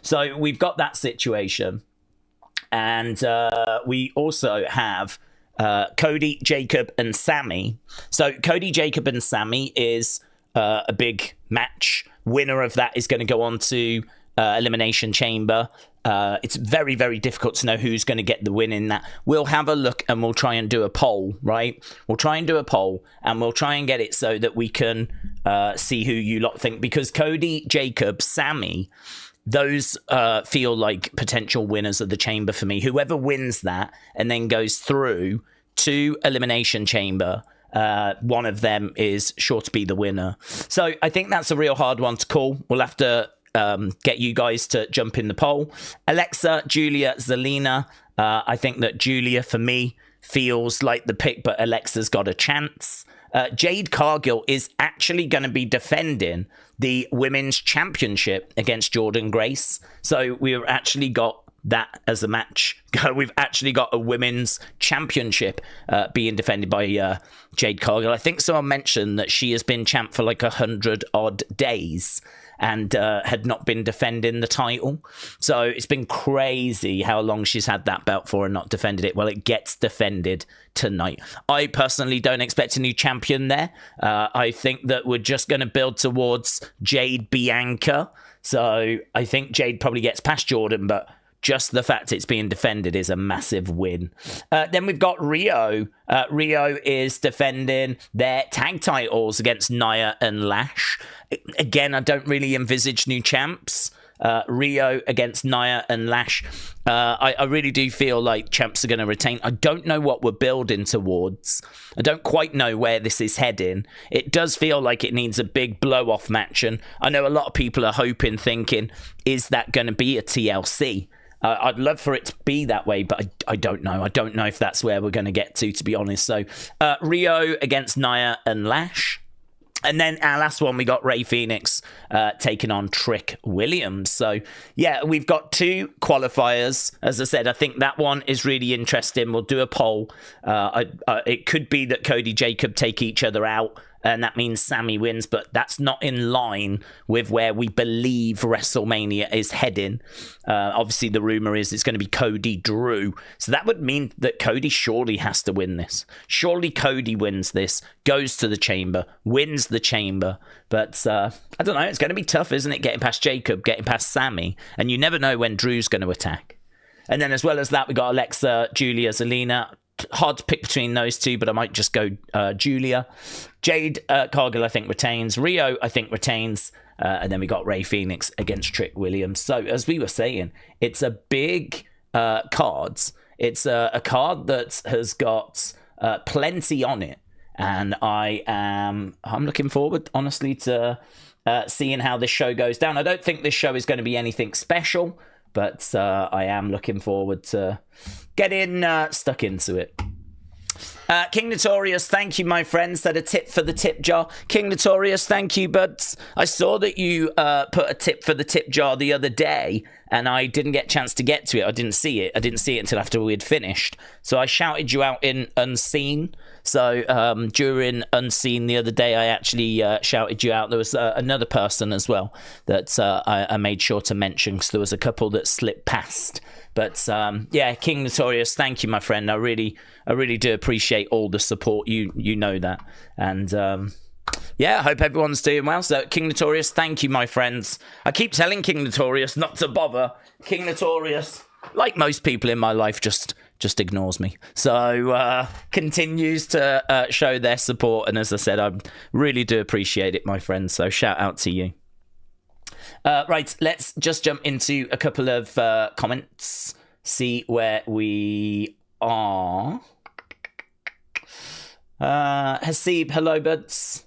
So we've got that situation. And we also have Cody, Jacob, and Sami. So Cody, Jacob, and Sami is a big match. Winner of that is going to go on to Elimination Chamber. It's very, very difficult to know who's going to get the win in that. We'll have a look and we'll try and do a poll, right? We'll try and do a poll and we'll try and get it so that we can see who you lot think. Because Cody, Jacob, Sami, those feel like potential winners of the Chamber for me. Whoever wins that and then goes through to Elimination Chamber, one of them is sure to be the winner. So I think that's a real hard one to call. We'll have to get you guys to jump in the poll. Alexa, Giulia, Zelina. I think that Giulia, for me, feels like the pick, but Alexa's got a chance. Jade Cargill is actually going to be defending the Women's Championship against Jordynne Grace. So we've actually got that as a match. We've actually got a Women's Championship being defended by Jade Cargill. I think someone mentioned that she has been champ for like 100-odd days and had not been defending the title. So it's been crazy how long she's had that belt for and not defended it. Well, it gets defended tonight. I personally don't expect a new champion there. I think that we're just going to build towards Jade Bianca. So I think Jade probably gets past Jordynne, but just the fact it's being defended is a massive win. Then we've got RHIYO. RHIYO is defending their tag titles against Nia and Lash. Again, I don't really envisage new champs. RHIYO against Nia and Lash. I really do feel like champs are going to retain. I don't know what we're building towards. I don't quite know where this is heading. It does feel like it needs a big blow-off match. And I know a lot of people are hoping, thinking, is that going to be a TLC? I'd love for it to be that way, but I don't know. I don't know if that's where we're going to get to be honest. So RHIYO against Nia and Lash. And then our last one, we got Rey Fenix taking on Trick Williams. So, yeah, we've got two qualifiers. As I said, I think that one is really interesting. We'll do a poll. It could be that Cody, Jacob take each other out, and that means Sami wins, but that's not in line with where we believe WrestleMania is heading. Obviously, the rumor is it's going to be Cody Drew. So that would mean that Cody surely has to win this. Surely Cody wins this, goes to the Chamber, wins the Chamber. But I don't know. It's going to be tough, isn't it? Getting past Jacob, getting past Sami. And you never know when Drew's going to attack. And then as well as that, we got Alexa, Giulia, Zelina. Hard to pick between those two, but I might just go Giulia. Jade Cargill, I think, retains. RHIYO, I think, retains. And then we got Rey Fenix against Trick Williams. So, as we were saying, it's a big card. It's a card that has got plenty on it. And I'm looking forward, honestly, to seeing how this show goes down. I don't think this show is going to be anything special, but I am looking forward to getting stuck into it. King Notorious, thank you, my friend. Said a tip for the tip jar. King Notorious, thank you, buds. I saw that you put a tip for the tip jar the other day, and I didn't get a chance to get to it. I didn't see it. I didn't see it until after we had finished. So I shouted you out in Unseen. So during Unseen the other day, I actually shouted you out. There was another person as well that I made sure to mention, because there was a couple that slipped past. But yeah, King Notorious, thank you, my friend. I really do appreciate all the support. You know that. And yeah, I hope everyone's doing well. So King Notorious, thank you, my friends. I keep telling King Notorious not to bother. King Notorious, like most people in my life, just ignores me. So continues to show their support. And as I said, I really do appreciate it, my friends. So shout out to you. Right, let's just jump into a couple of comments, see where we are. Hasib, hello, buds.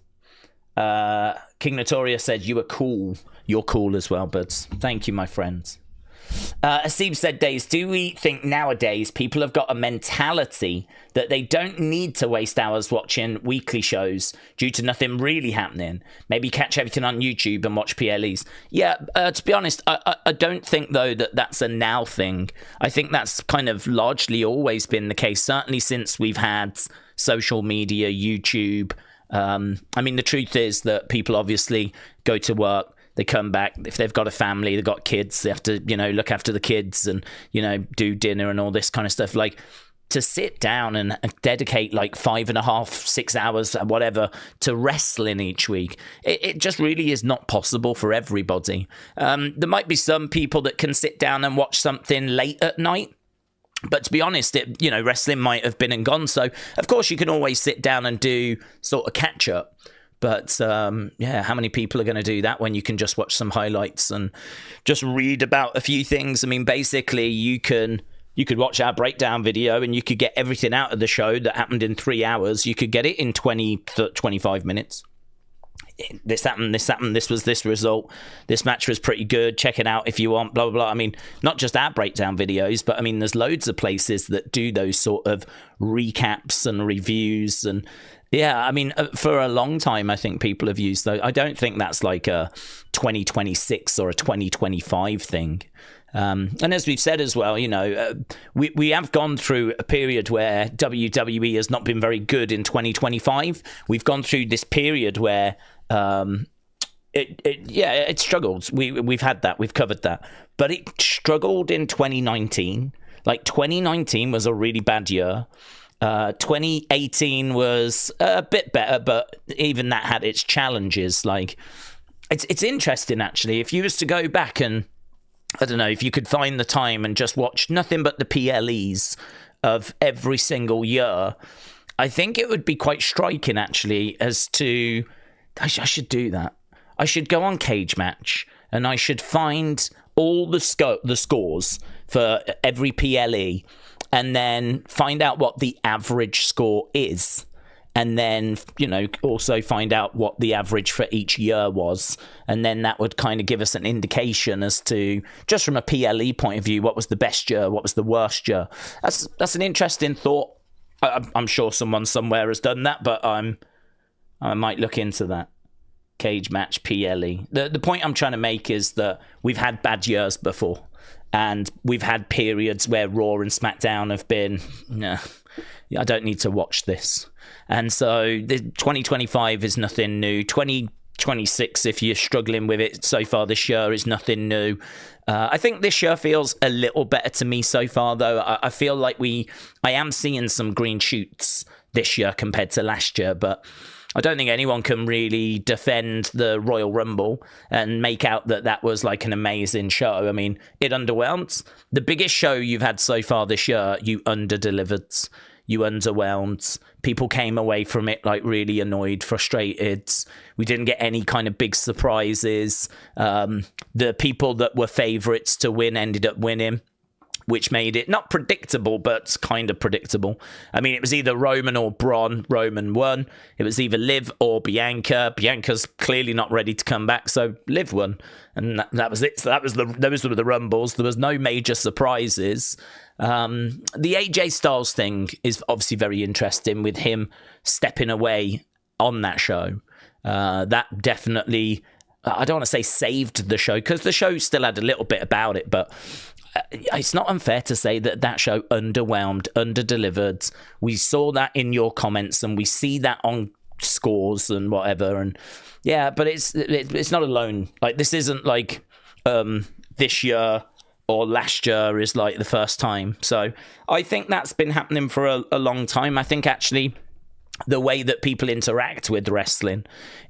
King Notorious said, you were cool. You're cool as well, buds. Thank you, my friends. Hasib said, Daze, do we think nowadays people have got a mentality that they don't need to waste hours watching weekly shows due to nothing really happening? Maybe catch everything on YouTube and watch PLEs. Yeah, to be honest, I don't think, though, that that's a now thing. I think that's kind of largely always been the case, certainly since we've had social media, YouTube. I mean, the truth is that people obviously go to work, They come back. If they've got a family, they've got kids, they have to, look after the kids and, do dinner and all this kind of stuff. Like, to sit down and dedicate like 5.5, 6 hours, whatever, to wrestling each week, it just really is not possible for everybody. There might be some people that can sit down and watch something late at night. But to be honest, wrestling might have been and gone. So, of course, you can always sit down and do sort of catch up. But, how many people are going to do that when you can just watch some highlights and just read about a few things? I mean, basically, you could watch our breakdown video and you could get everything out of the show that happened in 3 hours. You could get it in 20 to 25 minutes. This happened, this was this result, this match was pretty good, check it out if you want, blah, blah, blah. I mean, not just our breakdown videos, but I mean, there's loads of places that do those sort of recaps and reviews. And yeah, I mean, for a long time, I think people have used those. I don't think that's like a 2026 or a 2025 thing. And as we've said as well, we have gone through a period where WWE has not been very good in 2025. We've gone through this period where it struggled. We've had that, we've covered that, but it struggled in 2019. Like 2019 was a really bad year. 2018 was a bit better, but even that had its challenges. Like, it's interesting actually. If you was to go back and I don't know, if you could find the time and just watch nothing but the PLEs of every single year, I think it would be quite striking, actually, as to... I should do that. I should go on Cage Match and I should find all the scores for every PLE and then find out what the average score is. And then, also find out what the average for each year was. And then that would kind of give us an indication as to, just from a PLE point of view, what was the best year, what was the worst year. That's an interesting thought. I'm sure someone somewhere has done that, but I might look into that. Cage Match PLE. The point I'm trying to make is that we've had bad years before. And we've had periods where Raw and SmackDown have been, I don't need to watch this. And so the 2025 is nothing new. 2026, if you're struggling with it so far this year, is nothing new. I think this year feels a little better to me so far, though. I feel like I am seeing some green shoots this year compared to last year, but I don't think anyone can really defend the Royal Rumble and make out that was like an amazing show. I mean, it underwhelmed. The biggest show you've had so far this year, you underdelivered. You underwhelmed. People came away from it like really annoyed, frustrated. We didn't get any kind of big surprises. The people that were favourites to win ended up winning, which made it not predictable, but kind of predictable. I mean, it was either Roman or Braun. Roman won. It was either Liv or Bianca. Bianca's clearly not ready to come back, so Liv won. And that was it. So those were the Rumbles. There was no major surprises. The AJ Styles thing is obviously very interesting with him stepping away on that show. That definitely, I don't want to say saved the show, because the show still had a little bit about it, but it's not unfair to say that show underwhelmed, underdelivered. We saw that in your comments and we see that on scores and whatever. And yeah, but it's not alone. Like, this isn't like this year or last year is like the first time. So I think that's been happening for a long time. I think actually the way that people interact with wrestling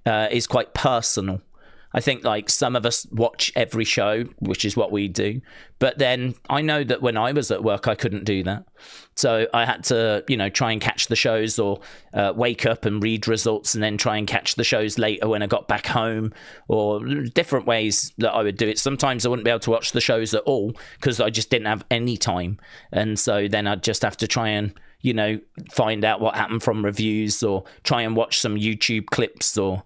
is quite personal. I think like some of us watch every show, which is what we do. But then I know that when I was at work, I couldn't do that. So I had to, try and catch the shows or wake up and read results and then try and catch the shows later when I got back home, or different ways that I would do it. Sometimes I wouldn't be able to watch the shows at all because I just didn't have any time. And so then I'd just have to try and, find out what happened from reviews or try and watch some YouTube clips. Or,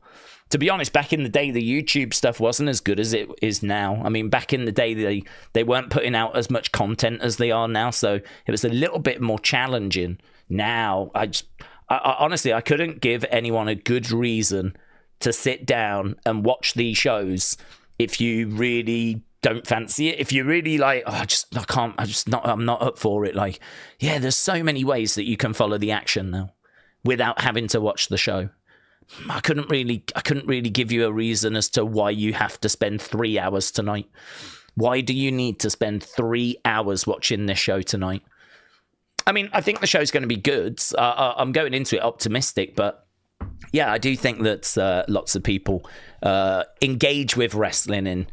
to be honest, back in the day, the YouTube stuff wasn't as good as it is now. I mean, back in the day, they weren't putting out as much content as they are now, so it was a little bit more challenging. Now, I honestly, I couldn't give anyone a good reason to sit down and watch these shows if you really don't fancy it. If you're really like, I'm not up for it. Like, yeah, there's so many ways that you can follow the action now without having to watch the show. I couldn't really give you a reason as to why you have to spend 3 hours tonight. Why do you need to spend 3 hours watching this show tonight? I mean, I think the show's going to be good. I'm going into it optimistic, but yeah, I do think that lots of people engage with wrestling in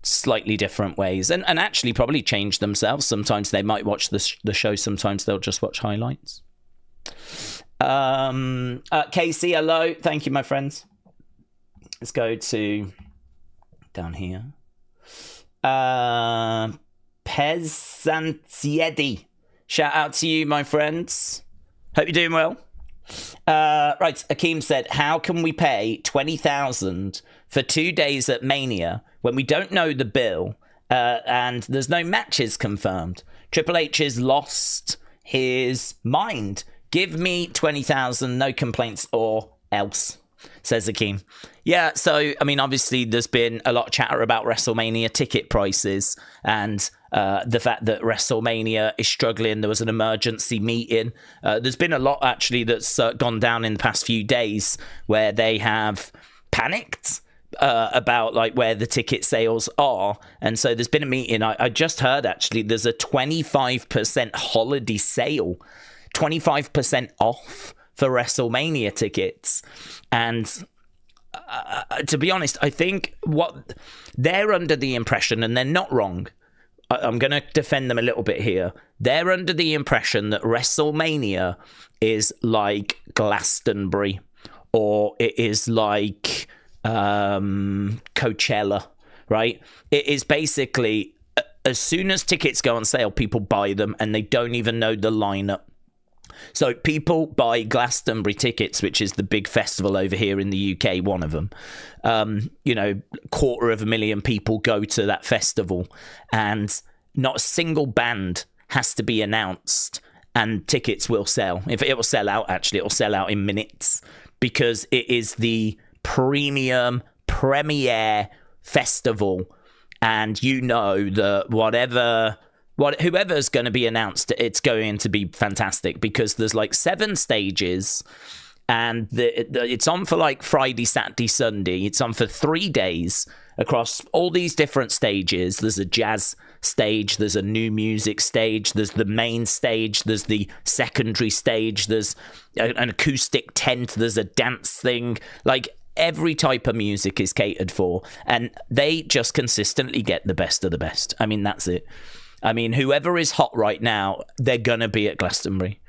slightly different ways and actually probably change themselves. Sometimes they might watch the show, sometimes they'll just watch highlights. Casey, hello. Thank you, my friends. Let's go to down here. Pesantiedi. Shout out to you, my friends. Hope you're doing well. Right, Akeem said, how can we pay $20,000 for 2 days at Mania when we don't know the bill and there's no matches confirmed? Triple H has lost his mind. Give me $20,000, no complaints or else, says Akeem. Yeah, so, I mean, obviously there's been a lot of chatter about WrestleMania ticket prices and the fact that WrestleMania is struggling. There was an emergency meeting. There's been a lot, actually, that's gone down in the past few days where they have panicked about, like, where the ticket sales are. And so there's been a meeting. I just heard, actually, there's a 25% holiday sale, 25% off for WrestleMania tickets. And to be honest, I think what they're under the impression, and they're not wrong, I'm going to defend them a little bit here. They're under the impression that WrestleMania is like Glastonbury, or it is like Coachella, right? It is basically, as soon as tickets go on sale, people buy them and they don't even know the lineup. So people buy Glastonbury tickets, which is the big festival over here in the UK, one of them. 250,000 people go to that festival, and not a single band has to be announced, and tickets will sell. If it will sell out, actually, it will sell out in minutes, because it is the premium premiere festival, and you know that whoever's going to be announced, it's going to be fantastic, because there's like 7 stages, and it's on for like Friday, Saturday, Sunday. It's on for 3 days across all these different stages. There's a jazz stage, there's a new music stage, there's the main stage, there's the secondary stage, there's an acoustic tent, there's a dance thing. Like, every type of music is catered for, and they just consistently get the best of the best. I mean, that's it. I mean, whoever is hot right now, they're going to be at Glastonbury.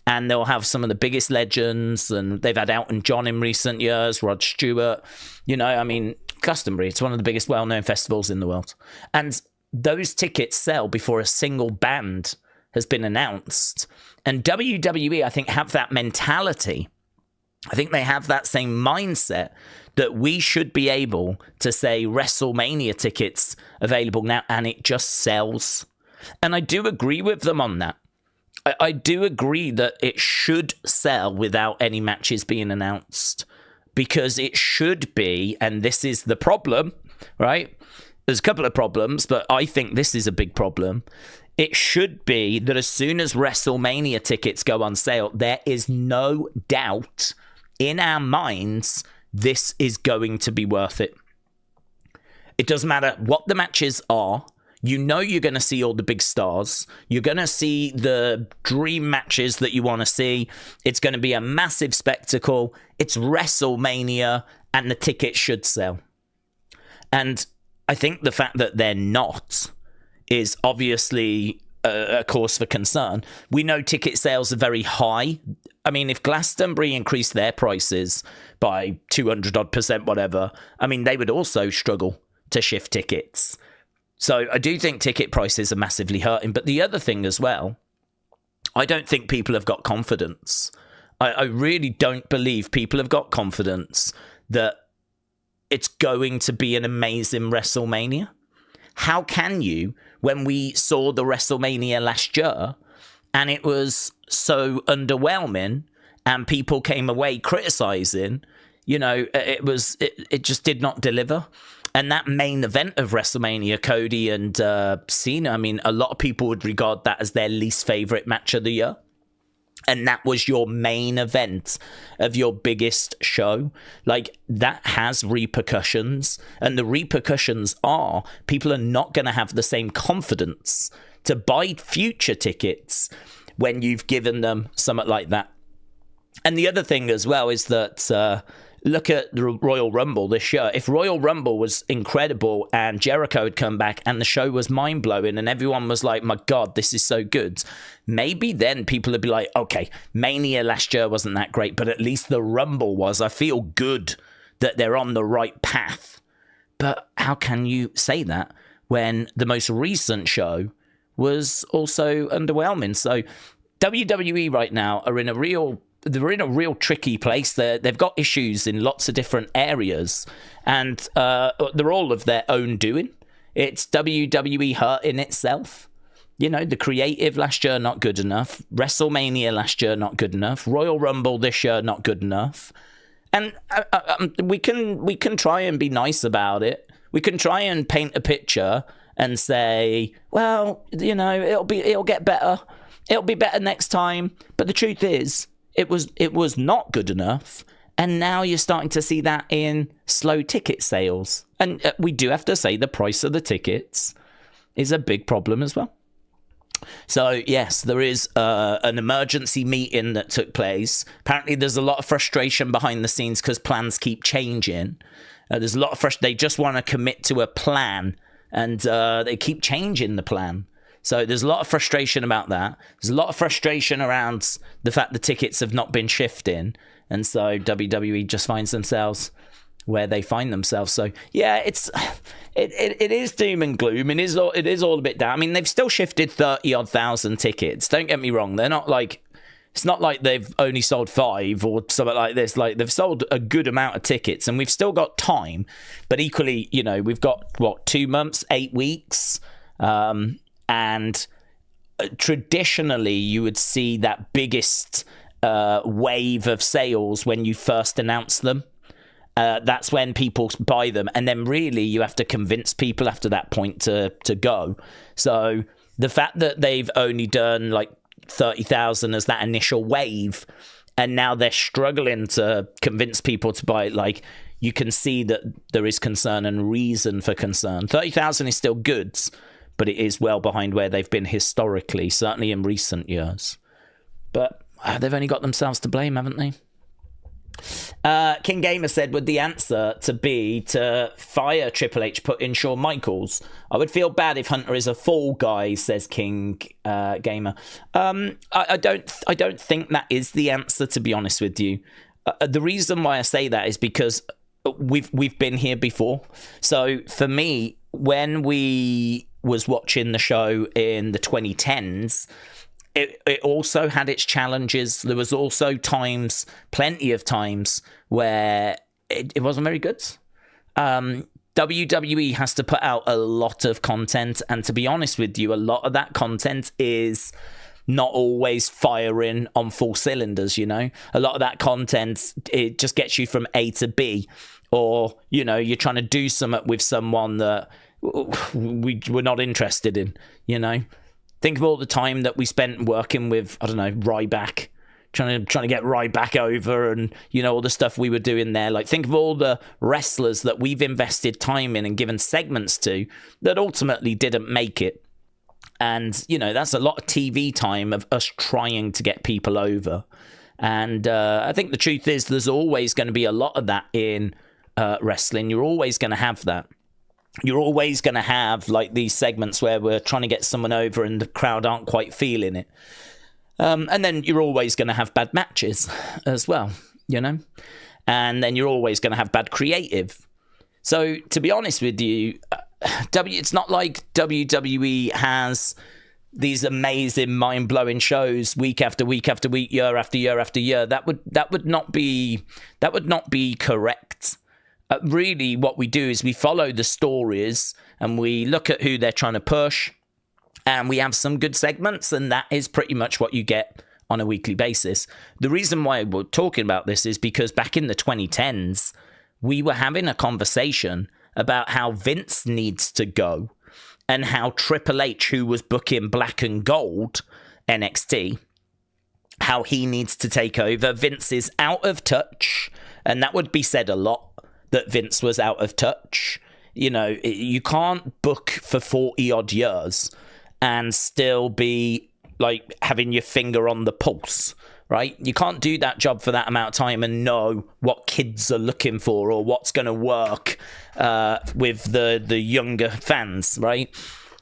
And they'll have some of the biggest legends, and they've had Elton John in recent years, Rod Stewart. I mean, Glastonbury, it's one of the biggest well-known festivals in the world. And those tickets sell before a single band has been announced. And WWE, I think, have that mentality. I think they have that same mindset that we should be able to say WrestleMania tickets available now, and it just sells. And I do agree with them on that. I do agree that it should sell without any matches being announced, because it should be, and this is the problem, right? There's a couple of problems, but I think this is a big problem. It should be that as soon as WrestleMania tickets go on sale, there is no doubt in our minds this is going to be worth it. It doesn't matter what the matches are. You're going to see all the big stars. You're going to see the dream matches that you want to see. It's going to be a massive spectacle. It's WrestleMania, and the tickets should sell. And I think the fact that they're not is obviously a cause for concern. We know ticket sales are very high. I mean, if Glastonbury increased their prices by 200% whatever, I mean, they would also struggle to shift tickets. So I do think ticket prices are massively hurting. But the other thing as well, I don't think people have got confidence. I really don't believe people have got confidence that it's going to be an amazing WrestleMania. How can you, when we saw the WrestleMania last year and it was so underwhelming and people came away criticizing, it just did not deliver. And that main event of WrestleMania, Cody and Cena, I mean, a lot of people would regard that as their least favorite match of the year. and that was your main event of your biggest show, like, that has repercussions. And the repercussions are people are not going to have the same confidence to buy future tickets when you've given them something like that. And the other thing as well is that look at the Royal Rumble this year. If Royal Rumble was incredible and Jericho had come back and the show was mind-blowing and everyone was like, my God, this is so good, maybe then people would be like, okay, Mania last year wasn't that great, but at least the Rumble was. I feel good that they're on the right path. But how can you say that when the most recent show was also underwhelming? So WWE right now are in a real tricky place. They've got issues in lots of different areas, and they're all of their own doing. It's WWE hurting itself. You know, the creative last year, not good enough. WrestleMania last year, not good enough. Royal Rumble this year, not good enough. And we can try and be nice about it. We can try and paint a picture and say, well, you know, it'll get better. It'll be better next time. But the truth is, it was not good enough, and now you're starting to see that in slow ticket sales. And we do have to say the price of the tickets is a big problem as well. So yes, there is an emergency meeting that took place. Apparently there's a lot of frustration behind the scenes because plans keep changing. There's a lot of frustration. They just want to commit to a plan, and they keep changing the plan. So there's a lot of frustration about that. There's a lot of frustration around the fact the tickets have not been shifting. And so WWE just finds themselves where they find themselves. So yeah, it is doom and gloom. It is all a bit down. I mean, they've still shifted 30,000 tickets. Don't get me wrong. They're not like, it's not like they've only sold 5 or something like this. Like, they've sold a good amount of tickets, and we've still got time. But equally, you know, we've got, 2 months, 8 weeks. And traditionally, you would see that biggest wave of sales when you first announce them. That's when people buy them. And then really, you have to convince people after that point to go. So the fact that they've only done like 30,000 as that initial wave, and now they're struggling to convince people to buy it, like, you can see that there is concern and reason for concern. 30,000 is still good, but it is well behind where they've been historically, certainly in recent years. But they've only got themselves to blame, haven't they? King Gamer said, would the answer to be to fire Triple H, put in Shawn Michaels? I would feel bad if Hunter is a fall guy, says King Gamer. I don't think that is the answer, to be honest with you. The reason why I say that is because we've been here before. So for me, when we was watching the show in the 2010s, it also had its challenges. There was also times, plenty of times, where it wasn't very good. WWE has to put out a lot of content, and to be honest with you, a lot of that content is not always firing on full cylinders, you know? A lot of that content, it just gets you from A to B, or, you know, you're trying to do something with someone that we're not interested in, you know? Think of all the time that we spent working with, I don't know, Ryback, trying to get Ryback over, and, you know, all the stuff we were doing there. Like, think of all the wrestlers that we've invested time in and given segments to that ultimately didn't make it. And, you know, that's a lot of TV time of us trying to get people over. And I think the truth is there's always going to be a lot of that in wrestling. You're always going to have that. You're always going to have, like, these segments where we're trying to get someone over and the crowd aren't quite feeling it. And then you're always going to have bad matches as well, you know? And then you're always going to have bad creative. So, to be honest with you, it's not like WWE has these amazing, mind-blowing shows week after week after week, year after year after year. That would not be correct. Really, what we do is we follow the stories and we look at who they're trying to push, and we have some good segments, and that is pretty much what you get on a weekly basis. The reason why we're talking about this is because back in the 2010s, we were having a conversation about how Vince needs to go and how Triple H, who was booking Black and Gold NXT, how he needs to take over. Vince is out of touch, and that would be said a lot, that Vince was out of touch. You know, you can't book for 40 odd years and still be like having your finger on the pulse, right? You can't do that job for that amount of time and know what kids are looking for or what's going to work with the younger fans, right?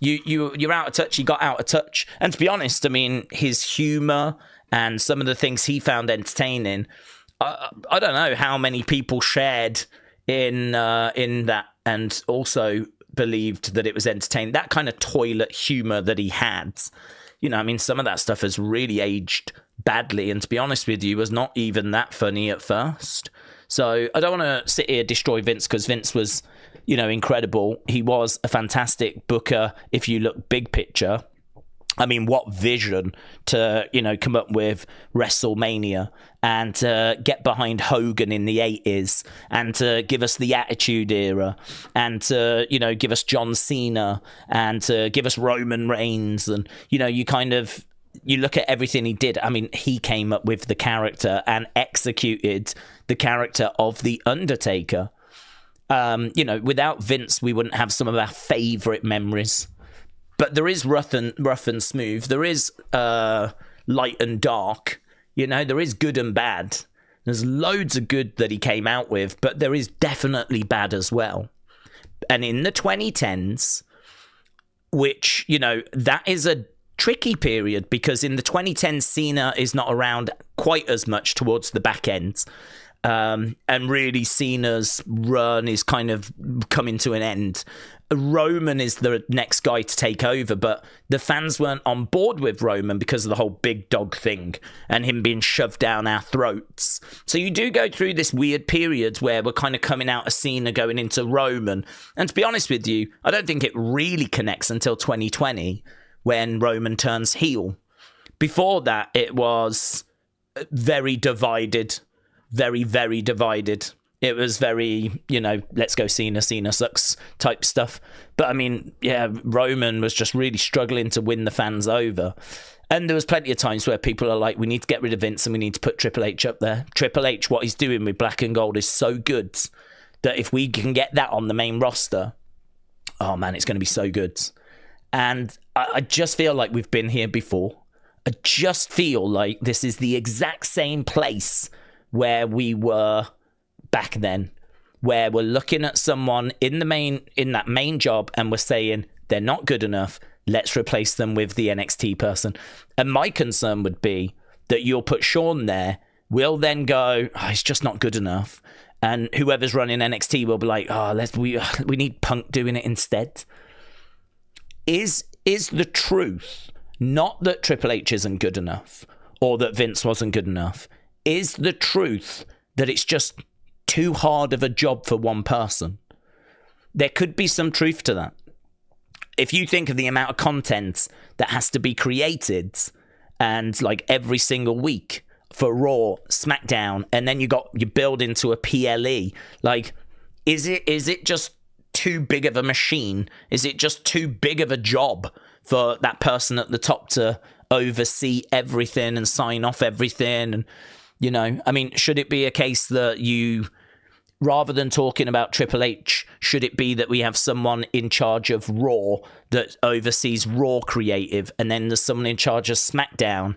You're out of touch. You got out of touch. And to be honest, I mean, his humor and some of the things he found entertaining, I don't know how many people shared in that and also believed that it was entertaining. That kind of toilet humor that he had, you know, I mean, some of that stuff has really aged badly, and to be honest with you, was not even that funny at first. So I don't want to sit here destroy Vince, because Vince was, you know, incredible. He was a fantastic booker if you look big picture. I mean, what vision to, you know, come up with WrestleMania and to get behind Hogan in the 80s and to give us the Attitude Era and to, you know, give us John Cena and to give us Roman Reigns. And, you know, you look at everything he did. I mean, he came up with the character and executed the character of The Undertaker. You know, without Vince, we wouldn't have some of our favorite memories. But there is rough and smooth. There is light and dark. You know, there is good and bad. There's loads of good that he came out with, but there is definitely bad as well. And in the 2010s, which, you know, that is a tricky period, because in the 2010s, Cena is not around quite as much towards the back end. And really Cena's run is kind of coming to an end. Roman is the next guy to take over, but the fans weren't on board with Roman because of the whole big dog thing and him being shoved down our throats. So you do go through this weird period where we're kind of coming out of Cena going into Roman. And to be honest with you, I don't think it really connects until 2020 when Roman turns heel. Before that, it was very divided. Very, very divided. It was very, you know, let's go Cena sucks type stuff. But I mean, yeah, Roman was just really struggling to win the fans over. And there was plenty of times where people are like, we need to get rid of Vince and we need to put Triple H up there. Triple H, what he's doing with Black and Gold is so good that if we can get that on the main roster, oh man, it's going to be so good. And I just feel like we've been here before. I just feel like this is the exact same place where we were back then, where we're looking at someone in that main job and we're saying they're not good enough, let's replace them with the NXT person. And my concern would be that you'll put Sean there, we'll then go, oh, he's just not good enough, and whoever's running NXT will be like, oh, we need Punk doing it instead. Is the truth not that Triple H isn't good enough or that Vince wasn't good enough? Is the truth that it's just too hard of a job for one person? There could be some truth to that. If you think of the amount of content that has to be created, and like every single week for Raw, SmackDown, and then you build into a PLE, like, is it just too big of a machine? Is it just too big of a job for that person at the top to oversee everything and sign off everything? And, you know, I mean, should it be a case that you, rather than talking about Triple H, should it be that we have someone in charge of Raw that oversees Raw creative, and then there's someone in charge of SmackDown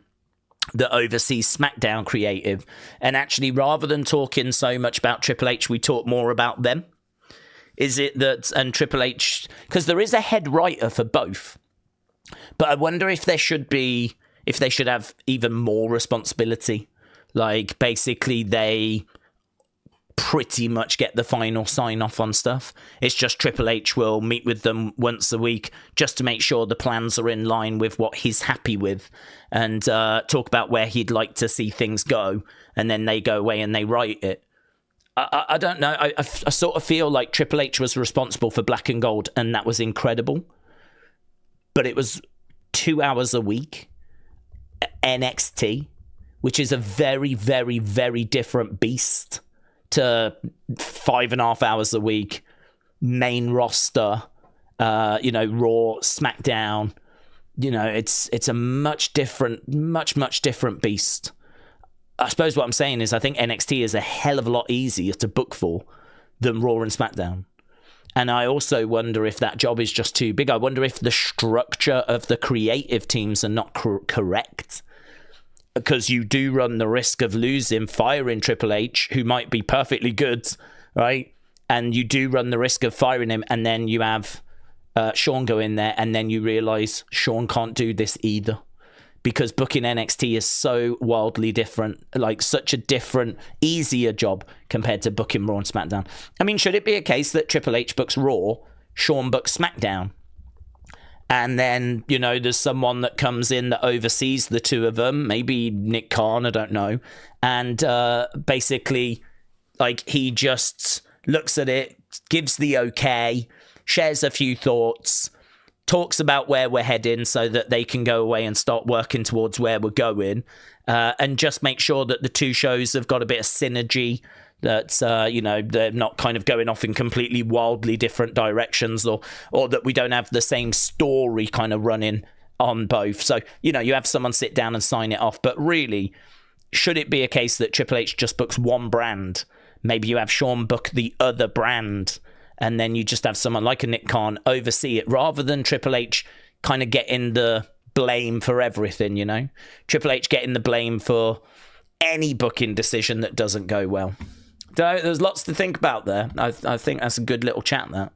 that oversees SmackDown creative? And actually, rather than talking so much about Triple H, we talk more about them? Is it that, and Triple H, because there is a head writer for both, but I wonder if they should have even more responsibility. Like, basically, they pretty much get the final sign-off on stuff. It's just Triple H will meet with them once a week just to make sure the plans are in line with what he's happy with, and talk about where he'd like to see things go, and then they go away and they write it. I don't know. I sort of feel like Triple H was responsible for Black and Gold, and that was incredible. But it was 2 hours a week. NXT, which is a very, very, very different beast to 5.5 hours a week, main roster, Raw, SmackDown, it's a much different beast. I suppose what I'm saying is I think NXT is a hell of a lot easier to book for than Raw and SmackDown. And I also wonder if that job is just too big. I wonder if the structure of the creative teams are not correct. Because you do run the risk of firing Triple H, who might be perfectly good, right? And you do run the risk of firing him, and then you have Sean go in there, and then you realise Sean can't do this either. Because booking NXT is so wildly different, like such a different, easier job compared to booking Raw and SmackDown. I mean, should it be a case that Triple H books Raw, Sean books SmackDown? And then, there's someone that comes in that oversees the two of them, maybe Nick Khan, I don't know. And basically, like, he just looks at it, gives the okay, shares a few thoughts, talks about where we're heading so that they can go away and start working towards where we're going, and just make sure that the two shows have got a bit of synergy, that they're not kind of going off in completely wildly different directions, or that we don't have the same story kind of running on both. So you have someone sit down and sign it off. But really, should it be a case that Triple H just books one brand? Maybe you have Sean book the other brand, and then you just have someone like a Nick Khan oversee it, rather than Triple H kind of getting the blame for everything. Triple H getting the blame for any booking decision that doesn't go well. There's lots to think about there. I think that's a good little chat, that.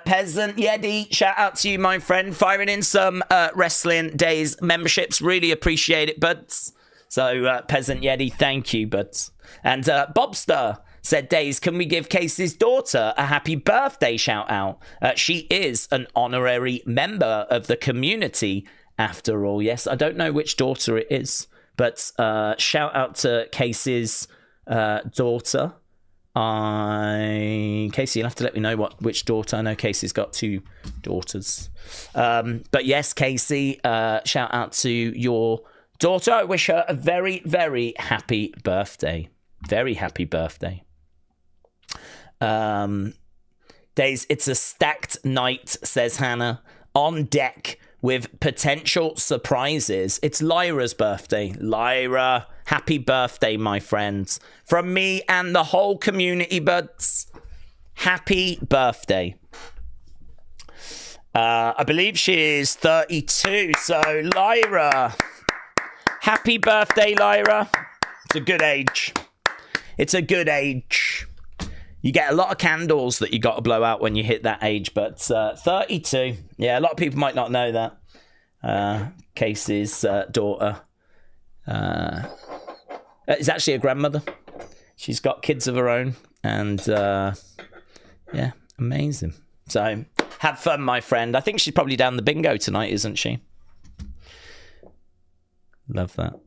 Peasant Yeti, shout out to you, my friend. Firing in some Wrestling Days memberships. Really appreciate it, buds. So, Peasant Yeti, thank you, buds. And Bobster said, Daze, can we give Casey's daughter a happy birthday shout out? She is an honorary member of the community, after all. Yes, I don't know which daughter it is, but shout out to Casey's daughter. Casey, you'll have to let me know which daughter. I know Casey's got two daughters. But yes, Casey, shout out to your daughter. I wish her a very, very happy birthday. Very happy birthday. Days, it's a stacked night, says Hannah. On deck with potential surprises. It's Lyra's birthday. Lyra, happy birthday, my friends. From me and the whole community, buds. Happy birthday. I believe she is 32. So, Lyra, happy birthday, Lyra. It's a good age. It's a good age. You get a lot of candles that you got to blow out when you hit that age, but 32. Yeah, a lot of people might not know that. Casey's daughter is actually a grandmother. She's got kids of her own, and yeah, amazing. So have fun, my friend. I think she's probably down the bingo tonight, isn't she? Love that.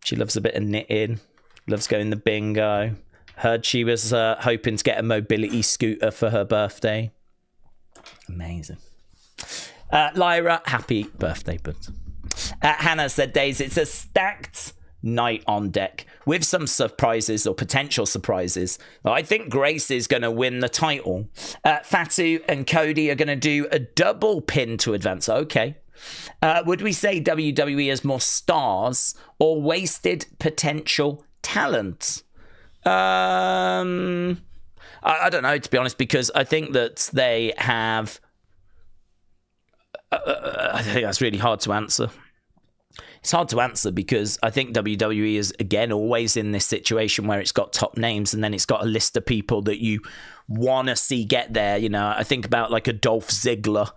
She loves a bit of knitting. Loves going the bingo. Heard she was hoping to get a mobility scooter for her birthday. Amazing. Lyra, happy birthday, bud. Hannah said, Daze, it's a stacked night on deck with some surprises or potential surprises. I think Grace is going to win the title. Fatu and Cody are going to do a double pin to advance. Okay. Would we say WWE has more stars or wasted potential talent? I don't know, to be honest, because I think that they have... I think that's really hard to answer. It's hard to answer because I think WWE is, again, always in this situation where it's got top names and then it's got a list of people that you want to see get there. I think about like a Dolph Ziggler.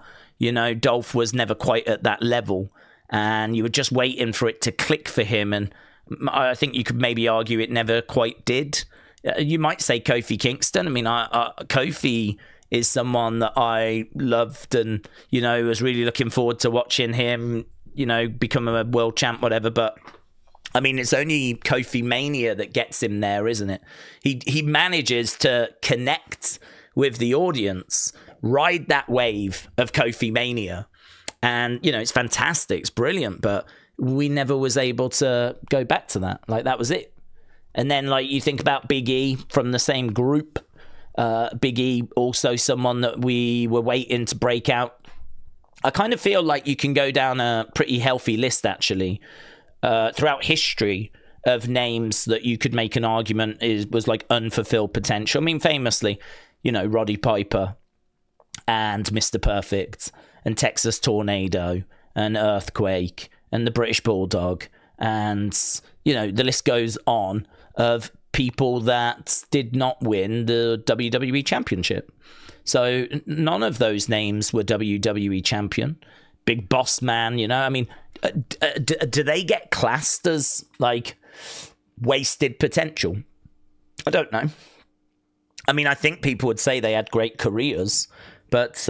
Dolph was never quite at that level and you were just waiting for it to click for him, and I think you could maybe argue it never quite did. You might say Kofi Kingston. I mean, Kofi is someone that I loved and, was really looking forward to watching him, become a world champ, whatever. But, I mean, it's only Kofi Mania that gets him there, isn't it? He manages to connect with the audience, ride that wave of Kofi Mania. And, it's fantastic. It's brilliant. But we never was able to go back to that. Like, that was it. And then, like, you think about Big E from the same group. Big E, also someone that we were waiting to break out. I kind of feel like you can go down a pretty healthy list, actually, throughout history of names that you could make an argument was like unfulfilled potential. I mean, famously, you know, Roddy Piper and Mr. Perfect and Texas Tornado and Earthquake and the British Bulldog. And, you know, the list goes on of people that did not win the WWE Championship. So none of those names were WWE champion. Big Boss Man, you know, I mean, do they get classed as like wasted potential? I don't know. I mean, I think people would say they had great careers, but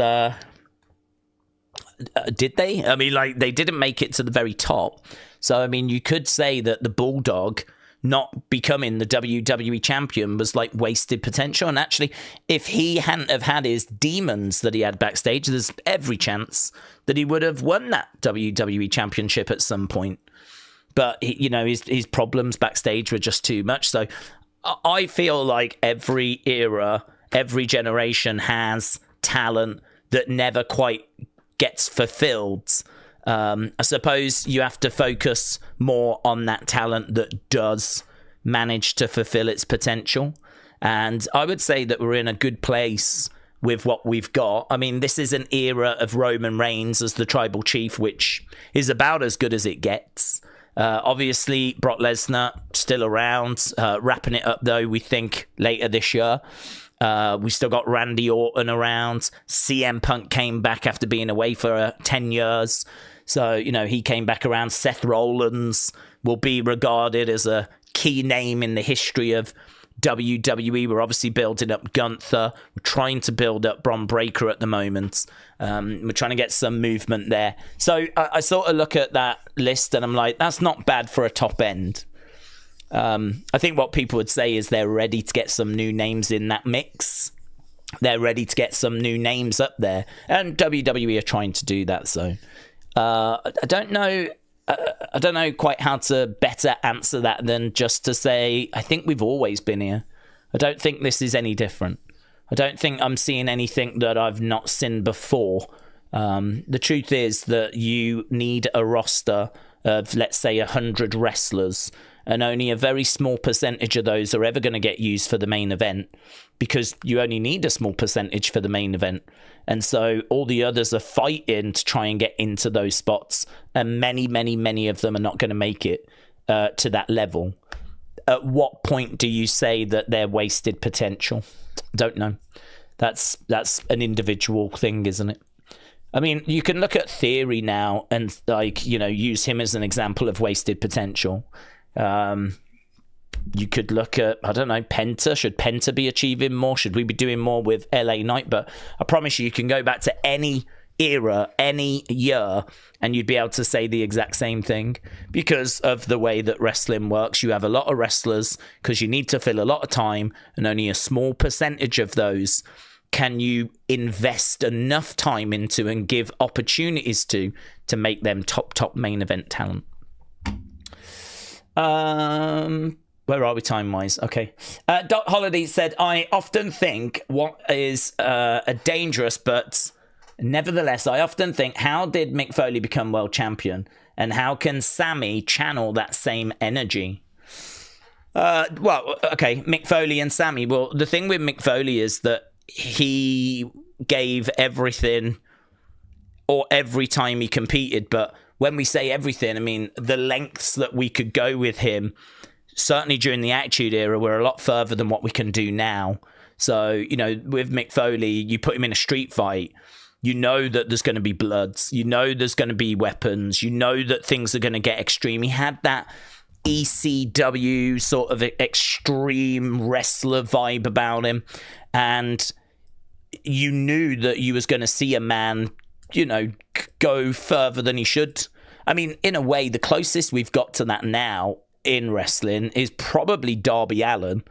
did they? I mean, like, they didn't make it to the very top. So, I mean, you could say that the Bulldog not becoming the WWE champion was like wasted potential. And actually, if he hadn't have had his demons that he had backstage, there's every chance that he would have won that WWE championship at some point. But, you know, his problems backstage were just too much. So I feel like every era, every generation has talent that never quite gets fulfilled. I suppose you have to focus more on that talent that does manage to fulfill its potential. And I would say that we're in a good place with what we've got. I mean, this is an era of Roman Reigns as the tribal chief, which is about as good as it gets. Obviously, Brock Lesnar still around, wrapping it up, though, we think later this year. We still got Randy Orton around. CM Punk came back after being away for 10 years. So, you know, he came back around. Seth Rollins will be regarded as a key name in the history of WWE. We're obviously building up Gunther. We're trying to build up Bron Breakker at the moment. We're trying to get some movement there. So I sort of look at that list and I'm like, that's not bad for a top end. I think what people would say is they're ready to get some new names in that mix. They're ready to get some new names up there. And WWE are trying to do that. So I don't know. I don't know quite how to better answer that than just to say, I think we've always been here. I don't think this is any different. I don't think I'm seeing anything that I've not seen before. The truth is that you need a roster of, let's say, 100 wrestlers, and only a very small percentage of those are ever going to get used for the main event, because you only need a small percentage for the main event. And so all the others are fighting to try and get into those spots, and many of them are not going to make it to that level. At what point do you say that they're wasted potential? Don't know. That's an individual thing, isn't it? I mean, you can look at Theory now and, like, you know, use him as an example of wasted potential. You could look at, I don't know, Penta. Should Penta be achieving more? Should we be doing more with LA Knight? But I promise you can go back to any era, any year, and you'd be able to say the exact same thing. Because of the way that wrestling works, you have a lot of wrestlers because you need to fill a lot of time, and only a small percentage of those can you invest enough time into and give opportunities to make them top main event talent. Where are we time-wise? Okay. Doc Holiday said, I often think what is a dangerous, but nevertheless, I often think, how did Mick Foley become world champion? And how can Sami channel that same energy? Well, okay, Mick Foley and Sami. Well, the thing with Mick Foley is that he gave everything, or every time he competed. But when we say everything, I mean the lengths that we could go with him, certainly during the Attitude Era, were a lot further than what we can do now. So, you know, with Mick Foley, you put him in a street fight, you know that there's going to be bloods, you know there's going to be weapons, you know that things are going to get extreme. He had that ECW sort of extreme wrestler vibe about him, and you knew that you was going to see a man, you know, go further than he should. I mean, in a way, the closest we've got to that now in wrestling is probably Darby Allin.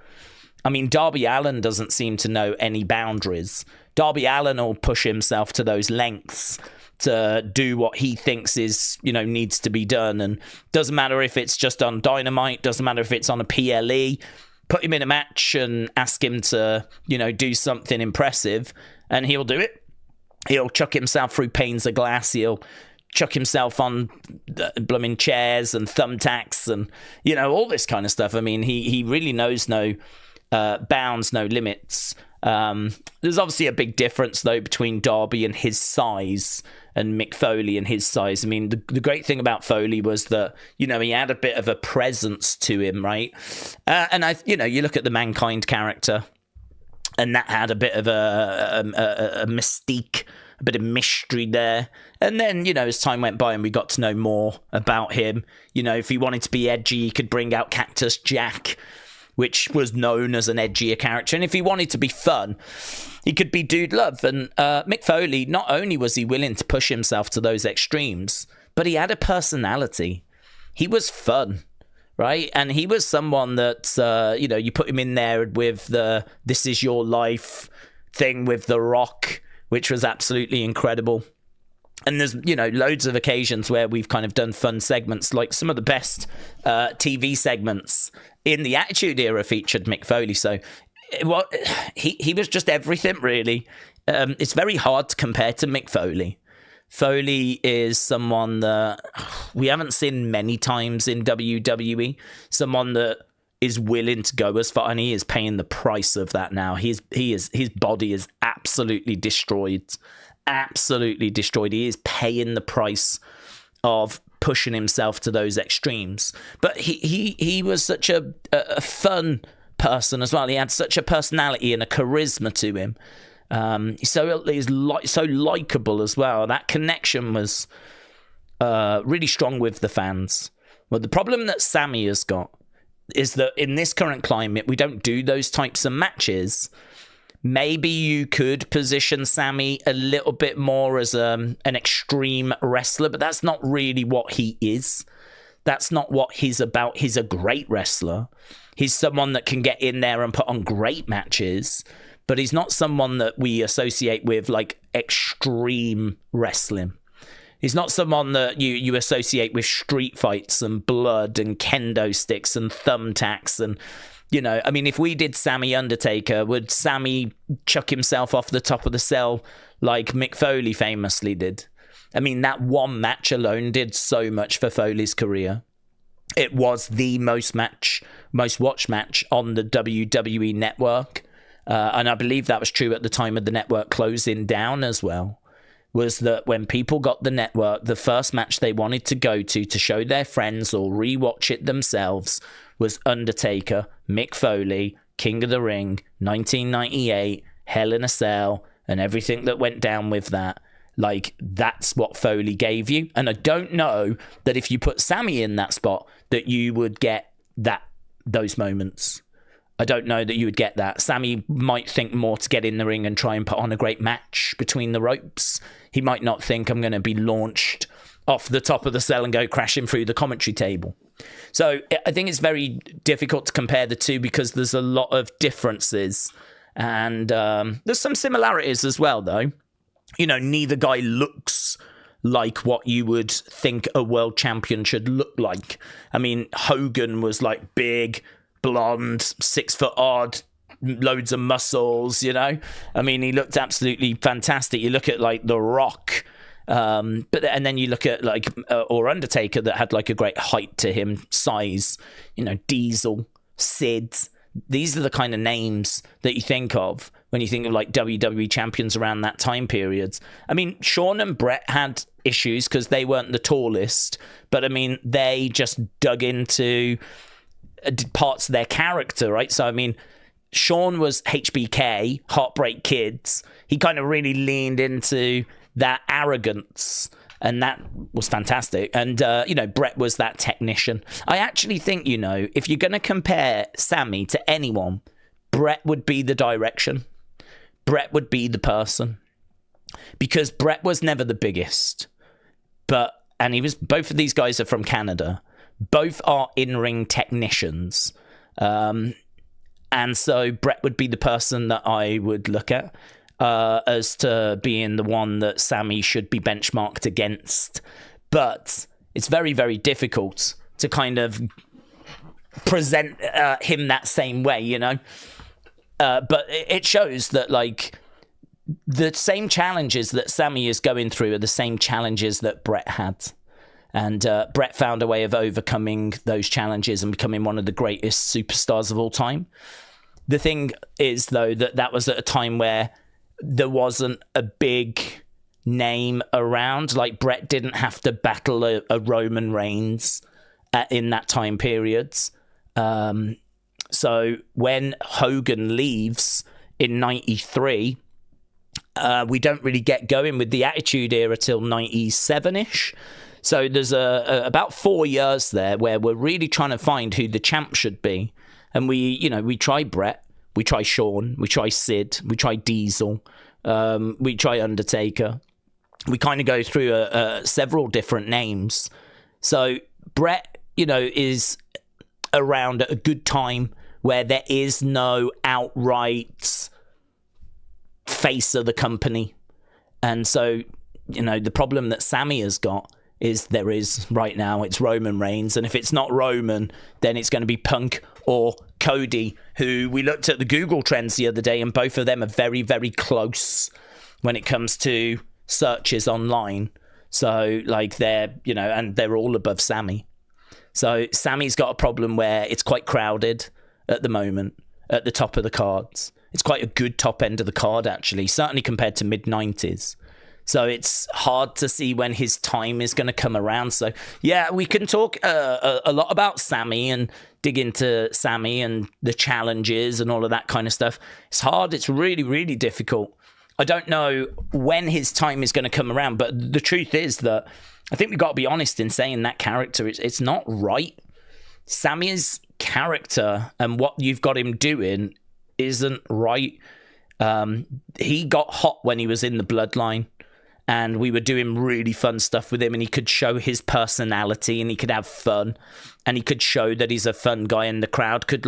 I mean, Darby Allin doesn't seem to know any boundaries. Darby Allin will push himself to those lengths to do what he thinks is, you know, needs to be done. And doesn't matter if it's just on Dynamite, doesn't matter if it's on a PLE. Put him in a match and ask him to, you know, do something impressive, and he'll do it. He'll chuck himself through panes of glass. He'll chuck himself on blooming chairs and thumbtacks and, you know, all this kind of stuff. I mean, he really knows no bounds, no limits. There's obviously a big difference, though, between Darby and his size and Mick Foley and his size. I mean, the great thing about Foley was that, you know, he had a bit of a presence to him, right? And, you look at the Mankind character, and that had a bit of a mystique, a bit of mystery there. And then, you know, as time went by and we got to know more about him, you know, if he wanted to be edgy, he could bring out Cactus Jack, which was known as an edgier character. And if he wanted to be fun, he could be Dude Love. And Mick Foley, not only was he willing to push himself to those extremes, but he had a personality. He was fun. Right, and he was someone that, you put him in there with the "This Is Your Life" thing with The Rock, which was absolutely incredible. And there's, loads of occasions where we've kind of done fun segments, like some of the best TV segments in the Attitude Era featured Mick Foley. So, he was just everything, really. It's very hard to compare to Mick Foley. Foley is someone that we haven't seen many times in WWE. Someone that is willing to go as far, and he is paying the price of that now. His body is absolutely destroyed. Absolutely destroyed. He is paying the price of pushing himself to those extremes. But he was such a fun person as well. He had such a personality and a charisma to him. He's so likable as well. That connection was really strong with the fans. Well, the problem that Sami has got is that in this current climate, we don't do those types of matches. Maybe you could position Sami a little bit more as an extreme wrestler, but that's not really what he is. That's not what he's about. He's a great wrestler. He's someone that can get in there and put on great matches. But he's not someone that we associate with, like, extreme wrestling. He's not someone that you associate with street fights and blood and kendo sticks and thumbtacks. And, if we did Sami Undertaker, would Sami chuck himself off the top of the cell like Mick Foley famously did? I mean, that one match alone did so much for Foley's career. It was the most watched match on the WWE network. And I believe that was true at the time of the network closing down as well, was that when people got the network, the first match they wanted to go to show their friends or rewatch it themselves was Undertaker, Mick Foley, King of the Ring, 1998, Hell in a Cell, and everything that went down with that. Like, that's what Foley gave you. And I don't know that if you put Sami in that spot that you would get those moments. I don't know that you would get that. Sami might think more to get in the ring and try and put on a great match between the ropes. He might not think I'm going to be launched off the top of the cell and go crashing through the commentary table. So I think it's very difficult to compare the two because there's a lot of differences. And there's some similarities as well, though. Neither guy looks like what you would think a world champion should look like. I mean, Hogan was like big, blonde, 6 foot odd, loads of muscles, I mean, he looked absolutely fantastic. You look at like The Rock, and then you look at like or Undertaker that had like a great height to him, size, Diesel, Sid. These are the kind of names that you think of when you think of like WWE champions around that time period. I mean, Shawn and Bret had issues because they weren't the tallest, but I mean, they just dug into parts of their character, right? So I mean, Shawn was HBK, Heartbreak Kids. He kind of really leaned into that arrogance, and that was fantastic. And Bret was that technician. I actually think, if you're going to compare Sami to anyone, Bret would be the direction. Bret would be the person, because Bret was never the biggest, both of these guys are from Canada. Both are in-ring technicians. And so Bret would be the person that I would look at as to being the one that Sami should be benchmarked against. But it's very, very difficult to kind of present him that same way, But it shows that, like, the same challenges that Sami is going through are the same challenges that Brett had. And Brett found a way of overcoming those challenges and becoming one of the greatest superstars of all time. The thing is, though, that was at a time where there wasn't a big name around. Like, Brett didn't have to battle a Roman Reigns in that time period. So when Hogan leaves in 93, we don't really get going with the Attitude Era till 97-ish. So there's about 4 years there where we're really trying to find who the champ should be. And we try Brett, we try Shawn, we try Sid, we try Diesel, we try Undertaker. We kind of go through several different names. So Brett, is around at a good time where there is no outright face of the company. And so, the problem that Sami has got is there is right now, it's Roman Reigns. And if it's not Roman, then it's going to be Punk or Cody, who we looked at the Google trends the other day, and both of them are very, very close when it comes to searches online. So they're, and they're all above Sami. So Sami's got a problem where it's quite crowded at the moment at the top of the cards. It's quite a good top end of the card, actually, certainly compared to mid-90s. So it's hard to see when his time is going to come around. So, yeah, we can talk a lot about Sami and dig into Sami and the challenges and all of that kind of stuff. It's hard. It's really, really difficult. I don't know when his time is going to come around, but the truth is that I think we've got to be honest in saying that character, it's not right. Sami's character and what you've got him doing isn't right. He got hot when he was in the Bloodline, and we were doing really fun stuff with him, and he could show his personality and he could have fun and he could show that he's a fun guy and the crowd could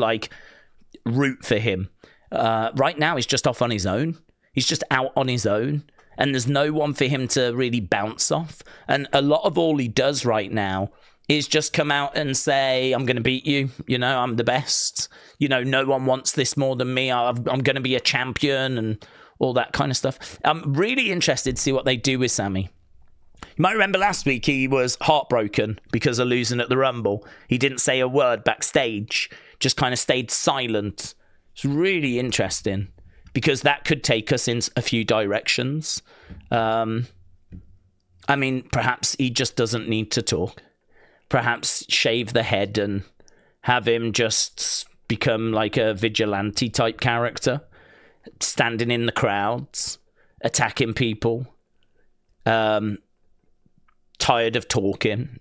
root for him. Right now he's just off on his own. He's just out on his own, and there's no one for him to really bounce off. And a lot of all he does right now is just come out and say, I'm going to beat you. I'm the best. No one wants this more than me. I'm going to be a champion and all that kind of stuff. I'm really interested to see what they do with Sami. You might remember last week he was heartbroken because of losing at the Rumble. He didn't say a word backstage, just kind of stayed silent. It's really interesting, because that could take us in a few directions. Perhaps he just doesn't need to talk. Perhaps shave the head and have him just become like a vigilante type character, standing in the crowds, attacking people. Tired of talking.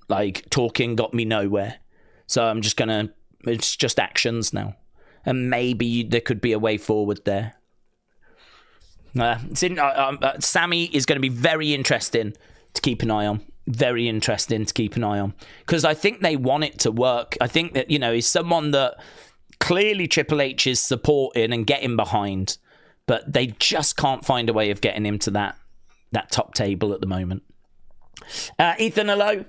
Talking got me nowhere. So I'm just it's just actions now. And maybe there could be a way forward there. Sami is going to be very interesting to keep an eye on. Very interesting to keep an eye on, because I think they want it to work. I think that he's someone that clearly Triple H is supporting and getting behind, but they just can't find a way of getting him to that top table at the moment. Ethan, hello.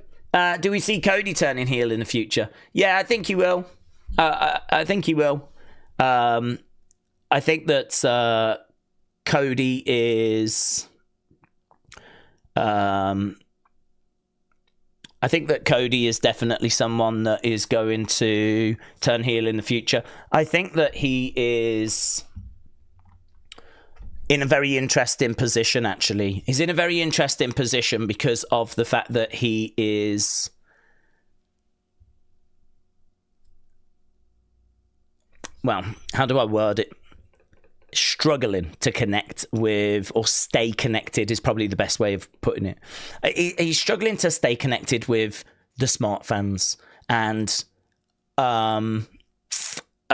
Do we see Cody turning heel in the future? Yeah, I think he will. I think he will. I think that Cody is. I think that Cody is definitely someone that is going to turn heel in the future. I think that he is in a very interesting position, actually. He's in a very interesting position because of the fact that he is... Well, how do I word it? Struggling to connect with, or stay connected is probably the best way of putting it. He's struggling to stay connected with the smart fans, and I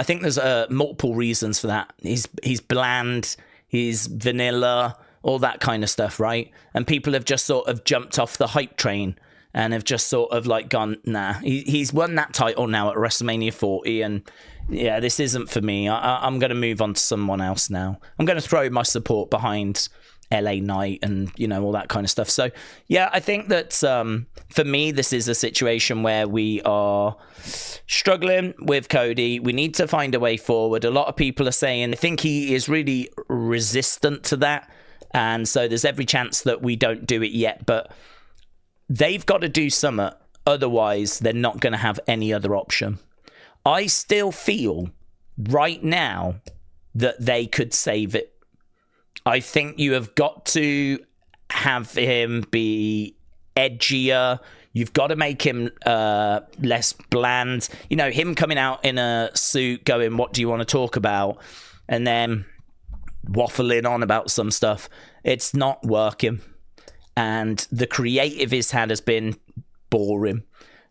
think there's multiple reasons for that. He's bland, he's vanilla, all that kind of stuff, right? And people have just sort of jumped off the hype train and have just sort of gone, nah. He's won that title now at WrestleMania 40, and yeah, this isn't for me. I'm going to move on to someone else now. I'm going to throw my support behind LA Knight and, all that kind of stuff. So, yeah, I think that for me, this is a situation where we are struggling with Cody. We need to find a way forward. A lot of people are saying, I think he is really resistant to that. And so there's every chance that we don't do it yet, but they've got to do something. Otherwise, they're not going to have any other option. I still feel right now that they could save it. I think you have got to have him be edgier. You've got to make him less bland. You know, him coming out in a suit going, what do you want to talk about? And then waffling on about some stuff. It's not working. And the creative he's had has been boring.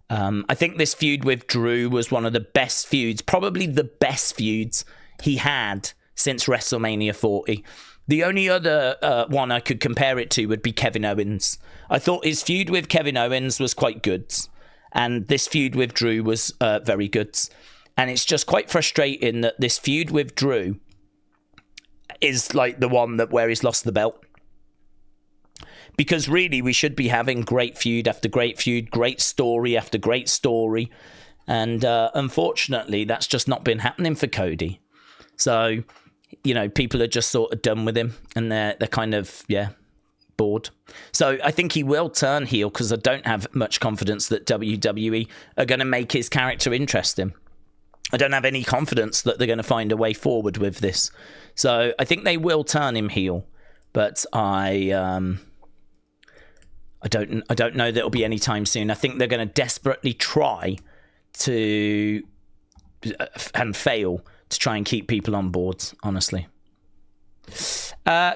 I think this feud with Drew was one of the best feuds, probably the best feuds he had since WrestleMania 40. The only other one I could compare it to would be Kevin Owens. I thought his feud with Kevin Owens was quite good. And this feud with Drew was very good. And it's just quite frustrating that this feud with Drew is like the one that where he's lost the belt. Because really, we should be having great feud after great feud, great story after great story. And unfortunately, that's just not been happening for Cody. So, you know, people are just sort of done with him. And they're kind of, bored. So I think he will turn heel because I don't have much confidence that WWE are going to make his character interesting. I don't have any confidence that they're going to find a way forward with this. So I think they will turn him heel. But I don't know that it'll be anytime soon. I think they're going to desperately try to and fail to try and keep people on board, honestly.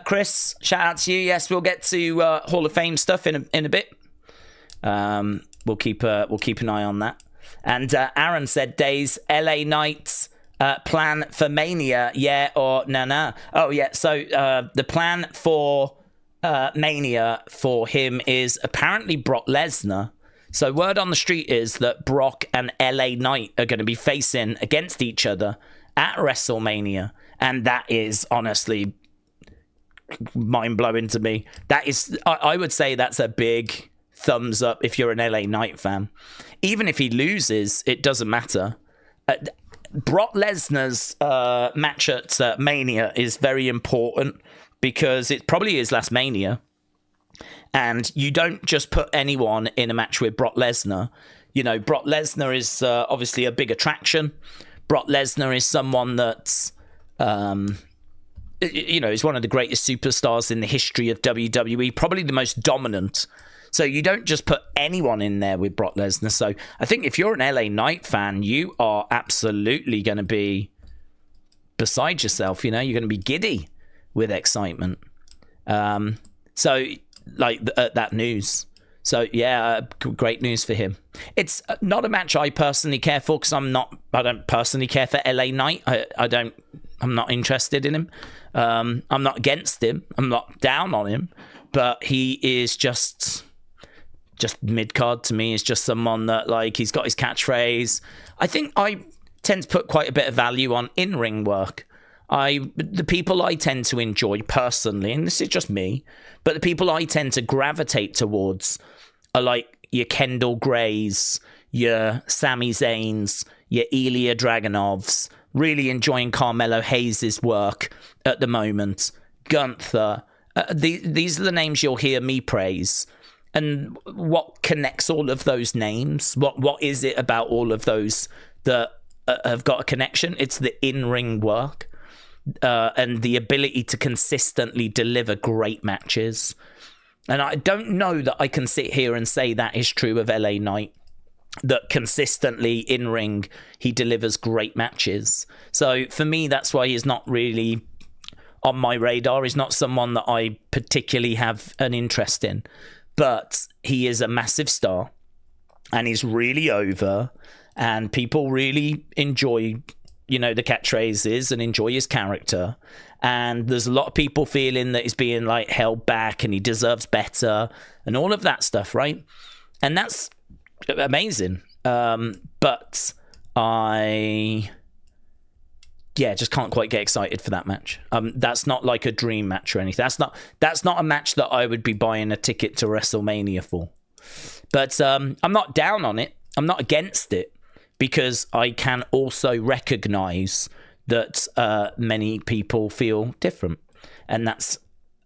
Chris, shout out to you. Yes, we'll get to Hall of Fame stuff in a bit. We'll keep an eye on that. And Aaron said, Daze, LA Knights plan for Mania, yeah or no? Oh yeah. So the plan for Mania for him is apparently Brock Lesnar. So word on the street is that Brock and LA Knight are going to be facing against each other at WrestleMania, and that is honestly mind-blowing to me. That is, I would say that's a big thumbs up if you're an LA Knight fan. Even if he loses, it doesn't matter. Brock Lesnar's match at Mania is very important because it's probably his last Mania. And you don't just put anyone in a match with Brock Lesnar. You know, Brock Lesnar is obviously a big attraction. Brock Lesnar is someone that's, is one of the greatest superstars in the history of WWE, probably the most dominant. So you don't just put anyone in there with Brock Lesnar. So I think if you're an LA Knight fan, you are absolutely going to be beside yourself. You know, you're going to be giddy with excitement. So like that news. So yeah, great news for him. It's not a match I personally care for because I don't personally care for LA Knight. I'm not interested in him. I'm not against him. I'm not down on him, but he is just mid-card to me. Is just someone that, like, he's got his catchphrase. I think I tend to put quite a bit of value on in-ring work. The people I tend to enjoy personally, and this is just me, but the people I tend to gravitate towards are like your Kendall Grays, your Sami Zayns, your Ilya Dragunovs. Really enjoying Carmelo Hayes' work at the moment. Gunther. These are the names you'll hear me praise. And what connects all of those names? What is it about all of those that have got a connection? It's the in-ring work. And the ability to consistently deliver great matches. And I don't know that I can sit here and say that is true of LA Knight, that consistently in ring he delivers great matches. So for me, that's why he's not really on my radar. He's not someone that I particularly have an interest in, but he is a massive star and he's really over and people really enjoy, you know, the catchphrases and enjoy his character. And there's a lot of people feeling that he's being like held back and he deserves better and all of that stuff, right? And that's amazing. But I just can't quite get excited for that match. That's not like a dream match or anything. That's not a match that I would be buying a ticket to WrestleMania for. But I'm not down on it. I'm not against it. Because I can also recognize that many people feel different. And that's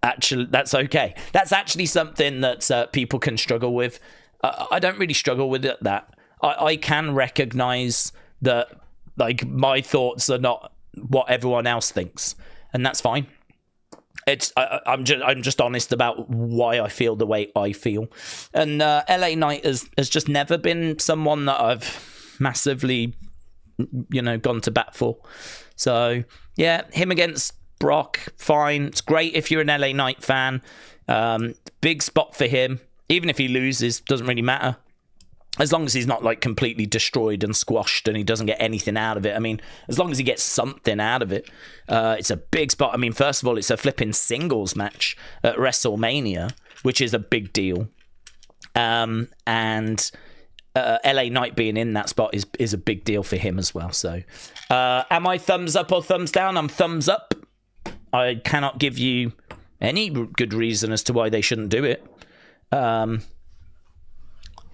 actually, that's okay. That's actually something that people can struggle with. I don't really struggle with that. I can recognize that, like, my thoughts are not what everyone else thinks, and that's fine. I'm just honest about why I feel the way I feel. And LA Knight has just never been someone that I've massively, gone to bat for. So yeah, him against Brock, fine. It's great if you're an LA Knight fan. Big spot for him. Even if he loses, doesn't really matter. As long as he's not, like, completely destroyed and squashed and he doesn't get anything out of it. I mean, as long as he gets something out of it, it's a big spot. I mean, first of all, it's a flipping singles match at WrestleMania, which is a big deal. And LA Knight being in that spot is a big deal for him as well. So, am I thumbs up or thumbs down? I'm thumbs up. I cannot give you any good reason as to why they shouldn't do it.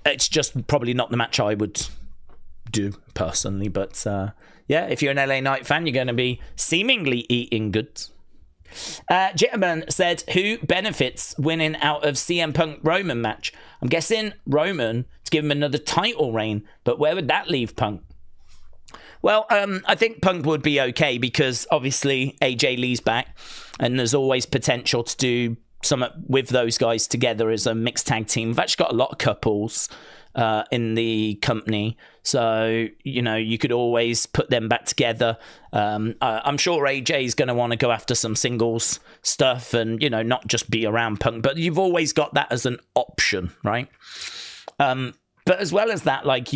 It's just probably not the match I would do personally, but yeah, if you're an LA Knight fan, you're going to be seemingly eating good. Jitterman said, who benefits winning out of CM Punk Roman match? I'm guessing Roman to give him another title reign, but where would that leave Punk? Well, I think Punk would be okay because obviously AJ Lee's back and there's always potential to do some with those guys together as a mixed tag team. We've actually got a lot of couples in the company, so you could always put them back together. I'm sure AJ is going to want to go after some singles stuff and not just be around Punk, but you've always got that as an option, right? But as well as that, like,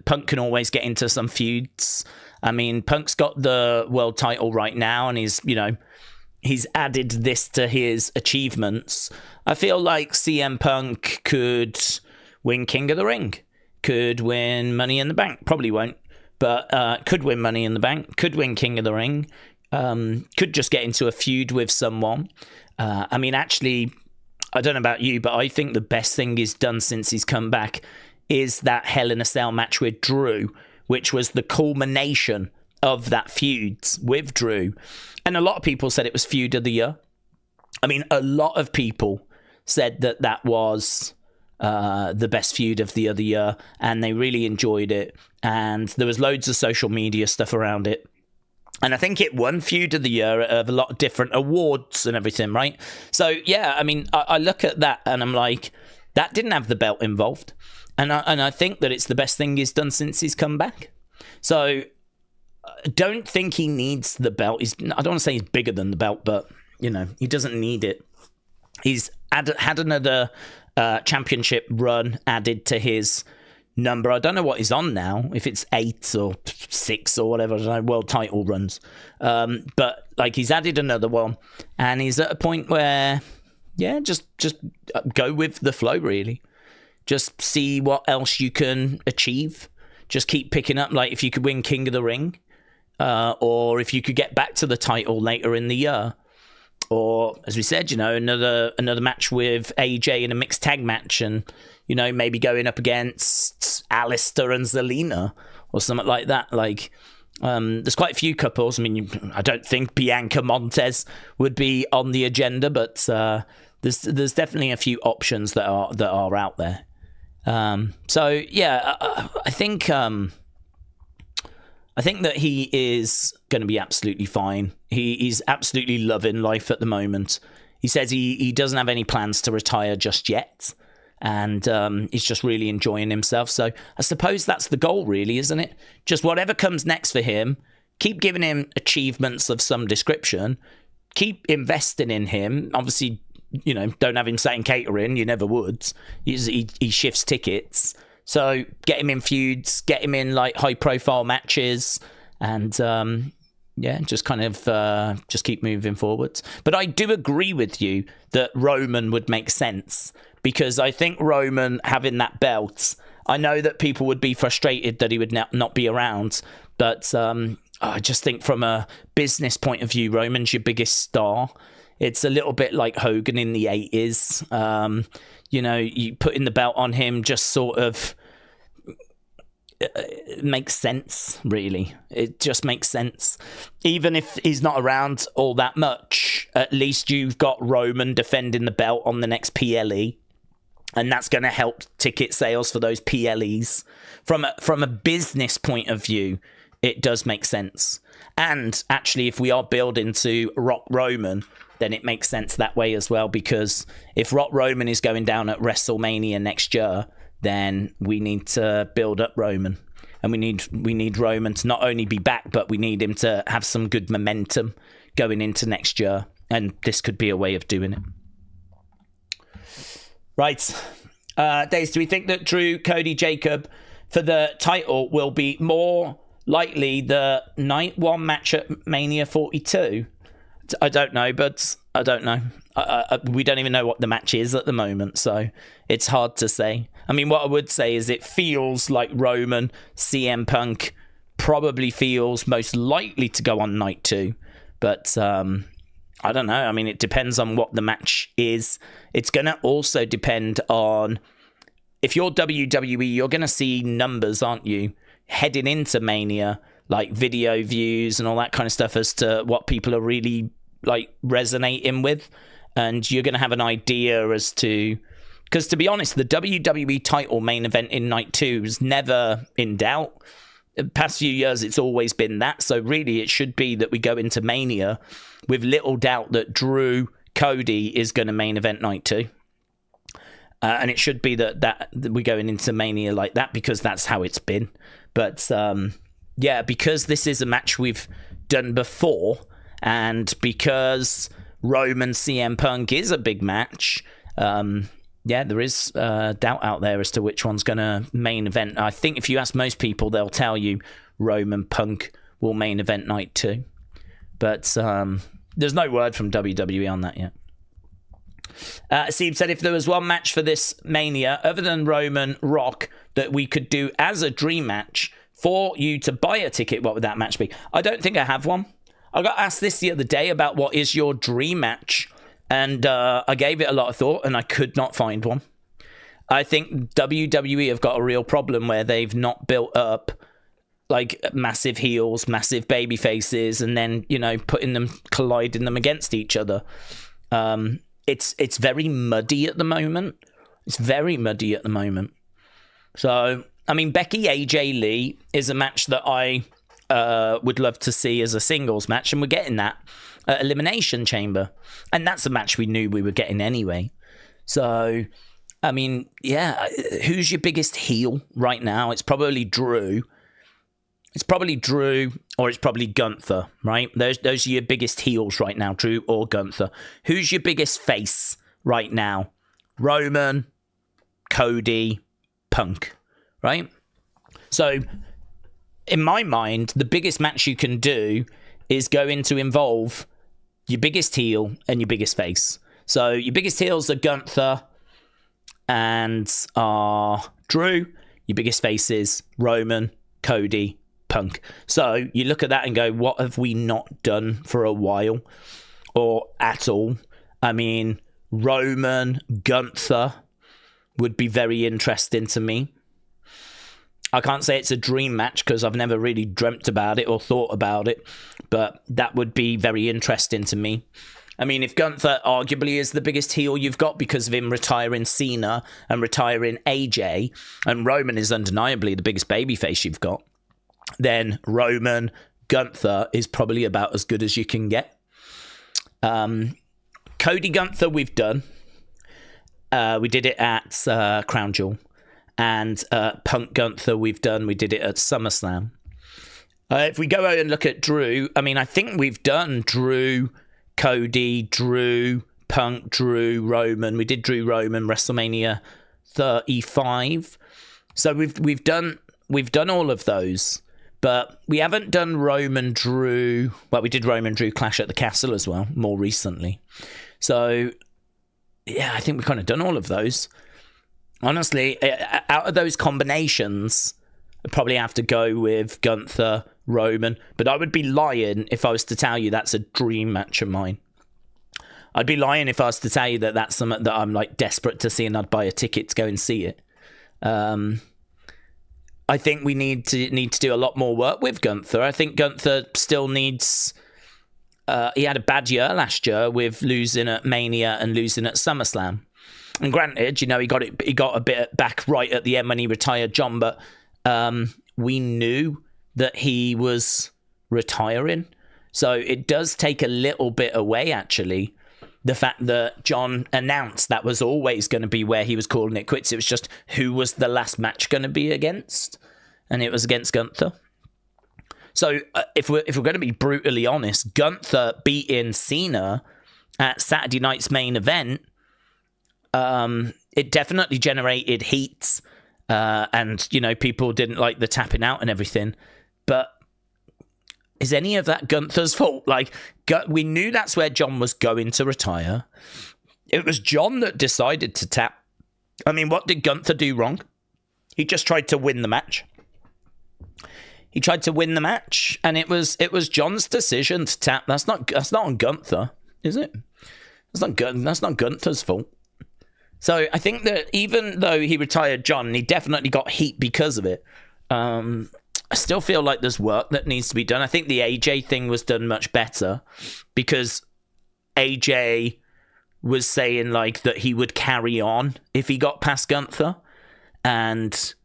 Punk can always get into some feuds. I mean, Punk's got the world title right now, and he's added this to his achievements. I feel like CM Punk could win King of the Ring, could win Money in the Bank. Probably won't, but could win Money in the Bank, could win King of the Ring, could just get into a feud with someone. I mean, actually, I don't know about you, but I think the best thing he's done since he's come back is that Hell in a Cell match with Drew, which was the culmination of that feud with Drew. And a lot of people said it was feud of the year. I mean, a lot of people said that was the best feud of the other year, and they really enjoyed it. And there was loads of social media stuff around it. And I think it won feud of the year of a lot of different awards and everything, right? So, yeah, I mean, I look at that and I'm like, that didn't have the belt involved. And I think that it's the best thing he's done since he's come back. So I don't think he needs the belt. I don't want to say he's bigger than the belt, but, he doesn't need it. He's had another championship run added to his number. I don't know what he's on now, if it's 8 or 6 or whatever, I don't know, world title runs. But, like, he's added another one, and he's at a point where, yeah, just go with the flow, really. Just see what else you can achieve. Just keep picking up, like, if you could win King of the Ring, or if you could get back to the title later in the year, or, as we said, another match with AJ in a mixed tag match, and maybe going up against Alistair and Zelina or something like that. Like, there's quite a few couples. I mean, I don't think Bianca Montez would be on the agenda, but there's definitely a few options that are out there. So yeah, I think that he is going to be absolutely fine. He's absolutely loving life at the moment. He says he doesn't have any plans to retire just yet, and he's just really enjoying himself. So I suppose that's the goal, really, isn't it? Just whatever comes next for him, keep giving him achievements of some description, keep investing in him. Obviously, don't have him sat in catering. You never would. He shifts tickets. So get him in feuds, get him in, like, high-profile matches, and just kind of just keep moving forwards. But I do agree with you that Roman would make sense, because I think Roman having that belt, I know that people would be frustrated that he would not be around, but I just think from a business point of view, Roman's your biggest star. It's a little bit like Hogan in the 80s. You putting the belt on him just sort of it makes sense, really. It just makes sense. Even if he's not around all that much, at least you've got Roman defending the belt on the next PLE. And that's going to help ticket sales for those PLEs. From a business point of view, it does make sense. And actually, if we are building to Rock Roman, then it makes sense that way as well. Because if Rock Roman is going down at WrestleMania next year, then we need to build up Roman. And we need Roman to not only be back, but we need him to have some good momentum going into next year. And this could be a way of doing it. Right. Daze, do we think that Drew, Cody, Jacob for the title will be more likely the night one match at Mania 42? I don't know, but I don't know. We don't even know what the match is at the moment, so it's hard to say. I mean, what I would say is it feels like Roman, CM Punk probably feels most likely to go on night 2, but I don't know. I mean, it depends on what the match is. It's going to also depend on, if you're WWE, you're going to see numbers, aren't you, heading into Mania, like video views and all that kind of stuff as to what people are really like resonating with. And you're going to have an idea as to, because to be honest, the WWE title main event in night 2 is never in doubt. The past few years, it's always been that. So really, it should be that we go into Mania with little doubt that Drew Cody is going to main event night 2. And it should be that we're going into Mania like that, because that's how it's been. But yeah, because this is a match we've done before, and because Roman CM Punk is a big match, yeah, there is doubt out there as to which one's going to main event. I think if you ask most people, they'll tell you Roman Punk will main event night 2. But there's no word from WWE on that yet. Steve said, if there was one match for this Mania, other than Roman Rock, that we could do as a dream match for you to buy a ticket, what would that match be? I don't think I have one. I got asked this the other day about what is your dream match. And I gave it a lot of thought, and I could not find one. I think WWE have got a real problem where they've not built up like massive heels, massive baby faces, and then, you know, colliding them against each other. It's very muddy at the moment. It's very muddy at the moment. So, I mean, Becky AJ Lee is a match that I would love to see as a singles match, and we're getting that at Elimination Chamber, and that's a match we knew we were getting anyway. So, I mean, yeah, who's your biggest heel right now? It's probably Drew. Or it's probably Gunther, right? Those are your biggest heels right now, Drew or Gunther. Who's your biggest face right now? Roman, Cody, Punk, right? So, in my mind, the biggest match you can do is going to involve your biggest heel and your biggest face. So your biggest heels are Gunther and Drew. Your biggest faces, Roman, Cody, Punk. So you look at that and go, what have we not done for a while or at all? I mean, Roman, Gunther would be very interesting to me. I can't say it's a dream match because I've never really dreamt about it or thought about it, but that would be very interesting to me. I mean, if Gunther arguably is the biggest heel you've got because of him retiring Cena and retiring AJ, and Roman is undeniably the biggest babyface you've got, then Roman, Gunther is probably about as good as you can get. Cody Gunther we've done. We did it at Crown Jewel. And Punk Gunther we did it at SummerSlam. If we go out and look at Drew, I mean, I think we've done Drew, Cody, Drew, Punk, Drew, Roman. We did Drew Roman WrestleMania 35. So we've done all of those, but we haven't done Roman Drew. Well, we did Roman Drew Clash at the Castle as well, more recently. So yeah, I think we've kind of done all of those. Honestly, out of those combinations, I'd probably have to go with Gunther, Roman. But I would be lying if I was to tell you that's a dream match of mine. I'd be lying if I was to tell you that that's something that I'm like desperate to see and I'd buy a ticket to go and see it. I I think we need to do a lot more work with Gunther. I think Gunther still needs. He had a bad year last year with losing at Mania and losing at SummerSlam. And granted, you know, he got a bit back right at the end when he retired John, but we knew that he was retiring. So it does take a little bit away, actually. The fact that John announced that was always going to be where he was calling it quits. It was just who was the last match going to be against? And it was against Gunther. So if we're going to be brutally honest, Gunther beating Cena at Saturday night's main event, it definitely generated heat. And, you know, people didn't like the tapping out and everything. But is any of that Gunther's fault? Like, we knew that's where John was going to retire. It was John that decided to tap. I mean, what did Gunther do wrong? He just tried to win the match. He tried to win the match, and it was John's decision to tap. That's not on Gunther, is it? That's not Gunther's fault. So I think that even though he retired John, he definitely got heat because of it. I still feel like there's work that needs to be done. I think the AJ thing was done much better because AJ was saying like that he would carry on if he got past Gunther, and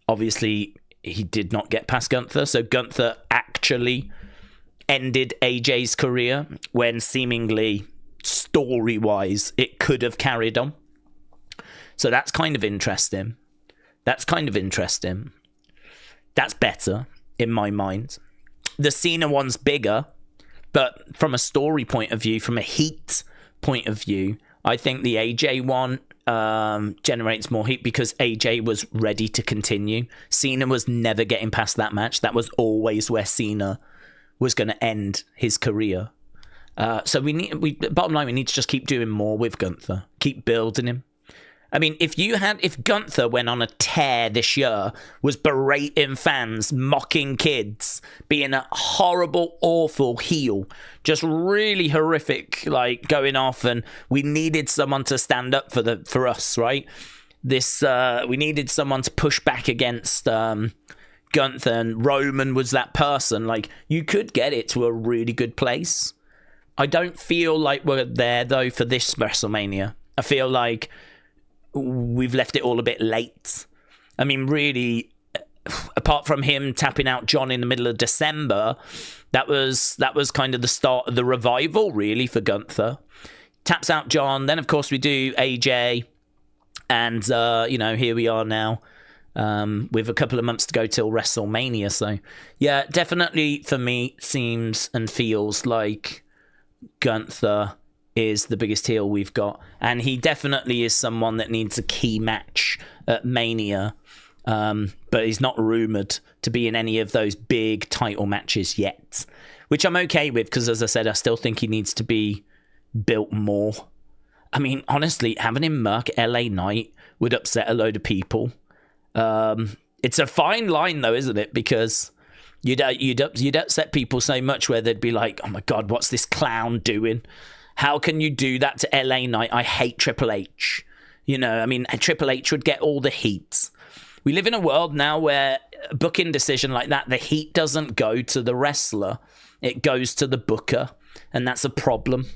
obviously he did not get past Gunther. So Gunther actually ended AJ's career when seemingly story-wise it could have carried on. So that's kind of interesting. That's better in my mind. The Cena one's bigger, but from a story point of view, from a heat point of view, I think the AJ one generates more heat because AJ was ready to continue. Cena was never getting past that match. That was always where Cena was going to end his career. So bottom line, we need to just keep doing more with Gunther. Keep building him. I mean, if Gunther went on a tear this year, was berating fans, mocking kids, being a horrible, awful heel, just really horrific, like going off, and we needed someone to stand up for us, right? We needed someone to push back against Gunther, and Roman was that person. Like, you could get it to a really good place. I don't feel like we're there though for this WrestleMania. I feel like we've left it all a bit late. I mean, really, apart from him tapping out John in the middle of December, that was kind of the start of the revival, really, for Gunther. Taps out John, then of course we do AJ, and here we are now, with a couple of months to go till WrestleMania. So yeah, definitely for me seems and feels like Gunther is the biggest heel we've got, and he definitely is someone that needs a key match at Mania, but he's not rumored to be in any of those big title matches yet, which I'm okay with because, as I said, I still think he needs to be built more. I mean, honestly, having him murk LA Knight would upset a load of people. It's a fine line though, isn't it? Because you'd upset people so much where they'd be like, oh my god, what's this clown doing? How can you do that to LA Knight? I hate Triple H. You know, I mean, Triple H would get all the heat. We live in a world now where a booking decision like that, the heat doesn't go to the wrestler. It goes to the booker. And that's a problem.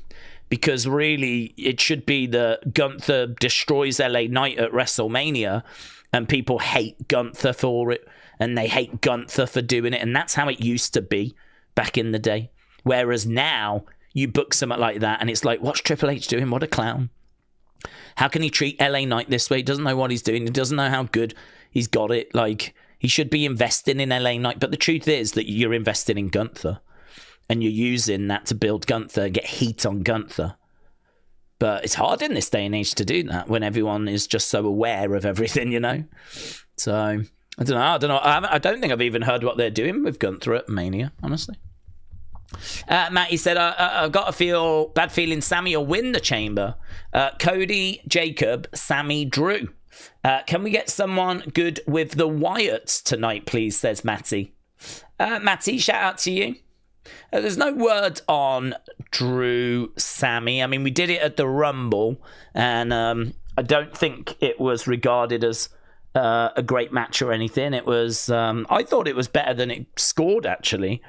Because really, it should be that Gunther destroys LA Knight at WrestleMania, and people hate Gunther for it, and they hate Gunther for doing it. And that's how it used to be back in the day. Whereas now, you book something like that, and it's like, what's Triple H doing? What a clown. How can he treat LA Knight this way? He doesn't know what he's doing. He doesn't know how good he's got it. Like, he should be investing in LA Knight. But the truth is that you're investing in Gunther, and you're using that to build Gunther, get heat on Gunther. But it's hard in this day and age to do that when everyone is just so aware of everything, you know? So, I don't know. I don't think I've even heard what they're doing with Gunther at Mania, honestly. Matty said, I've got a bad feeling Sami will win the chamber. Cody, Jacob, Sami, Drew. Can we get someone good with the Wyatts tonight, please, says Matty. Matty, shout out to you. There's no word on Drew, Sami. I mean, we did it at the Rumble, and I don't think it was regarded as a great match or anything. It was, I thought it was better than it scored, actually.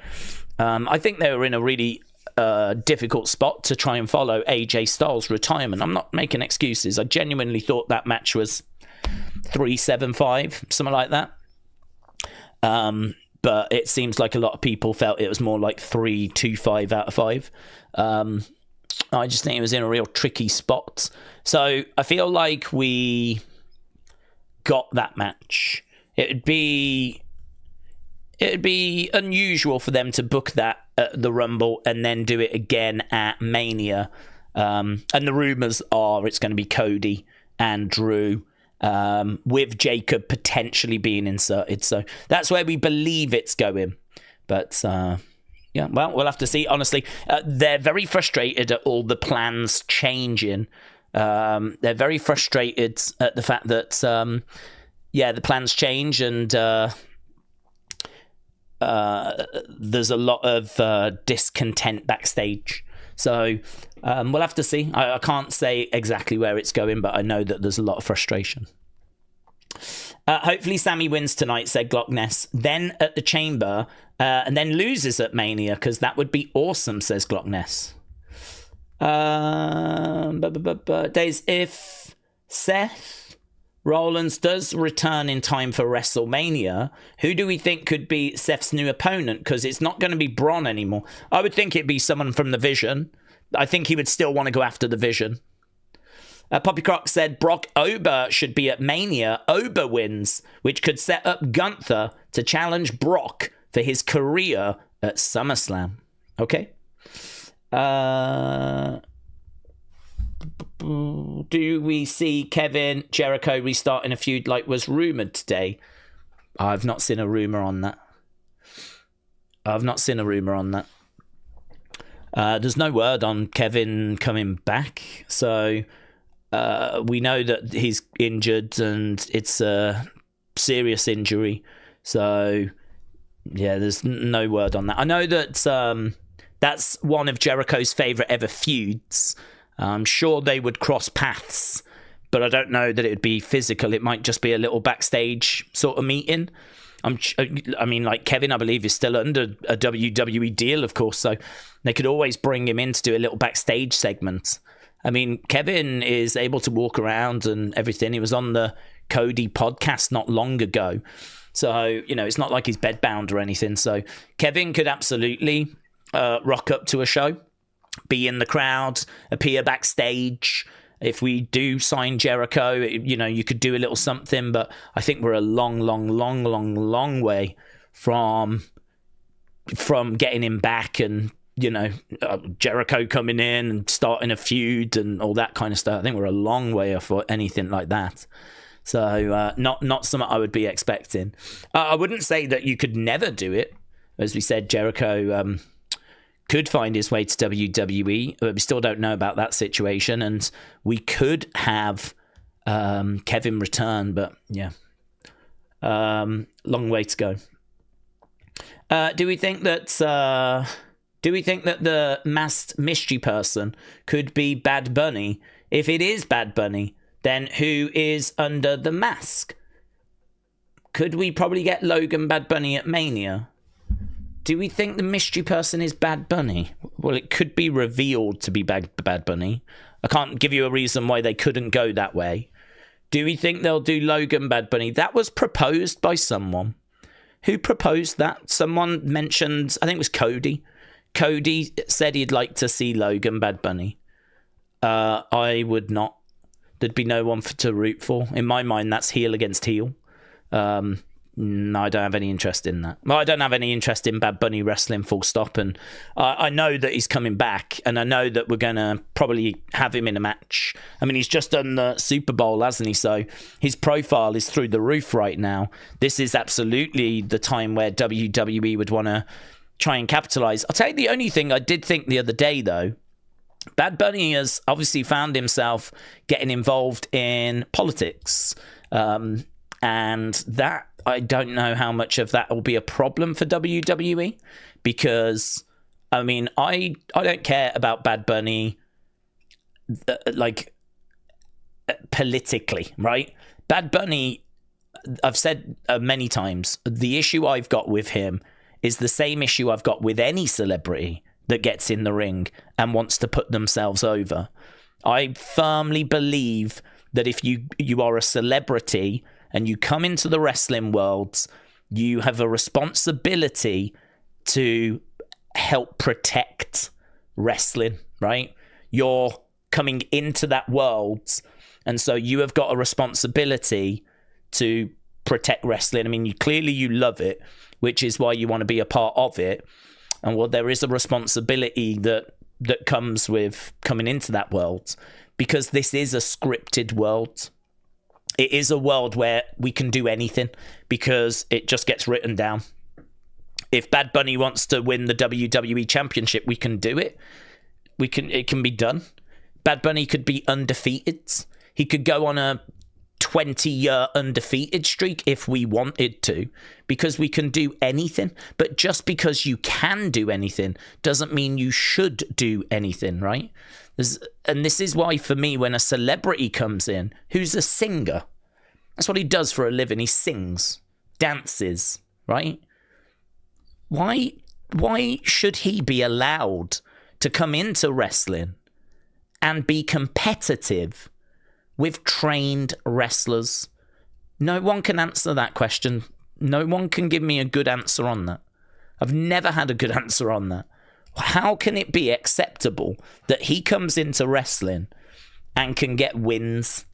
I think they were in a really difficult spot to try and follow AJ Styles' retirement. I'm not making excuses. I genuinely thought that match was 3-7-5, something like that. But it seems like a lot of people felt it was more like 3-2-5 out of 5. I just think it was in a real tricky spot. So I feel like we got that match. It'd be unusual for them to book that at the Rumble and then do it again at Mania. And the rumors are it's going to be Cody and Drew, with Jacob potentially being inserted. So that's where we believe it's going. But yeah, well, we'll have to see. Honestly, they're very frustrated at all the plans changing. They're very frustrated at the fact that, the plans change, and there's a lot of discontent backstage. So we'll have to see. I can't say exactly where it's going, but I know that there's a lot of frustration. Hopefully Sami wins tonight, said Glockness. Then at the Chamber, and then loses at Mania, because that would be awesome, says Glockness. Daze, if Seth Rollins does return in time for WrestleMania, who do we think could be Seth's new opponent? Because it's not going to be Braun anymore. I would think it'd be someone from the Vision. I think he would still want to go after the Vision. Poppy Croc said Brock Ober should be at Mania. Ober wins, which could set up Gunther to challenge Brock for his career at SummerSlam. Okay. Do we see Kevin Jericho restarting a feud like was rumoured today? I've not seen a rumour on that. There's no word on Kevin coming back. So we know that he's injured and it's a serious injury. So yeah, there's no word on that. I know that that's one of Jericho's favourite ever feuds. I'm sure they would cross paths, but I don't know that it would be physical. It might just be a little backstage sort of meeting. I mean, like Kevin, I believe, is still under a WWE deal, of course, so they could always bring him in to do a little backstage segment. I mean, Kevin is able to walk around and everything. He was on the Cody podcast not long ago. So, you know, it's not like he's bedbound or anything. So Kevin could absolutely rock up to a show, be in the crowd, appear backstage. If we do sign Jericho, you know, you could do a little something, but I think we're a long way from getting him back and, you know, Jericho coming in and starting a feud and all that kind of stuff. I think we're a long way off anything like that. So not something I would be expecting. I wouldn't say that you could never do it. As we said, Jericho could find his way to WWE. We still don't know about that situation, and we could have Kevin return, but yeah, long way to go. Do we think that the masked mystery person could be Bad Bunny? If it is Bad Bunny, then who is under the mask? Could we probably get Logan Bad Bunny at Mania? Do we think the mystery person is Bad Bunny? Well, it could be revealed to be Bad Bunny. I can't give you a reason why they couldn't go that way. Do we think they'll do Logan Bad Bunny? That was proposed by someone. Who proposed that? Someone mentioned, I think it was Cody. Cody said he'd like to see Logan Bad Bunny. I would not. There'd be no one to root for. In my mind, that's heel against heel. No, I don't have any interest in that. Well, I don't have any interest in Bad Bunny wrestling, full stop. And I know that he's coming back, and I know that we're going to probably have him in a match. I mean, he's just done the Super Bowl, hasn't he? So his profile is through the roof right now. This is absolutely the time where WWE would want to try and capitalize. I'll tell you the only thing I did think the other day, though. Bad Bunny has obviously found himself getting involved in politics. And that, I don't know how much of that will be a problem for WWE, because, I mean, I don't care about Bad Bunny, like, politically, right? Bad Bunny I've said many times, the issue I've got with him is the same issue I've got with any celebrity that gets in the ring and wants to put themselves over. I firmly believe that if you are a celebrity and you come into the wrestling world, you have a responsibility to help protect wrestling, right? You're coming into that world, and so you have got a responsibility to protect wrestling. I mean, you love it, which is why you want to be a part of it. And well, there is a responsibility that comes with coming into that world, because this is a scripted world. It is a world where we can do anything because it just gets written down. If Bad Bunny wants to win the WWE Championship, we can do it. It can be done. Bad Bunny could be undefeated. He could go on a 20-year undefeated streak if we wanted to, because we can do anything. But just because you can do anything doesn't mean you should do anything, right? And this is why, for me, when a celebrity comes in who's a singer, that's what he does for a living. He sings, dances, right? Why should he be allowed to come into wrestling and be competitive with trained wrestlers? No one can answer that question. No one can give me a good answer on that. I've never had a good answer on that. How can it be acceptable that he comes into wrestling and can get wins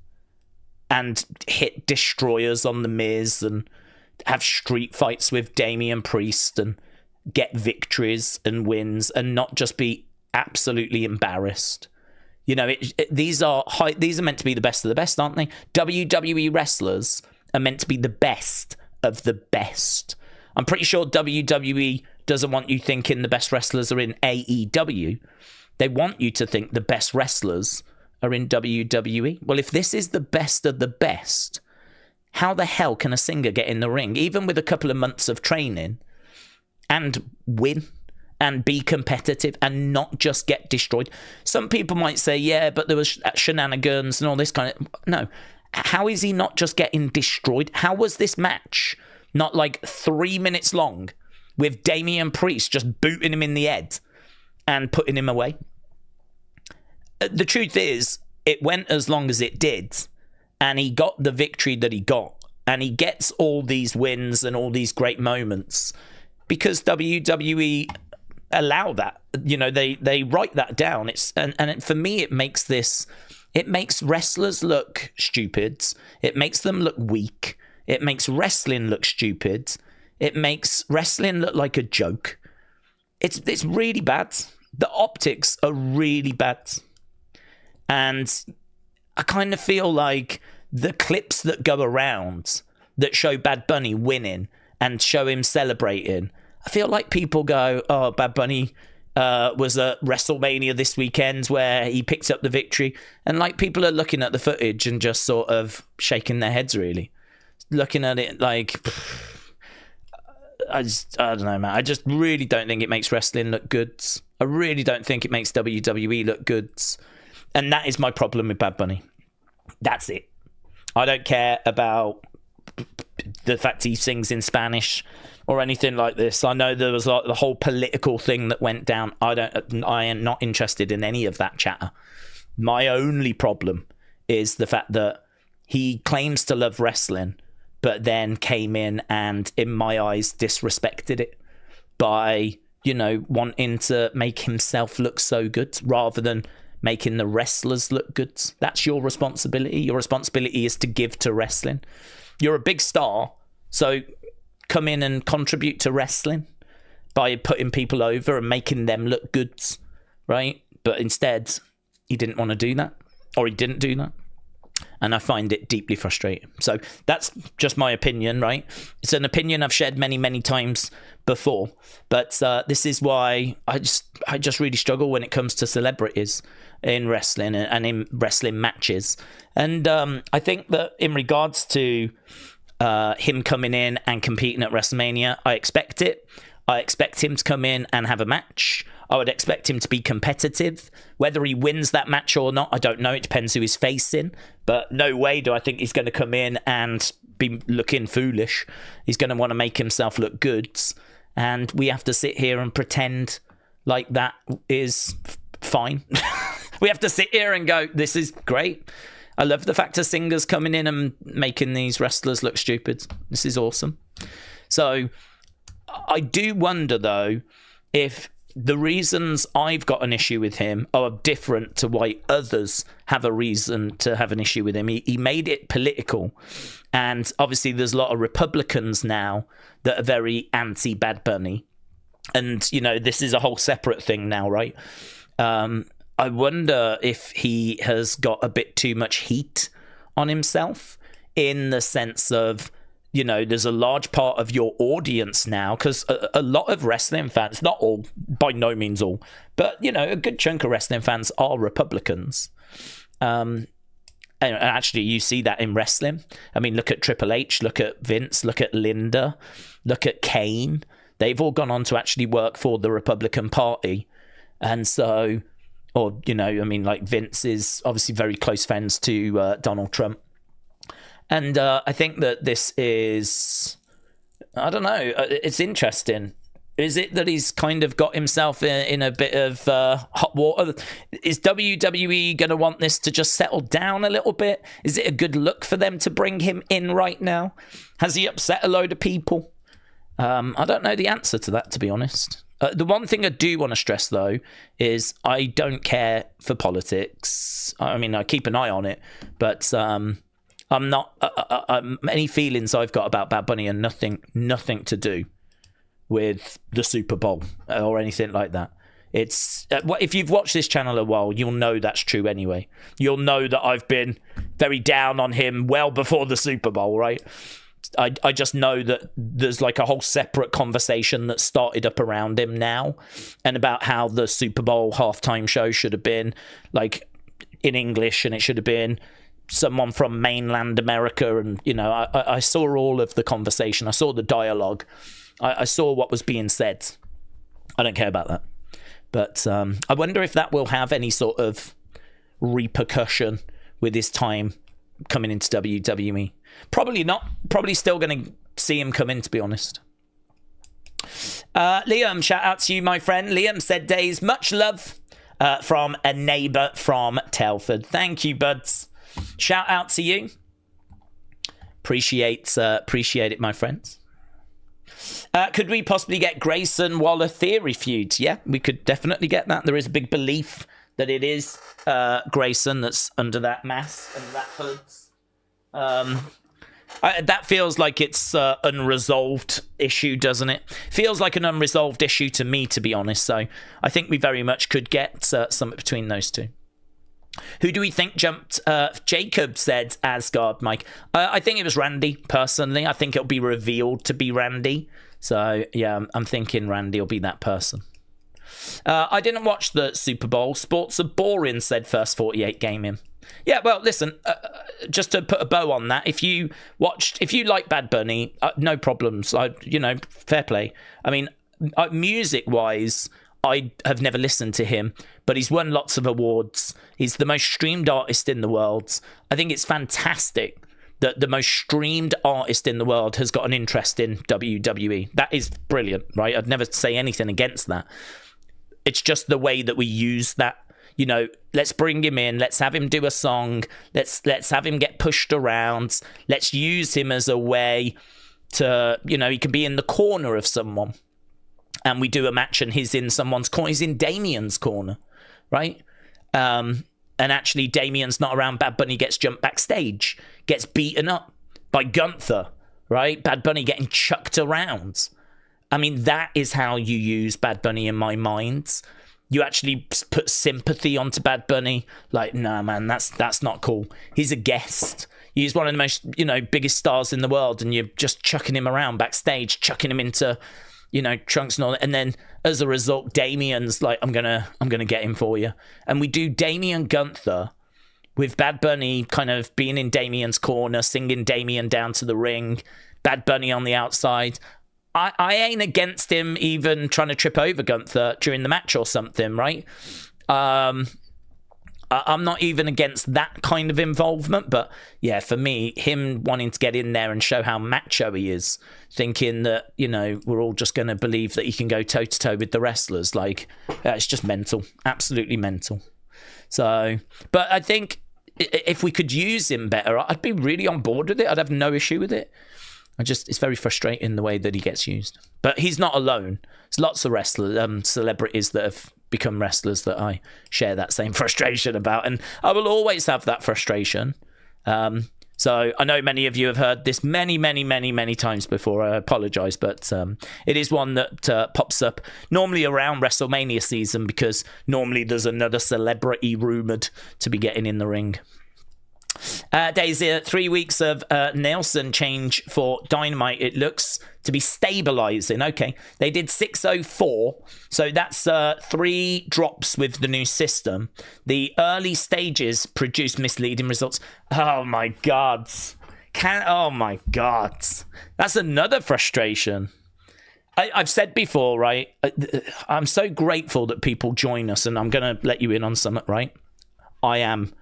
and hit destroyers on the Miz and have street fights with Damian Priest and get victories and wins and not just be absolutely embarrassed? You know, these are meant to be the best of the best, aren't they? WWE wrestlers are meant to be the best of the best. I'm pretty sure WWE doesn't want you thinking the best wrestlers are in AEW. They want you to think the best wrestlers are in WWE. Well, if this is the best of the best, how the hell can a singer get in the ring, even with a couple of months of training, and win and be competitive and not just get destroyed? Some people might say, yeah, but there was shenanigans and all this kind of... No. How is he not just getting destroyed? How was this match not like 3 minutes long with Damian Priest just booting him in the head and putting him away? The truth is, it went as long as it did, and he got the victory that he got, and he gets all these wins and all these great moments because WWE allow that. You know, they write that down. For me, it makes wrestlers look stupid. It makes them look weak. It makes wrestling look stupid. It makes wrestling look like a joke. It's really bad. The optics are really bad. And I kind of feel like the clips that go around that show Bad Bunny winning and show him celebrating, I feel like people go, oh, Bad Bunny was at WrestleMania this weekend where he picked up the victory. And like people are looking at the footage and just sort of shaking their heads, really. Looking at it like... I don't know, man. I just really don't think it makes wrestling look good. I really don't think it makes WWE look good. And that is my problem with Bad Bunny. That's it. I don't care about the fact he sings in Spanish or anything like this. I know there was like the whole political thing that went down. I am not interested in any of that chatter. My only problem is the fact that he claims to love wrestling, but then came in and, in my eyes, disrespected it by, you know, wanting to make himself look so good rather than making the wrestlers look good. That's your responsibility. Your responsibility is to give to wrestling. You're a big star, so come in and contribute to wrestling by putting people over and making them look good, right? But instead, he didn't want to do that, or he didn't do that. And I find it deeply frustrating. So that's just my opinion, right? It's an opinion I've shared many, many times before. But this is why I just really struggle when it comes to celebrities in wrestling and in wrestling matches. And I think that in regards to him coming in and competing at WrestleMania, I expect it. I expect him to come in and have a match. I would expect him to be competitive. Whether he wins that match or not, I don't know. It depends who he's facing. But no way do I think he's going to come in and be looking foolish. He's going to want to make himself look good. And we have to sit here and pretend like that is fine. We have to sit here and go, this is great. I love the fact that Singer's coming in and making these wrestlers look stupid. This is awesome. So I do wonder, though, if the reasons I've got an issue with him are different to why others have a reason to have an issue with him. He made it political. And obviously there's a lot of Republicans now that are very anti-Bad Bunny. And, you know, this is a whole separate thing now, right? I wonder if he has got a bit too much heat on himself, in the sense of, you know, there's a large part of your audience now, because a lot of wrestling fans, not all, by no means all, but, you know, a good chunk of wrestling fans are Republicans. And actually, you see that in wrestling. I mean, look at Triple H, look at Vince, look at Linda, look at Kane. They've all gone on to actually work for the Republican Party. And so, or, you know, I mean, like Vince is obviously very close friends to Donald Trump. And I think that this is, I don't know, it's interesting. Is it that he's kind of got himself in a bit of hot water? Is WWE going to want this to just settle down a little bit? Is it a good look for them to bring him in right now? Has he upset a load of people? I don't know the answer to that, to be honest. The one thing I do want to stress, though, is I don't care for politics. I mean, I keep an eye on it, but I'm not. Any feelings I've got about Bad Bunny are nothing to do with the Super Bowl or anything like that. It's if you've watched this channel a while, you'll know that's true anyway. You'll know that I've been very down on him well before the Super Bowl, right? I just know that there's like a whole separate conversation that started up around him now, and about how the Super Bowl halftime show should have been like in English, and it should have been someone from mainland America. And, you know, I saw all of the conversation. I saw the dialogue. I saw what was being said. I don't care about that. But I wonder if that will have any sort of repercussion with his time coming into WWE. Probably not. Probably still going to see him come in, to be honest. Liam, shout out to you, my friend. Liam said, Daze, much love from a neighbour from Telford. Thank you, buds. Shout out to you. Appreciate it, my friends. Could we possibly get Grayson Waller Theory feud? Yeah, we could definitely get that. There is a big belief that it is Grayson that's under that mask and that hood. That feels like it's unresolved issue, doesn't it? Feels like an unresolved issue to me, to be honest. So I think we very much could get something between those two. Who do we think jumped? Jacob said Asgard, Mike. I think it was Randy, personally. I think it'll be revealed to be Randy. So, yeah, I'm thinking Randy will be that person. I didn't watch the Super Bowl. Sports are boring, said First 48 Gaming. Yeah, well, listen, just to put a bow on that, if you like Bad Bunny, no problems. Fair play. I mean, music-wise, I have never listened to him, but he's won lots of awards. He's the most streamed artist in the world. I think it's fantastic that the most streamed artist in the world has got an interest in WWE. That is brilliant, right? I'd never say anything against that. It's just the way that we use that. You know, let's bring him in. Let's have him do a song. Let's have him get pushed around. Let's use him as a way to, you know, he can be in the corner of someone. And we do a match and he's in someone's corner. He's in Damien's corner, right? And actually Damien's not around. Bad Bunny gets jumped backstage, gets beaten up by Gunther, right? Bad Bunny getting chucked around. I mean, that is how you use Bad Bunny in my mind. You actually put sympathy onto Bad Bunny. Like, nah, man, that's not cool. He's a guest. He's one of the most, you know, biggest stars in the world, and you're just chucking him around backstage, chucking him into, you know, trunks and all that. And then as a result, Damien's like, I'm gonna get him for you. And we do Damien Gunther with Bad Bunny kind of being in Damien's corner, singing Damien down to the ring, Bad Bunny on the outside. I ain't against him even trying to trip over Gunther during the match or something, right? I'm not even against that kind of involvement, but yeah, for me, him wanting to get in there and show how macho he is, thinking that, you know, we're all just going to believe that he can go toe-to-toe with the wrestlers, like, it's just mental, absolutely mental. So, but I think if we could use him better, I'd be really on board with it. I'd have no issue with it. It's very frustrating the way that he gets used. But he's not alone. There's lots of wrestlers, celebrities that have become wrestlers that I share that same frustration about. And I will always have that frustration. So I know many of you have heard this many times before. I apologise, but it is one that pops up normally around WrestleMania season because normally there's another celebrity rumoured to be getting in the ring. Daze, 3 weeks of Nelson change for Dynamite. It looks to be stabilising. Okay, they did 604, so that's 3 drops with the new system. The early stages produced misleading results. Oh my god. Oh my god. That's another frustration. I've said before, right? I'm so grateful that people join us, and I'm going to let you in on something, right? I am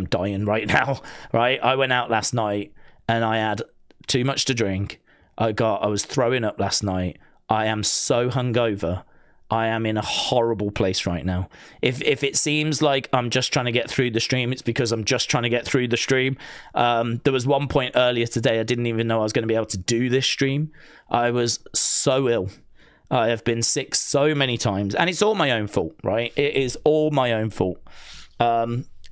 dying right now, right? I went out last night and I had too much to drink. I was throwing up last night. I am so hungover. I am in a horrible place right now. If it seems like I'm just trying to get through the stream, it's because I'm just trying to get through the stream. There was one point earlier today, I didn't even know I was going to be able to do this stream. I was so ill. I have been sick so many times, and it's all my own fault, right? It is all my own fault.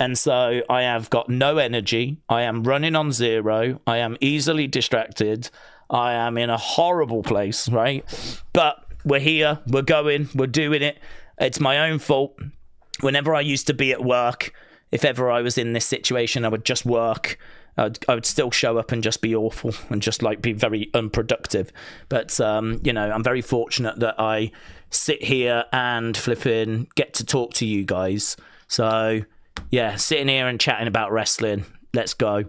And so I have got no energy. I am running on 0. I am easily distracted. I am in a horrible place, right? But we're here. We're going. We're doing it. It's my own fault. Whenever I used to be at work, if ever I was in this situation, I would just work. I would still show up and just be awful and just like be very unproductive. But, you know, I'm very fortunate that I sit here and flipping get to talk to you guys. So... yeah, sitting here and chatting about wrestling. Let's go.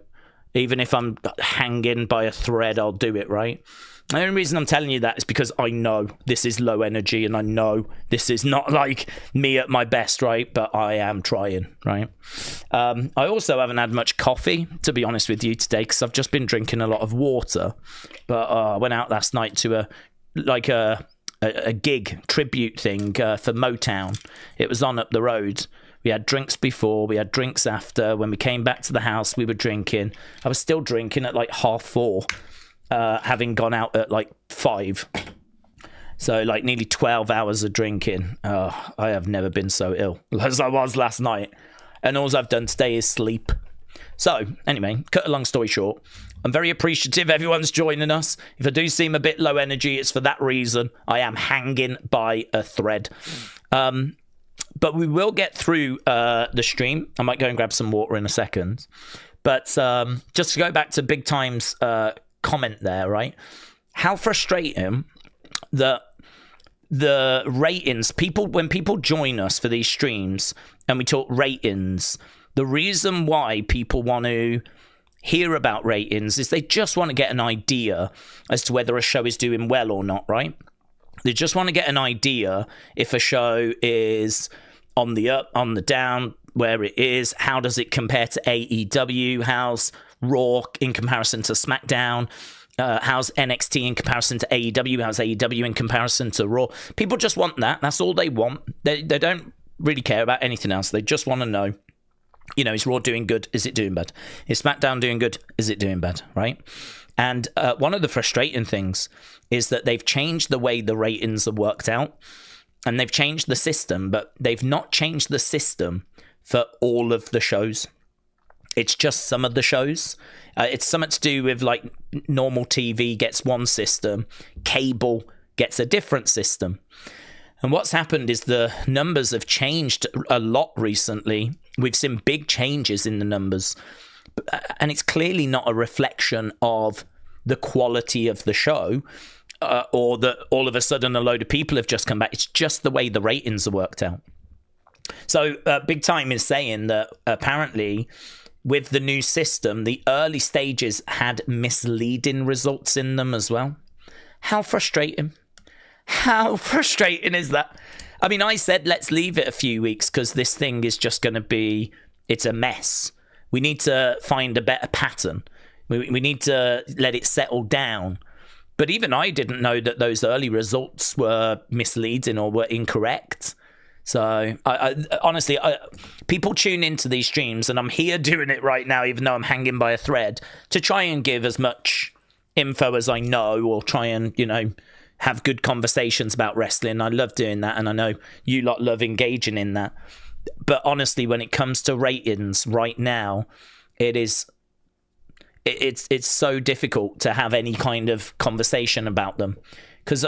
Even if I'm hanging by a thread, I'll do it, right? The only reason I'm telling you that is because I know this is low energy and I know this is not like me at my best, right? But I am trying, right? I also haven't had much coffee, to be honest with you, today because I've just been drinking a lot of water. But I went out last night to a gig, tribute thing for Motown. It was on up the road. We had drinks before, we had drinks after. When we came back to the house, we were drinking. I was still drinking at like 4:30, having gone out at like 5. So like nearly 12 hours of drinking. I have never been so ill as I was last night. And all I've done today is sleep. So anyway, cut a long story short, I'm very appreciative everyone's joining us. If I do seem a bit low energy, it's for that reason. I am hanging by a thread. But we will get through the stream. I might go and grab some water in a second. But just to go back to Big Time's comment there, right? How frustrating that the ratings, when people join us for these streams and we talk ratings, the reason why people want to hear about ratings is they just want to get an idea as to whether a show is doing well or not, right? They just want to get an idea if a show is on the up, on the down, where it is, how does it compare to AEW, how's Raw in comparison to SmackDown, how's NXT in comparison to AEW, how's AEW in comparison to Raw. People just want that. That's all they want. They don't really care about anything else. They just want to know, you know, is Raw doing good? Is it doing bad? Is SmackDown doing good? Is it doing bad? Right? And one of the frustrating things is that they've changed the way the ratings are worked out, and they've changed the system, but they've not changed the system for all of the shows. It's just some of the shows. It's something to do with like normal TV gets one system, cable gets a different system. And what's happened is the numbers have changed a lot recently. We've seen big changes in the numbers, and it's clearly not a reflection of the quality of the show, or that all of a sudden a load of people have just come back. It's just the way the ratings are worked out. So Big Time is saying that apparently with the new system, the early stages had misleading results in them as well. How frustrating. How frustrating is that? I mean, I said, let's leave it a few weeks because this thing is just going to be, it's a mess. We need to find a better pattern. We need to let it settle down. But even I didn't know that those early results were misleading or were incorrect. So I honestly, people tune into these streams, and I'm here doing it right now, even though I'm hanging by a thread, to try and give as much info as I know, or try and, you know, have good conversations about wrestling. I love doing that, and I know you lot love engaging in that. But honestly, when it comes to ratings right now, it's so difficult to have any kind of conversation about them, because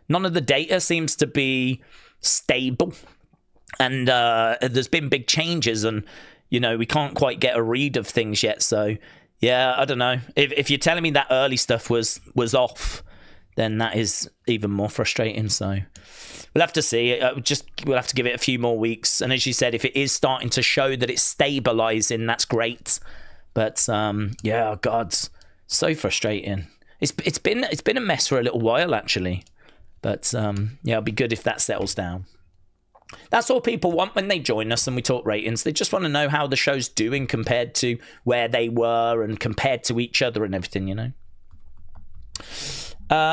none of the data seems to be stable, and there's been big changes, and you know, we can't quite get a read of things yet. So yeah, I don't know. If you're telling me that early stuff was off, then that is even more frustrating. So we'll have to see. We'll have to give it a few more weeks. And as you said, if it is starting to show that it's stabilizing, that's great. But yeah, God, so frustrating. It's been a mess for a little while, actually. But yeah, it'll be good if that settles down. That's all people want when they join us and we talk ratings. They just want to know how the show's doing compared to where they were and compared to each other and everything, you know.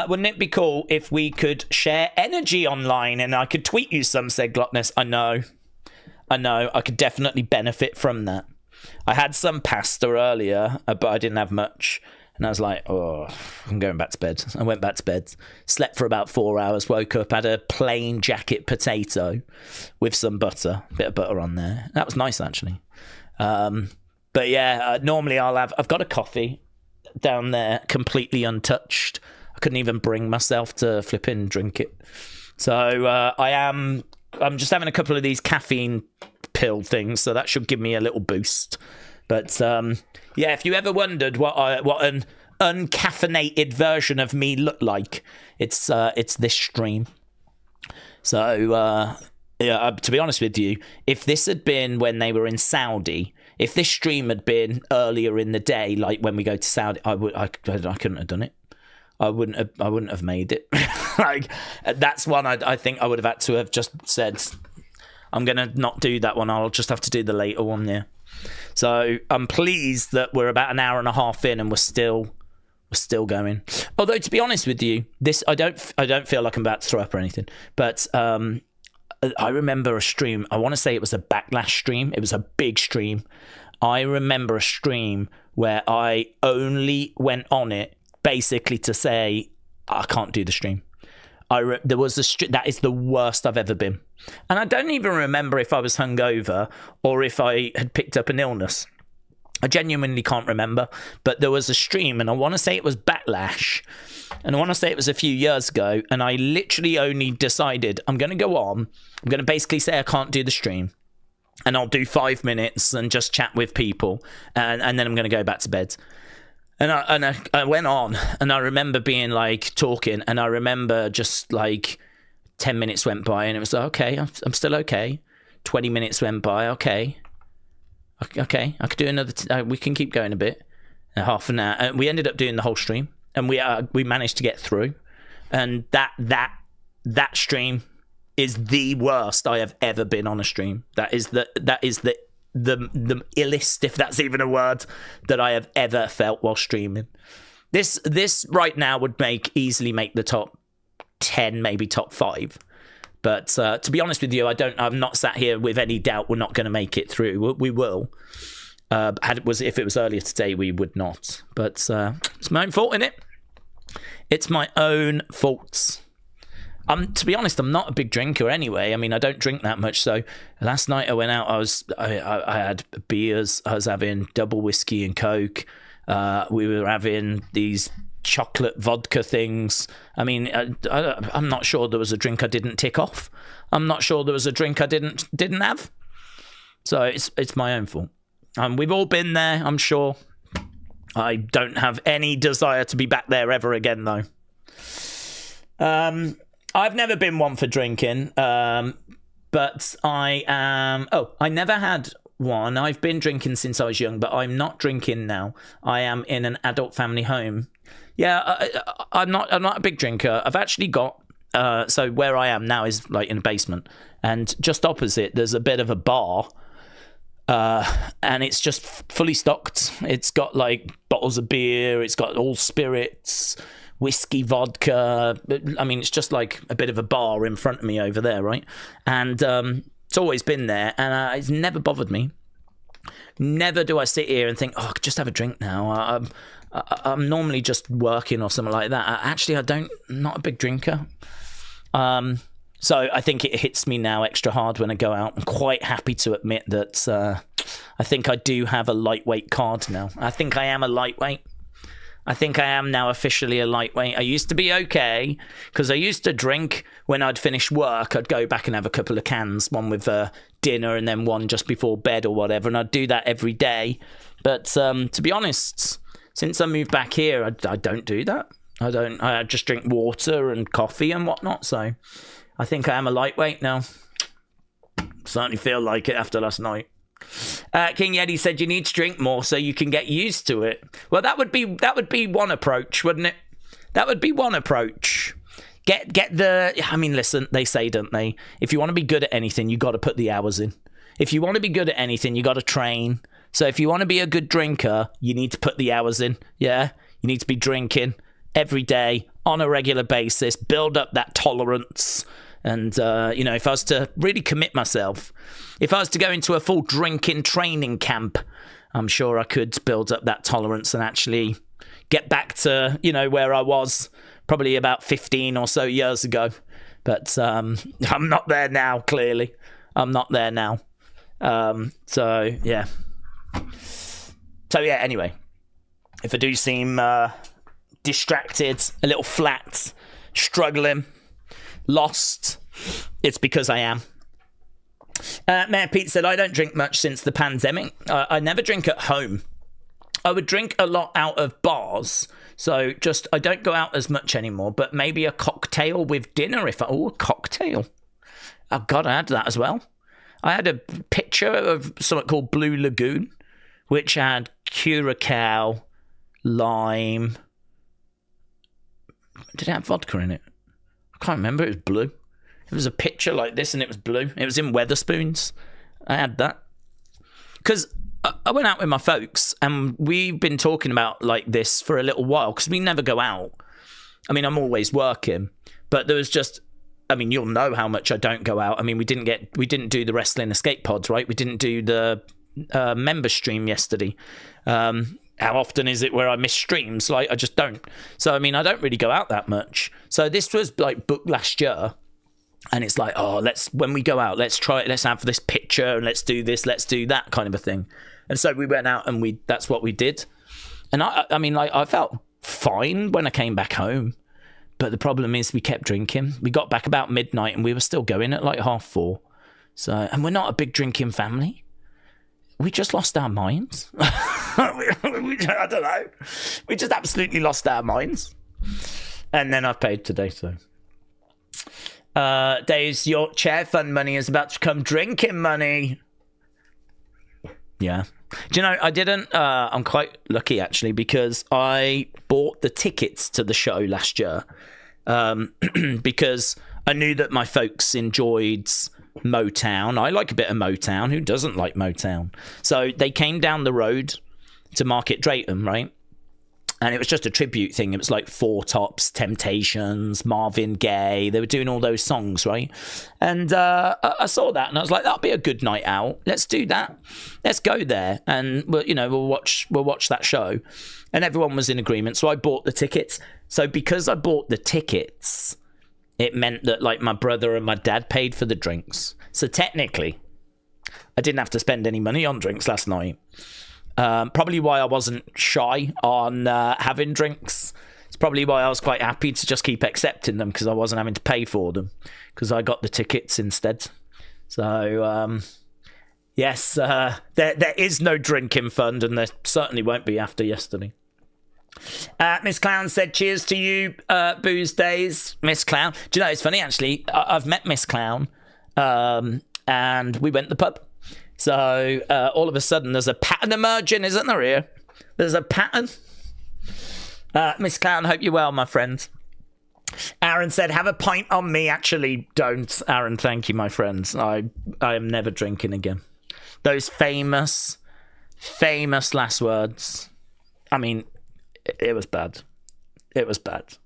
Wouldn't it be cool if we could share energy online and I could tweet you some, said Glockness. I know. I could definitely benefit from that. I had some pasta earlier, but I didn't have much. And I was like, oh, I'm going back to bed. I went back to bed, slept for about 4 hours, woke up, had a plain jacket potato with some butter, a bit of butter on there. That was nice, actually. But yeah, normally I've got a coffee down there completely untouched. I couldn't even bring myself to flip in and drink it. So I'm just having a couple of these caffeine pill things, so that should give me a little boost. But yeah, if you ever wondered what an uncaffeinated version of me looked like, it's this stream. So yeah, to be honest with you, if this had been when they were in Saudi, if this stream had been earlier in the day, like when we go to Saudi, I couldn't have done it. I wouldn't have made it. Like, that's one I think I would have had to have just said, I'm gonna not do that one. I'll just have to do the later one. Yeah. So I'm pleased that we're about an hour and a half in and we're still going. Although, to be honest with you, this I don't feel like I'm about to throw up or anything. But I remember a stream. I want to say it was a Backlash stream. It was a big stream. I remember a stream where I only went on it basically to say I can't do the stream. There was that is the worst I've ever been. And I don't even remember if I was hungover or if I had picked up an illness. I genuinely can't remember. But there was a stream, and I want to say it was Backlash. And I want to say it was a few years ago. And I literally only decided I'm going to go on. I'm going to basically say I can't do the stream. And I'll do 5 minutes and just chat with people. And then I'm going to go back to bed. And I went on, and I remember being like talking, and I remember just like 10 minutes went by, and it was like, okay, I'm still okay. 20 minutes went by, okay, I could do another. We can keep going a bit, half an hour. And we ended up doing the whole stream, and we managed to get through. And that stream is the worst I have ever been on a stream. That is the illest, if that's even a word, that I have ever felt while streaming. This right now would easily make the top 10, maybe top 5. But to be honest with you, I'm not sat here with any doubt we're not going to make it through. We will. If it was earlier today, we would not. But it's my own fault, innit? It's my own fault. To be honest, I'm not a big drinker anyway. I mean, I don't drink that much. So last night I went out. I had beers. I was having double whiskey and Coke. We were having these chocolate vodka things. I mean, I'm not sure there was a drink I didn't tick off. I'm not sure there was a drink I didn't have. So it's my own fault. We've all been there, I'm sure. I don't have any desire to be back there ever again, though. I've never been one for drinking, but I am... Oh, I never had one. I've been drinking since I was young, but I'm not drinking now. I am in an adult family home. I'm not a big drinker. I've actually got so where I am now is like in a basement, and just opposite there's a bit of a bar, and it's just fully stocked. It's got like bottles of beer, it's got all spirits, whiskey, vodka. I mean, it's just like a bit of a bar in front of me over there, right? And it's always been there, and it's never bothered me. Never do I sit here and think, oh, I could just have a drink now. I'm normally just working or something like that. I'm not a big drinker. So I think it hits me now extra hard when I go out. I'm quite happy to admit that I think I do have a lightweight card now. I think I am a lightweight. I think I am now officially a lightweight. I used to be okay because I used to drink when I'd finish work. I'd go back and have a couple of cans, one with dinner and then one just before bed or whatever. And I'd do that every day. But to be honest, since I moved back here, I don't do that. I just drink water and coffee and whatnot. So I think I am a lightweight now. Certainly feel like it after last night. King Yeti said you need to drink more so you can get used to it. Well, that would be one approach, wouldn't it? That would be one approach. Get the. I mean, listen, they say, don't they? If you want to be good at anything, you got to put the hours in. If you want to be good at anything, you got to train. So if you want to be a good drinker, you need to put the hours in. Yeah, you need to be drinking every day on a regular basis. Build up that tolerance. And, if I was to really commit myself, if I was to go into a full drinking training camp, I'm sure I could build up that tolerance and actually get back to, where I was probably about 15 or so years ago. But I'm not there now, clearly. I'm not there now. So, yeah. Anyway, if I do seem distracted, a little flat, struggling, lost, it's because I am. Mayor Pete said, I don't drink much since the pandemic. I never drink at home. I would drink a lot out of bars. So I don't go out as much anymore, but maybe a cocktail with dinner a cocktail. Oh God, I had that as well. I had a picture of something called Blue Lagoon, which had curacao, lime. Did it have vodka in it? I can't remember. It was blue. It was a picture like this and it was blue. It was in Weatherspoons. I had that. Because I went out with my folks and we've been talking about like this for a little while because we never go out. I mean, I'm always working. But there was just... I mean, you'll know how much I don't go out. I mean, we didn't do the Wrestling Escape Pods, right? We didn't do the member stream yesterday. How often is it where I miss streams? Like, I just don't. So, I mean, I don't really go out that much. So this was like booked last year. And it's like, when we go out, let's have this picture and let's do this, let's do that kind of a thing. And so we went out and that's what we did. And I mean, like, I felt fine when I came back home. But the problem is we kept drinking. We got back about midnight and we were still going at like 4:30. So, and we're not a big drinking family. We just lost our minds. I don't know. We just absolutely lost our minds. And then I've paid today, so. Daze, your chair fund money is about to become drinking money. Yeah. Do you know, I didn't, I'm quite lucky actually because I bought the tickets to the show last year because I knew that my folks enjoyed Motown. I like a bit of Motown. Who doesn't like Motown? So they came down the road to Market Drayton, right? And it was just a tribute thing. It was like Four Tops, Temptations, Marvin Gaye. They were doing all those songs, right? And I saw that and I was like, that'll be a good night out. Let's do that. Let's go there. And we'll watch that show. And everyone was in agreement. So I bought the tickets. So because I bought the tickets, it meant that like my brother and my dad paid for the drinks. So technically, I didn't have to spend any money on drinks last night. Probably why I wasn't shy on having drinks. It's probably why I was quite happy to just keep accepting them because I wasn't having to pay for them because I got the tickets instead. So, yes, there is no drinking fund and there certainly won't be after yesterday. Miss Clown said, cheers to you, Booze Days. Miss Clown. Do you know, it's funny, actually. I've met Miss Clown and we went to the pub. So all of a sudden there's a pattern emerging, isn't there here? There's a pattern. Miss Clown, hope you're well, my friend. Aaron said, have a pint on me. Actually, don't. Aaron, thank you, my friends. I am never drinking again. Those famous last words. I mean, it was bad. It was bad.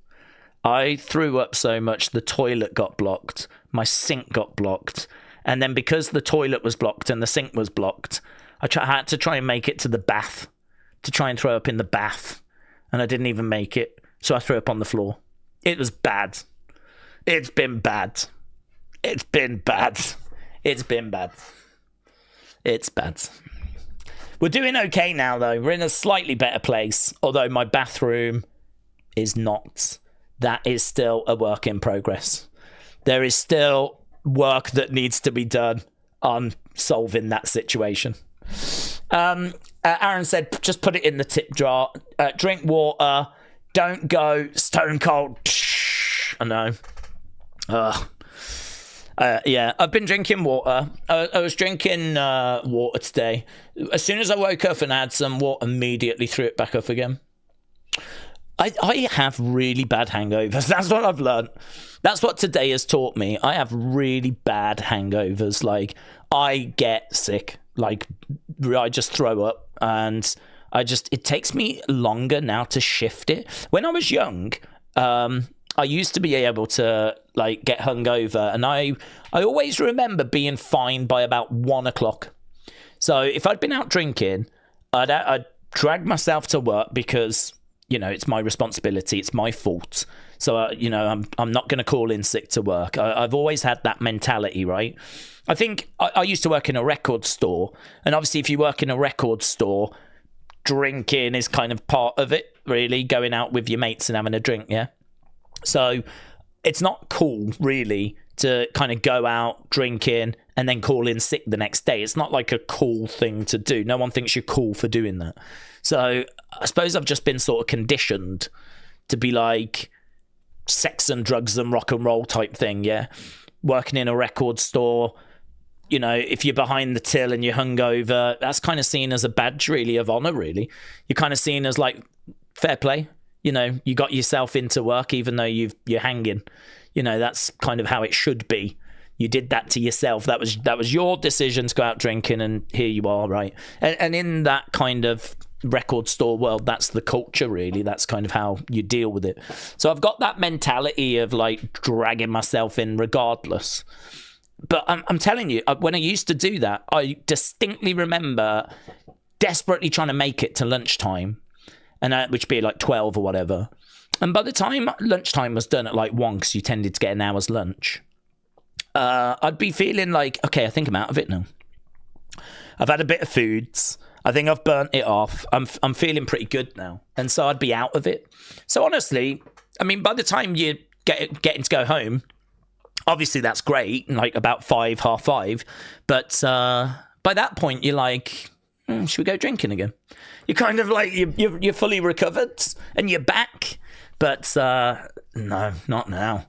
I threw up so much, the toilet got blocked. My sink got blocked. And then because the toilet was blocked and the sink was blocked, I had to try and make it to the bath, to try and throw up in the bath. And I didn't even make it. So I threw up on the floor. It was bad. It's been bad. It's been bad. It's been bad. It's bad. We're doing okay now, though. We're in a slightly better place. Although my bathroom is not. That is still a work in progress. There is still work that needs to be done on solving that situation. Aaron said, just put it in the tip jar. Drink water. Don't go stone cold. I know. Yeah, I've been drinking water. I was drinking water today. As soon as I woke up and had some water, immediately threw it back up again. I have really bad hangovers. That's what I've learned. That's what today has taught me. I have really bad hangovers. Like, I get sick. Like, I just throw up. And it takes me longer now to shift it. When I was young, I used to be able to, like, get hungover. And I always remember being fine by about 1 o'clock. So if I'd been out drinking, I'd drag myself to work because, you know, it's my responsibility. It's my fault. So, you know, I'm not going to call in sick to work. I've always had that mentality, right? I think I used to work in a record store. And obviously, if you work in a record store, drinking is kind of part of it, really. Going out with your mates and having a drink, yeah? So it's not cool, really, to kind of go out drinking and then call in sick the next day. It's not like a cool thing to do. No one thinks you're cool for doing that. So I suppose I've just been sort of conditioned to be like sex and drugs and rock and roll type thing, yeah? Working in a record store, you know, if you're behind the till and you're hungover, that's kind of seen as a badge, really, of honor, really. You're kind of seen as, like, fair play. You know, you got yourself into work even though you're hanging. You know, that's kind of how it should be. You did that to yourself. That was your decision to go out drinking, and here you are, right? And in that kind of record store world, that's the culture, really. That's kind of how you deal with it. So I've got that mentality of, like, dragging myself in regardless. But I'm telling you, when I used to do that, I distinctly remember desperately trying to make it to lunchtime, and which would be like 12 or whatever. And by the time lunchtime was done at like 1, because you tended to get an hour's lunch, I'd be feeling like, okay, I think I'm out of it now. I've had a bit of foods. I think I've burnt it off. I'm feeling pretty good now. And so I'd be out of it. So honestly, I mean, by the time you getting to go home, obviously that's great, like about 5, half 5. But by that point, you're like, should we go drinking again? You're kind of like, you're fully recovered and you're back. But no, not now.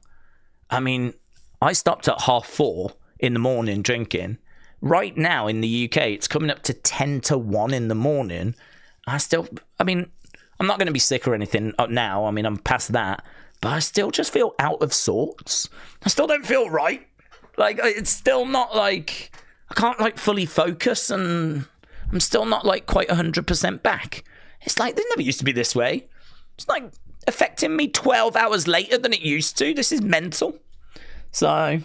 I mean, I stopped at 4:30 in the morning drinking. Right now in the UK, it's coming up to 10 to 1 in the morning. I'm not going to be sick or anything now. I mean, I'm past that. But I still just feel out of sorts. I still don't feel right. Like, it's still not like, I can't like fully focus, and I'm still not like quite 100% back. It's like, this never used to be this way. It's like affecting me 12 hours later than it used to. This is mental. So, I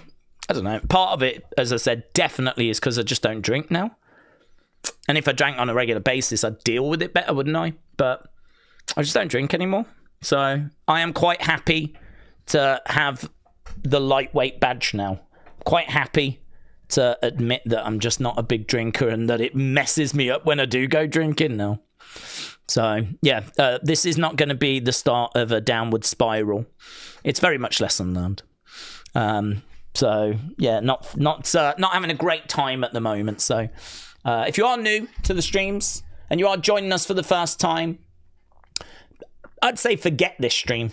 don't know. Part of it, as I said, definitely is because I just don't drink now. And if I drank on a regular basis, I'd deal with it better, wouldn't I? But I just don't drink anymore. So I am quite happy to have the lightweight badge now. Quite happy to admit that I'm just not a big drinker and that it messes me up when I do go drinking now. So, yeah, this is not going to be the start of a downward spiral. It's very much lesson learned. So, yeah, not having a great time at the moment. So, if you are new to the streams and you are joining us for the first time, I'd say forget this stream.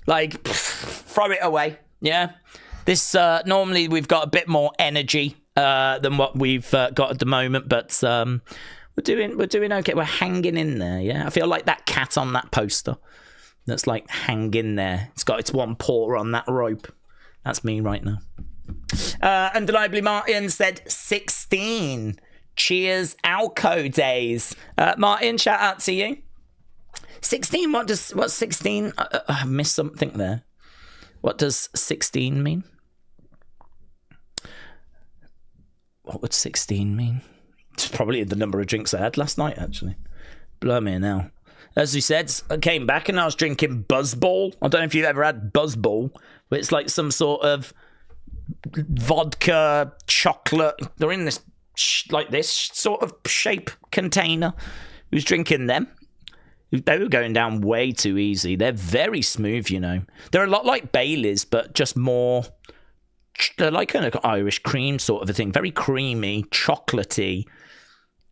Like, throw it away. Yeah. This, normally we've got a bit more energy than what we've got at the moment, but we're doing okay. We're hanging in there, yeah. I feel like that cat on that poster. that's like hanging there. It's got its one paw on that rope. That's me right now. Undeniably Martin said 16. Cheers, Alco Daze. Martin, shout out to you. 16, what's 16? I've missed something there. What does 16 mean? What would 16 mean? It's probably the number of drinks I had last night, actually. Blow me now. As we said, I came back and I was drinking Buzzball. I don't know if you've ever had Buzzball, but it's like some sort of vodka, chocolate. They're in this, like this sort of shape container. Who's drinking them? They were going down way too easy. They're very smooth, you know. They're a lot like Bailey's, but just more... They're like an Irish cream sort of a thing. Very creamy, chocolatey.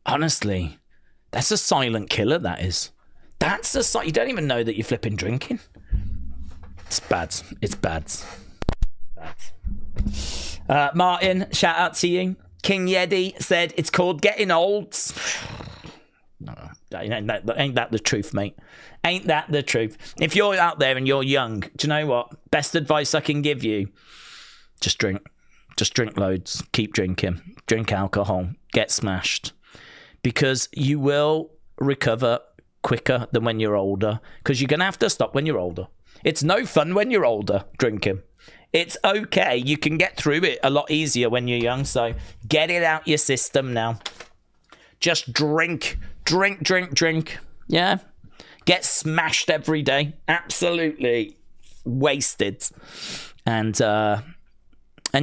Honestly, that's a silent killer, that is. That's a... You don't even know that you're flipping drinking. It's bad. It's bad. Martin, shout out to you. King Yeti said, it's called getting old. No, ain't that the truth, mate? Ain't that the truth? If you're out there and you're young, do you know what? Best advice I can give you, just drink. Just drink loads. Keep drinking. Drink alcohol. Get smashed. Because you will recover quicker than when you're older. Because you're going to have to stop when you're older. It's no fun when you're older, drinking. It's okay. You can get through it a lot easier when you're young. So get it out your system now. Just drink. Drink. Yeah. Get smashed every day. Absolutely wasted. And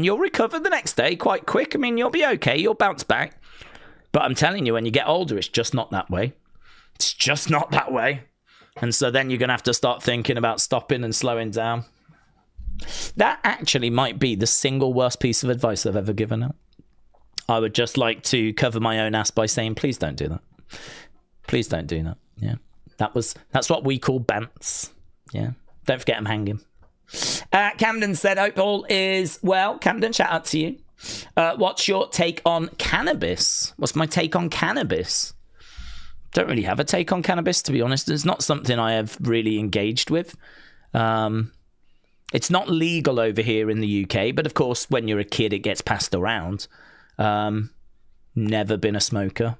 you'll recover the next day quite quick. I mean, you'll be okay. You'll bounce back. But I'm telling you, when you get older, it's just not that way. It's just not that way. And so then you're going to have to start thinking about stopping and slowing down. That actually might be the single worst piece of advice I've ever given out. I would just like to cover my own ass by saying, please don't do that. Please don't do that. Yeah. That's what we call bants. Yeah. Don't forget I'm hanging. Camden said, hope all is well. Camden, shout out to you. What's your take on cannabis? What's my take on cannabis? Don't really have a take on cannabis, to be honest. It's not something I have really engaged with. It's not legal over here in the UK, but of course, when you're a kid, it gets passed around. Never been a smoker.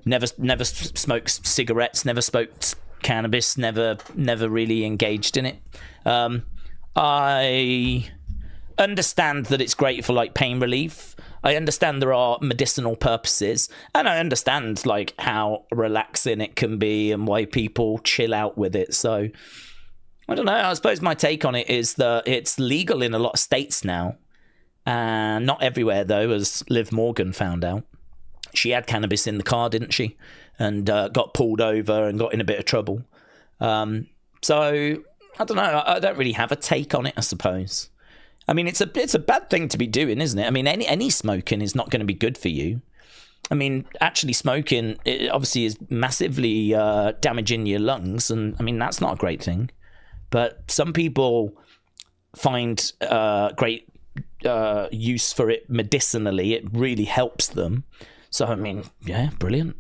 Never smoked cigarettes. Never smoked cannabis. Never really engaged in it. I understand that it's great for like pain relief. I understand there are medicinal purposes, and I understand like how relaxing it can be and why people chill out with it. So I don't know. I suppose my take on it is that it's legal in a lot of states now, and not everywhere though, as Liv Morgan found out. She had cannabis in the car, didn't she? And got pulled over and got in a bit of trouble. So I don't know. I don't really have a take on it, I suppose. I mean, it's a bad thing to be doing, isn't it? I mean, any smoking is not going to be good for you. I mean, actually smoking, it obviously is massively damaging your lungs. And I mean, that's not a great thing. But some people find great use for it medicinally. It really helps them. So, I mean, yeah, brilliant.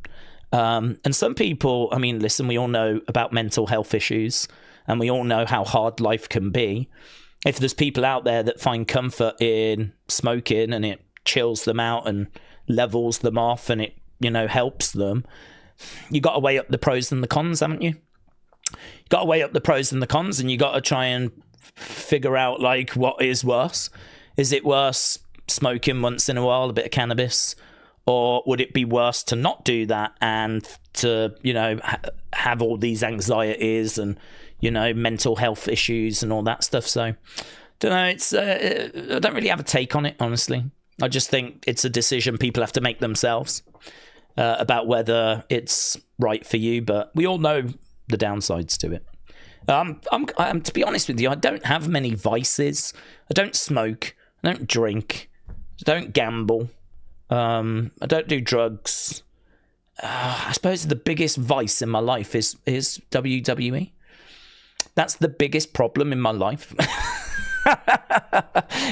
And some people, I mean, listen, we all know about mental health issues. And we all know how hard life can be. If there's people out there that find comfort in smoking and it chills them out and levels them off and it, you know, helps them, you got to weigh up the pros and the cons, haven't you? You got to weigh up the pros and the cons, and you got to try and figure out like what is worse. Is it worse smoking once in a while, a bit of cannabis, or would it be worse to not do that and to, you know, have all these anxieties and, you know, mental health issues and all that stuff? So, don't know. It's I don't really have a take on it, honestly. I just think it's a decision people have to make themselves about whether it's right for you. But we all know the downsides to it. I'm to be honest with you, I don't have many vices. I don't smoke. I don't drink. I don't gamble. I don't do drugs. I suppose the biggest vice in my life is WWE. That's the biggest problem in my life.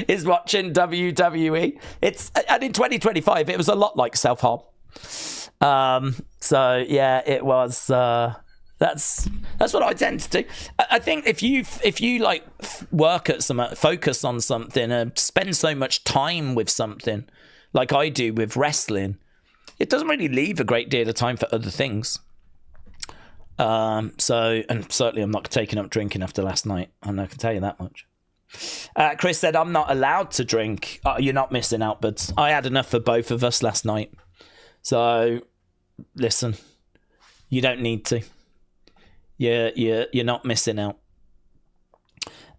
Is watching WWE. And in 2025, it was a lot like self-harm. So yeah, it was That's what I tend to do. I think if you like work at some, focus on something, and spend so much time with something, like I do with wrestling, it doesn't really leave a great deal of time for other things. And certainly I'm not taking up drinking after last night. I can tell you that much. Chris said, I'm not allowed to drink. You're not missing out, but I had enough for both of us last night. So, listen, you don't need to. You're not missing out.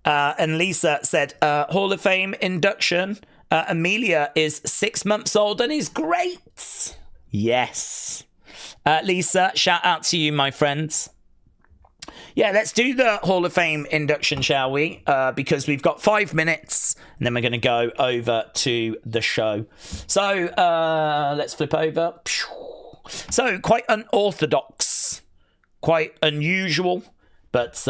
And Lisa said, Hall of Fame induction. Amelia is 6 months old and is great. Yes. Lisa, shout out to you, my friends. Yeah, let's do the Hall of Fame induction, shall we? Because we've got 5 minutes, and then we're going to go over to the show. So, let's flip over. So, quite unorthodox, quite unusual, but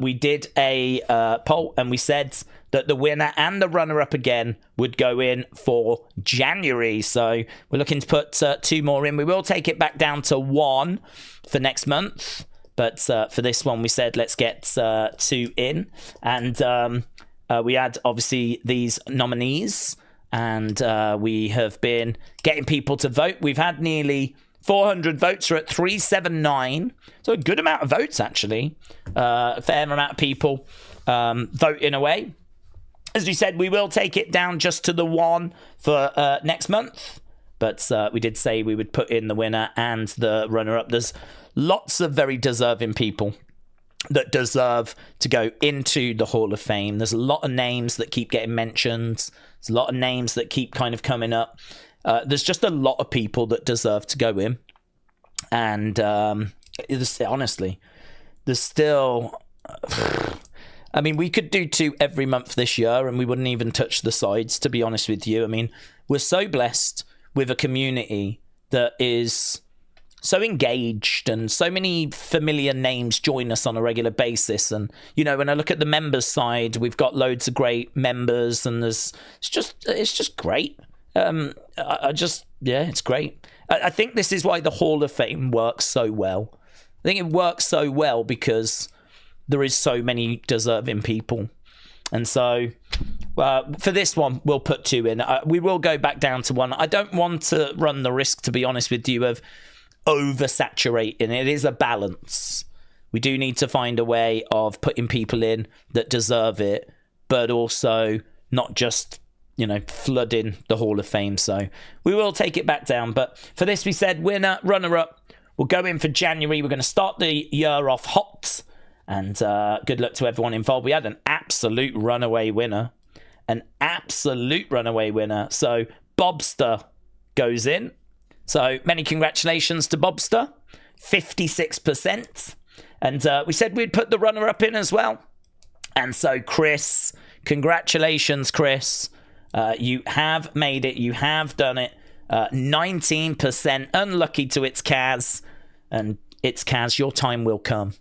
we did a poll, and we said that the winner and the runner-up again would go in for January. So we're looking to put 2 more in. We will take it back down to 1 for next month. But for this one, we said, let's get 2 in. And we had, obviously, these nominees. And we have been getting people to vote. We've had nearly 400 votes. We're at 379. So a good amount of votes, actually. A fair amount of people voting away. As we said, we will take it down just to the 1 for next month. But we did say we would put in the winner and the runner-up. There's lots of very deserving people that deserve to go into the Hall of Fame. There's a lot of names that keep getting mentioned. There's a lot of names that keep kind of coming up. There's just a lot of people that deserve to go in. And honestly, there's still... I mean, we could do 2 every month this year and we wouldn't even touch the sides, to be honest with you. I mean, we're so blessed with a community that is so engaged and so many familiar names join us on a regular basis. And, you know, when I look at the members side, we've got loads of great members and it's just great. It's great. I think this is why the Hall of Fame works so well. I think it works so well because there is so many deserving people. And so for this one, we'll put 2 in. We will go back down to 1. I don't want to run the risk, to be honest with you, of oversaturating. It is a balance. We do need to find a way of putting people in that deserve it, but also not just, you know, flooding the Hall of Fame. So we will take it back down. But for this, we said winner, runner-up. We'll go in for January. We're going to start the year off hot. And good luck to everyone involved. We had an absolute runaway winner. So Bobster goes in. So many congratulations to Bobster. 56%. And we said we'd put the runner-up in as well. And so Chris, congratulations, Chris. You have made it. You have done it. 19%. Unlucky to It's Kaz. And It's Kaz, your time will come.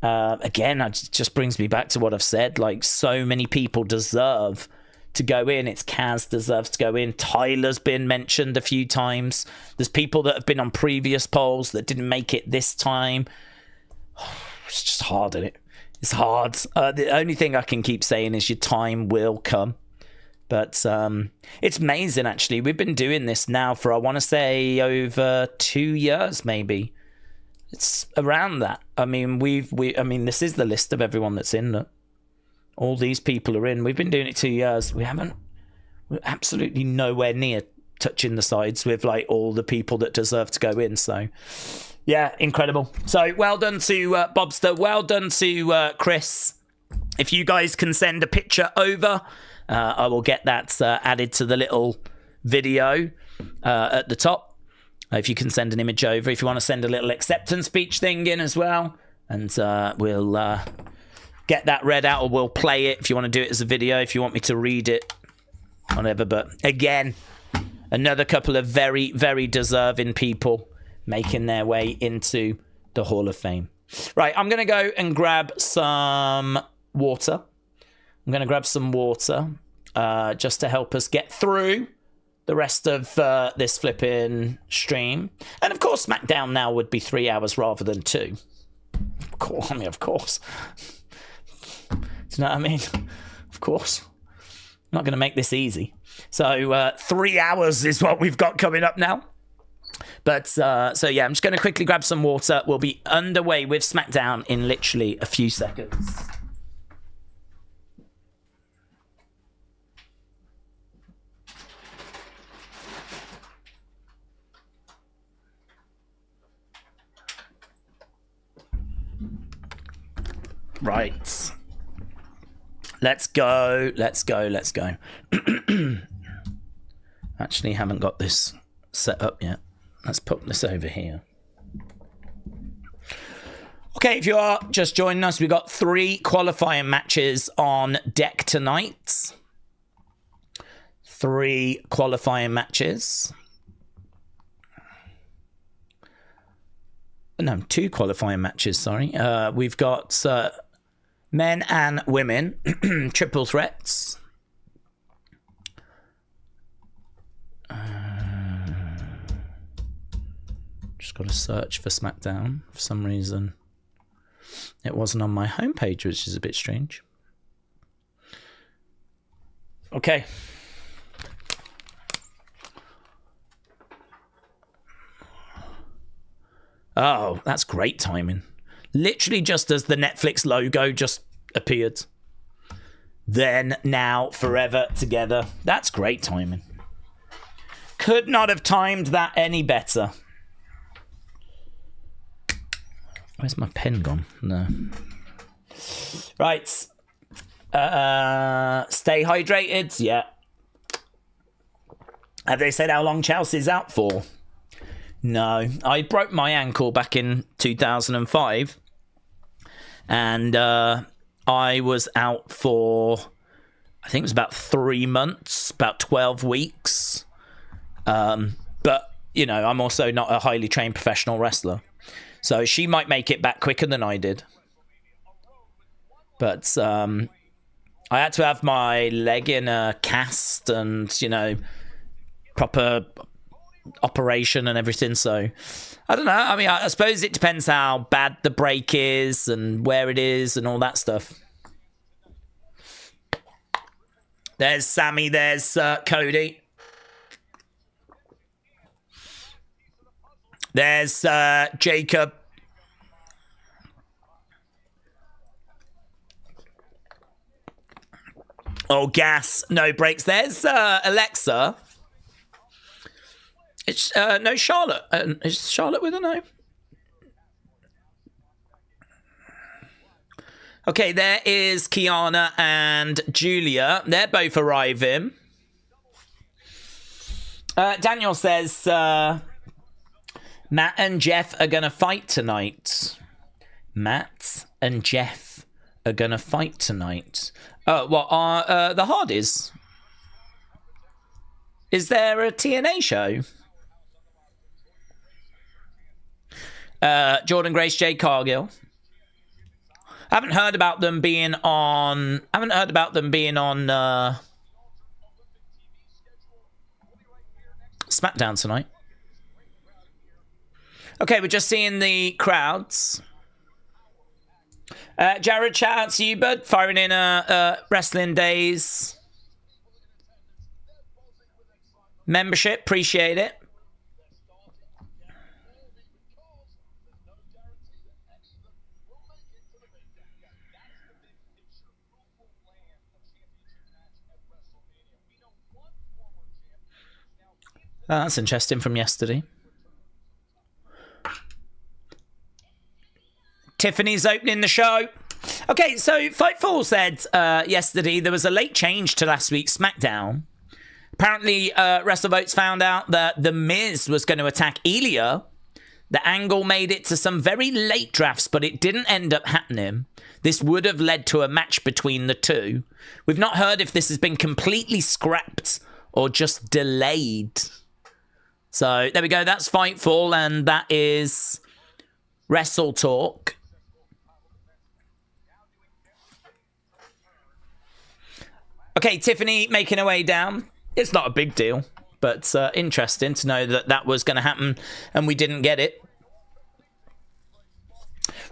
Again, it just brings me back to what I've said. Like, so many people deserve to go in. It's Kaz deserves to go in. Tyler's been mentioned a few times. There's people that have been on previous polls that didn't make it this time. It's just hard, isn't it? It's hard. The only thing I can keep saying is your time will come. But it's amazing, actually. We've been doing this now for, I want to say, over 2 years, maybe. It's around that. I mean, this is the list of everyone that's in there. All these people are in. We've been doing it 2 years. We're absolutely nowhere near touching the sides with like all the people that deserve to go in. So, yeah, incredible. So, well done to Bobster. Well done to Chris. If you guys can send a picture over, I will get that added to the little video at the top. If you can send an image over, if you want to send a little acceptance speech thing in as well, and we'll get that read out, or we'll play it if you want to do it as a video, if you want me to read it, whatever. But again, another couple of very, very deserving people making their way into the Hall of Fame. Right, I'm going to go and grab some water. I'm going to grab some water just to help us get through the rest of this flipping stream. And of course, SmackDown now would be 3 hours rather than 2. course. I mean, of course. Do you know what I mean? Of course. I'm not going to make this easy. So 3 hours is what we've got coming up now. But, so yeah, I'm just going to quickly grab some water. We'll be underway with SmackDown in literally a few seconds. Right. Let's go. Actually, haven't got this set up yet. Let's put this over here. Okay, if you are just joining us, we've got 3 qualifying matches on deck tonight. 3 qualifying matches. No, 2 qualifying matches, sorry. We've got men and women, triple threats. Just got to search for SmackDown. For some reason, it wasn't on my homepage, which is a bit strange. Okay. Oh, that's great timing. Literally just as the Netflix logo just appeared. Then, now, forever together. That's great timing. Could not have timed that any better. Where's my pen gone? No. Right. Stay hydrated. Yeah. Have they said how long Chelsea's out for? No. I broke my ankle back in 2005. And I was out for, I think it was about 3 months, about 12 weeks. But, you know, I'm also not a highly trained professional wrestler. So she might make it back quicker than I did. But I had to have my leg in a cast and, you know, proper operation and everything. So I don't know. I mean, I suppose it depends how bad the break is and where it is and all that stuff. There's Sami. There's Cody. There's Jacob. Oh, gas. No breaks. There's Alexa. It's no Charlotte. Is Charlotte with her? No. Okay, there is Kiana and Giulia. They're both arriving. Daniel says Matt and Jeff are going to fight tonight. Matt and Jeff are going to fight tonight. What are the Hardys? Is there a TNA show? Jordynne, Grace, Jade, Cargill. I haven't heard about them being on. SmackDown tonight. Okay, we're just seeing the crowds. Jared, shout out to you, bud. Firing in Wrestling Daze membership. Appreciate it. That's interesting from yesterday. Tiffany's opening the show. Okay, so Fightful said yesterday there was a late change to last week's SmackDown. Apparently, WrestleVotes found out that The Miz was going to attack Ilya. The angle made it to some very late drafts, but it didn't end up happening. This would have led to a match between the two. We've not heard if this has been completely scrapped or just delayed. So there we go. That's Fightful, and that is Wrestle Talk. Okay, Tiffany making her way down. It's not a big deal, but interesting to know that that was going to happen and we didn't get it.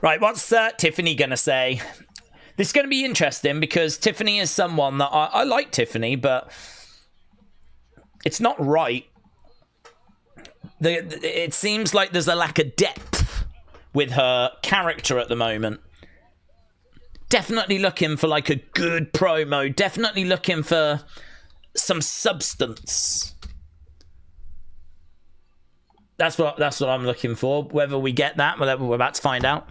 Right, what's Tiffany going to say? This is going to be interesting because Tiffany is someone that I like Tiffany, but it's not right. It seems like there's a lack of depth with her character at the moment. Definitely looking for like a good promo. Definitely looking for some substance. That's what I'm looking for. Whether we get that, we're about to find out.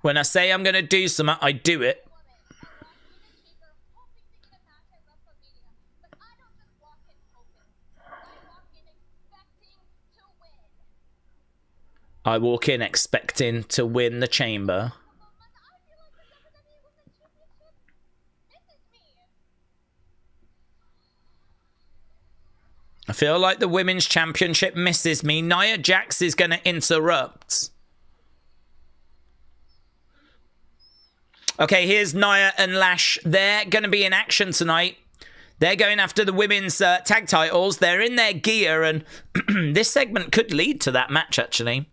When I say I'm going to do something, I do it. I walk in expecting to win the chamber. I feel like the Women's Championship misses me. Nia Jax is going to interrupt. Okay, here's Nia and Lash. They're going to be in action tonight. They're going after the women's tag titles. They're in their gear, and this segment could lead to that match, actually.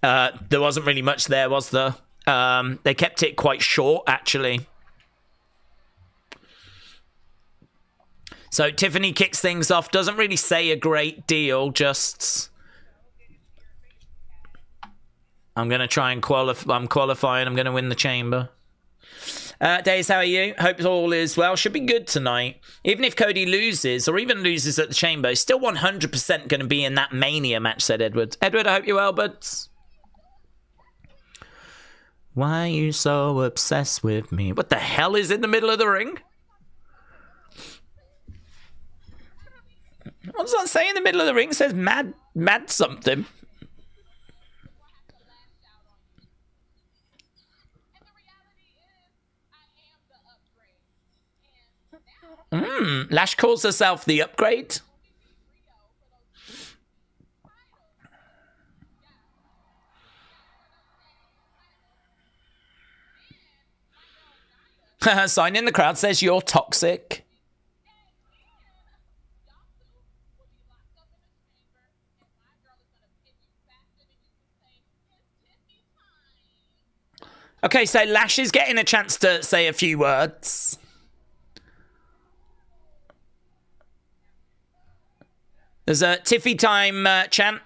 There wasn't really much there, was there? They kept it quite short, actually. So Tiffany kicks things off. Doesn't really say a great deal, just... I'm going to try and qualify. I'm qualifying. I'm going to win the chamber. Daze, how are you? Hope all is well. Should be good tonight. Even if Cody loses, or even loses at the chamber, he's still 100% going to be in that Mania match, said Edward. Edward, I hope you're well, buds. Why are you so obsessed with me? What the hell is in the middle of the ring? What does that say in the middle of the ring? It says mad something. Lash calls herself the upgrade. Sign in the crowd says you're toxic. Okay, so Lash is getting a chance to say a few words. There's a Tiffy time chant.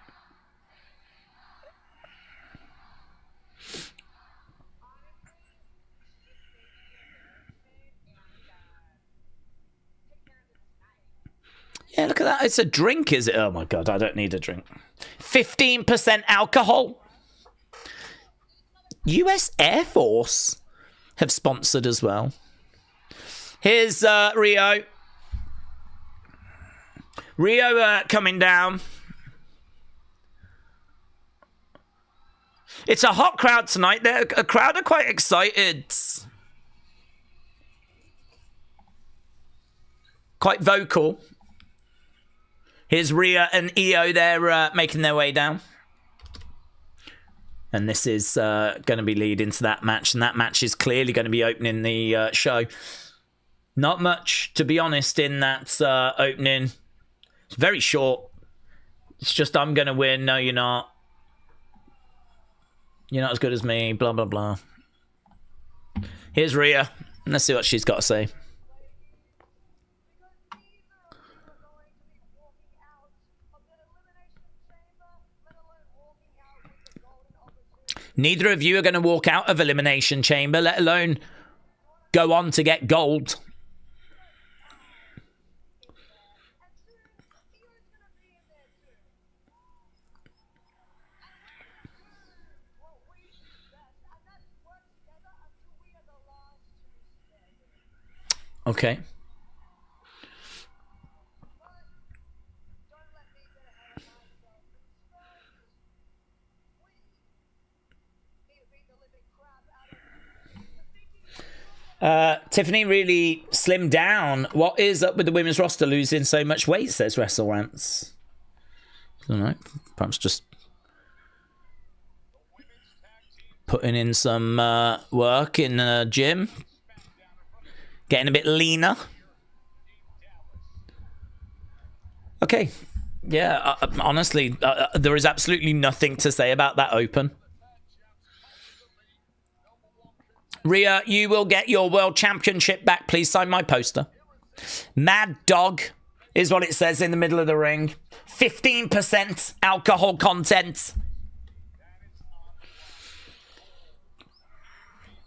Yeah, look at that. It's a drink, is it? Oh my God, I don't need a drink. 15% alcohol. US Air Force have sponsored as well. Here's RHIYO. RHIYO coming down. It's a hot crowd tonight. A crowd are quite excited. Quite vocal. Here's Rhea and Io. They're making their way down. And this is going to be leading to that match. And that match is clearly going to be opening the show. Not much, to be honest, in that opening. It's very short. It's just, I'm going to win. No, you're not. You're not as good as me. Blah, blah, blah. Here's Rhea. Let's see what she's got to say. Neither of you are going to walk out of Elimination Chamber, let alone go on to get gold. Okay. Tiffany really slimmed down. What is up with the women's roster losing so much weight, says WrestleRants. I don't know. Perhaps just putting in some work in the gym. Getting a bit leaner. Okay. Yeah, honestly, there is absolutely nothing to say about that open. Rhea, you will get your world championship back. Please sign my poster. Mad Dog is what it says in the middle of the ring. 15% alcohol content.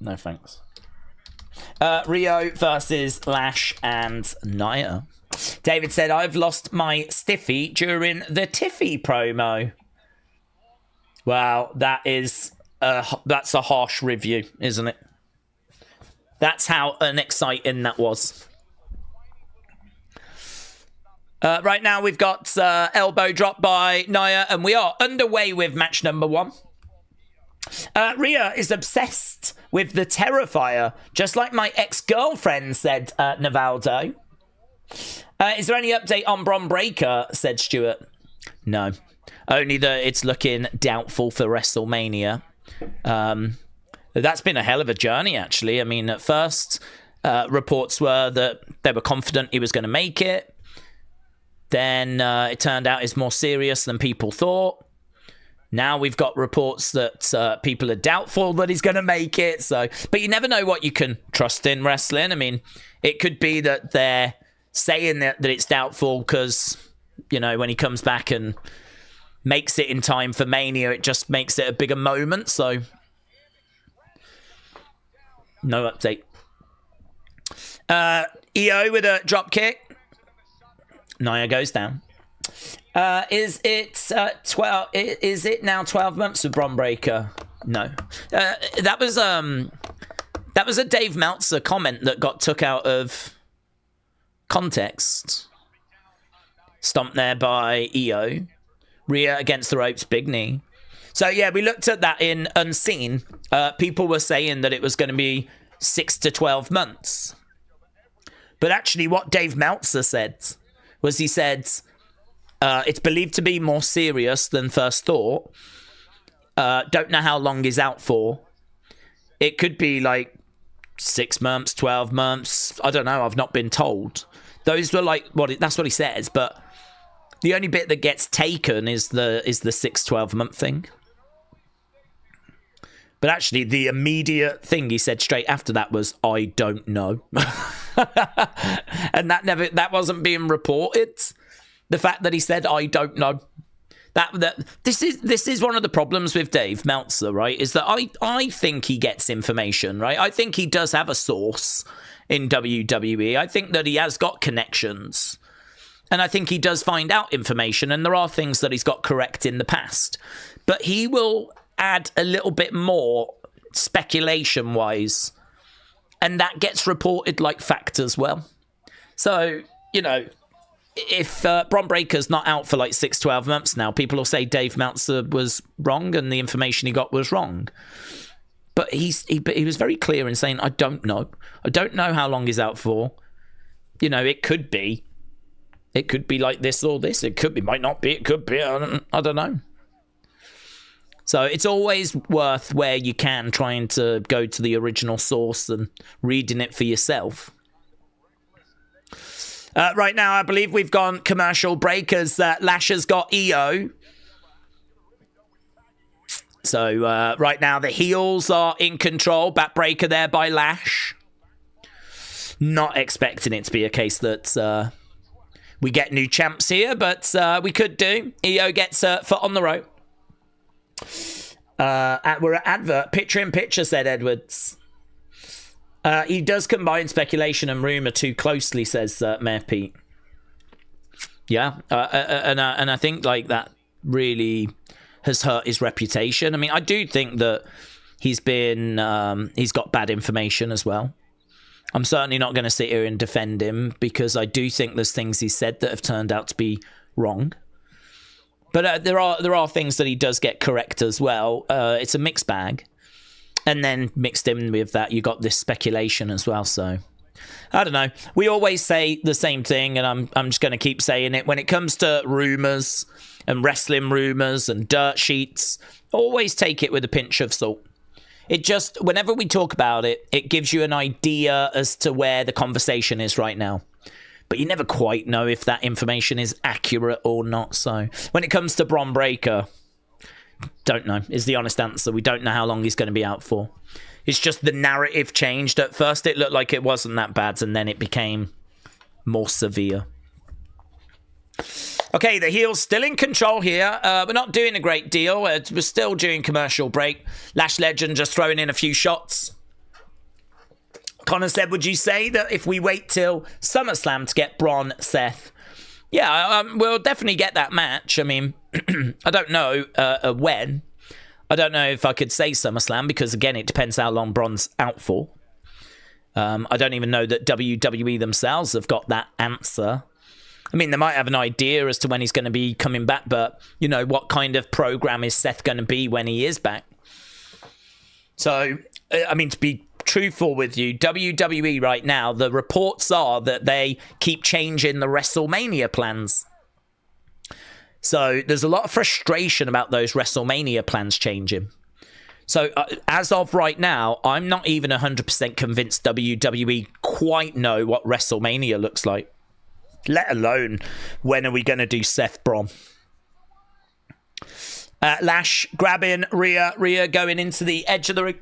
No thanks. Rio versus Lash and Nia. David said, I've lost my stiffy during the Tiffy promo. Wow, that's a harsh review, isn't it? That's how unexciting that was. Right now we've got elbow drop by Nia, and we are underway with match number 1. Rhea is obsessed with the Terrifier, just like my ex-girlfriend, said Navaldo. Is there any update on Bron Breakker, said Stuart. No. Only that it's looking doubtful for WrestleMania. That's been a hell of a journey, actually. I mean, at first, reports were that they were confident he was going to make it. Then it turned out it's more serious than people thought. Now we've got reports that people are doubtful that he's going to make it. But you never know what you can trust in wrestling. I mean, it could be that they're saying that it's doubtful because, you know, when he comes back and makes it in time for Mania, it just makes it a bigger moment. So, no update. EO with a drop kick. Nia goes down. Is it 12? Is it now 12 months of Bron Breakker? No. That was a Dave Meltzer comment that got took out of context. Stomped there by EO. Rhea against the ropes, big knee. So yeah, we looked at that in Unseen. People were saying that it was going to be 6 to 12 months. But actually what Dave Meltzer said was he said, it's believed to be more serious than first thought. Don't know how long he's out for. It could be like 6 months, 12 months. I don't know. I've not been told. Those were like that's what he says. But the only bit that gets taken is the 6-12 month thing. But actually, the immediate thing he said straight after that was, "I don't know," and that wasn't being reported. The fact that he said, "I don't know," this is one of the problems with Dave Meltzer, right? Is that I think he gets information, right? I think he does have a source in WWE. I think that he has got connections, and I think he does find out information. And there are things that he's got correct in the past, but he will add a little bit more speculation-wise, and that gets reported like fact as well. So, you know, if Bron Breakker's not out for like 6-12 months now, people will say Dave Meltzer was wrong and the information he got was wrong. But he was very clear in saying, I don't know. I don't know how long he's out for. You know, it could be like this or this. It could be, might not be. It could be. I don't know. So it's always worth, where you can, trying to go to the original source and reading it for yourself. Right now, I believe we've gone commercial break as Lash has got EO. So right now, the heels are in control. Backbreaker there by Lash. Not expecting it to be a case that we get new champs here, but we could do. EO gets foot on the rope. We're at advert. Picture in picture, said Edwards. He does combine speculation and rumour too closely, says Mayor Pete. Yeah, and I think like that really has hurt his reputation. I mean, I do think that he's got bad information as well. I'm certainly not going to sit here and defend him, because I do think there's things he said that have turned out to be wrong. But there are things that he does get correct as well. It's a mixed bag. And then mixed in with that, you got this speculation as well. So I don't know. We always say the same thing, and I'm just going to keep saying it. When it comes to rumors and wrestling rumors and dirt sheets, always take it with a pinch of salt. It just, whenever we talk about it, it gives you an idea as to where the conversation is right now. But you never quite know if that information is accurate or not. So when it comes to Bron Breakker, don't know is the honest answer. We don't know how long he's going to be out for. It's just the narrative changed. At first it looked like it wasn't that bad, and then it became more severe. Okay, the heel's still in control here. We're not doing a great deal. We're still doing commercial break. Lash Legend just throwing in a few shots. Connor said, would you say that if we wait till SummerSlam to get Bron Seth? Yeah, we'll definitely get that match. I mean, I don't know when. I don't know if I could say SummerSlam, because, again, it depends how long Bron's out for. I don't even know that WWE themselves have got that answer. I mean, they might have an idea as to when he's going to be coming back, but, you know, what kind of program is Seth going to be when he is back? So, I mean, to be truthful with you, WWE right now, the reports are that they keep changing the WrestleMania plans. So there's a lot of frustration about those WrestleMania plans changing. So as of right now, I'm not even 100% convinced WWE quite know what WrestleMania looks like. Let alone when are we going to do Seth Bron. Lash grabbing Rhea. Rhea going into the edge of the ring.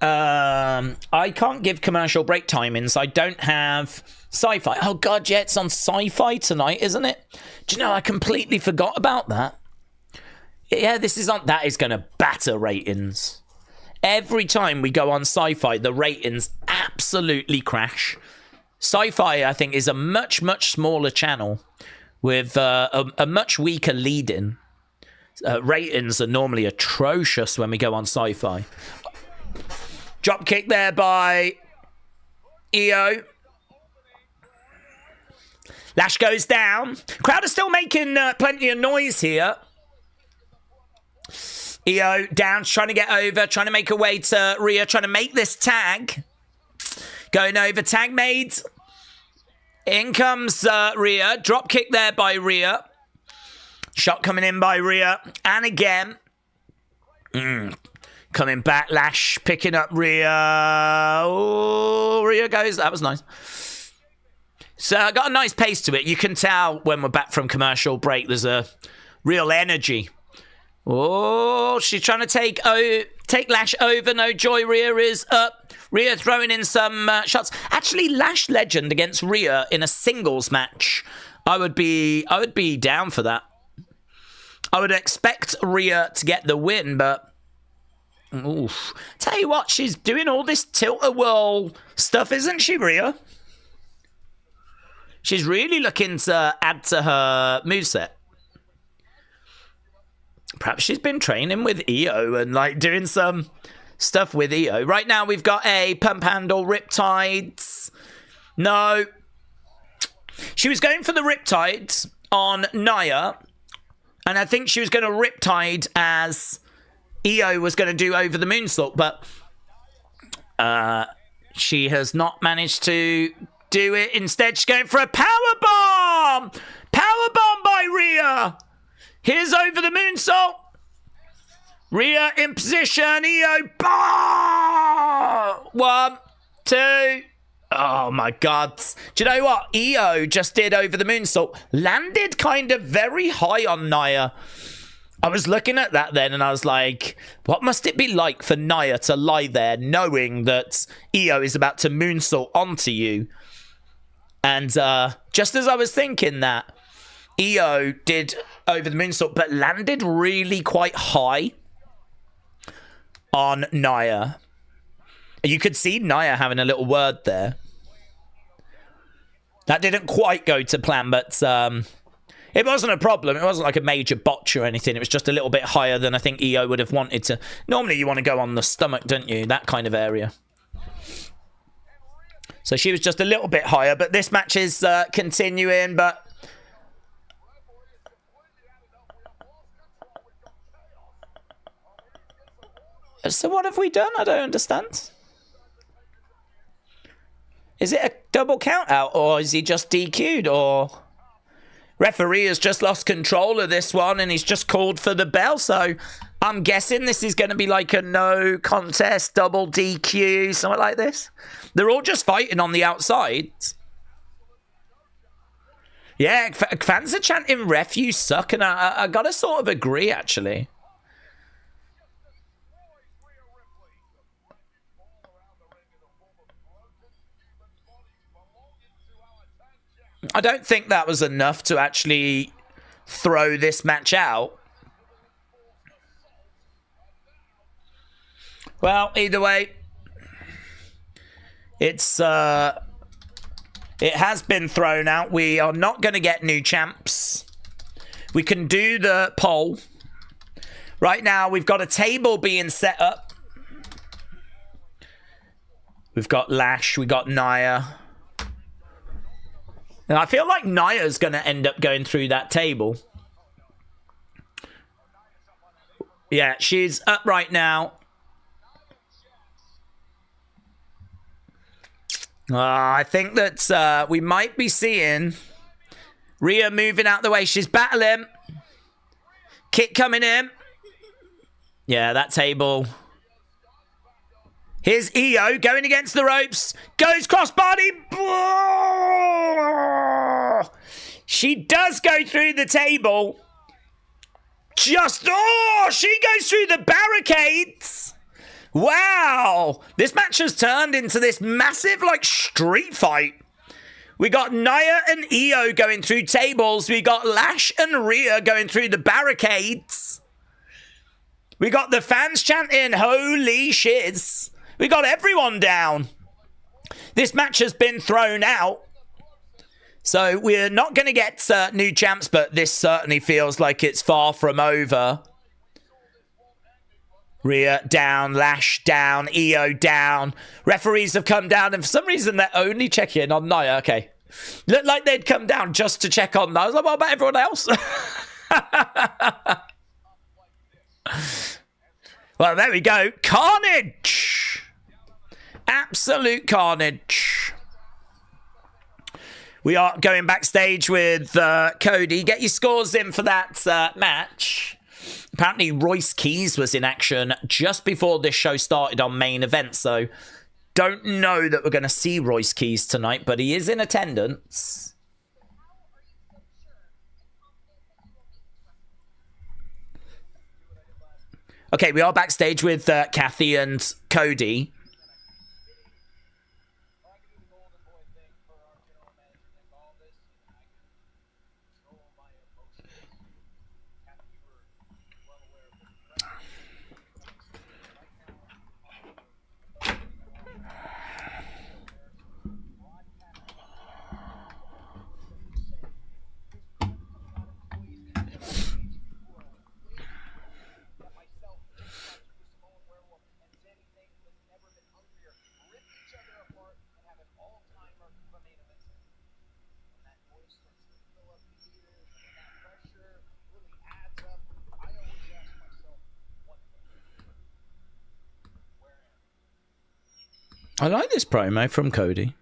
I can't give commercial break timings. I don't have Sci-Fi. Oh god, yeah, it's on Sci-Fi tonight, isn't it? Do you know, I completely forgot about that. Yeah, this is on. That is going to batter ratings. Every time we go on Sci-Fi, the ratings absolutely crash. Sci-Fi, I think, is a much, much smaller channel with a much weaker lead-in. Ratings are normally atrocious when we go on Sci-Fi. Drop kick there by Io. Lash goes down. Crowd are still making plenty of noise here. Io down, trying to get over, trying to make her way to Rhea, trying to make this tag. Going over, tag made. In comes Rhea. Drop kick there by Rhea. Shot coming in by Rhea. And again. Coming back, Lash picking up Rhea. Oh, Rhea goes. That was nice. So I got a nice pace to it. You can tell when we're back from commercial break, there's a real energy. Oh, she's trying to take Lash over. No joy. Rhea is up. Rhea throwing in some shots. Actually, Lash Legend against Rhea in a singles match. I would be down for that. I would expect Rhea to get the win, but oof. Tell you what, she's doing all this tilt-a-whirl stuff, isn't she, Rhea? She's really looking to add to her moveset. Perhaps she's been training with Io and like doing some stuff with Io. Right now we've got a pump handle, riptides. No. She was going for the riptides on Nia. And I think she was going to riptide as Io was going to do over the moonsault. But she has not managed to do it. Instead, she's going for a powerbomb. Powerbomb by Rhea. Here's over the moonsault. Rhea in position. Io. Bah! 1, 2. Oh my god. Do you know what? Io just did over the moonsault. Landed kind of very high on Nia. I was looking at that then and I was like, what must it be like for Nia to lie there knowing that Io is about to moonsault onto you? And just as I was thinking that, Io did over the moonsault, but landed really quite high on Nia. You could see Nia having a little word there. That didn't quite go to plan, but it wasn't a problem. It wasn't like a major botch or anything. It was just a little bit higher than I think Io would have wanted to. Normally you want to go on the stomach, don't you? That kind of area. So she was just a little bit higher, but this match is continuing, but So what have we done? I don't understand. Is it a double count out, or is he just DQ'd, or referee has just lost control of this one and he's just called for the bell? So I'm guessing this is going to be like a no contest, double DQ, something like this. They're all just fighting on the outside. Yeah, fans are chanting ref, you suck, and I gotta sort of agree, actually. I don't think that was enough to actually throw this match out. Well, either way, it has been thrown out. We are not going to get new champs. We can do the poll. Right now, we've got a table being set up. We've got Lash, we got Nia. And I feel like Nia's going to end up going through that table. Yeah, she's up right now. I think that we might be seeing Rhea moving out the way. She's battling. Kick coming in. Yeah, that table. Here's Io going against the ropes. Goes crossbody. She does go through the table. She goes through the barricades. Wow. This match has turned into this massive, like, street fight. We got Nia and Io going through tables. We got Lash and Rhea going through the barricades. We got the fans chanting, holy shiz. We got everyone down. This match has been thrown out. So we're not going to get new champs, but this certainly feels like it's far from over. Rhea down, Lash down, Io down. Referees have come down, and for some reason they're only checking on Nia. Okay. Looked like they'd come down just to check on Nia. I was like, what about everyone else? Well, there we go. Carnage! Absolute carnage. We are going backstage with Cody. Get your scores in for that match. Apparently, Royce Keys was in action just before this show started on main event, so don't know that we're going to see Royce Keys tonight, but he is in attendance. Okay, we are backstage with Kathy and Cody. I like this promo from Cody.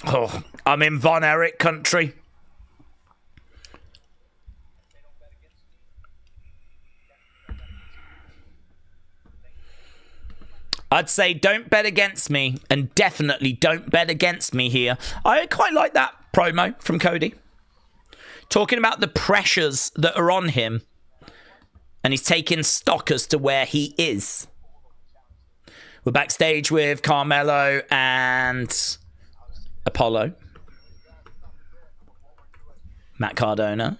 Oh, I'm in Von Erich country. I'd say don't bet against me, and definitely don't bet against me here. I quite like that promo from Cody. Talking about the pressures that are on him, and he's taking stock as to where he is. We're backstage with Carmelo and Apollo. Matt Cardona.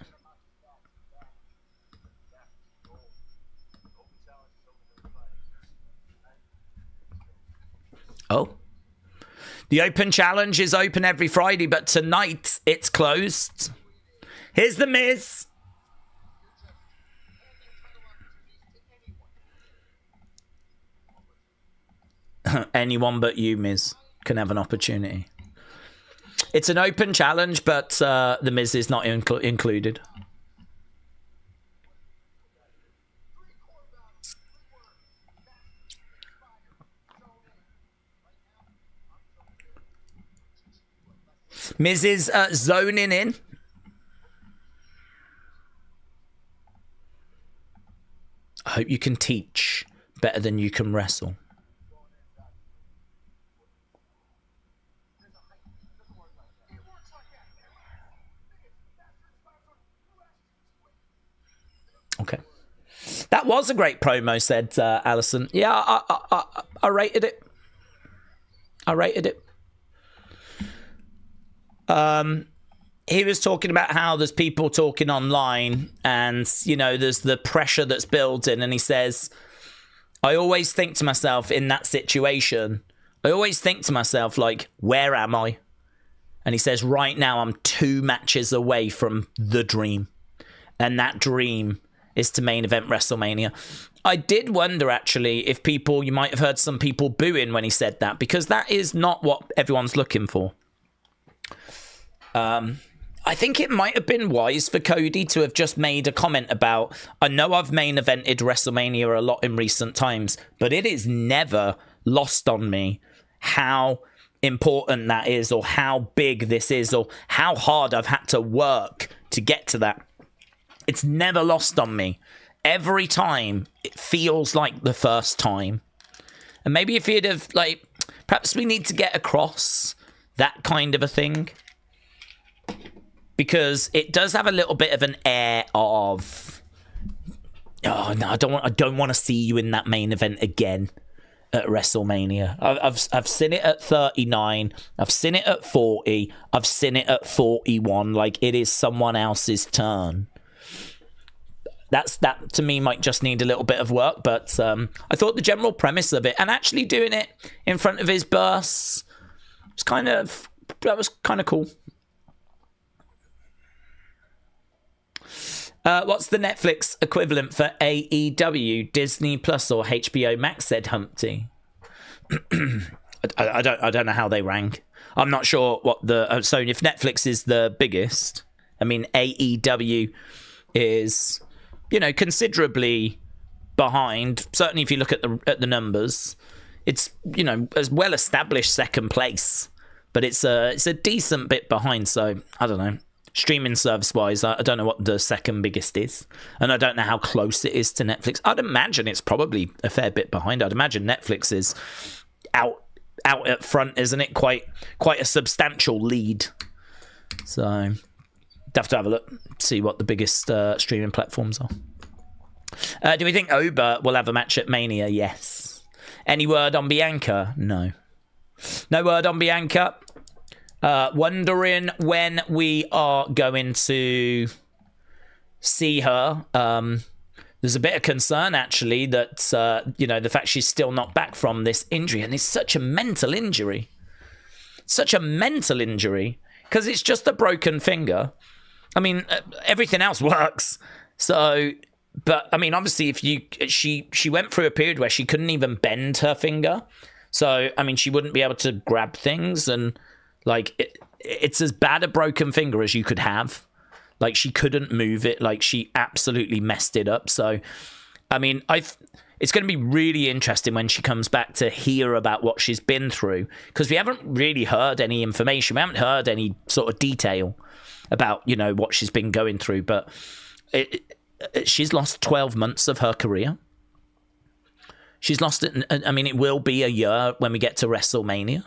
Oh. The Open Challenge is open every Friday, but tonight it's closed. Here's The Miz. Anyone but you, Miz, can have an opportunity. It's an open challenge, but the Miz is not included. Miz is zoning in. I hope you can teach better than you can wrestle. Okay. That was a great promo, said Allison. Yeah, I rated it. I rated it. He was talking about how there's people talking online and, you know, there's the pressure that's building. And he says, I always think to myself in that situation, I always think to myself, like, where am I? And he says, right now, I'm 2 matches away from the dream. And that dream is to main event WrestleMania. I did wonder, actually, if people, you might have heard some people booing when he said that, because that is not what everyone's looking for. I think it might have been wise for Cody to have just made a comment about, I know I've main evented WrestleMania a lot in recent times, but it is never lost on me how important that is, or how big this is, or how hard I've had to work to get to that. It's never lost on me. Every time it feels like the first time. And maybe if he'd have, like, perhaps we need to get across that kind of a thing. Because it does have a little bit of an air of, oh no, I don't want to see you in that main event again at WrestleMania. I've seen it at 39, I've seen it at 40, I've seen it at 41. Like, it is someone else's turn. That to me might just need a little bit of work, but I thought the general premise of it, and actually doing it in front of his boss, was kind of cool. What's the Netflix equivalent for AEW, Disney Plus, or HBO Max? Said Humpty. I don't know how they rank. I'm not sure what the so if Netflix is the biggest, I mean AEW is, you know, considerably behind. Certainly, if you look at the numbers, it's, you know, as well established second place, but it's a decent bit behind. So I don't know. Streaming service wise, I don't know what the second biggest is, and I don't know how close it is to Netflix. I'd imagine it's probably a fair bit behind. I'd imagine Netflix is out at front, isn't it? Quite a substantial lead. So I'd have to have a look, see what the biggest streaming platforms are. Do we think Oba will have a match at Mania? Yes. Any word on Bianca? No. No word on Bianca. Wondering when we are going to see her. There's a bit of concern, actually, that, you know, the fact she's still not back from this injury. And it's such a mental injury. Such a mental injury. Because it's just a broken finger. I mean, everything else works. So, but, I mean, obviously, she went through a period where she couldn't even bend her finger. So, I mean, she wouldn't be able to grab things, and like, it's as bad a broken finger as you could have. Like, she couldn't move it. Like, she absolutely messed it up. So, I mean, it's going to be really interesting when she comes back to hear about what she's been through. Because we haven't really heard any information. We haven't heard any sort of detail about, you know, what she's been going through. But she's lost 12 months of her career. She's lost it. I mean, it will be a year when we get to WrestleMania.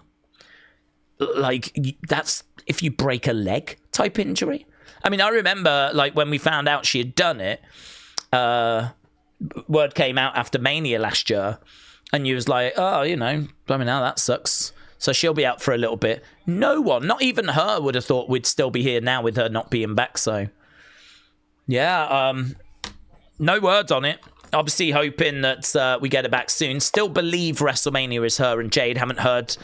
Like, that's if you break a leg type injury. I mean, I remember, like, when we found out she had done it, word came out after Mania last year, and you was like, oh, you know, I mean, now that sucks. So she'll be out for a little bit. No one, not even her, would have thought we'd still be here now with her not being back. So, yeah, no words on it. Obviously hoping that we get her back soon. Still believe WrestleMania is her and Jade. Haven't heard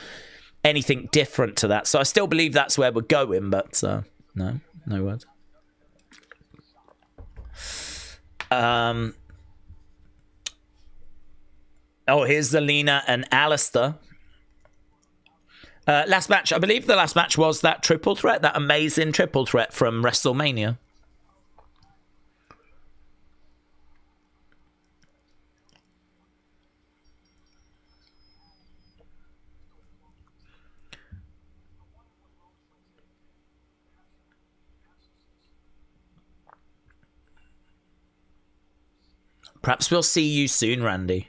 anything different to that. So I still believe that's where we're going, but no words. Oh, here's Zelina and Alistair. Last match, I believe the last match was that triple threat, that amazing triple threat from WrestleMania. Perhaps we'll see you soon, Randy.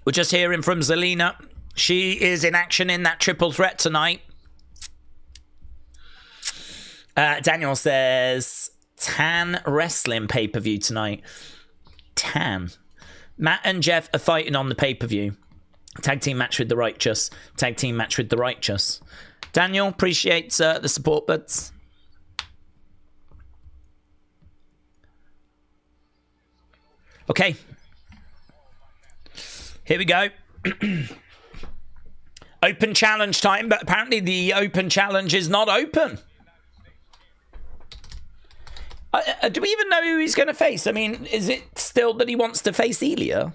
We're just hearing from Zelina. She is in action in that triple threat tonight. Daniel says, Tan Wrestling pay-per-view tonight. Tan. Matt and Jeff are fighting on the pay-per-view. Tag team match with the Righteous. Tag team match with the Righteous. Daniel, appreciate the support, buds. Okay. Here we go. Open challenge time, but apparently the open challenge is not open. Do we even know who he's going to face? I mean, is it still that he wants to face Giulia?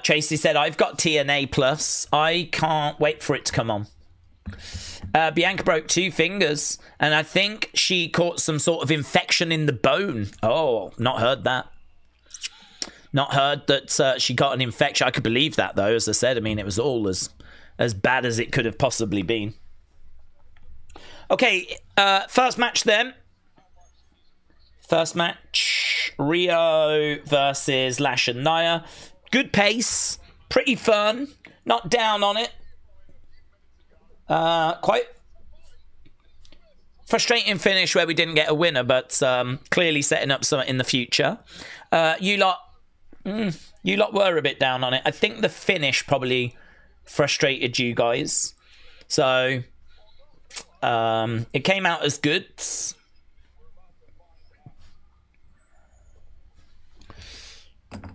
Tracy said, I've got TNA Plus. I can't wait for it to come on. Bianca broke 2 fingers, and I think she caught some sort of infection in the bone. Oh, not heard that. Not heard that she got an infection. I could believe that, though, as I said. I mean, it was all as bad as it could have possibly been. Okay, first match then. First match, RHIYO versus Lash and Nia. Good pace, pretty fun, not down on it. Quite frustrating finish where we didn't get a winner, but clearly setting up something in the future. You lot were a bit down on it. I think the finish probably frustrated you guys. So it came out as goods.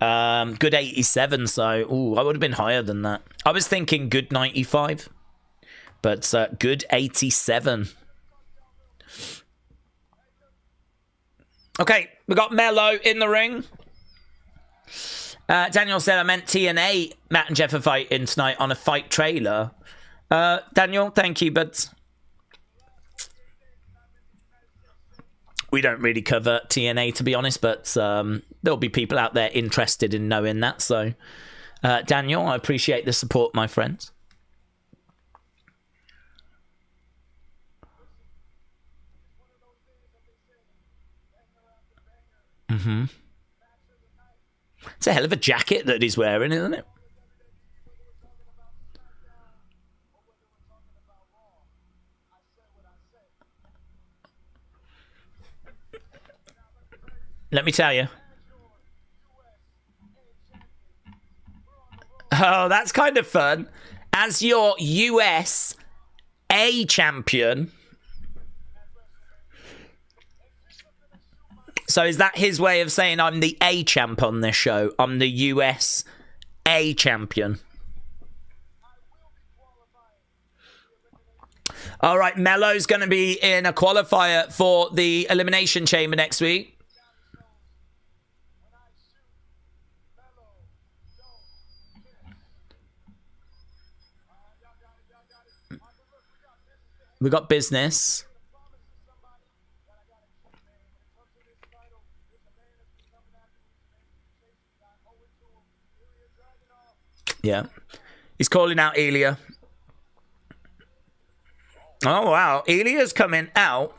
Good 87, so I would have been higher than that. I was thinking good 95, but good 87. Okay, we got Mello in the ring. Daniel said I meant TNA. Matt and Jeff are fighting tonight on a fight trailer. Daniel, thank you, but we don't really cover TNA, to be honest, but there'll be people out there interested in knowing that. So, Daniel, I appreciate the support, my friend. It's a hell of a jacket that he's wearing, isn't it? Let me tell you. Oh, that's kind of fun. As your US A champion. So is that his way of saying I'm the A champ on this show? I'm the US A champion. All right, Mello's going to be in a qualifier for the Elimination Chamber next week. We got business. Yeah. He's calling out Giulia. Oh, wow. Ilia's coming out.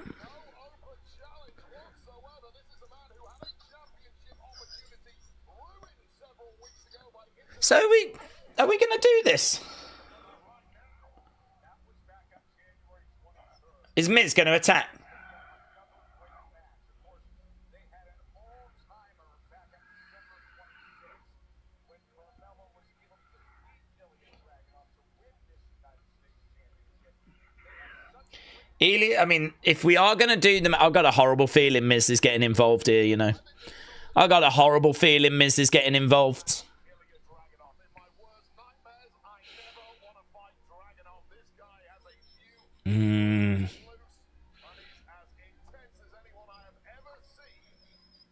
So are we going to do this? Is Miz going to attack? I mean, if we are going to do them, I've got a horrible feeling Miz is getting involved here, you know. I've got a horrible feeling Miz is getting involved.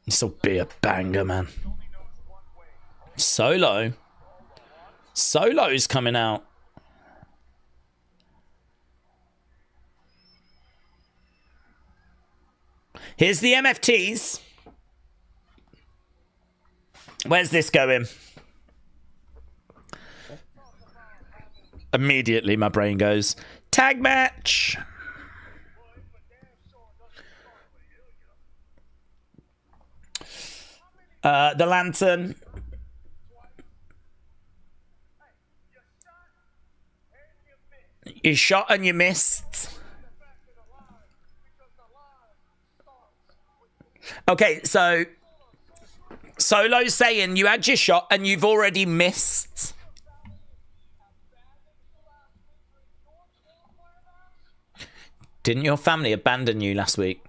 This'll be a banger, man. Solo's coming out. Here's the MFTs. Where's this going? Immediately my brain goes, tag match. The lantern. You shot and you missed. Okay, so Solo's saying you had your shot and you've already missed. Didn't your family abandon you last week?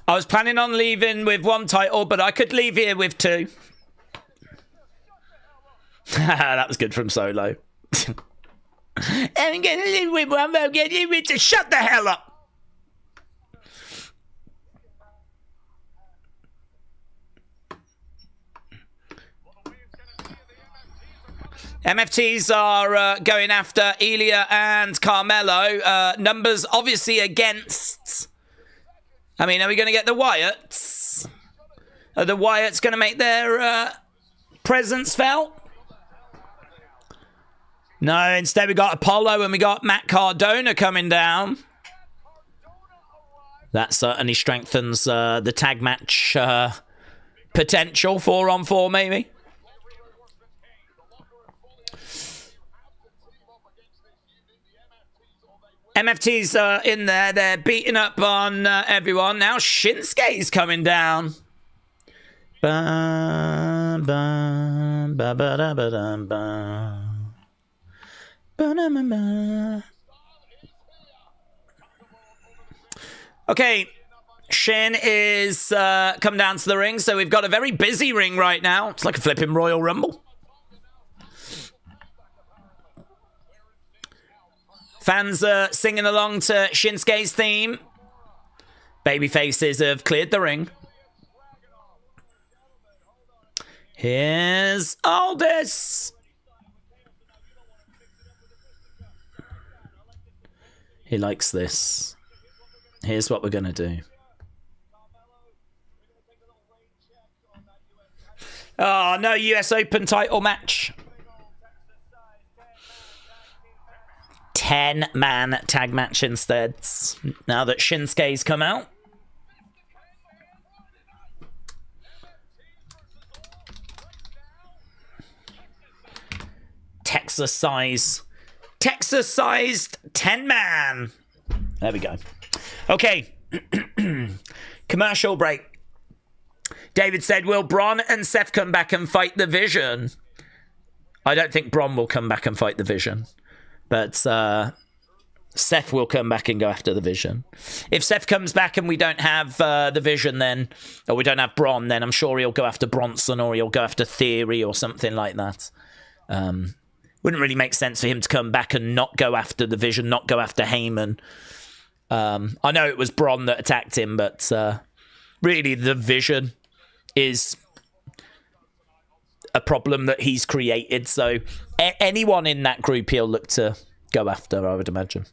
I was planning on leaving with 1 title, but I could leave here with 2. That was good from Solo. I'm gonna leave with 1, but I'm gonna leave with 2. Shut the hell up! MFTs are going after Ilya and Carmelo. Numbers obviously against... I mean, are we going to get the Wyatts? Are the Wyatts going to make their presence felt? No, instead we got Apollo and we got Matt Cardona coming down. That certainly strengthens the tag match potential. 4-on-4 maybe. MFT's in there. They're beating up on everyone. Now Shinsuke's coming down. Ba, ba, ba, ba, da, ba, da, ba. Ba, da, ba, ba. Okay, Shin is come down to the ring. So we've got a very busy ring right now. It's like a flipping Royal Rumble. Fans are singing along to Shinsuke's theme. Babyfaces have cleared the ring. Here's Aldous. He likes this. Here's what we're going to do. Oh, no US Open title match. 10-man tag match instead, now that Shinsuke's come out. Texas-sized 10-man. There we go. Okay. Commercial break. David said, will Braun and Seth come back and fight the Vision? I don't think Braun will come back and fight the Vision. But Seth will come back and go after the Vision. If Seth comes back and we don't have the Vision then, or we don't have Braun, then I'm sure he'll go after Bronson or he'll go after Theory or something like that. Wouldn't really make sense for him to come back and not go after the Vision, not go after Heyman. I know it was Braun that attacked him, but really the Vision is a problem that he's created, so anyone in that group he'll look to go after, I would imagine.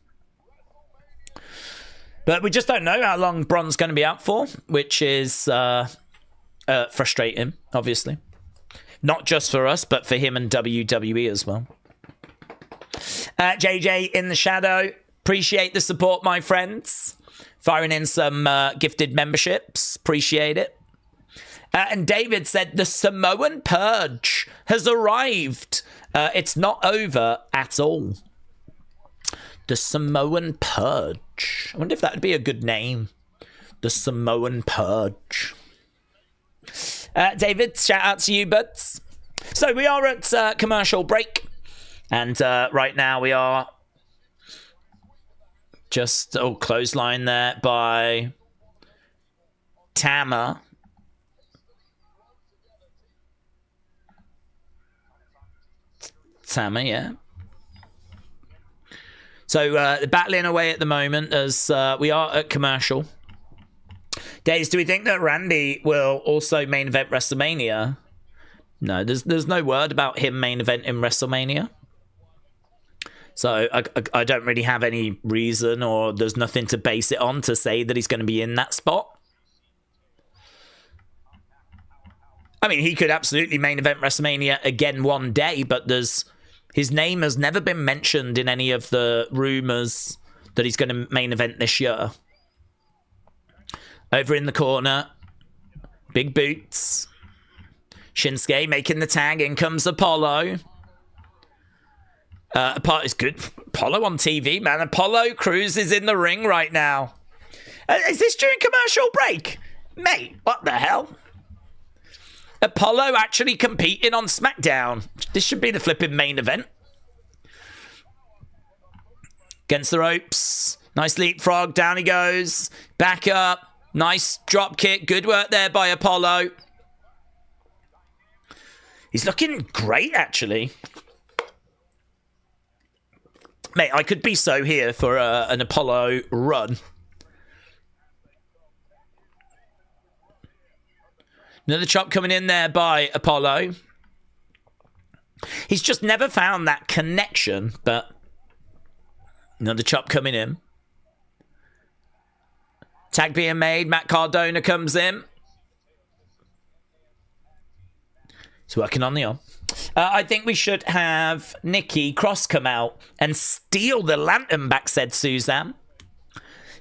But we just don't know how long Braun's going to be out for, which is frustrating, obviously. Not just for us, but for him and WWE as well. JJ in the shadow. Appreciate the support, my friends. Firing in some gifted memberships. Appreciate it. And David said the Samoan Purge has arrived. It's not over at all. The Samoan Purge. I wonder if that would be a good name. The Samoan Purge. David, shout out to you, buds. So we are at commercial break. And right now we are just clothesline there by Tama. Tama, yeah. So they're battling away at the moment as we are at commercial. Daze, do we think that Randy will also main event WrestleMania? No, there's no word about him main event in WrestleMania. So I don't really have any reason, or there's nothing to base it on to say that he's going to be in that spot. I mean, he could absolutely main event WrestleMania again one day, but his name has never been mentioned in any of the rumors that he's going to main event this year. Over in the corner, big boots. Shinsuke making the tag. In comes Apollo. It's good. Apollo on TV, man. Apollo Crews is in the ring right now. Is this during commercial break? Mate, what the hell? Apollo actually competing on SmackDown. This should be the flipping main event. Against the ropes. Nice leapfrog. Down he goes. Back up. Nice drop kick. Good work there by Apollo. He's looking great, actually. Mate, I could be so here for an Apollo run. Another chop coming in there by Apollo. He's just never found that connection, but another chop coming in. Tag being made. Matt Cardona comes in. He's working on the arm. I think we should have Nikki Cross come out and steal the lantern back, said Suzanne.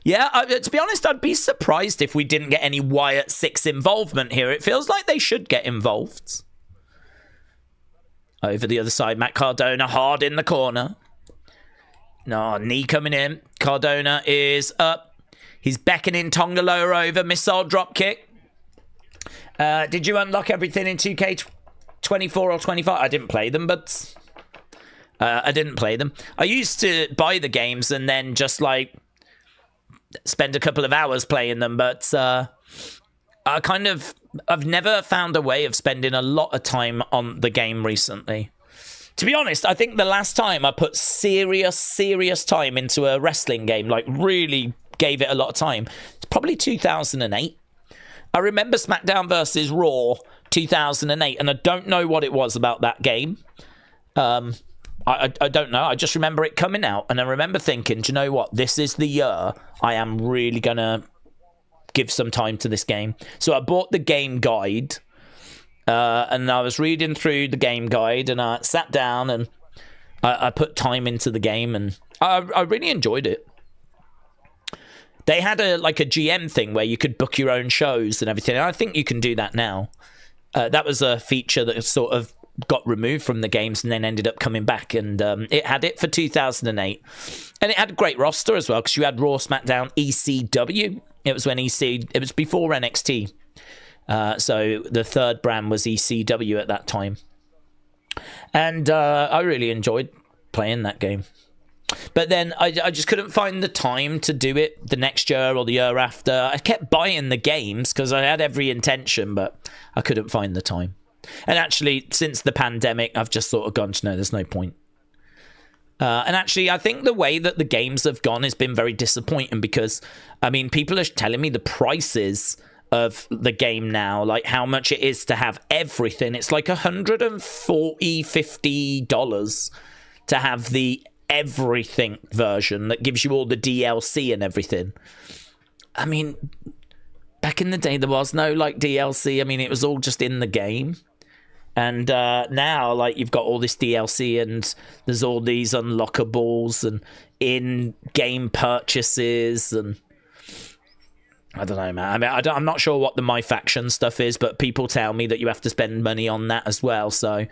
Yeah, to be honest, I'd be surprised if we didn't get any Wyatt 6 involvement here. It feels like they should get involved. Over the other side, Matt Cardona hard in the corner. No, knee coming in. Cardona is up. He's beckoning Tongaloa over. Missile drop kick. Did you unlock everything in 2K24 or 25? I didn't play them, but I didn't play them. I used to buy the games and then just like spend a couple of hours playing them, but I've never found a way of spending a lot of time on the game recently. To be honest, I think the last time I put serious time into a wrestling game, like really gave it a lot of time, it's probably 2008. I remember SmackDown versus Raw 2008, and I don't know what it was about that game. I don't know. I just remember it coming out, and I remember thinking, do you know what? This is the year I am really going to give some time to this game. So I bought the game guide, and I was reading through the game guide, and I sat down, and I put time into the game, and I really enjoyed it. They had a GM thing where you could book your own shows and everything, and I think you can do that now. That was a feature that sort of got removed from the games and then ended up coming back, and it had it for 2008, and it had a great roster as well because you had Raw, SmackDown, ECW. It was before NXT, so the third brand was ECW at that time, and I really enjoyed playing that game. But then I just couldn't find the time to do it the next year or the year after. I kept buying the games because I had every intention, but I couldn't find the time. And actually, since the pandemic, I've just sort of gone to no, there's no point. And actually, I think the way that the games have gone has been very disappointing because, I mean, people are telling me the prices of the game now, like how much it is to have everything. It's like $140-$150 to have the everything version that gives you all the DLC and everything. I mean, back in the day, there was no like DLC. I mean, it was all just in the game. And now, like, you've got all this DLC and there's all these unlockables and in-game purchases and I don't know, man. I mean, I'm not sure what the My Faction stuff is, but people tell me that you have to spend money on that as well. So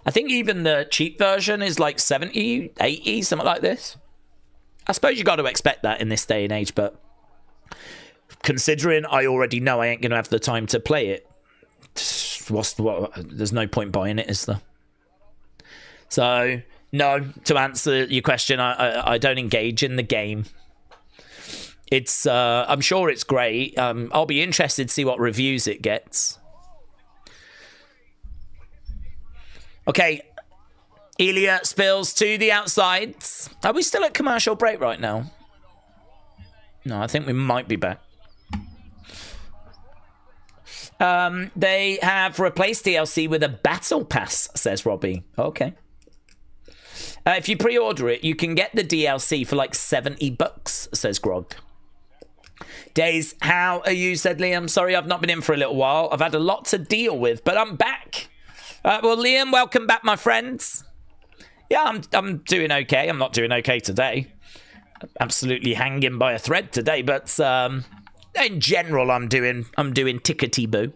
I think even the cheap version is like 70, 80, something like this. I suppose you got to expect that in this day and age, but considering I already know I ain't going to have the time to play it, there's no point buying it, is there? So, no, to answer your question, I don't engage in the game. It's I'm sure it's great. I'll be interested to see what reviews it gets. Okay, Elia spills to the outsides. Are we still at commercial break right now? No, I think we might be back. They have replaced DLC with a battle pass, says Robbie. Okay. If you pre-order it, you can get the DLC for like $70, says Grog. Daze, how are you, said Liam. Sorry, I've not been in for a little while. I've had a lot to deal with, but I'm back. Well, Liam, welcome back, my friends. Yeah, I'm doing okay. I'm not doing okay today. Absolutely hanging by a thread today, but in general, I'm doing tickety boo.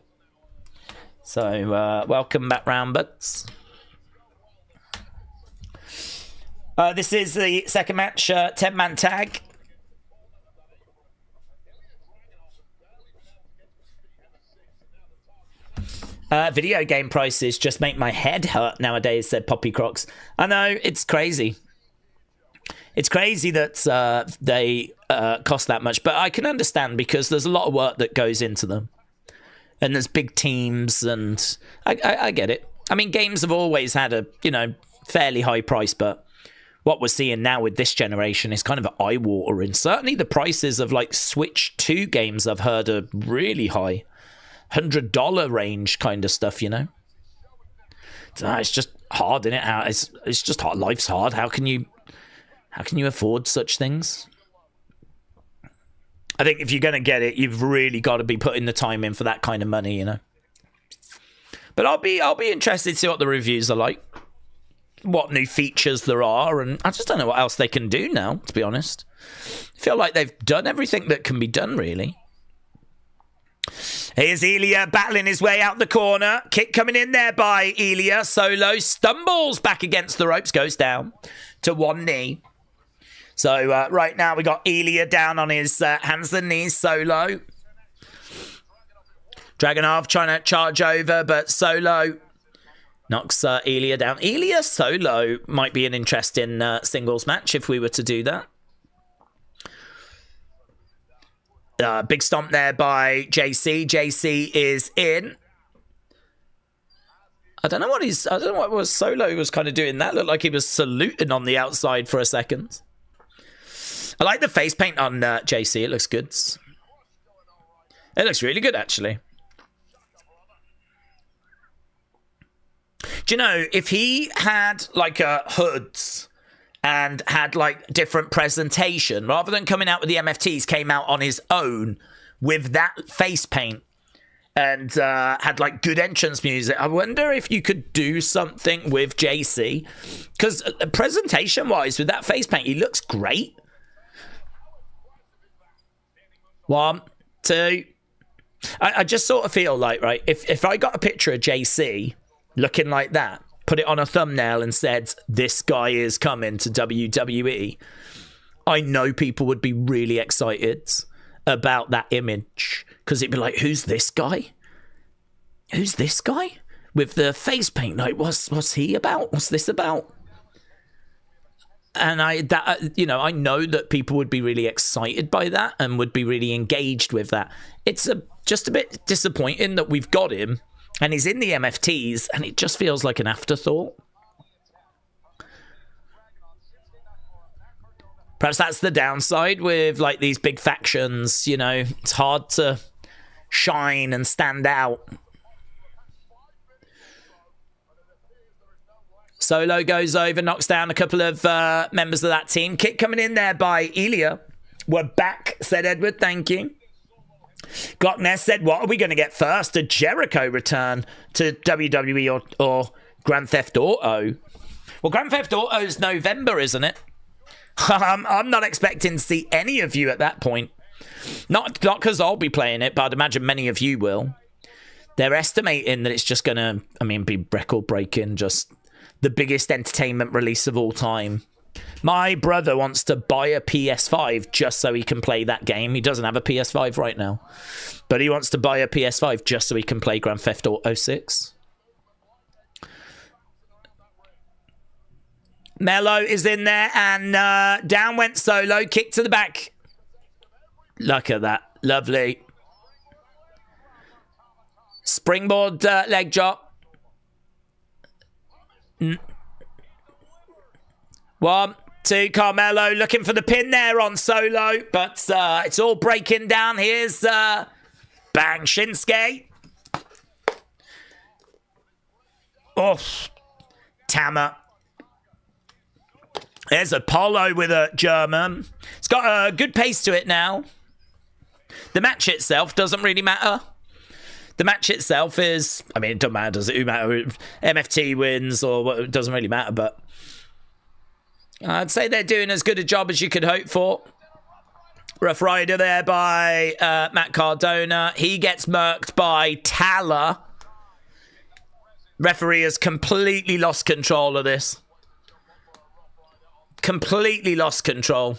So welcome back round, butts. This is the second match, 10-man tag. Video game prices just make my head hurt nowadays, said Poppy Crocs. I know, it's crazy. It's crazy that they cost that much, but I can understand because there's a lot of work that goes into them. And there's big teams, and I get it. I mean, games have always had a, fairly high price, but what we're seeing now with this generation is kind of eye-watering. Certainly the prices of, like, Switch 2 games I've heard are really high. $100 range kind of stuff, It's just hard, isn't it? It's just hard. Life's hard. How can you afford such things? I think if you're going to get it, you've really got to be putting the time in for that kind of money, But I'll be interested to see what the reviews are like, what new features there are, and I just don't know what else they can do now, to be honest. I feel like they've done everything that can be done, really. Here's Elia battling his way out the corner. Kick coming in there by Elia. Solo stumbles back against the ropes, goes down to one knee. So right now we got Elia down on his hands and knees. Solo. Dragunov trying to charge over, but Solo knocks Elia down. Elia Solo might be an interesting singles match if we were to do that. Big stomp there by JC. JC is in. I don't know what Solo was kind of doing. That looked like he was saluting on the outside for a second. I like the face paint on JC. It looks good. It looks really good, actually. Do you know, if he had like a hoods and had like different presentation, rather than coming out with the MFTs, came out on his own with that face paint and had like good entrance music, I wonder if you could do something with JC, because presentation wise with that face paint, he looks great. 1, 2. I just sort of feel like, right, if I got a picture of JC looking like that, put it on a thumbnail and said, this guy is coming to WWE, I know people would be really excited about that image, because it'd be like, who's this guy? Who's this guy? With the face paint, like, what's he about? What's this about? And I know that people would be really excited by that and would be really engaged with that. It's just a bit disappointing that we've got him and he's in the MFTs and it just feels like an afterthought. Perhaps that's the downside with like these big factions, you know, it's hard to shine and stand out. Solo goes over, knocks down a couple of members of that team. Kick coming in there by Elia. We're back, said Edward. Thank you. Glockness said, what are we going to get first? A Jericho return to WWE or Grand Theft Auto? Well, Grand Theft Auto's November, isn't it? I'm not expecting to see any of you at that point. Not because I'll be playing it, but I'd imagine many of you will. They're estimating that it's just going to, be record-breaking, just the biggest entertainment release of all time. My brother wants to buy a PS5 just so he can play that game. He doesn't have a PS5 right now. But he wants to buy a PS5 just so he can play Grand Theft Auto 6. Mello is in there, and down went Solo. Kick to the back. Look at that. Lovely. Springboard leg drop. 1, 2, Carmelo looking for the pin there on Solo, but it's all breaking down. Here's Bang Shinsuke. Oh, Tama. There's Apollo with a German. It's got a good pace to it now. The match itself doesn't really matter. The match itself is, it doesn't matter, does it? Who matter? MFT wins or what, it doesn't really matter, but I'd say they're doing as good a job as you could hope for. Rough Rider there by Matt Cardona. He gets murked by Tala. Referee has completely lost control of this. Completely lost control.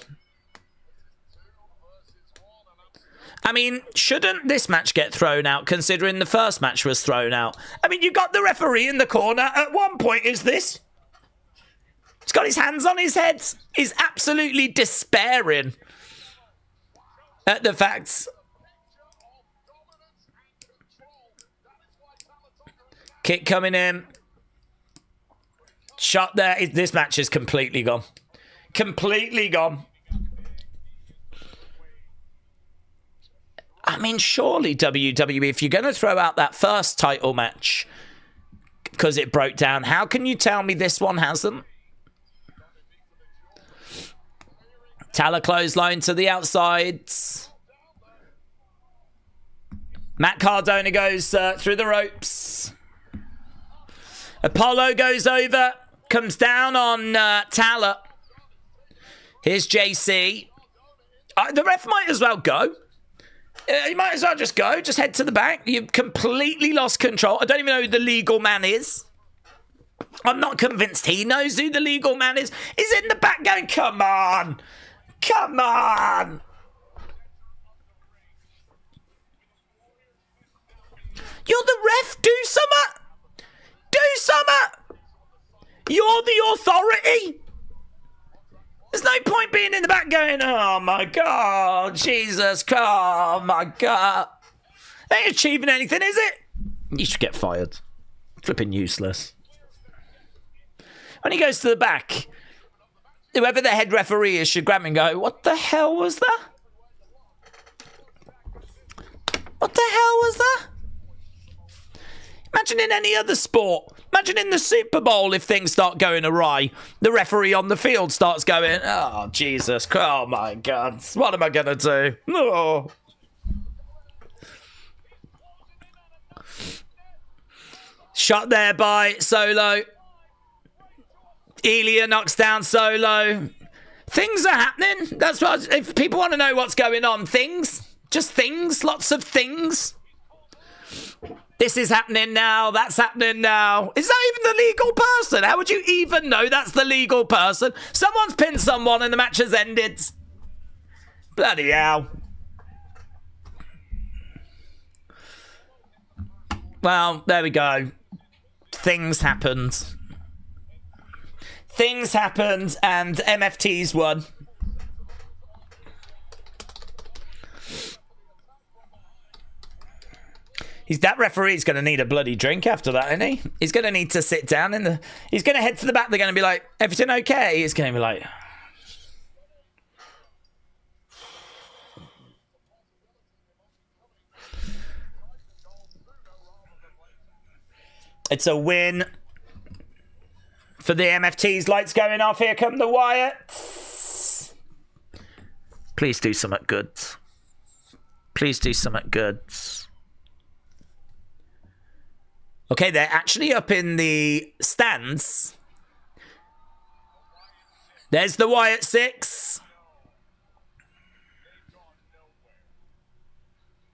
Shouldn't this match get thrown out considering the first match was thrown out? You got the referee in the corner. At one point, is this? He's got his hands on his head. He's absolutely despairing at the facts. Kick coming in. Shot there. This match is completely gone. Completely gone. Surely WWE, if you're going to throw out that first title match because it broke down, how can you tell me this one hasn't? Tala clothesline to the outsides. Matt Cardona goes through the ropes. Apollo goes over, comes down on Tala. Here's JC. The ref might as well go. You might as well just go. Just head to the back. You've completely lost control. I don't even know who the legal man is. I'm not convinced he knows who the legal man is. He's in the back going, come on. Come on. You're the ref. Do something. Do something. You're the authority. There's no point being in the back going, oh my God, Jesus, oh my God. They ain't achieving anything, is it? You should get fired. Flipping useless. When he goes to the back, whoever the head referee is should grab him and go, what the hell was that? What the hell was that? Imagine in any other sport. Imagine in the Super Bowl if things start going awry. The referee on the field starts going, oh, Jesus. Oh, my God. What am I going to do? Oh. Shot there by Solo. Elia knocks down Solo. Things are happening. That's what, if people want to know what's going on, things. Just things. Lots of things. This is happening now. That's happening now. Is that even the legal person? How would you even know that's the legal person? Someone's pinned someone and the match has ended. Bloody hell. Well, there we go. Things happened. Things happened and MFT's won. That referee's going to need a bloody drink after that, isn't he? He's going to need to sit down in the... He's going to head to the back. They're going to be like, everything okay? He's going to be like... It's a win for the MFTs. Lights going off. Here come the Wyatts. Please do something good. Please do something good. Okay, they're actually up in the stands. There's the Wyatt Six.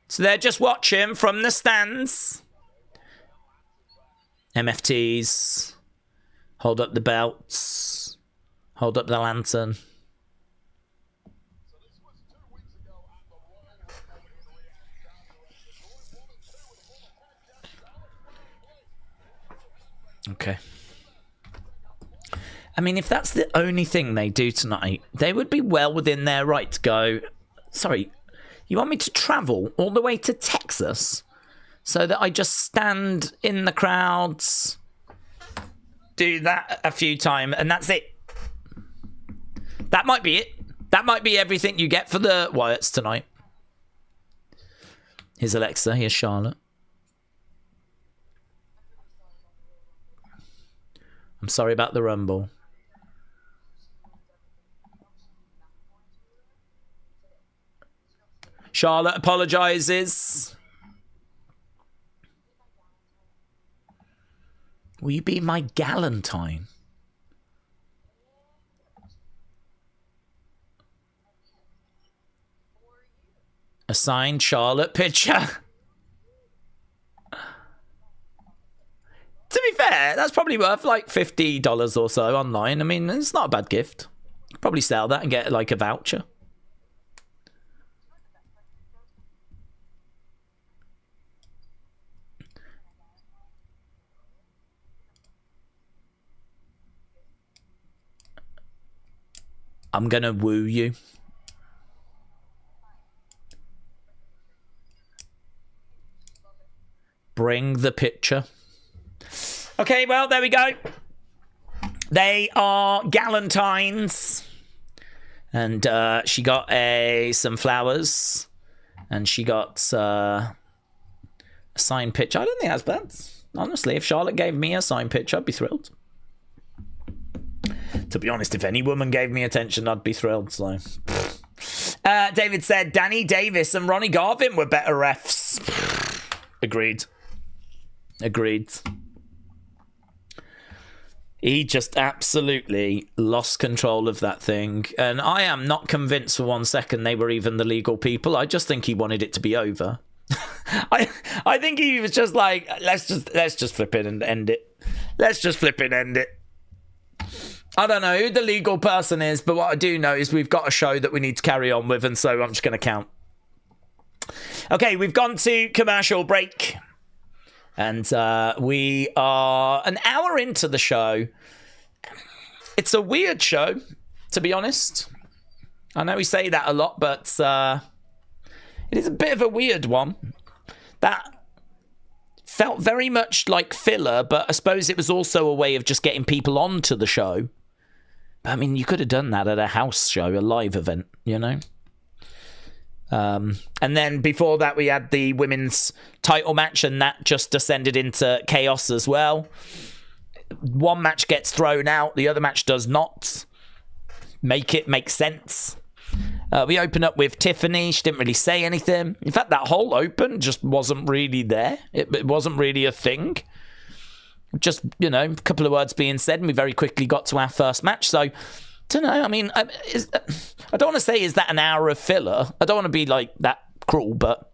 So they're just watching from the stands. MFTs. Hold up the belts. Hold up the lantern. Okay. I mean, if that's the only thing they do tonight, they would be well within their right to go, sorry, you want me to travel all the way to Texas so that I just stand in the crowds, do that a few times, and that's it? That might be it. That might be everything you get for the Wyatts tonight. Here's Alexa. Here's Charlotte. I'm sorry about the Rumble. Charlotte apologizes. Will you be my galentine? A signed Charlotte picture. To be fair, that's probably worth like $50 or so online. I mean, it's not a bad gift. Probably sell that and get like a voucher. I'm gonna woo you. Bring the picture. Okay, well, there we go. They are galantines. And she got some flowers. And she got a signed picture. I don't think that's bad. Honestly, if Charlotte gave me a signed picture, I'd be thrilled. To be honest, if any woman gave me attention, I'd be thrilled. So, David said, Danny Davis and Ronnie Garvin were better refs. Agreed. Agreed. He just absolutely lost control of that thing. And I am not convinced for 1 second they were even the legal people. I just think he wanted it to be over. I think he was just like, let's just flip it and end it. Let's just flip it and end it. I don't know who the legal person is, but what I do know is we've got a show that we need to carry on with, and so I'm just going to count. Okay, we've gone to commercial break. And we are an hour into the show. It's a weird show, to be honest. I know we say that a lot, but it is a bit of a weird one. That felt very much like filler, but I suppose it was also a way of just getting people onto the show. But, I mean, you could have done that at a house show, a live event, you know? And then before that, we had the women's title match, and that just descended into chaos as well. One match gets thrown out, the other match does not make it make sense. We open up with Tiffany. She didn't really say anything. In fact, that whole open just wasn't really there. It wasn't really a thing. Just, you know, a couple of words being said, and we very quickly got to our first match. So, don't know. I mean, I don't want to say, is that an hour of filler? I don't want to be like that cruel, but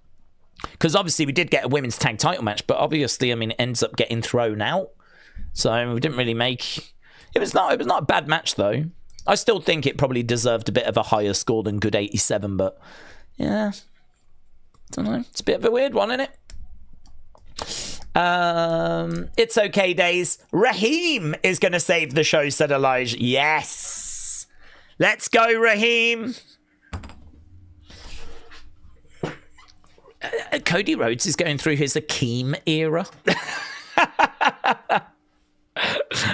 because obviously we did get a women's tag title match, but obviously, I mean, it ends up getting thrown out. So we didn't really make. It was not a bad match though. I still think it probably deserved a bit of a higher score than Good 87, but yeah, don't know. It's a bit of a weird one, isn't it? It's okay, Daze. Raheem is going to save the show, said Elijah. Yes. Let's go, Raheem. Cody Rhodes is going through his Akeem era.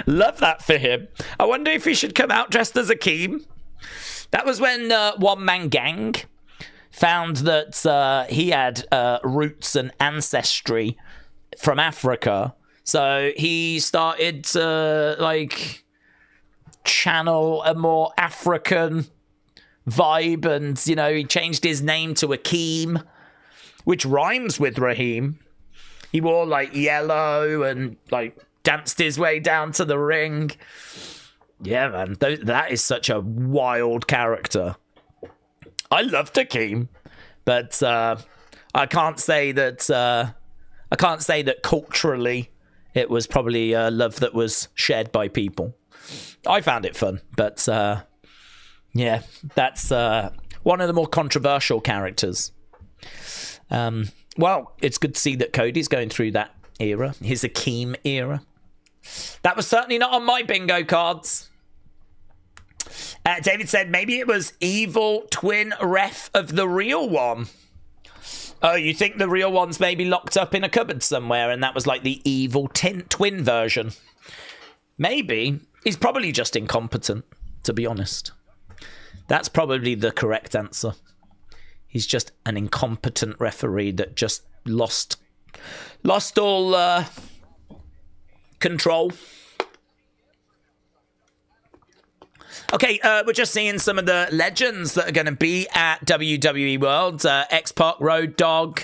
Love that for him. I wonder if he should come out dressed as Akeem. That was when One Man Gang found that he had roots and ancestry from Africa. So he started to like channel a more African vibe, and you know, he changed his name to Akeem. which rhymes with Raheem. He wore like yellow and like danced his way down to the ring. Yeah, man, that is such a wild character. I loved Hakeem, but I can't say that culturally it was probably love that was shared by people. I found it fun, but yeah, that's one of the more controversial characters. Well, it's good to see that Cody's going through that era, his Hakeem era. That was certainly not on my bingo cards. David said maybe it was evil twin ref of the real one. Oh, you think the real one's maybe locked up in a cupboard somewhere and that was like the evil twin version? Maybe. He's probably just incompetent, to be honest. That's probably the correct answer. He's just an incompetent referee that just lost all control. Okay, we're just seeing some of the legends that are going to be at WWE World. X-Pac, Road Dogg,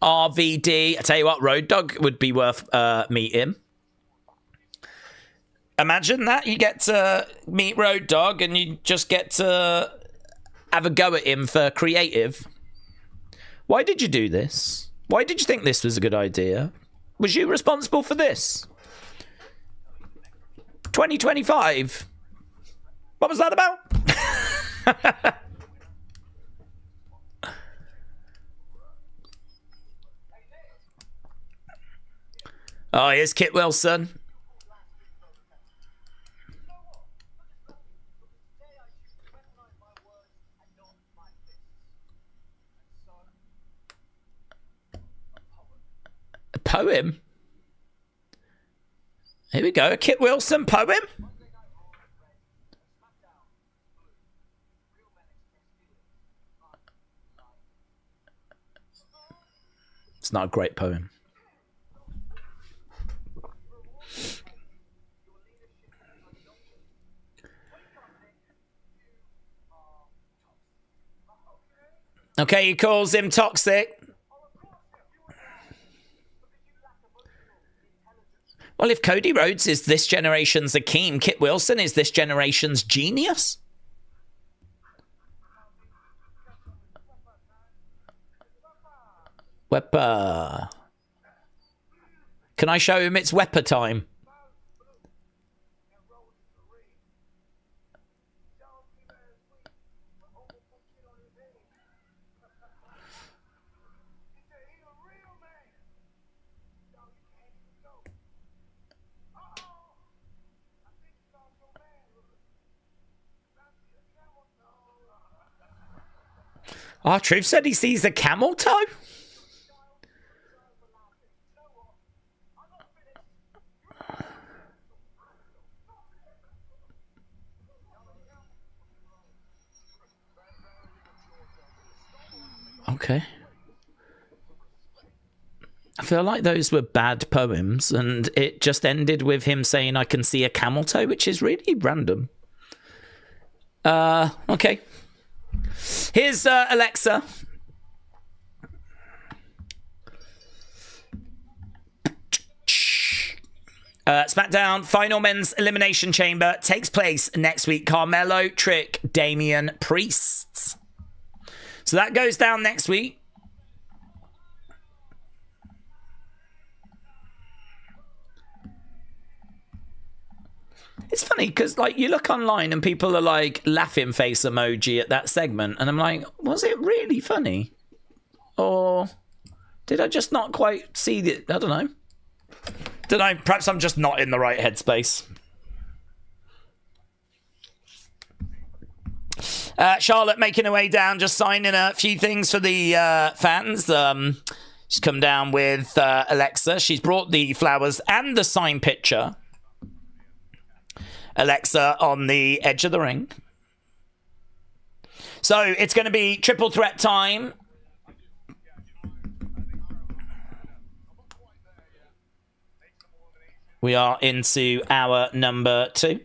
RVD. I tell you what, Road Dogg would be worth meeting. Imagine that. You get to meet Road Dogg and you just get to have a go at him for creative. Why did you do this? Why did you think this was a good idea? Was you responsible for this? 2025. What was that about? Oh, here's Kit Wilson. A poem? Here we go, a Kit Wilson poem? It's not a great poem. Okay, he calls him toxic. Well, if Cody Rhodes is this generation's Hakeem, Kit Wilson is this generation's genius. Wepper. Can I show him it's Wepper time? R-Truth said he sees a camel toe? Okay. I feel like those were bad poems, and it just ended with him saying, I can see a camel toe, which is really random. Okay. Here's Alexa. SmackDown Final Men's Elimination Chamber takes place next week. Carmelo, Trick, Damian Priest. So that goes down next week. It's funny because, like, you look online and people are like laughing face emoji at that segment, and I'm like, was it really funny, or did I just not quite see it? I don't know. Perhaps I'm just not in the right headspace. Charlotte making her way down, just signing a few things for the fans. She's come down with Alexa. She's brought the flowers and the signed picture. Alexa on the edge of the ring. So it's going to be triple threat time. We are into hour number 2.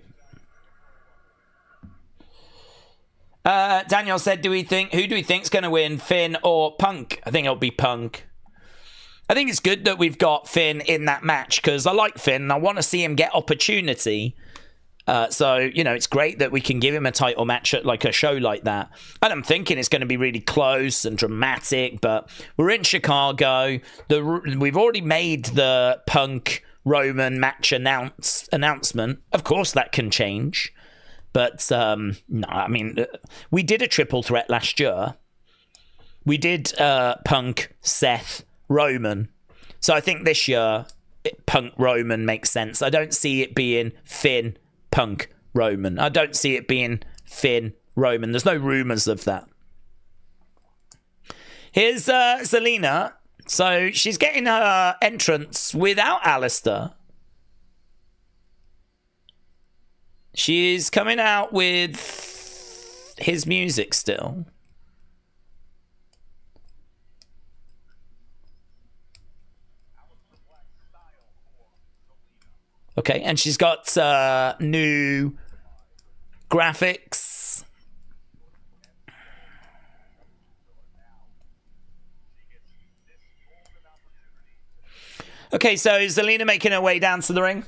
Daniel said, who do we think's going to win, Finn or Punk? I think it'll be Punk. I think it's good that we've got Finn in that match because I like Finn and I want to see him get opportunity. So, you know, it's great that we can give him a title match at like a show like that. And I'm thinking it's going to be really close and dramatic, but we're in Chicago. We've already made the Punk Roman match announcement. Of course, that can change. But, no, I mean, we did a triple threat last year. We did Punk, Seth, Roman. So I think this year, Punk, Roman makes sense. I don't see it being Finn, Punk, Roman. I don't see it being Finn, Roman. There's no rumours of that. Here's Zelina. So she's getting her entrance without Alistair. She's coming out with his music still. Okay, and she's got new graphics. Okay, so Zelina making her way down to the ring.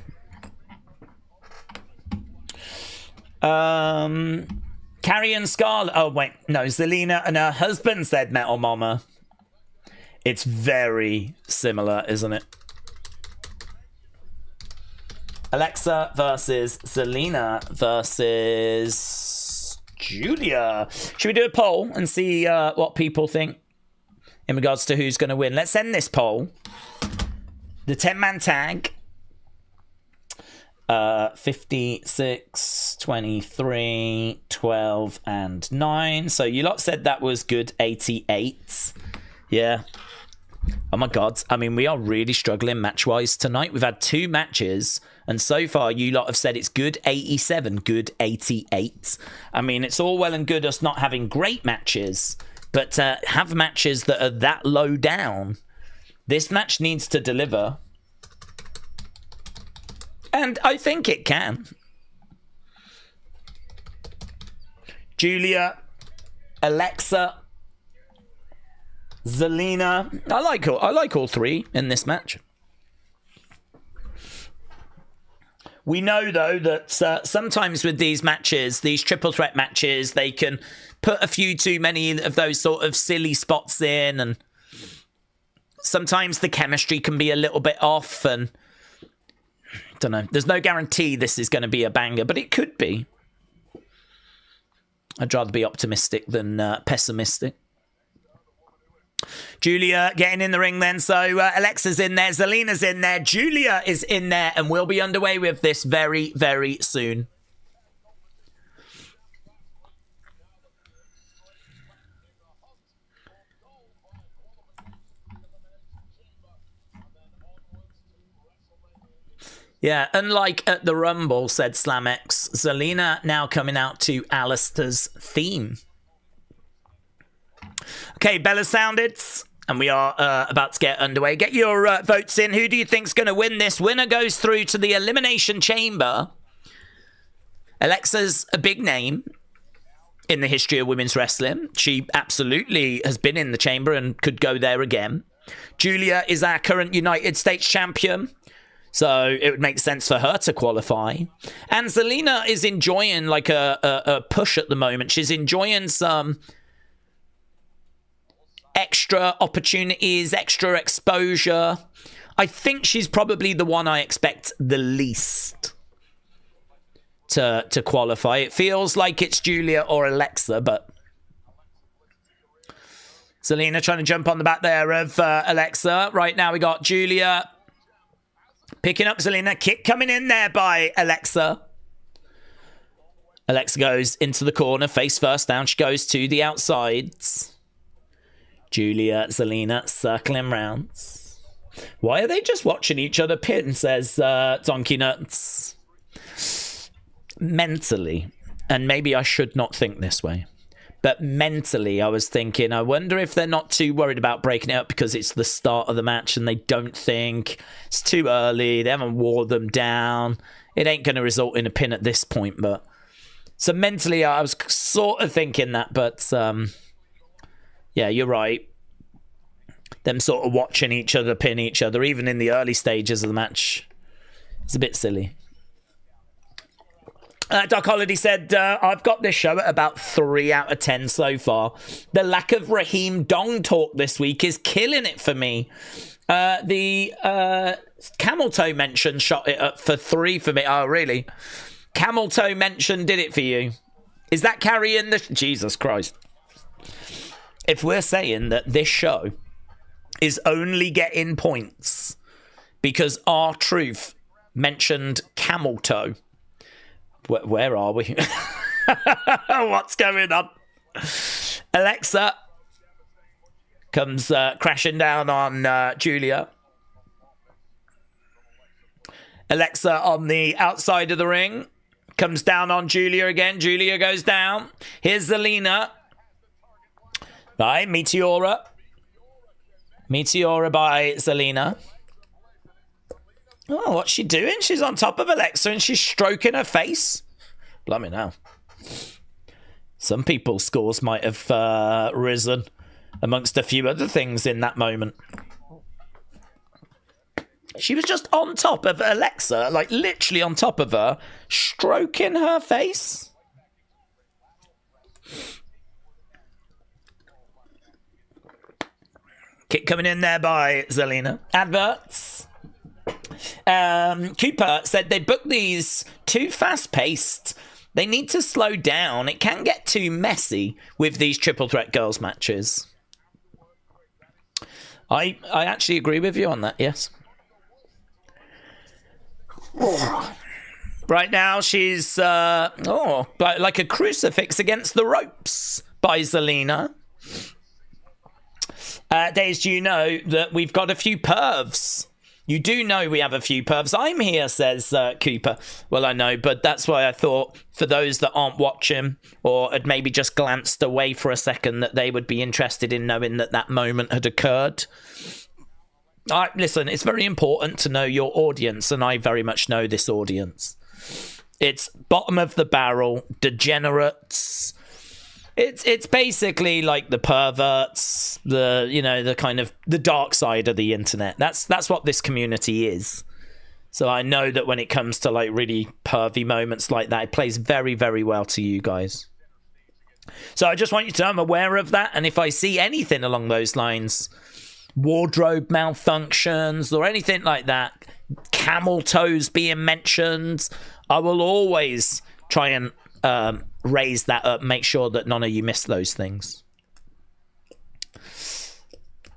Carrie and Scarlett. Oh, wait. No, Zelina and her husband said Metal Mama. It's very similar, isn't it? Alexa versus Zelina versus Giulia. Should we do a poll and see what people think in regards to who's going to win? Let's end this poll. The 10-man tag. 56, 23, 12, and 9. So you lot said that was good 88. Yeah. Oh my God. I mean, we are really struggling match-wise tonight. We've had 2 matches, and so far you lot have said it's good 87, good 88. I mean, it's all well and good us not having great matches, but have matches that are that low down. This match needs to deliver. And I think it can. Giulia, Alexa, Zelina. I like all 3 in this match. We know, though, that sometimes with these matches, these triple threat matches, they can put a few too many of those sort of silly spots in, and sometimes the chemistry can be a little bit off, and don't know. There's no guarantee this is going to be a banger, but it could be. I'd rather be optimistic than pessimistic. Giulia getting in the ring then. So Alexa's in there. Zelina's in there. Giulia is in there. And we'll be underway with this very, very soon. Yeah, unlike at the Rumble, said Slamex, Zelina now coming out to Alistair's theme. Okay, Bella sounded, and we are about to get underway. Get your votes in. Who do you think's going to win this? Winner goes through to the Elimination Chamber. Alexa's a big name in the history of women's wrestling. She absolutely has been in the chamber and could go there again. Giulia is our current United States champion, so it would make sense for her to qualify. And Zelina is enjoying like a push at the moment. She's enjoying some extra opportunities, extra exposure. I think she's probably the one I expect the least to qualify. It feels like it's Giulia or Alexa, but Zelina trying to jump on the back there of Alexa. Right now we got Giulia picking up Zelina. Kick coming in there by Alexa. Alexa goes into the corner, face first down. She goes to the outsides. Giulia, Zelina circling rounds. Why are they just watching each other pin, says Donkey Nuts. Mentally, and maybe I should not think this way, but mentally I was thinking, I wonder if they're not too worried about breaking it up because it's the start of the match and they don't think it's too early, they haven't wore them down, it ain't going to result in a pin at this point. But So mentally, I was sort of thinking that, but yeah, you're right. Them sort of watching each other pin each other, even in the early stages of the match, it's a bit silly. Doc Holiday said, I've got this show at about 3 out of 10 so far. The lack of Raheem Dong talk this week is killing it for me. The Camel Toe mention shot it up for 3 for me. Oh, really? Camel Toe mention did it for you. Is that carrying the... Jesus Christ. If we're saying that this show is only getting points because R-Truth mentioned Camel Toe, where are we? What's going on? Alexa comes crashing down on Giulia. Alexa on the outside of the ring comes down on Giulia again. Giulia goes down. Here's Zelina. Right, Meteora. Meteora by Zelina. Oh, what's she doing? She's on top of Alexa and she's stroking her face. Blimey now. Some people's scores might have risen amongst a few other things in that moment. She was just on top of Alexa, like literally on top of her, stroking her face. Kick coming in there by Zelina. Adverts. Cooper said they booked these too fast-paced. They need to slow down. It can get too messy with these triple threat girls matches. I actually agree with you on that, yes. Right now she's like a crucifix against the ropes by Zelina. Daze, do you know that we've got a few pervs? You do know we have a few pervs. I'm here, says Cooper. Well, I know, but that's why I thought for those that aren't watching or had maybe just glanced away for a second that they would be interested in knowing that that moment had occurred. Listen, it's very important to know your audience, and I very much know this audience. It's bottom of the barrel, degenerates. It's basically like the perverts, the kind of the dark side of the internet. That's what this community is. So I know that when it comes to like really pervy moments like that, it plays very, very well to you guys. So I just want you to know I'm aware of that, and if I see anything along those lines, wardrobe malfunctions or anything like that, camel toes being mentioned, I will always try and raise that up, make sure that none of you miss those things.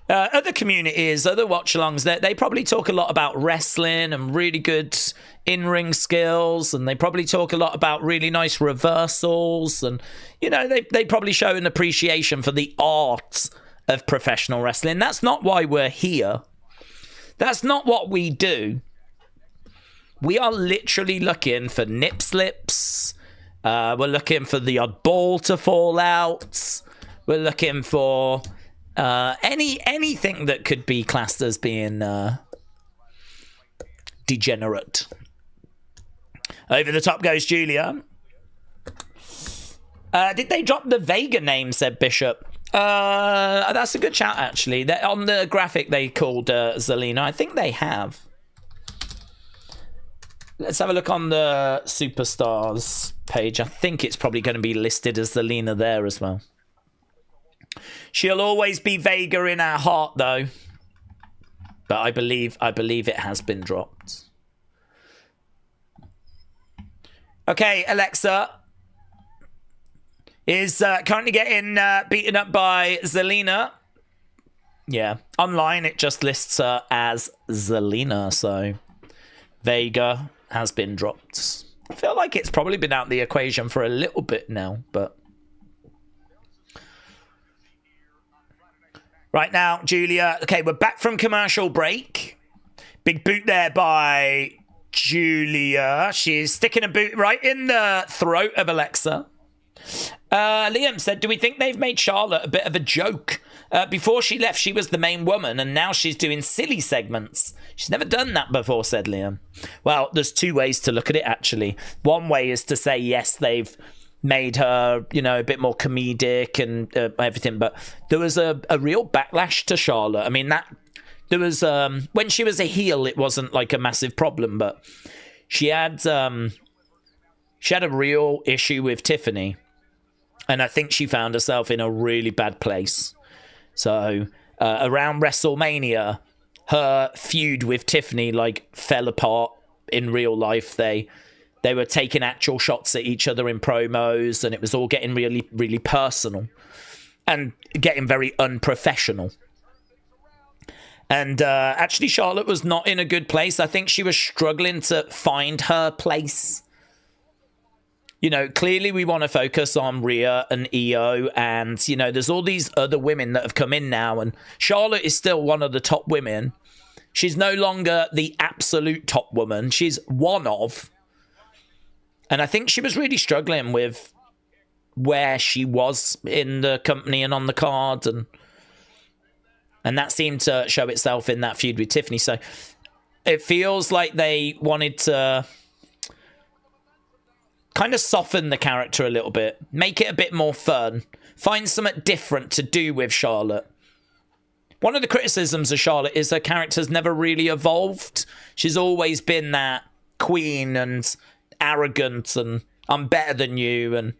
Other communities, other watch-alongs, they probably talk a lot about wrestling and really good in-ring skills, and they probably talk a lot about really nice reversals, and they probably show an appreciation for the art of professional wrestling. That's not why we're here. That's not what we do. We are literally looking for nip slips. We're looking for the odd ball to fall out. We're looking for anything that could be classed as being degenerate. Over the top goes Giulia. Did they drop the Vega name, said Bishop. That's a good shout, actually. On the graphic, they called Zelina. I think they have. Let's have a look on the Superstars page. I think it's probably going to be listed as Zelina there as well. She'll always be Vega in our heart, though. But I believe it has been dropped. Okay, Alexa is currently getting beaten up by Zelina. Yeah, online it just lists her as Zelina, so Vega has been dropped. I feel like it's probably been out the equation for a little bit now, but right now, Giulia. Okay, we're back from commercial break. Big boot there by Giulia. She's sticking a boot right in the throat of Alexa. Liam said, do we think they've made Charlotte a bit of a joke? Before she left, she was the main woman, and now she's doing silly segments. She's never done that before, said Liam. Well, there's two ways to look at it, actually. One way is to say, yes, they've made her, you know, a bit more comedic and everything. But there was a real backlash to Charlotte. I mean, there was when she was a heel, it wasn't like a massive problem, but she had a real issue with Tiffany, and I think she found herself in a really bad place. So around WrestleMania, her feud with Tiffany like fell apart in real life. They were taking actual shots at each other in promos, and it was all getting really, really personal and getting very unprofessional. And actually, Charlotte was not in a good place. I think she was struggling to find her place. You know, clearly we want to focus on Rhea and Io, and, you know, there's all these other women that have come in now, and Charlotte is still one of the top women. She's no longer the absolute top woman. She's one of. And I think she was really struggling with where she was in the company and on the card, and that seemed to show itself in that feud with Tiffany. So it feels like they wanted to kind of soften the character a little bit, make it a bit more fun, find something different to do with Charlotte. One of the criticisms of Charlotte is her character's never really evolved. She's always been that queen and arrogant and I'm better than you, and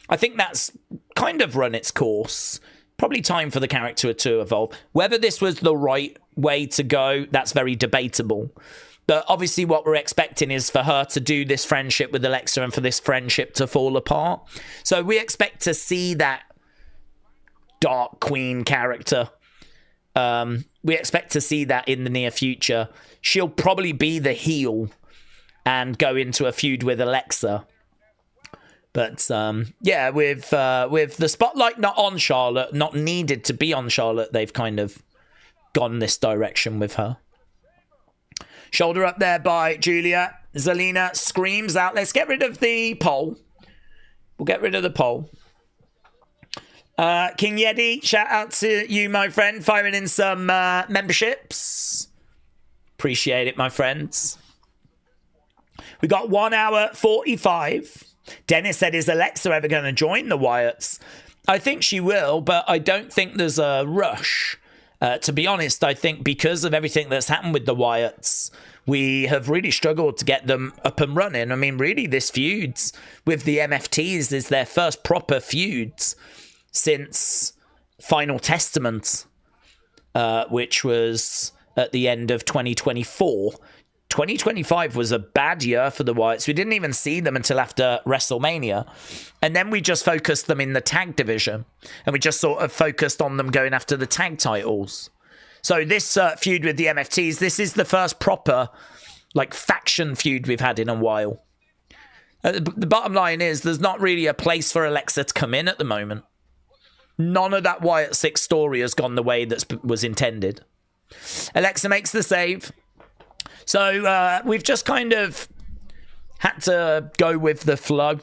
I think that's kind of run its course. Probably time for the character to evolve. Whether this was the right way to go, that's very debatable. But obviously what we're expecting is for her to do this friendship with Alexa and for this friendship to fall apart. So we expect to see that Dark Queen character. We expect to see that in the near future. She'll probably be the heel and go into a feud with Alexa. But yeah, with the spotlight not on Charlotte, not needed to be on Charlotte, they've kind of gone this direction with her. Shoulder up there by Giulia. Zelina screams out. Let's get rid of the poll. We'll get rid of the poll. King Yeti, shout out to you, my friend, firing in some memberships. Appreciate it, my friends. We got 1 hour 45. Dennis said, is Alexa ever going to join the Wyatts? I think she will, but I don't think there's a rush. To be honest, I think because of everything that's happened with the Wyatts, we have really struggled to get them up and running. I mean, really, this feuds with the MFTs is their first proper feuds since Final Testament, which was at the end of 2024. 2025 was a bad year for the Wyatts. We didn't even see them until after WrestleMania. And then we just focused them in the tag division. And we just sort of focused on them going after the tag titles. So this feud with the MFTs, this is the first proper like faction feud we've had in a while. The bottom line is there's not really a place for Alexa to come in at the moment. None of that Wyatt 6 story has gone the way that was intended. Alexa makes the save. So we've just kind of had to go with the flow.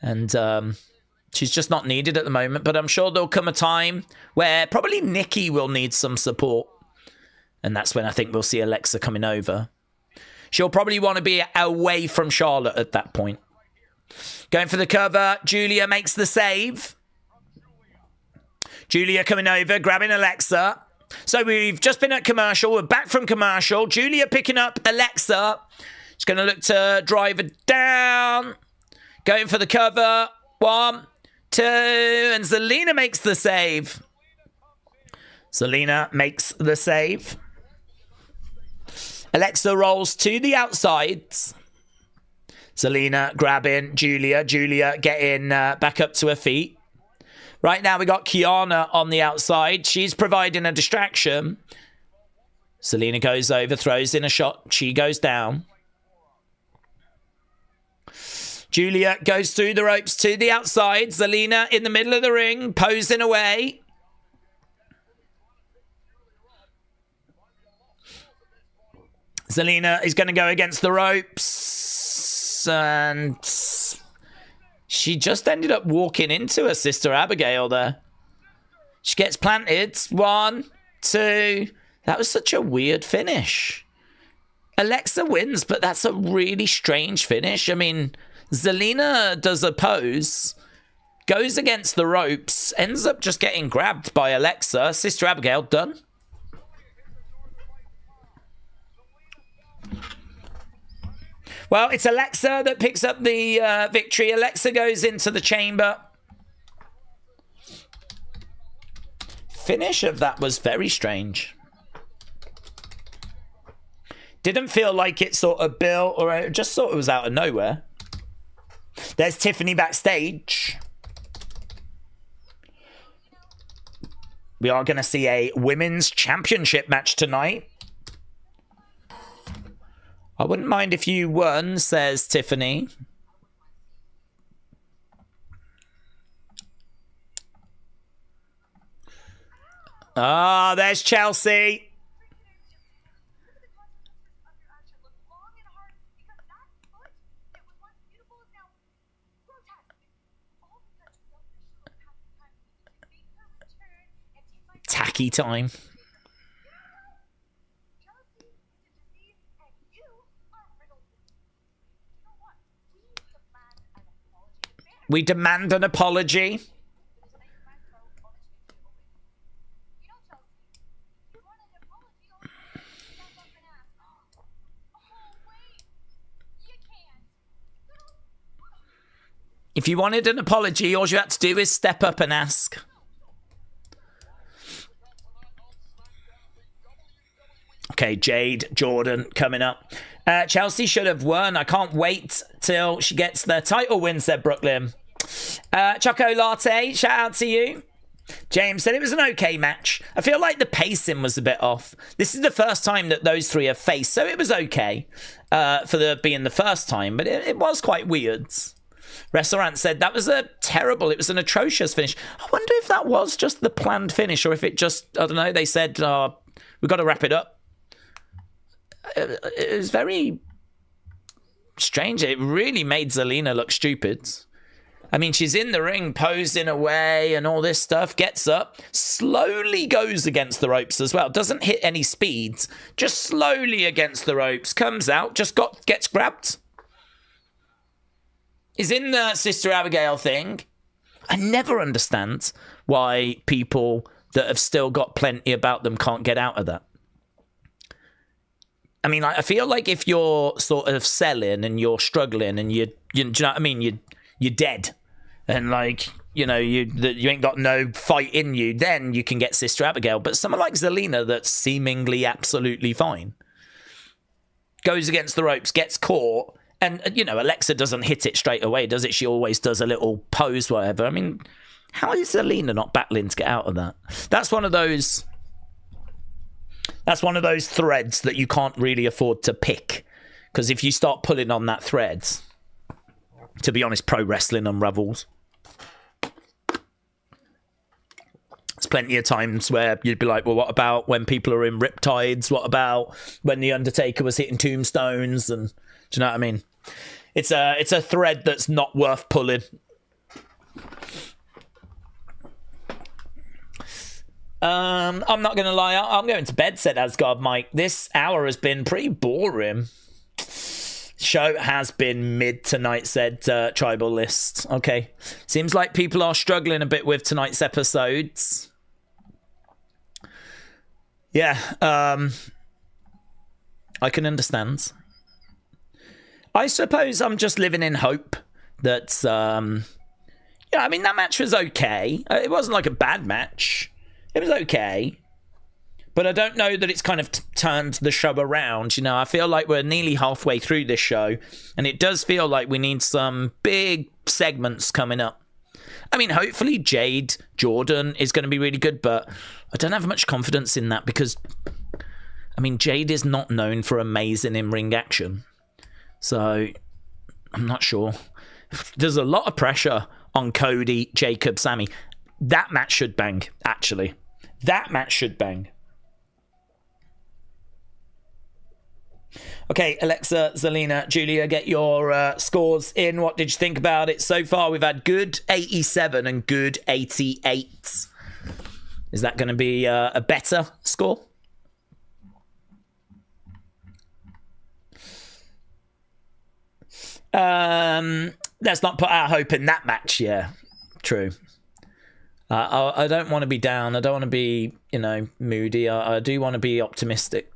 And she's just not needed at the moment. But I'm sure there'll come a time where probably Nikki will need some support. And that's when I think we'll see Alexa coming over. She'll probably want to be away from Charlotte at that point. Going for the cover. Giulia makes the save. Giulia coming over, grabbing Alexa. So we've just been at commercial. We're back from commercial. Giulia picking up Alexa. She's going to look to drive her down. Going for the cover. 1, 2. And Zelina makes the save. Zelina makes the save. Alexa rolls to the outsides. Zelina grabbing Giulia. Giulia getting back up to her feet. Right now, we got Kiana on the outside. She's providing a distraction. Zelina goes over, throws in a shot. She goes down. Giulia goes through the ropes to the outside. Zelina in the middle of the ring, posing away. Zelina is going to go against the ropes. And she just ended up walking into her sister Abigail there. She gets planted. 1, 2. That was such a weird finish. Alexa wins, but that's a really strange finish. I mean, Zelina does a pose, goes against the ropes, ends up just getting grabbed by Alexa. Sister Abigail, done. Well, it's Alexa that picks up the victory. Alexa goes into the chamber. Finish of that was very strange. Didn't feel like it sort of built, or I just thought it was out of nowhere. There's Tiffany backstage. We are going to see a women's championship match tonight. I wouldn't mind if you won, says Tiffany. Ah, there's Chelsea. Tacky time. We demand an apology. If you wanted an apology, all you had to do is step up and ask. Okay, Jade, Jordynne coming up. Chelsea should have won. I can't wait till she gets the title win, said Brooklyn. Choco Latte, shout out to you. James said it was an okay match. I feel like the pacing was a bit off. This is the first time that those three have faced, so it was okay for being the first time, but it was quite weird. Restaurant said that was it was an atrocious finish. I wonder if that was just the planned finish, or if it just, I don't know, they said, we've got to wrap it up. It was very strange. It really made Zelina look stupid. I mean, she's in the ring, posing away and all this stuff, gets up, slowly goes against the ropes as well. Doesn't hit any speeds, just slowly against the ropes, comes out, just gets grabbed. Is in the Sister Abigail thing. I never understand why people that have still got plenty about them can't get out of that. I mean, I feel like if you're sort of selling and you're struggling and you do you know what I mean? You're dead. And like, you know, you ain't got no fight in you, then you can get Sister Abigail. But someone like Zelina that's seemingly absolutely fine goes against the ropes, gets caught. And, you know, Alexa doesn't hit it straight away, does it? She always does a little pose, whatever. I mean, how is Zelina not battling to get out of that? That's one of those threads that you can't really afford to pick. Because if you start pulling on that thread, to be honest, pro wrestling unravels. There's plenty of times where you'd be like, well, what about when people are in riptides? What about when The Undertaker was hitting tombstones? And do you know what I mean? It's a thread that's not worth pulling. I'm not going to lie. I'm going to bed, said Asgard Mike. This hour has been pretty boring. Show has been mid tonight, said Tribal List. Okay. Seems like people are struggling a bit with tonight's episodes. Yeah. I can understand. I suppose I'm just living in hope that, yeah, I mean, that match was okay. It wasn't like a bad match. It was okay. But I don't know that it's kind of turned the show around. You know, I feel like we're nearly halfway through this show, and it does feel like we need some big segments coming up. I mean, hopefully Jade, Jordynne is going to be really good, but I don't have much confidence in that because, I mean, Jade is not known for amazing in-ring action. So, I'm not sure. There's a lot of pressure on Cody, Jacob, Sami. That match should bang, actually. That match should bang. Okay, Alexa, Zelina, Giulia, get your scores in. What did you think about it so far? We've had good 87 and good 88. Is that going to be a better score? Let's not put our hope in that match. Yeah, true. I don't want to be down. I don't want to be, you know, moody. I do want to be optimistic.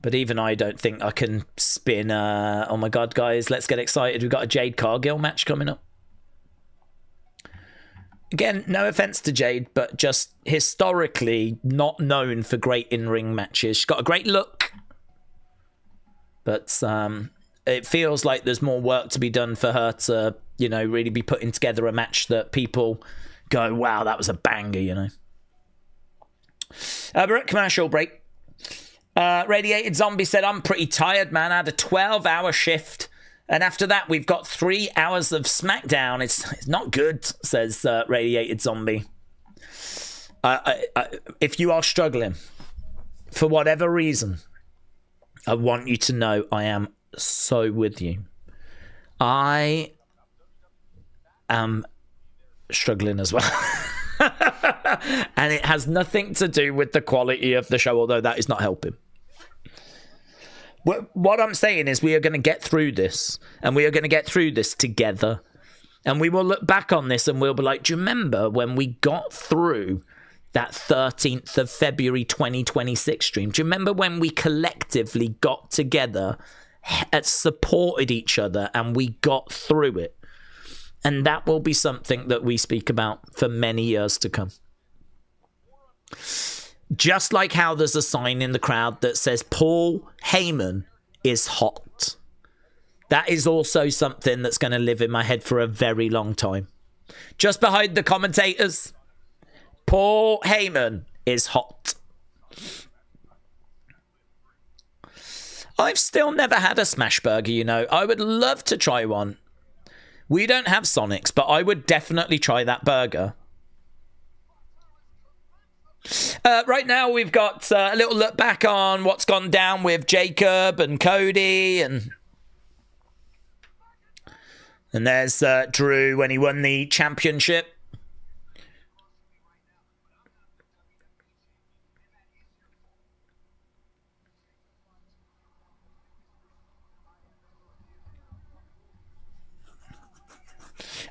But even I don't think I can spin. Oh my God, guys, let's get excited. We've got a Jade Cargill match coming up. Again, no offense to Jade, but just historically not known for great in-ring matches. She's got a great look. But it feels like there's more work to be done for her to, you know, really be putting together a match that people go, wow, that was a banger, you know. We're at commercial break. Radiated Zombie said, I'm pretty tired, man. I had a 12-hour shift. And after that, we've got 3 hours of SmackDown. It's not good, says Radiated Zombie. If you are struggling, for whatever reason, I want you to know I am so with you. I am struggling as well. And it has nothing to do with the quality of the show, although that is not helping. What I'm saying is we are going to get through this, and we are going to get through this together. And we will look back on this and we'll be like, do you remember when we got through that 13th of February 2026 stream? Do you remember when we collectively got together, supported each other, and we got through it? And that will be something that we speak about for many years to come. Just like how there's a sign in the crowd that says Paul Heyman is hot. That is also something that's going to live in my head for a very long time. Just behind the commentators, Paul Heyman is hot. I've still never had a smash burger, you know. I would love to try one. We don't have Sonics, but I would definitely try that burger. Right now, we've got a little look back on what's gone down with Jacob and Cody. And there's Drew when he won the championship.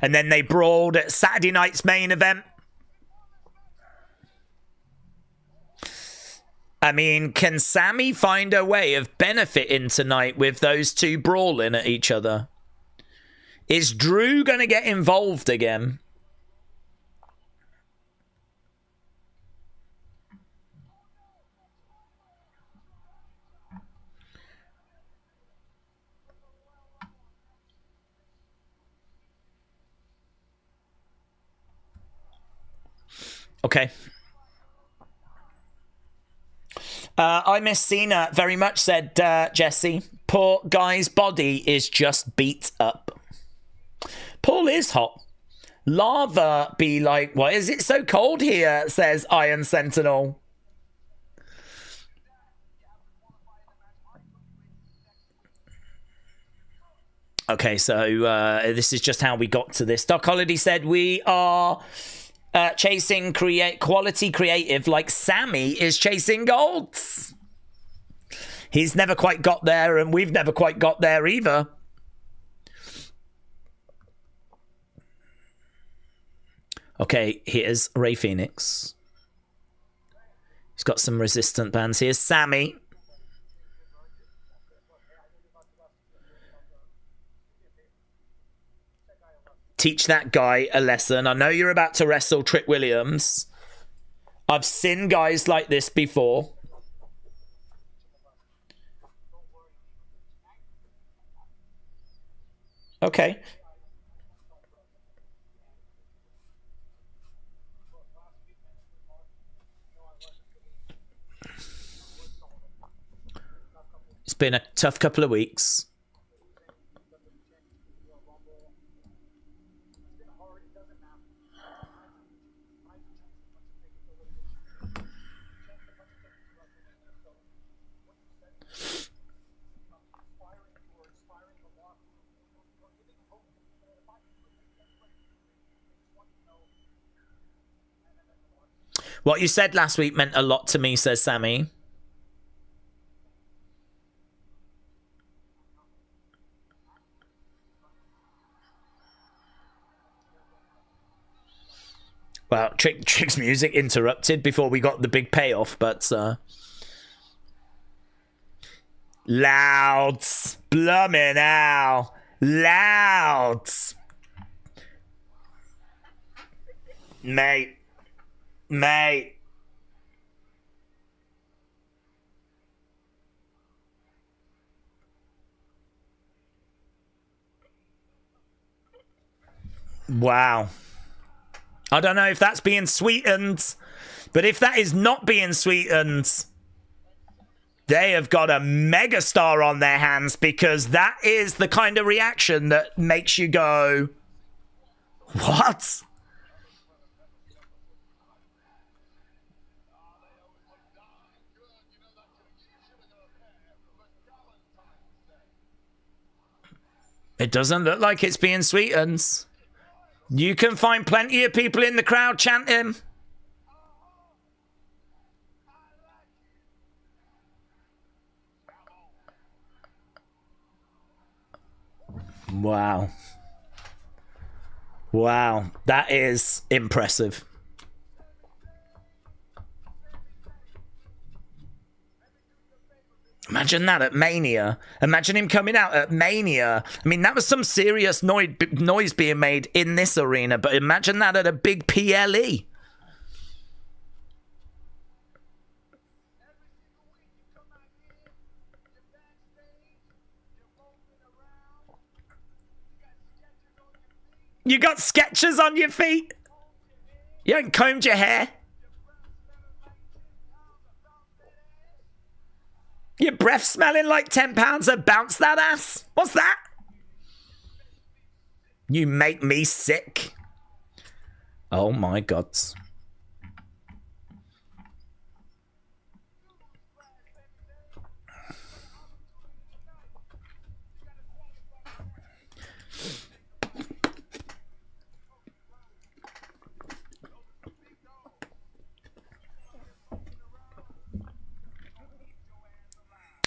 And then they brawled at Saturday night's main event. I mean, can Sami find a way of benefiting tonight with those two brawling at each other? Is Drew going to get involved again? Okay. I miss Cena very much, said Jesse. Poor guy's body is just beat up. Paul is hot. Lava be like, why is it so cold here, says Iron Sentinel. Okay, so this is just how we got to this. Doc Holiday said we are chasing quality creative like Sami is chasing golds. He's never quite got there, and we've never quite got there either. Okay, here's Rey Fenix. He's got some resistant bands. Here's Sami. Teach that guy a lesson. I know you're about to wrestle Trick Williams. I've seen guys like this before. Okay. It's been a tough couple of weeks. What you said last week meant a lot to me, says Sami. Well, Trick's music interrupted before we got the big payoff, but louds, blummin' ow, louds, mate. Wow. I don't know if that's being sweetened, but if that is not being sweetened, they have got a megastar on their hands, because that is the kind of reaction that makes you go, what? It doesn't look like it's being sweetened. You can find plenty of people in the crowd chanting. Wow. Wow. That is impressive. Imagine that at Mania. Imagine him coming out at Mania. I mean, that was some serious noise being made in this arena, but imagine that at a big PLE. You got sketches on your feet? You haven't combed your hair? Your breath smelling like 10 pounds of bounce that ass? What's that? You make me sick. Oh my God.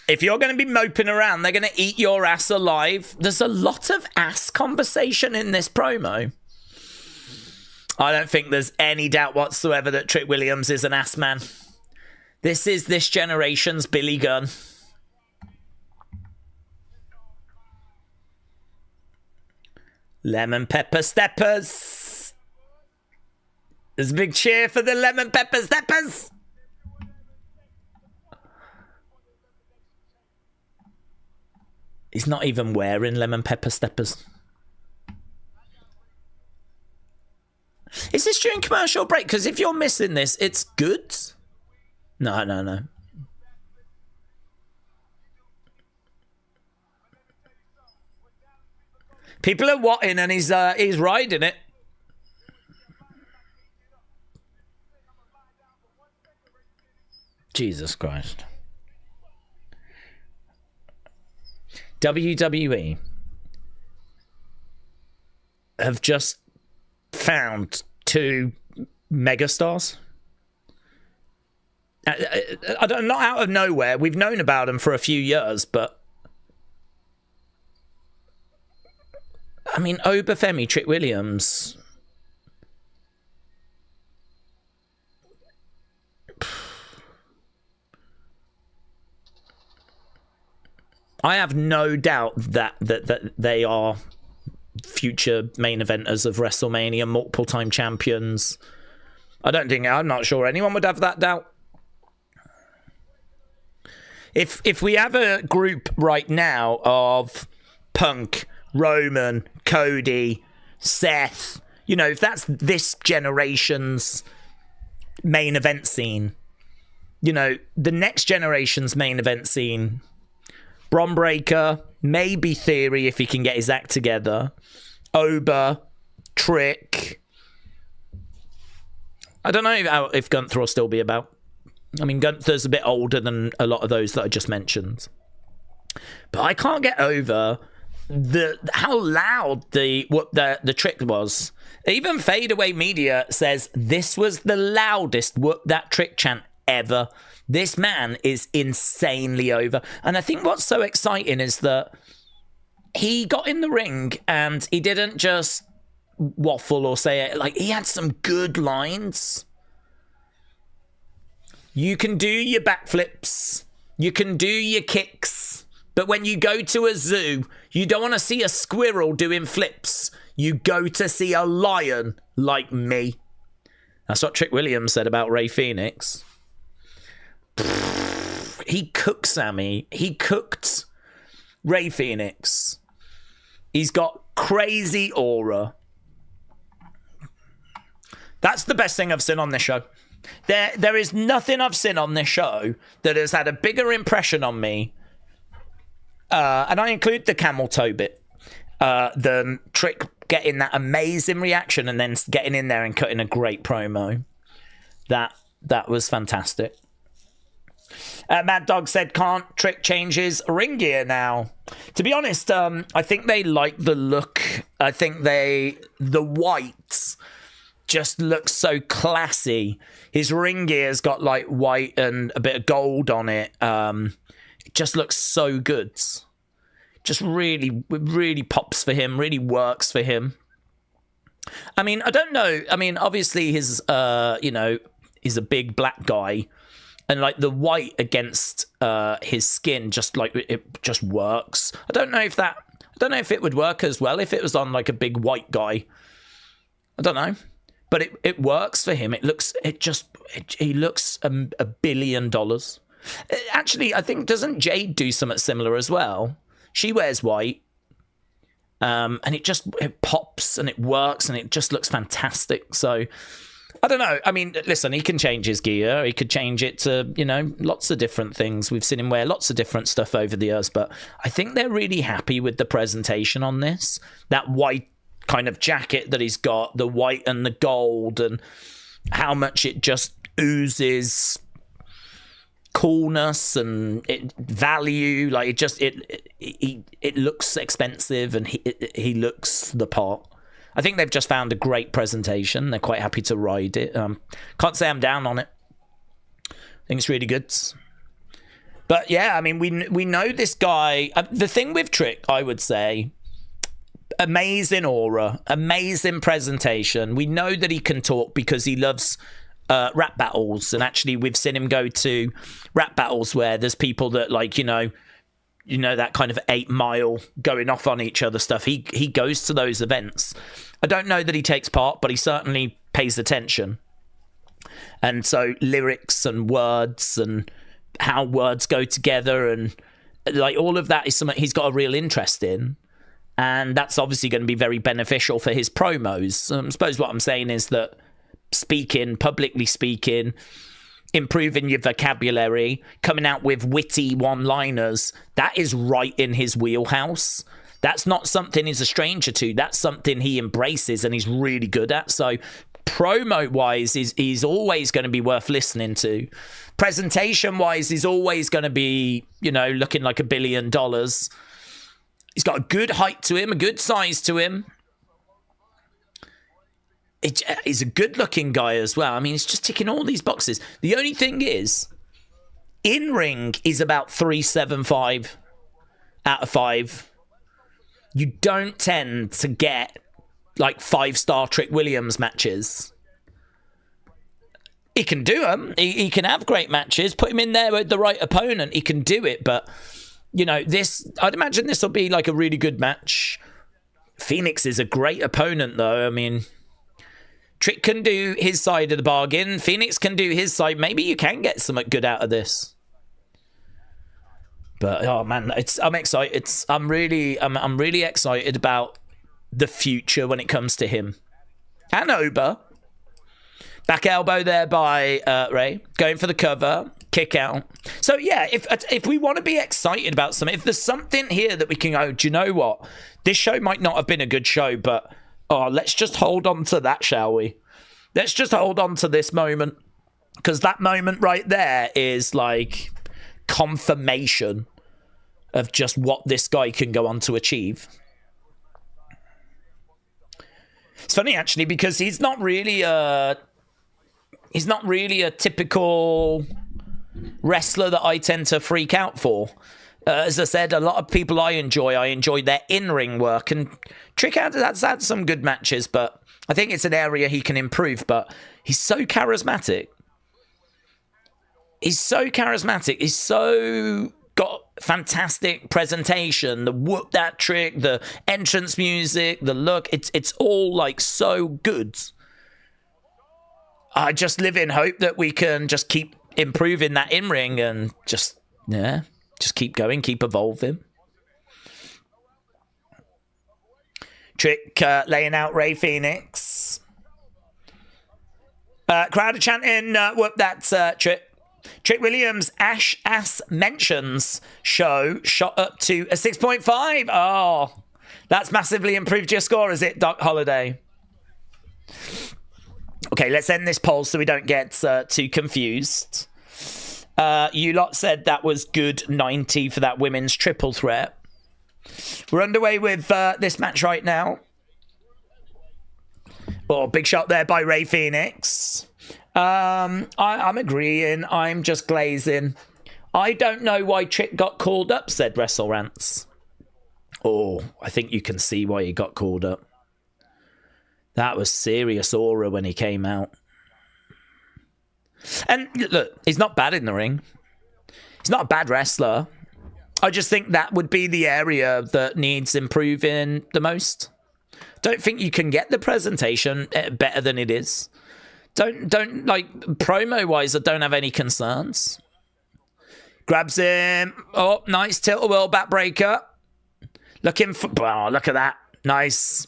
If you're going to be moping around, they're going to eat your ass alive. There's a lot of ass conversation in this promo. I don't think there's any doubt whatsoever that Trick Williams is an ass man. This is this generation's Billy Gunn. Lemon pepper steppers. There's a big cheer for the lemon pepper steppers. He's not even wearing lemon pepper steppers. Is this during commercial break? Because if you're missing this, it's good. No. People are watting and he's riding it. Jesus Christ. WWE have just found two megastars. I don't, not out of nowhere. We've known about them for a few years, but I mean, Obafemi, Trick Williams. I have no doubt that they are future main eventers of WrestleMania, multiple time champions. I'm not sure anyone would have that doubt. If we have a group right now of Punk, Roman, Cody, Seth, you know, if that's this generation's main event scene, you know, the next generation's main event scene, Bron Breakker, maybe Theory if he can get his act together, Oba, Trick. I don't know if Gunther will still be about. I mean, Gunther's a bit older than a lot of those that I just mentioned. But I can't get over how loud the Trick was. Even Fadeaway Media says this was the loudest Whoop That Trick chant ever. This man is insanely over. And I think what's so exciting is that he got in the ring and he didn't just waffle or say it. Like, he had some good lines. You can do your backflips. You can do your kicks. But when you go to a zoo, you don't want to see a squirrel doing flips. You go to see a lion like me. That's what Trick Williams said about Rey Fenix. He cooked Sami. He cooked Rey Fenix. He's got crazy aura. That's the best thing I've seen on this show. There is nothing I've seen on this show that has had a bigger impression on me, and I include the camel toe bit, than Trick getting that amazing reaction and then getting in there and cutting a great promo. That was fantastic. Mad Dog said, can't Trick change his ring gear now? To be honest, I think they like the look. I think the whites just looks so classy. His ring gear's got like white and a bit of gold on it. It just looks so good. Just really pops for him, really works for him. I mean, I don't know. I mean, obviously his, he's a big black guy, and like the white against his skin, just like it just works. I don't know if it would work as well if it was on like a big white guy. I don't know. But it works for him. He looks $1 billion. Actually, I think, doesn't Jade do something similar as well? She wears white. And it pops and it works and it just looks fantastic. So, I don't know. I mean, listen, he can change his gear. He could change it to, lots of different things. We've seen him wear lots of different stuff over the years. But I think they're really happy with the presentation on this. That white kind of jacket that he's got, the white and the gold, and how much it just oozes coolness and value. Like it looks expensive, and he looks the part. I think they've just found a great presentation. They're quite happy to ride it. Can't say I'm down on it. I think it's really good. But yeah, I mean, we know this guy. The thing with Trick, I would say, amazing aura, amazing presentation. We know that he can talk because he loves rap battles, and actually we've seen him go to rap battles where there's people that, like, that kind of 8 Mile going off on each other stuff. He goes to those events. I don't know that he takes part, but he certainly pays attention. And so lyrics and words and how words go together, and like all of that is something he's got a real interest in. And that's obviously going to be very beneficial for his promos. I suppose what I'm saying is that publicly speaking, improving your vocabulary, coming out with witty one-liners, that is right in his wheelhouse. That's not something he's a stranger to. That's something he embraces and he's really good at. So promo-wise, he's always going to be worth listening to. Presentation-wise, he's always going to be, looking like $1 billion. He's got a good height to him, a good size to him. He's a good-looking guy as well. I mean, he's just ticking all these boxes. The only thing is, in-ring is about 3.75 out of 5. You don't tend to get, like, 5-star Trick Williams matches. He can do them. He can have great matches. Put him in there with the right opponent. He can do it, but... I'd imagine this will be like a really good match. Fenix is a great opponent, though. I mean, Trick can do his side of the bargain. Fenix can do his side. Maybe you can get something good out of this. But oh man, I'm excited. I'm really excited about the future when it comes to him. And Oba. Back elbow there by Rey. Going for the cover. Kick out. So yeah, if we want to be excited about something, if there's something here that we can go, do you know what? This show might not have been a good show, but let's just hold on to that, shall we? Let's just hold on to this moment. Because that moment right there is like confirmation of just what this guy can go on to achieve. It's funny actually, because he's not really a typical wrestler that I tend to freak out for. As I said, a lot of people I enjoy their in-ring work, and Trick has had some good matches, but I think it's an area he can improve. But he's so charismatic. He's so charismatic. He's so got fantastic presentation, the whoop that trick, the entrance music, the look. It's all like so good. I just live in hope that we can just keep improving that in-ring and just keep going, keep evolving. Trick laying out Rey Fenix. Crowd are chanting, whoop that Trick. Trick Williams' ass mentions show shot up to a 6.5. Oh, that's massively improved your score, is it, Doc Holiday? Okay, let's end this poll so we don't get too confused. You lot said that was good 90 for that women's triple threat. We're underway with this match right now. Oh, big shot there by Rey Fenix. I'm agreeing. I'm just glazing. I don't know why Trick got called up, said WrestleRants. Oh, I think you can see why he got called up. That was serious aura when he came out. And look, he's not bad in the ring. He's not a bad wrestler. I just think that would be the area that needs improving the most. Don't think you can get the presentation better than it is. Don't like, promo-wise, I don't have any concerns. Grabs him. Oh, nice tilt-a-whirl backbreaker. Looking for... Oh, look at that. Nice.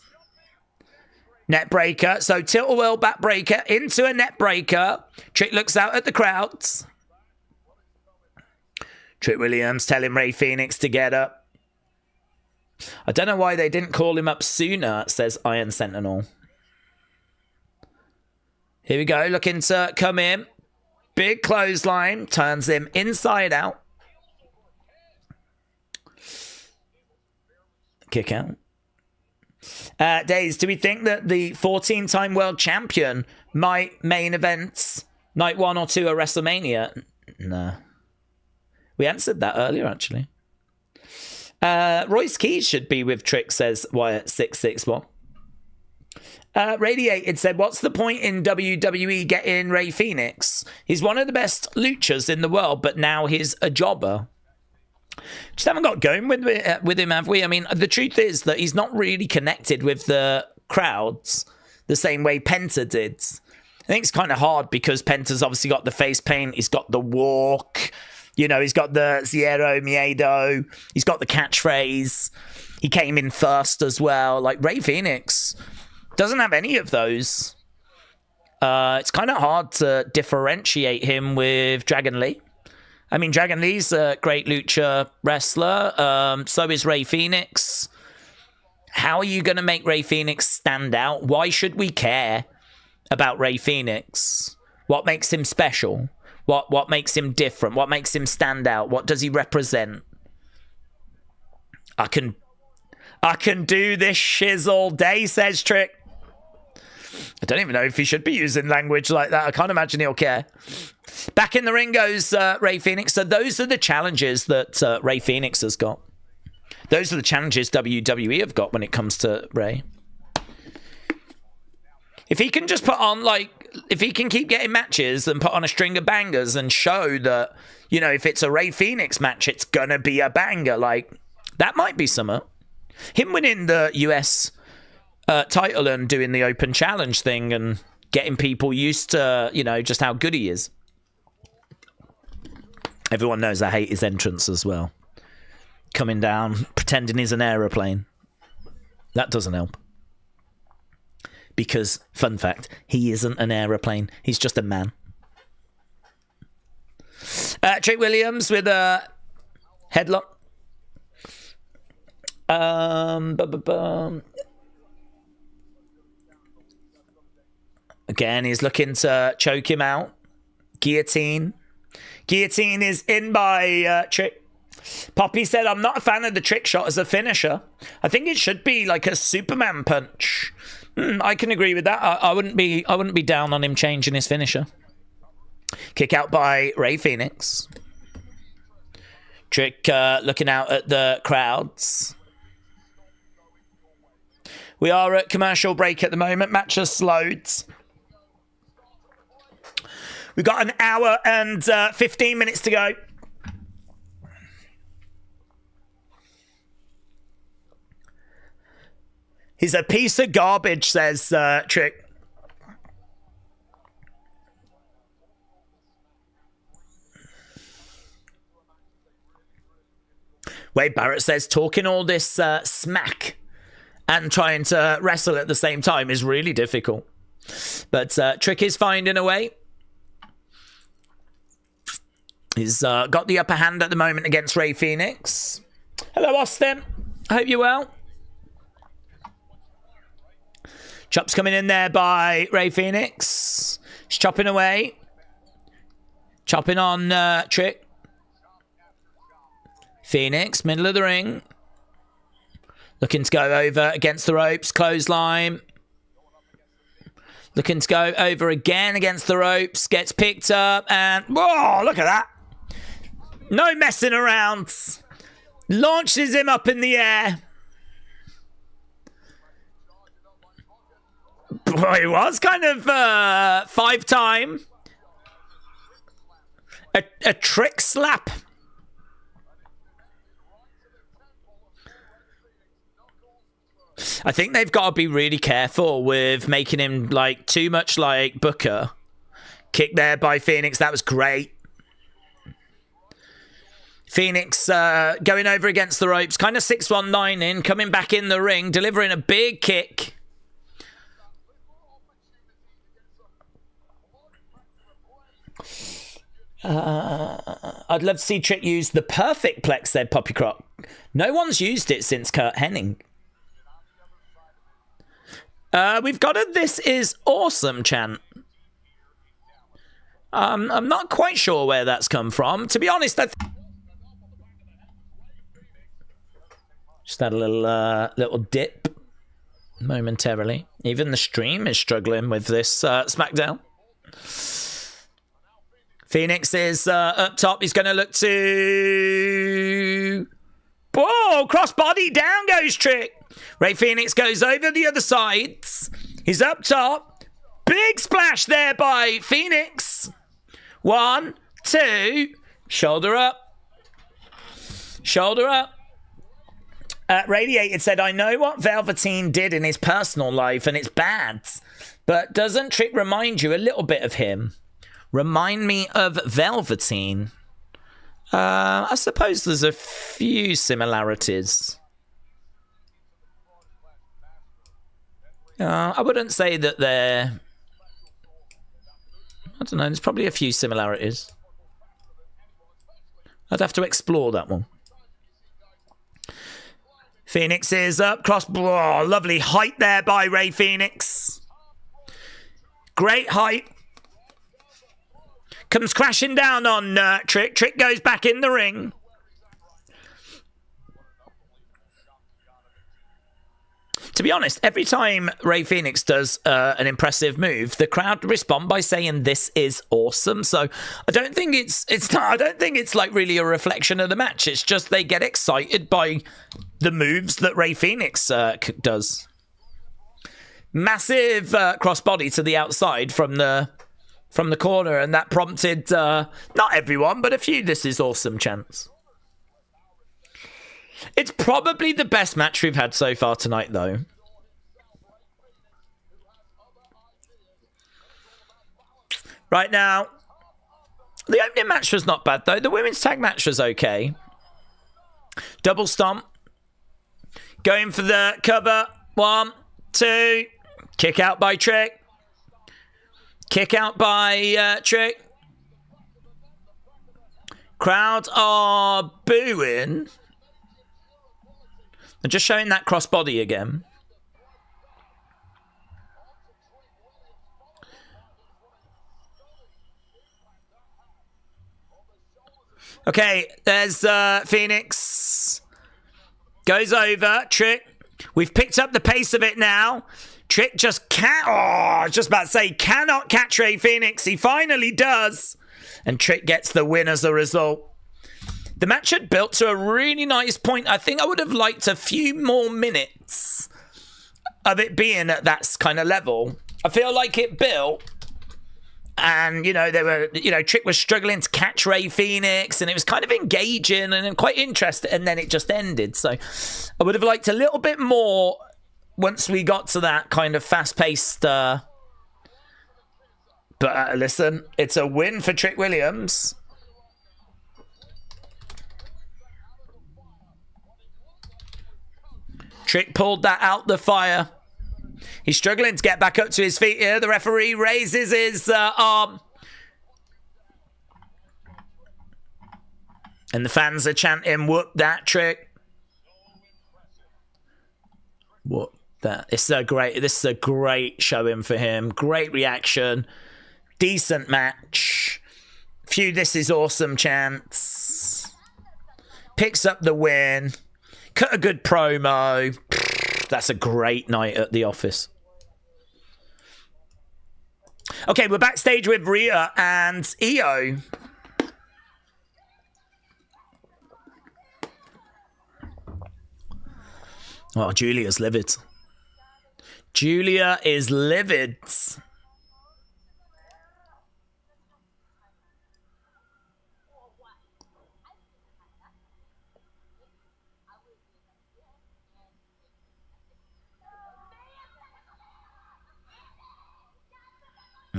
Net breaker. So tilt-a-whirl backbreaker into a net breaker. Trick looks out at the crowds. Trick Williams telling Rey Fenix to get up. I don't know why they didn't call him up sooner, says Iron Sentinel. Here we go, looking to come in. Big clothesline, turns him inside out. Kick out. Daze, do we think that the 14-time world champion might main events night 1 or 2 at WrestleMania? No. We answered that earlier, actually. Royce Keys should be with Trick, says Wyatt661. Radiated said, what's the point in WWE getting Rey Fenix? He's one of the best luchas in the world, but now he's a jobber. Just haven't got going with him, have we? I mean, the truth is that he's not really connected with the crowds the same way Penta did. I think it's kind of hard because Penta's obviously got the face paint, he's got the walk, you know, he's got the Zero Miedo, he's got the catchphrase, he came in first as well. Like, Rey Fenix doesn't have any of those. It's kind of hard to differentiate him with Dragon Lee. I mean, Dragon Lee's a great lucha wrestler. So is Rey Fenix. How are you going to make Rey Fenix stand out? Why should we care about Rey Fenix? What makes him special? What makes him different? What makes him stand out? What does he represent? I can do this shiz all day, says Trick. I don't even know if he should be using language like that. I can't imagine he'll care. Back in the ring goes Rey Fenix. So those are the challenges that Rey Fenix has got. Those are the challenges WWE have got when it comes to Rey. If he can just put on, like, if he can keep getting matches and put on a string of bangers and show that, you know, if it's a Rey Fenix match, it's gonna be a banger. Like, that might be something. Him winning the US title and doing the open challenge thing and getting people used to, you know, just how good he is. Everyone knows I hate his entrance as well. Coming down, pretending he's an aeroplane. That doesn't help. Because, fun fact, he isn't an aeroplane. He's just a man. Trick Williams with a headlock. Again, he's looking to choke him out. Guillotine. Guillotine is in by Trick. Poppy said, I'm not a fan of the Trick shot as a finisher. I think it should be like a Superman punch. I can agree with that. I wouldn't be down on him changing his finisher. Kick out by Rey Fenix. Trick looking out at the crowds. We are at commercial break at the moment. Match has slowed. We've got an hour and 15 minutes to go. He's a piece of garbage, says Trick. Wade Barrett says talking all this smack and trying to wrestle at the same time is really difficult. But Trick is finding a way. He's got the upper hand at the moment against Rey Fenix. Hello, Austin. I hope you're well. Chops coming in there by Rey Fenix. He's chopping away. Chopping on Trick. Fenix, middle of the ring. Looking to go over against the ropes. Clothesline. Looking to go over again against the ropes. Gets picked up and... whoa, look at that. No messing around. Launches him up in the air. Boy, it was kind of 5-time. A trick slap. I think they've got to be really careful with making him like too much like Booker. Kick there by Fenix. That was great. Fenix going over against the ropes. Kind of 619 coming back in the ring. Delivering a big kick. I'd love to see Trick use the perfect plex, said Poppycrock. No one's used it since Kurt Hennig. We've got a "This is awesome" chant. I'm not quite sure where that's come from. To be honest, just had a little dip momentarily. Even the stream is struggling with this SmackDown. Fenix is up top. He's going to look to... whoa, crossbody. Down goes Trick. Rey Fenix goes over the other side. He's up top. Big splash there by Fenix. 1, 2. Shoulder up. Shoulder up. Radiated said, I know what Velveteen did in his personal life and it's bad. But doesn't Trick remind you a little bit of him? Remind me of Velveteen. I suppose there's a few similarities. I wouldn't say that they're... I don't know, there's probably a few similarities. I'd have to explore that one. Fenix is up, cross... oh, lovely height there by Rey Fenix. Great height. Comes crashing down on Trick. Trick goes back in the ring. To be honest, every time Rey Fenix does an impressive move, the crowd respond by saying "This is awesome." So I don't think I don't think it's like really a reflection of the match. It's just they get excited by the moves that Rey Fenix does. Massive crossbody to the outside from the corner, and that prompted not everyone, but a few "This is awesome" chants. It's probably the best match we've had so far tonight, though. Right now, the opening match was not bad, though. The women's tag match was okay. Double stomp. Going for the cover. 1, 2. Kick out by Trick. Kick out by Trick. Crowd are booing. They're just showing that crossbody again. Okay, there's Fenix. Goes over. Trick. We've picked up the pace of it now. Trick just can't... oh, I was just about to say, cannot catch Rey Fenix. He finally does. And Trick gets the win as a result. The match had built to a really nice point. I think I would have liked a few more minutes of it being at that kind of level. I feel like it built, and, you know, they were, you know, Trick was struggling to catch Rey Fenix, and it was kind of engaging and quite interesting, and then it just ended. So I would have liked a little bit more once we got to that kind of fast-paced... But listen, it's a win for Trick Williams. Trick pulled that out the fire. He's struggling to get back up to his feet here. The referee raises his arm. And the fans are chanting, whoop that, Trick. Whoop that. This is a great showing for him. Great reaction. Decent match. Few this is awesome chants. Picks up the win. Cut a good promo. That's a great night at the office. Okay, we're backstage with Rhea and Io. Oh, Giulia's livid. Giulia is livid.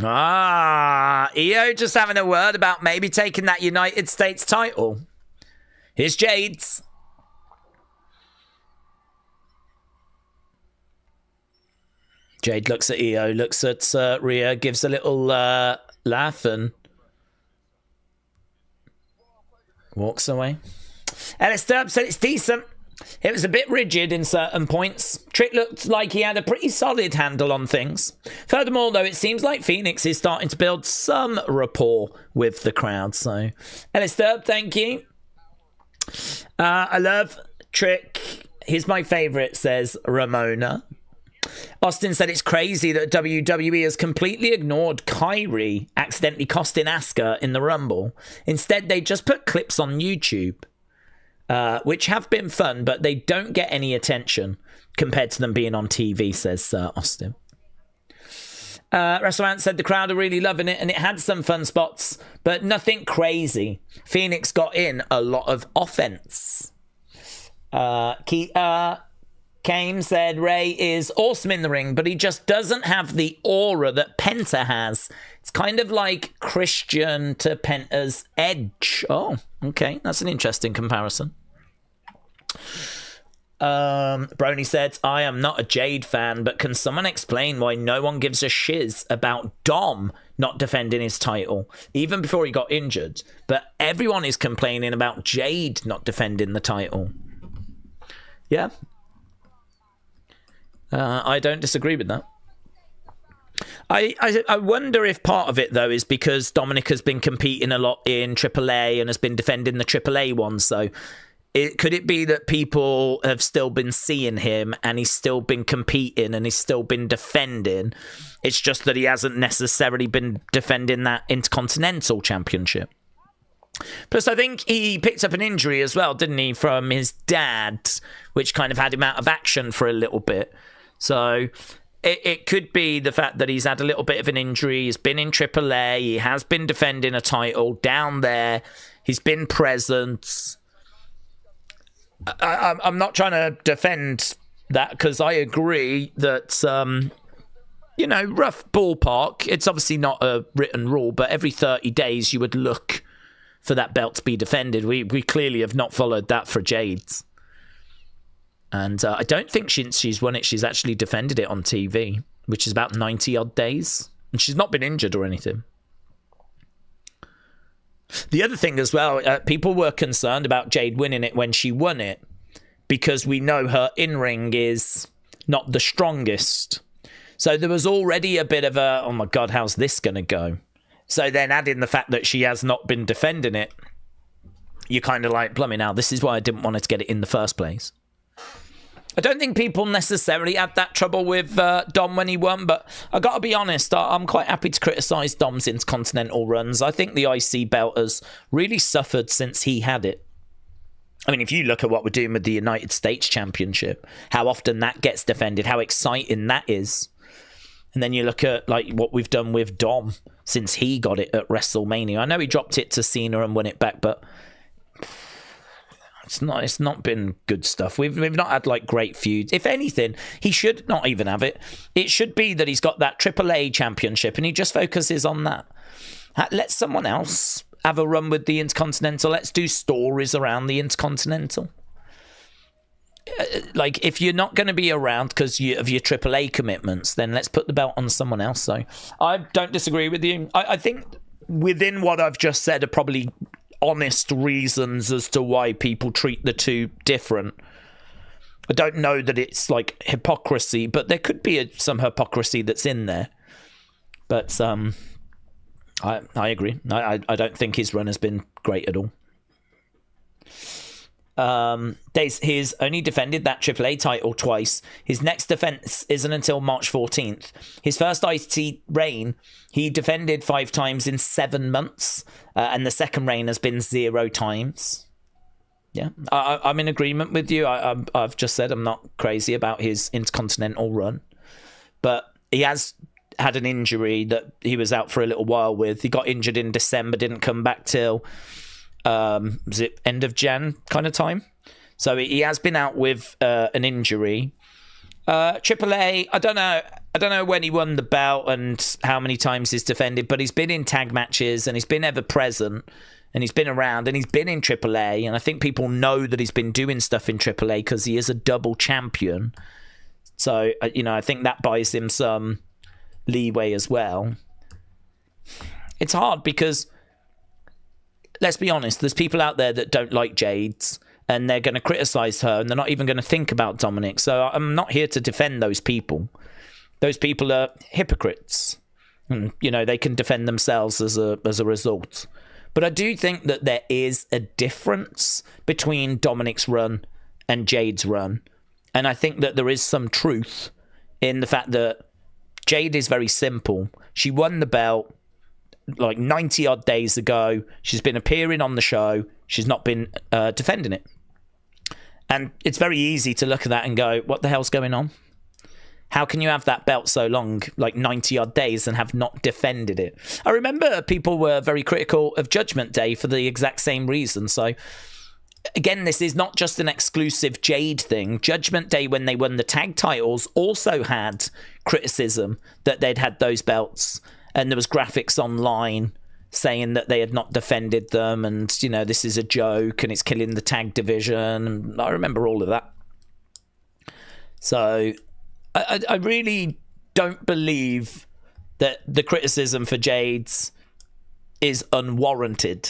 Io just having a word about maybe taking that United States title. Here's Jade's. Jade looks at Io, looks at Rhea, gives a little laugh and walks away. Ellis Sturb said it's decent. It was a bit rigid in certain points. Trick looked like he had a pretty solid handle on things. Furthermore, though, it seems like Fenix is starting to build some rapport with the crowd. So, Ellis Sturb, thank you. I love Trick. He's my favourite, says Ramona. Austin said it's crazy that WWE has completely ignored Kyrie accidentally costing Asuka in the Rumble. Instead, they just put clips on YouTube. Which have been fun, but they don't get any attention compared to them being on TV, says Austin. WrestleMan said the crowd are really loving it, and it had some fun spots, but nothing crazy. Phoenix got in a lot of offense. Kame said Ray is awesome in the ring, but he just doesn't have the aura that Penta has. It's kind of like Christian to Penta's Edge. Oh, okay. That's an interesting comparison. Brony said, I am not a Jade fan, but can someone explain why no one gives a shiz about Dom not defending his title, even before he got injured? But everyone is complaining about Jade not defending the title. Yeah. I don't disagree with that. I wonder if part of it, though, is because Dominic has been competing a lot in AAA and has been defending the AAA one. So could it be that people have still been seeing him and he's still been competing and he's still been defending? It's just that he hasn't necessarily been defending that Intercontinental Championship. Plus, I think he picked up an injury as well, didn't he, from his dad, which kind of had him out of action for a little bit. So it could be the fact that he's had a little bit of an injury. He's been in AAA. He has been defending a title down there. He's been present. I'm not trying to defend that because I agree that, you know, rough ballpark. It's obviously not a written rule, but every 30 days you would look for that belt to be defended. We clearly have not followed that for Jade's. And I don't think since she's won it, she's actually defended it on TV, which is about 90-odd days. And she's not been injured or anything. The other thing as well, people were concerned about Jade winning it when she won it because we know her in-ring is not the strongest. So there was already a bit of a, oh my God, how's this going to go? So then add in the fact that she has not been defending it, you're kind of like, blimey now, this is why I didn't want her to get it in the first place. I don't think people necessarily had that trouble with Dom when he won, but I got to be honest, I'm quite happy to criticise Dom's Intercontinental runs. I think the IC belt has really suffered since he had it. I mean, if you look at what we're doing with the United States Championship, how often that gets defended, how exciting that is. And then you look at like what we've done with Dom since he got it at WrestleMania. I know he dropped it to Cena and won it back, but it's not been good stuff. We've not had like great feuds. If anything, he should not even have it. It should be that he's got that AAA championship and he just focuses on that. Let someone else have a run with the Intercontinental. Let's do stories around the Intercontinental. Like, if you're not going to be around because of your AAA commitments, then let's put the belt on someone else. So I don't disagree with you. I think within what I've just said are probably honest reasons as to why people treat the two different. I don't know that it's like hypocrisy, but there could be some hypocrisy that's in there. But I agree. I don't think his run has been great at all. Daze, he's only defended that AAA title twice. His next defense isn't until March 14th. His first IC reign, he defended 5 times in 7 months, and the second reign has been 0 times. Yeah, I'm in agreement with you. I've just said I'm not crazy about his Intercontinental run, but he has had an injury that he was out for a little while with. He got injured in December, didn't come back till was it end of Jan kind of time? So he has been out with an injury. AAA, I don't know when he won the belt and how many times he's defended, but he's been in tag matches and he's been ever present and he's been around and he's been in AAA, and I think people know that he's been doing stuff in AAA because he is a double champion. So I think that buys him some leeway as well. It's hard because, let's be honest, there's people out there that don't like Jade's and they're going to criticize her and they're not even going to think about Dominic. So I'm not here to defend those people. Those people are hypocrites. And, they can defend themselves as a result. But I do think that there is a difference between Dominic's run and Jade's run. And I think that there is some truth in the fact that Jade is very simple. She won the belt like 90 odd days ago. She's been appearing on the show. She's not been defending it. And it's very easy to look at that and go, what the hell's going on? How can you have that belt so long, like 90 odd days, and have not defended it? I remember people were very critical of Judgment Day for the exact same reason. So again, this is not just an exclusive Jade thing. Judgment Day, when they won the tag titles, also had criticism that they'd had those belts. And there was graphics online saying that they had not defended them, and this is a joke and it's killing the tag division. And I remember all of that. So I really don't believe that the criticism for Jade's is unwarranted.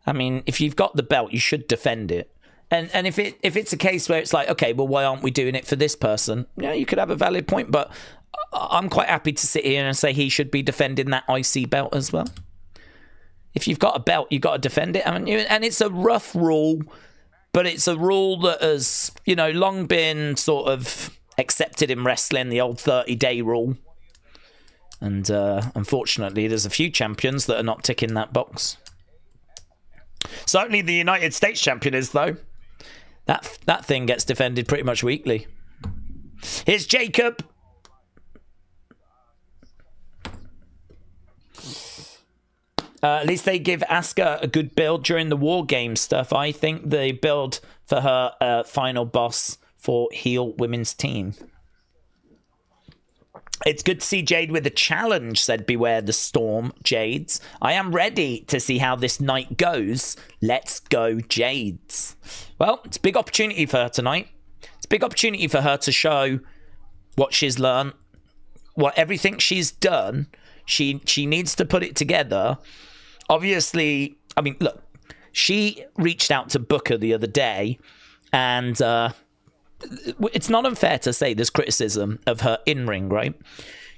I mean, if you've got the belt, you should defend it. And if it's a case where it's like, okay, well, why aren't we doing it for this person? You could have a valid point, but I'm quite happy to sit here and say he should be defending that IC belt as well. If you've got a belt, you've got to defend it, haven't you? And it's a rough rule, but it's a rule that has, long been sort of accepted in wrestling, the old 30-day rule. And unfortunately, there's a few champions that are not ticking that box. Certainly the United States champion is, though. That thing gets defended pretty much weekly. Here's Jacob. At least they give Asuka a good build during the War Games stuff. I think they build for her final boss for heel women's team. It's good to see Jade with a challenge, said Beware the Storm, Jades. I am ready to see how this night goes. Let's go, Jades. Well, it's a big opportunity for her tonight. It's a big opportunity for her to show what she's learned, everything she's done. She needs to put it together. Obviously, I mean, look, she reached out to Booker the other day, and it's not unfair to say there's criticism of her in-ring, right?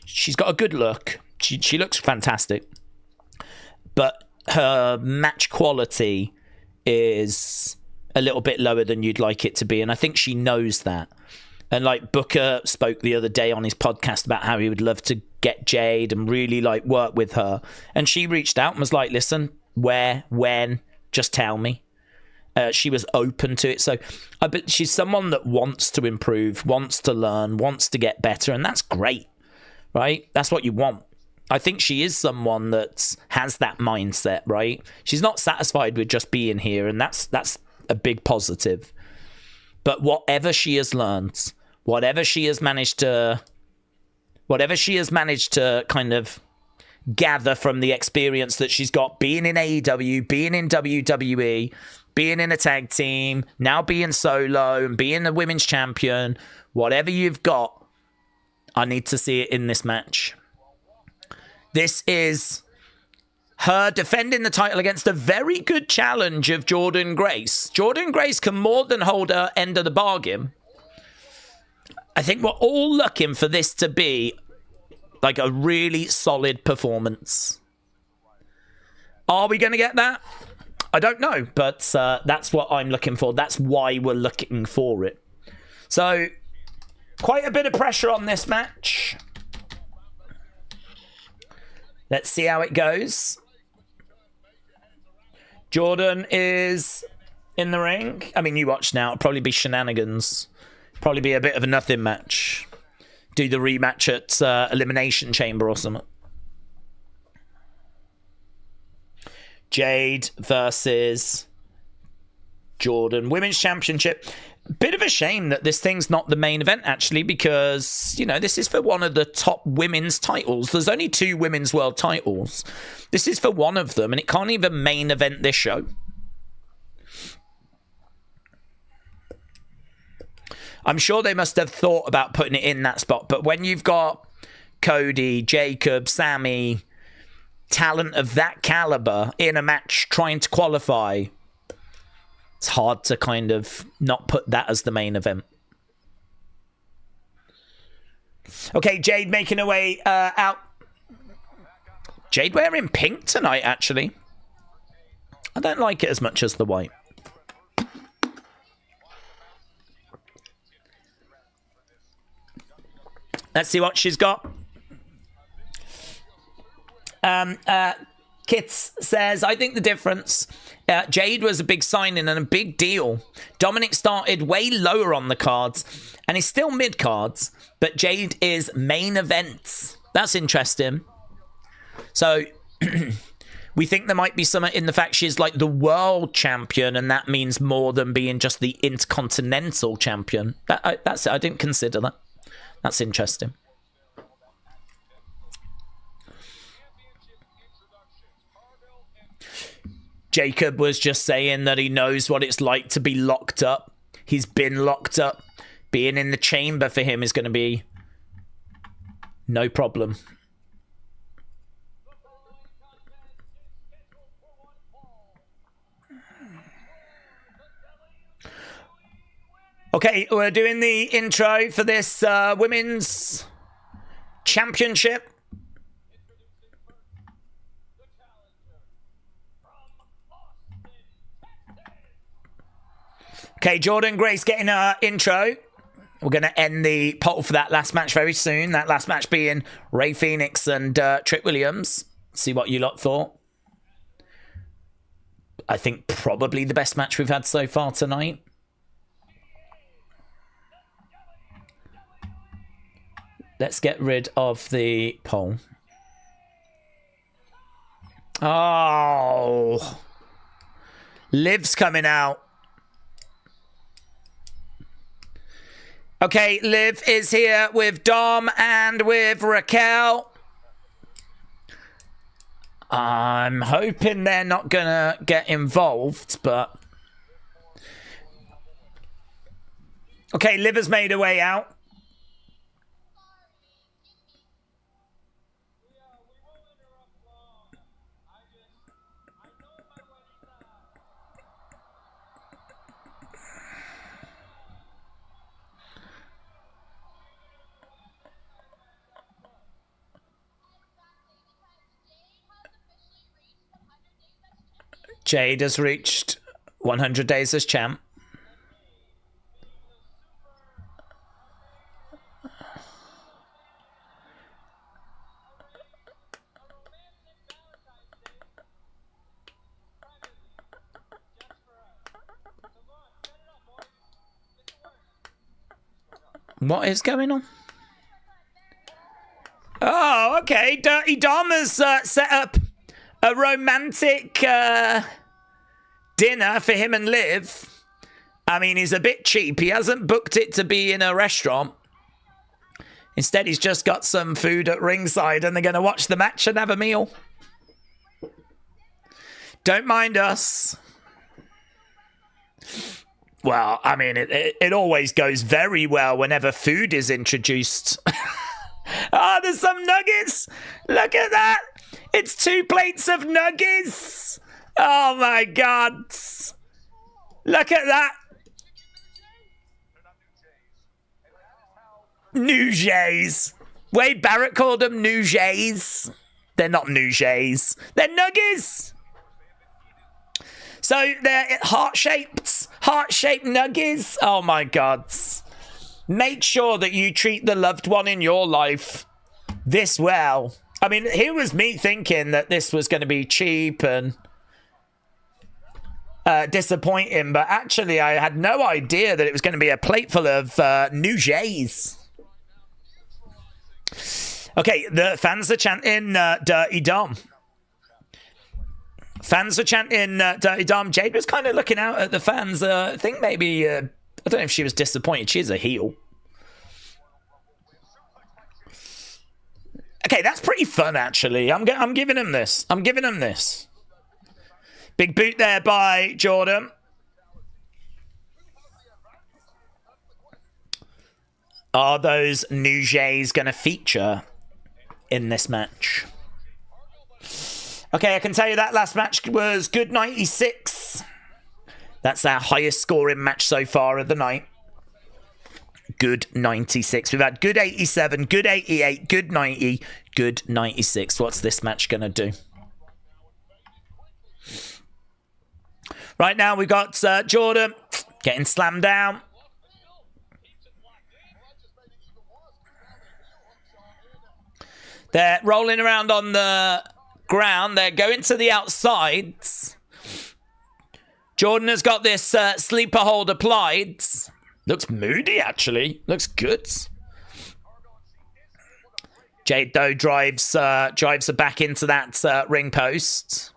She's got a good look. She looks fantastic. But her match quality is a little bit lower than you'd like it to be, and I think she knows that. And like Booker spoke the other day on his podcast about how he would love to get Jade and really like work with her. And she reached out and was like, listen, where, when, just tell me. She was open to it. So but she's someone that wants to improve, wants to learn, wants to get better, and that's great, right? That's what you want. I think she is someone that has that mindset, right? She's not satisfied with just being here, and that's a big positive. But whatever she has learned, whatever she has managed to kind of gather from the experience that she's got being in AEW, being in WWE, being in a tag team, now being solo and being a women's champion, whatever you've got, I need to see it in this match. This is her defending the title against a very good challenge of Jordynne Grace. Jordynne Grace can more than hold her end of the bargain. I think we're all looking for this to be like a really solid performance. Are we going to get that? I don't know, but that's what I'm looking for. That's why we're looking for it. So, quite a bit of pressure on this match. Let's see how it goes. Jordynne is in the ring. I mean, you watch now. It'll probably be shenanigans. Probably be a bit of a nothing match. Do the rematch at Elimination Chamber or something. Jade versus Jordynne. Women's Championship. Bit of a shame that this thing's not the main event, actually, because, you know, this is for one of the top women's titles. There's only 2 women's world titles. This is for one of them, and it can't even main event this show. I'm sure they must have thought about putting it in that spot, but when you've got Cody, Jacob, Sami, talent of that caliber in a match trying to qualify, it's hard to kind of not put that as the main event. Okay, Jade making her way out. Jade wearing pink tonight, actually. I don't like it as much as the white. Let's see what she's got. Kits says, I think the difference, Jade was a big signing and a big deal. Dominic started way lower on the cards and is still mid-cards, but Jade is main events. That's interesting. So, we think there might be something in the fact she's like the world champion, and that means more than being just the intercontinental champion. That's it. I didn't consider that. That's interesting. Jacob was just saying that he knows what it's like to be locked up. He's been locked up. Being in the chamber for him is going to be no problem. Okay, we're doing the intro for this women's championship. Okay, Jordynne Grace getting her intro. We're going to end the poll for that last match very soon. That last match being Rey Fenix and Trick Williams. See what you lot thought. I think probably the best match we've had so far tonight. Let's get rid of the poll. Oh. Liv's coming out. Okay, Liv is here with Dom and with Raquel. I'm hoping they're not going to get involved, but... Okay, Liv has made her way out. Jade has reached 100 days as champ. What is going on? Oh, okay. Dirty Dom has set up a romantic dinner for him and Liv. I mean, he's a bit cheap. He hasn't booked it to be in a restaurant. Instead, he's just got some food at ringside and they're going to watch the match and have a meal. Don't mind us. Well, I mean, it always goes very well whenever food is introduced. Oh, there's some nuggets. Look at that. It's 2 plates of nuggets. Oh, my God. Look at that. Nougays. Wade Barrett called them nougays. They're not nougays. They're nuggets. So they're heart-shaped nuggets. Oh, my God. Make sure that you treat the loved one in your life this well. I mean, here was me thinking that this was going to be cheap and disappointing, but actually I had no idea that it was going to be a plate full of nougays. Okay, the fans are chanting Dirty Dom. Fans are chanting Dirty Dom. Jade was kind of looking out at the fans. I think maybe... I don't know if she was disappointed. She's a heel. Okay, that's pretty fun, actually. I'm giving him this. I'm giving him this. Big boot there by Jordynne. Are those nougays going to feature in this match? Okay, I can tell you that last match was good 96. That's our highest scoring match so far of the night. Good 96. We've had good 87, good 88, good 90, good 96. What's this match going to do? Right now we've got Jordynne getting slammed down. They're rolling around on the ground. They're going to the outsides. Jordynne has got this sleeper hold applied. Looks moody, actually. Looks good. Jade, though, drives her back into that ring post.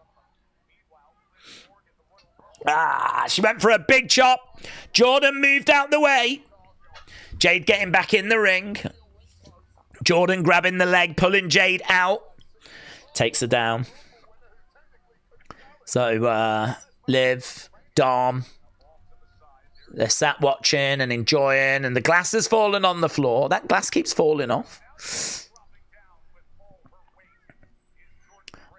Ah, she went for a big chop. Jordynne moved out the way. Jade getting back in the ring. Jordynne grabbing the leg, pulling Jade out. Takes her down. So, Liv... Dom, they're sat watching and enjoying, and the glass has fallen on the floor. That glass keeps falling off.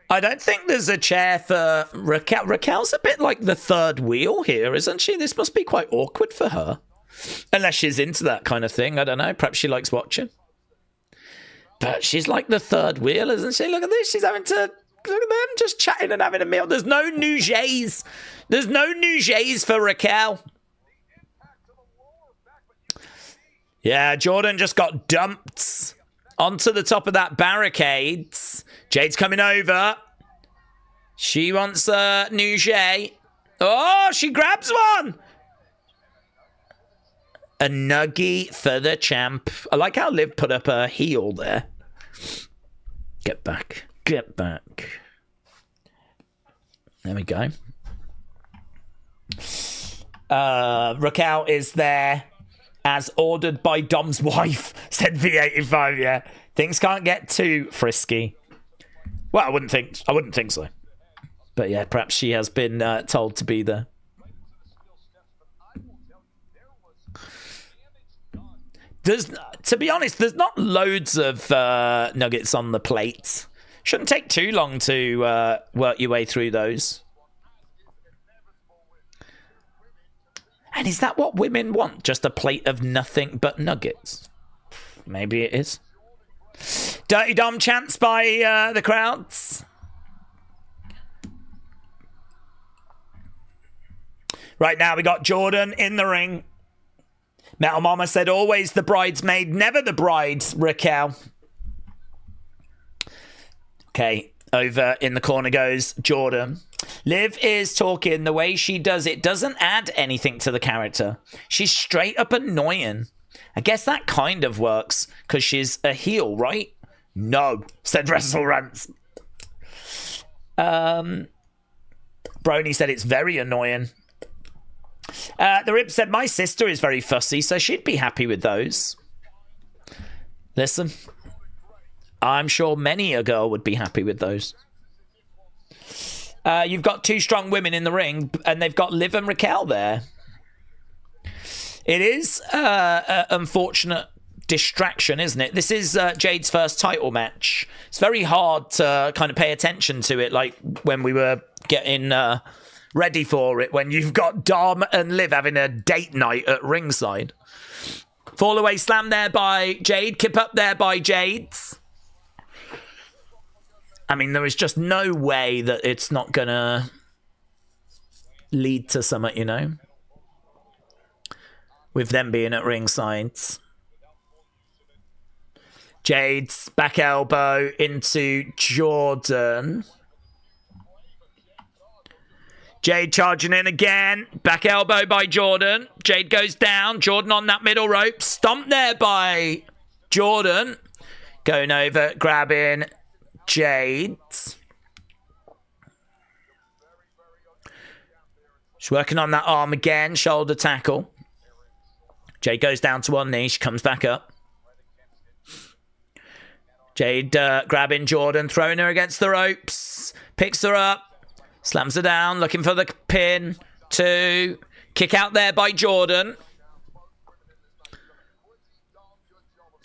I don't think there's a chair for Raquel. Raquel's a bit like the third wheel here, isn't she? This must be quite awkward for her. Unless she's into that kind of thing. I don't know. Perhaps she likes watching. But she's like the third wheel, isn't she? Look at this. She's having to... Look at them just chatting and having a meal. There's no nougays. There's no nougays for Raquel. Yeah, Jordynne just got dumped onto the top of that barricade. Jade's coming over. She wants a nougat. Oh, she grabs one. A nuggie for the champ. I like how Liv put up her heel there. Get back. Get back. There we go. Raquel is there as ordered by Dom's wife, said V85, yeah. Things can't get too frisky. Well, I wouldn't think so. But yeah, perhaps she has been told to be there. To be honest, there's not loads of nuggets on the plate. Shouldn't take too long to work your way through those. And is that what women want? Just a plate of nothing but nuggets? Maybe it is. Dirty Dom chants by the crowds. Right now we got Jordynne in the ring. Metal Mama said always the bridesmaid, never the bride, Raquel. Okay, over in the corner goes Jordynne. Liv is talking. The way she does it doesn't add anything to the character. She's straight up annoying. I guess that kind of works because she's a heel, right? No, said WrestleRants. Brony said it's very annoying. The Rip said, my sister is very fussy, so she'd be happy with those. Listen, I'm sure many a girl would be happy with those. You've got two strong women in the ring, and they've got Liv and Raquel there. It is an unfortunate distraction, isn't it? This is Jade's first title match. It's very hard to kind of pay attention to it, like when we were getting ready for it, when you've got Dom and Liv having a date night at ringside. Fall away slam there by Jade. Kip up there by Jade. I mean, there is just no way that it's not going to lead to something, you know? With them being at ringside. Jade's back elbow into Jordynne. Jade charging in again. Back elbow by Jordynne. Jade goes down. Jordynne on that middle rope. Stomped there by Jordynne. Going over, grabbing Jade. She's working on that arm again. Shoulder tackle. Jade goes down to one knee. She comes back up. Jade grabbing Jordynne, throwing her against the ropes. Picks her up. Slams her down, looking for the pin. 2. Kick out there by Jordynne.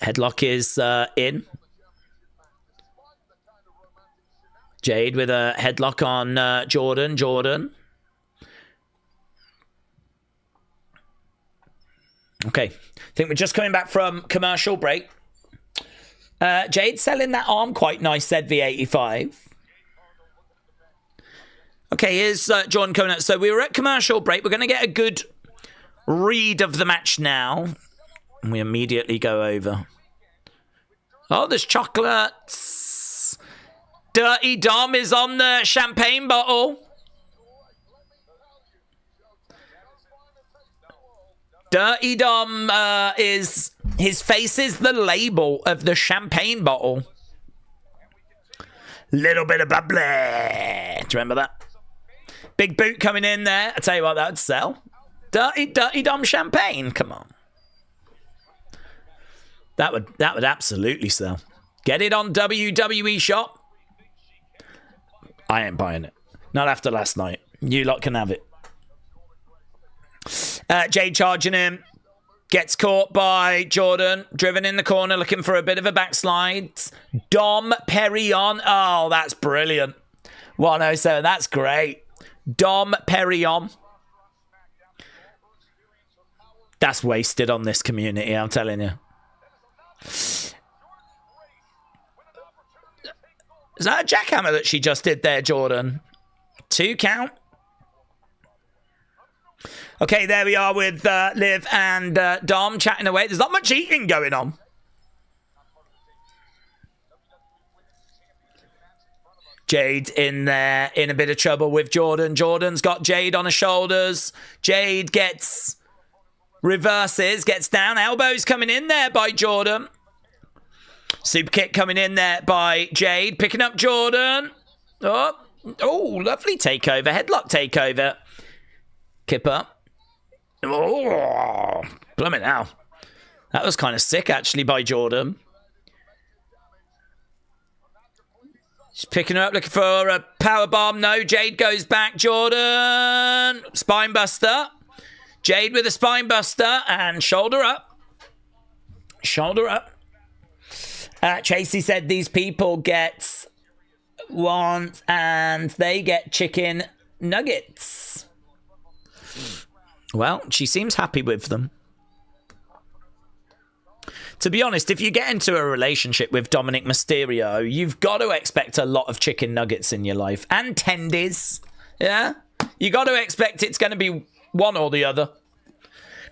Headlock is in. Jade with a headlock on Jordynne. Jordynne. Okay. I think we're just coming back from commercial break. Jade selling that arm quite nice, said V85. Okay, here's John Conant. So we were at commercial break. We're going to get a good read of the match now. And we immediately go over. Oh, there's chocolates. Dirty Dom is on the champagne bottle. Dirty Dom is... His face is the label of the champagne bottle. Little bit of bubbly. Do you remember that? Big boot coming in there. I tell you what, that would sell. Dirty Dom champagne. Come on. That would absolutely sell. Get it on WWE Shop. I ain't buying it. Not after last night. You lot can have it. Jade charging him. Gets caught by Jordynne. Driven in the corner, looking for a bit of a backslide. Dom Perignon. Oh, that's brilliant. 107. That's great. Dom Perignon. That's wasted on this community, I'm telling you. Is that a jackhammer that she just did there, Jordynne? 2 count. Okay, there we are with Liv and Dom chatting away. There's not much eating going on. Jade in there, in a bit of trouble with Jordynne. Jordynne's got Jade on her shoulders. Jade gets... reverses, gets down. Elbows coming in there by Jordynne. Super kick coming in there by Jade. Picking up Jordynne. Oh, lovely takeover. Headlock takeover. Kip up. Oh, blimey now. That was kind of sick, actually, by Jordynne. She's picking her up, looking for a power bomb. No, Jade goes back. Jordynne. Spine buster. Jade with a spine buster. And shoulder up. Shoulder up. Tracy said these people get one and they get chicken nuggets. Well, she seems happy with them. To be honest, if you get into a relationship with Dominic Mysterio, you've got to expect a lot of chicken nuggets in your life. And tendies. Yeah? You got to expect it's going to be one or the other.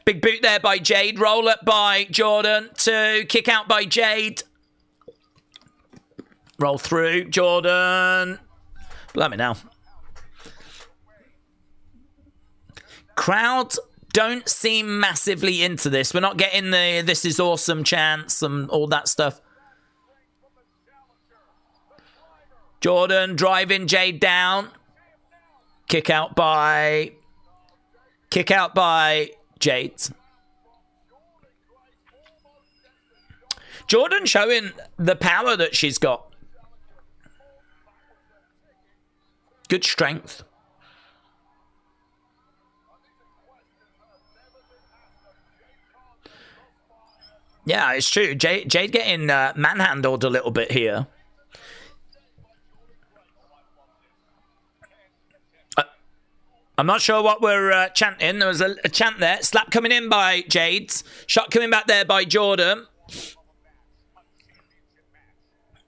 Big boot there by Jade. Roll up by Jordynne. 2. Kick out by Jade. Roll through. Jordynne. Blimey now. Crowd don't seem massively into this. We're not getting the "this is awesome" chants and all that stuff. Jordynne driving Jade down. Kick out by Jade. Jordynne showing the power that she's got. Good strength. Yeah, it's true. Jade getting manhandled a little bit here. I'm not sure what we're chanting. There was a chant there. Slap coming in by Jade. Shot coming back there by Jordynne.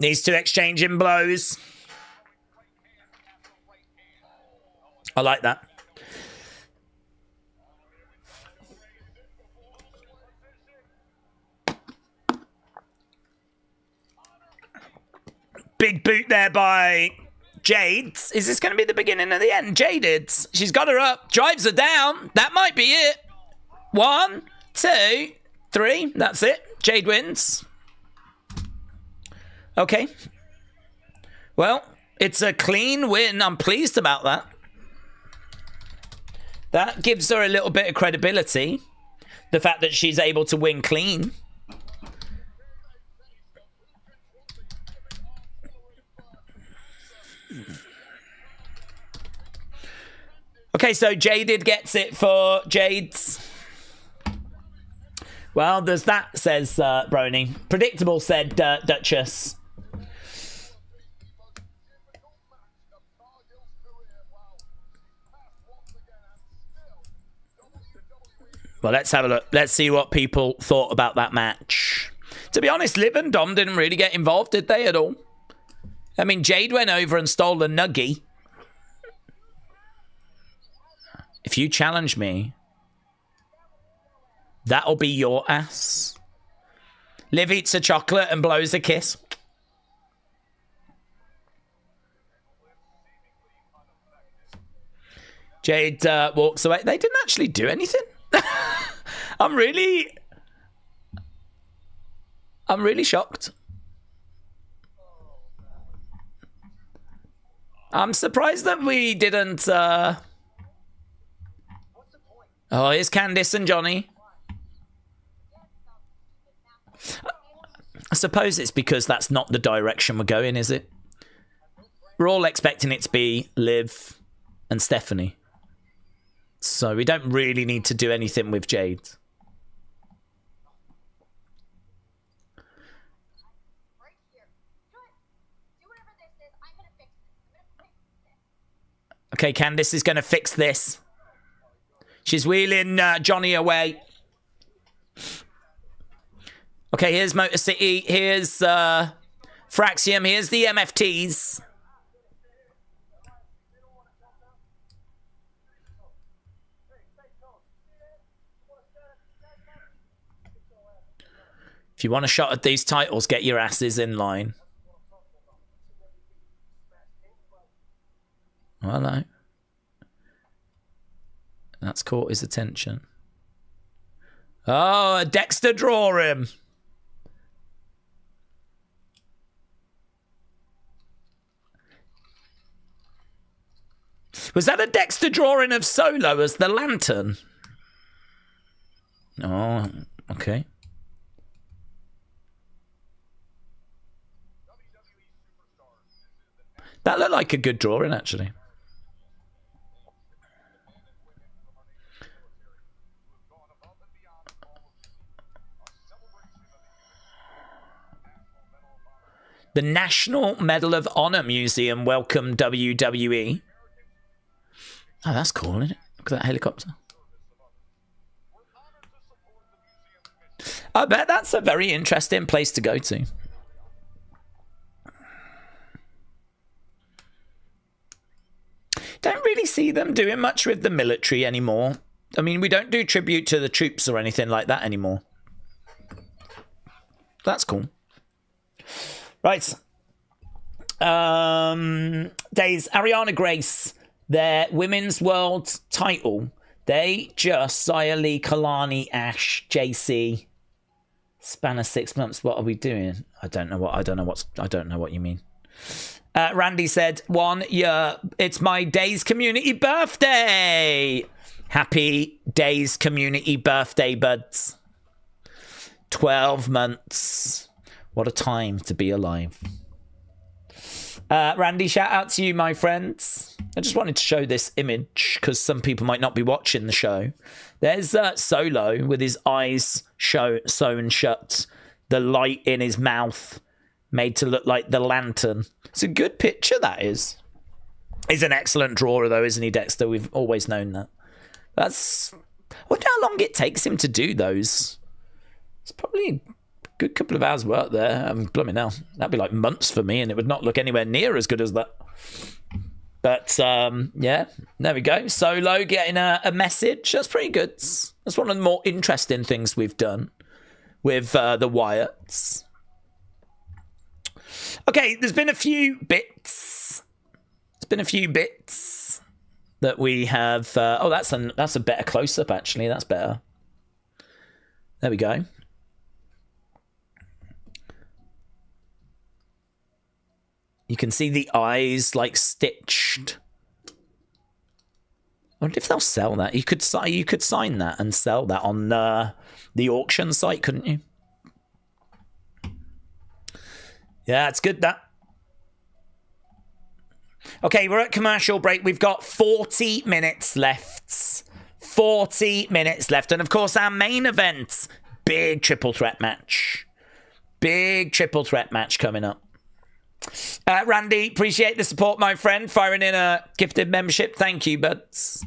These two exchanging blows. I like that. Big boot there by Jade. Is this going to be the beginning of the end? Jaded. She's got her up. Drives her down. That might be it. 1, 2, 3. That's it. Jade wins. Okay. Well, it's a clean win. I'm pleased about that. That gives her a little bit of credibility. The fact that she's able to win clean. Okay, so Jaded gets it for Jade's. Well, there's that, says Brony. Predictable, said Duchess. Well, let's have a look. Let's see what people thought about that match. To be honest, Liv and Dom didn't really get involved, did they, at all? I mean, Jade went over and stole the nuggie. If you challenge me, that'll be your ass. Liv eats a chocolate and blows a kiss. Jade walks away. They didn't actually do anything. I'm really shocked. I'm surprised that we didn't... Oh, here's Candice and Johnny. I suppose it's because that's not the direction we're going, is it? We're all expecting it to be Liv and Stephanie. So we don't really need to do anything with Jade. Okay, Candice is going to fix this. She's wheeling Johnny away. Okay, here's Motor City. Here's Fraxium. Here's the MFTs. If you want a shot at these titles, get your asses in line. Well, no. That's caught his attention. Oh, Dexter draw him. Was that a Dexter drawing of Solo as the Lantern? Oh, okay. That looked like a good drawing, actually. The National Medal of Honor Museum welcomed WWE. Oh, that's cool, isn't it? Look at that helicopter. I bet that's a very interesting place to go to. Don't really see them doing much with the military anymore. I mean, we don't do tribute to the troops or anything like that anymore. That's cool. Right. Daze, Ariana Grace, their women's world title They just Saya Lee, Kalani, Ash, JC. Span of 6 months. What are we doing? I don't know what you mean. Randy said, 1 year. It's my Daze community birthday. Happy Daze community birthday, buds. 12 months. What a time to be alive. Randy, shout out to you, my friends. I just wanted to show this image because some people might not be watching the show. There's Solo with his eyes sewn shut, the light in his mouth made to look like the lantern. It's a good picture, that is. He's an excellent drawer, though, isn't he, Dexter? We've always known that. I wonder how long it takes him to do those. It's probably a good couple of hours work there. Blooming hell. That'd be like months for me, and it would not look anywhere near as good as that. But, yeah, there we go. Solo getting a message. That's pretty good. That's one of the more interesting things we've done with the Wyatts. Okay, there's been a few bits. That we have. Oh, that's a better close-up, actually. That's better. There we go. You can see the eyes, like, stitched. I wonder if they'll sell that. You could sign that and sell that on the auction site, couldn't you? Yeah, it's good, that. Okay, we're at commercial break. We've got 40 minutes left. 40 minutes left. And, of course, our main event, big triple threat match. Big triple threat match coming up. Randy, appreciate the support, my friend. Firing in a gifted membership. Thank you, buds.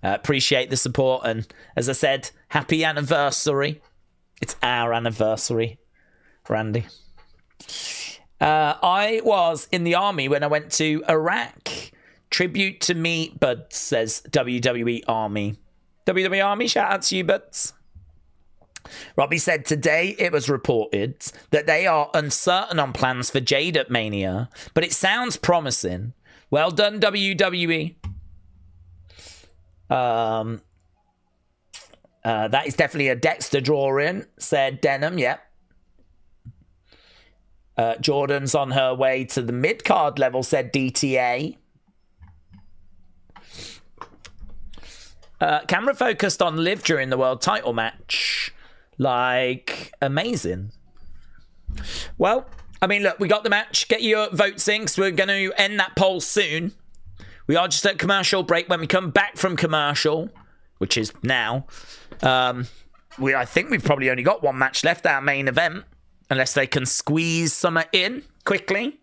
Appreciate the support. And as I said, happy anniversary. It's our anniversary, Randy. I was in the army when I went to Iraq. Tribute to me, buds, says WWE Army. WWE Army, shout out to you, buds. Robbie said today it was reported that they are uncertain on plans for Jade at Mania, but it sounds promising. Well done, WWE. That is definitely a Dexter drawing, said Denham. Yep. Jordynne's on her way to the mid-card level, said DTA. Camera focused on Liv during the world title match. Like, amazing. Well, I mean, look, we got the match. Get your votes in, because we're going to end that poll soon. We are just at commercial break. When we come back from commercial, which is now, I think we've probably only got one match left, our main event, unless they can squeeze some in quickly.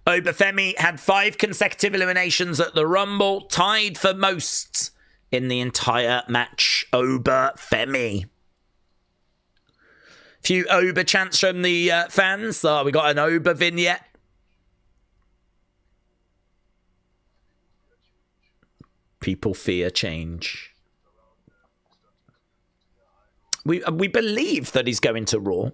Obafemi had 5 consecutive eliminations at the Rumble, tied for most in the entire match. Obafemi. Few Oba chants from the fans. We got an Oba vignette. People fear change. We believe that he's going to Raw.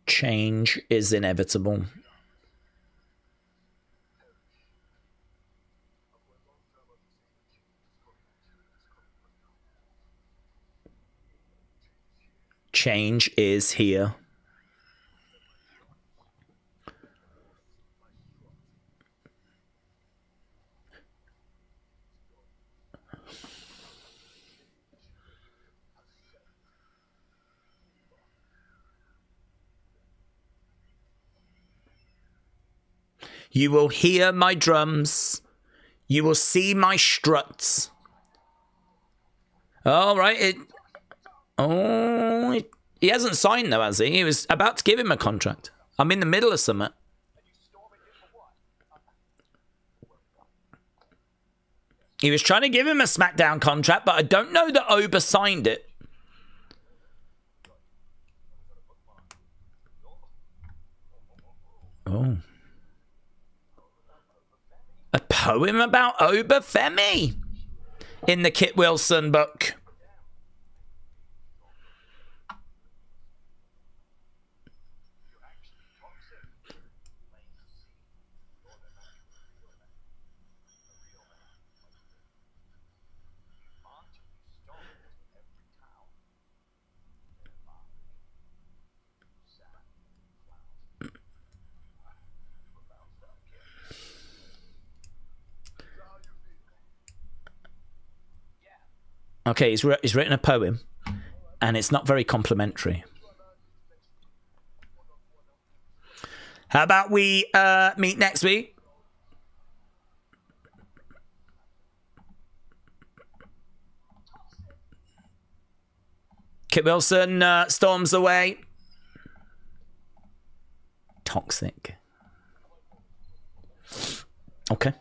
Change is inevitable. Change is here. You will hear my drums. You will see my struts. All right. He hasn't signed, though, has he? He was about to give him a contract. I'm in the middle of something. He was trying to give him a SmackDown contract, but I don't know that Oba signed it. Oh. A poem about Obafemi in the Kit Wilson book. Okay, he's written a poem, and it's not very complimentary. How about we meet next week? Kit Wilson storms away. Toxic. Okay.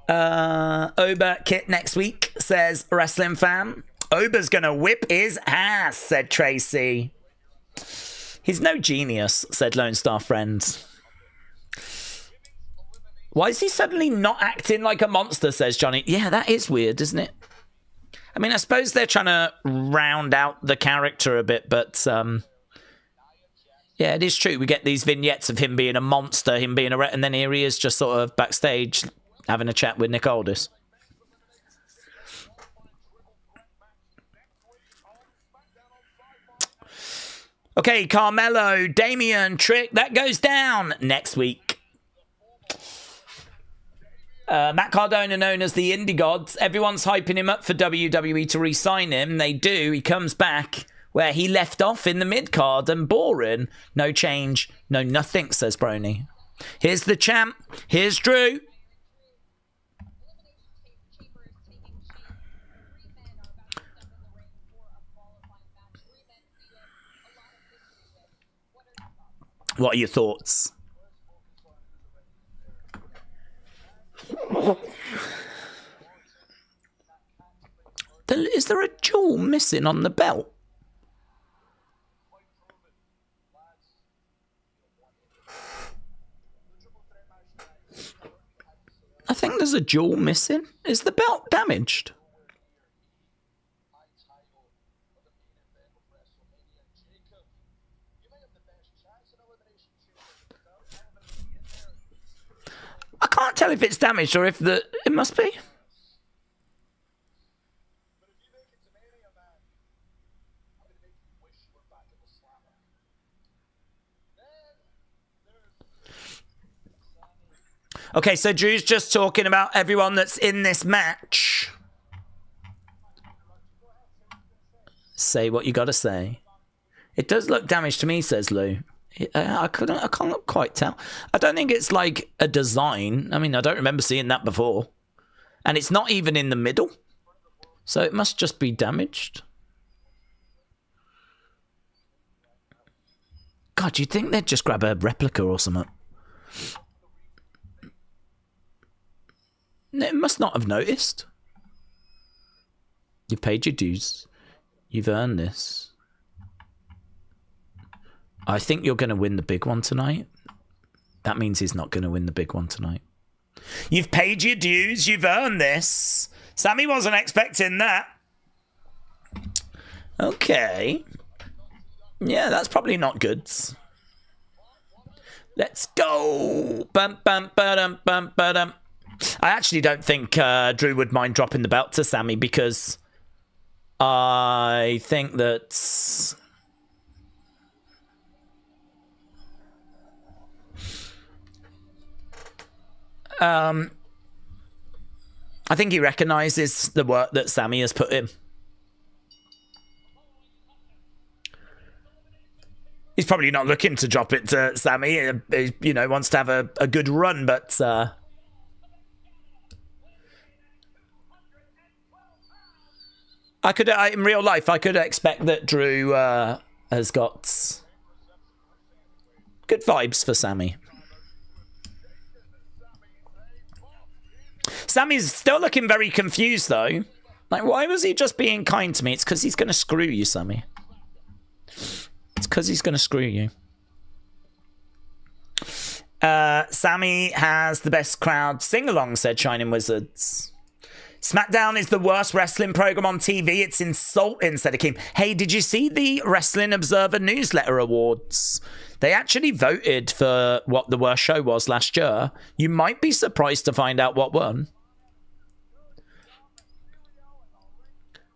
Ober Kit next week, says Wrestling Fan. Ober's gonna whip his ass, said Tracy. He's no genius, said Lone Star Friends. Why is he suddenly not acting like a monster, says Johnny. Yeah, that is weird, isn't it? I mean, I suppose they're trying to round out the character a bit, but yeah, it is true. We get these vignettes of him being a monster, him being a... and then here he is just sort of backstage having a chat with Nick Aldis. Okay, Carmelo, Damian, Trick, that goes down next week. Matt Cardona, known as the Indie Gods. Everyone's hyping him up for WWE to re-sign him. They do. He comes back where he left off in the mid-card and boring. No change, no nothing, says Brony. Here's the champ. Here's Drew. What are your thoughts? Is there a jewel missing on the belt? I think there's a jewel missing. Is the belt damaged? I can't tell if it's damaged or if it must be. Okay, so Drew's just talking about everyone that's in this match. Say what you gotta say. It does look damaged to me, says Lou. I can't quite tell. I don't think it's like a design. I mean, I don't remember seeing that before. And it's not even in the middle. So it must just be damaged. God, you'd think they'd just grab a replica or something. It must not have noticed. You've paid your dues. You've earned this. I think you're going to win the big one tonight. That means he's not going to win the big one tonight. You've paid your dues. You've earned this. Sami wasn't expecting that. Okay. Yeah, that's probably not good. Let's go. Bum, bum, ba-dum, bum, ba-dum. I actually don't think Drew would mind dropping the belt to Sami because I think that... I think he recognises the work that Sami has put in. He's probably not looking to drop it to Sami. He, you know, wants to have a good run, but... in real life, I could expect that Drew has got good vibes for Sami. Sami's still looking very confused, though. Like, why was he just being kind to me? It's because he's going to screw you, Sami. It's because he's going to screw you. Sami has the best crowd sing-along, said Shining Wizards. SmackDown is the worst wrestling program on TV. It's insulting, said Akeem. Hey, did you see the Wrestling Observer Newsletter Awards? They actually voted for what the worst show was last year. You might be surprised to find out what won.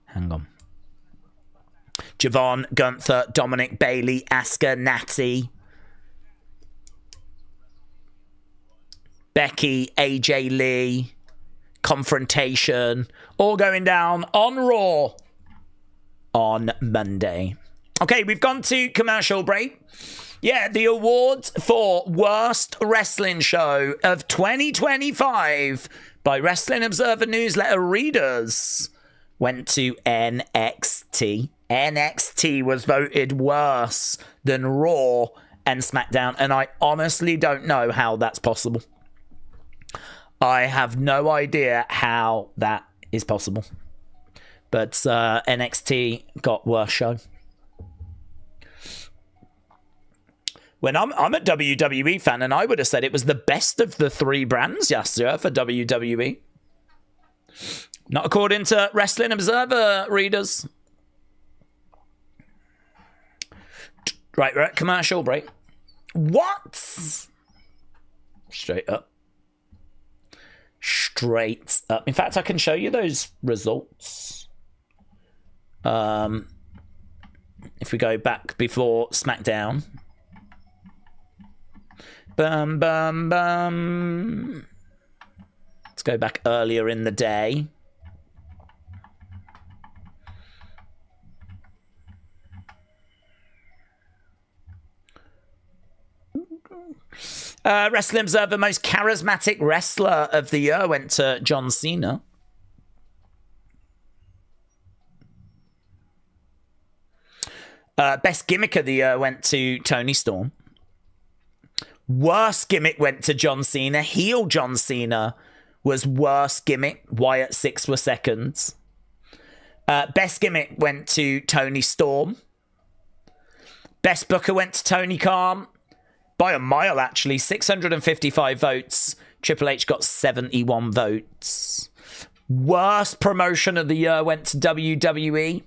Hang on. Javon, Gunther, Dominic, Bailey, Asuka, Natty, Becky, AJ Lee, confrontation, all going down on Raw on Monday. Okay, we've gone to commercial break. Yeah, the awards for Worst Wrestling Show of 2025 by Wrestling Observer newsletter readers went to NXT. NXT was voted worse than Raw and SmackDown, and I honestly don't know how that's possible. I have no idea how that is possible. But NXT got worse show. When I'm a WWE fan, and I would have said it was the best of the three brands yesterday for WWE. Not according to Wrestling Observer readers. Right, we're at commercial break. What? Straight up. Straight up. In fact, I can show you those results. If we go back before SmackDown. Bum, bum, bum. Let's go back earlier in the day. Wrestling Observer most charismatic wrestler of the year went to John Cena. Best gimmick of the year went to Tony Storm. Worst gimmick went to John Cena. Heel John Cena was worst gimmick. Wyatt 6 were seconds. Best gimmick went to Tony Storm. Best booker went to Tony Khan. By a mile, actually. 655 votes. Triple H got 71 votes. Worst promotion of the year went to WWE.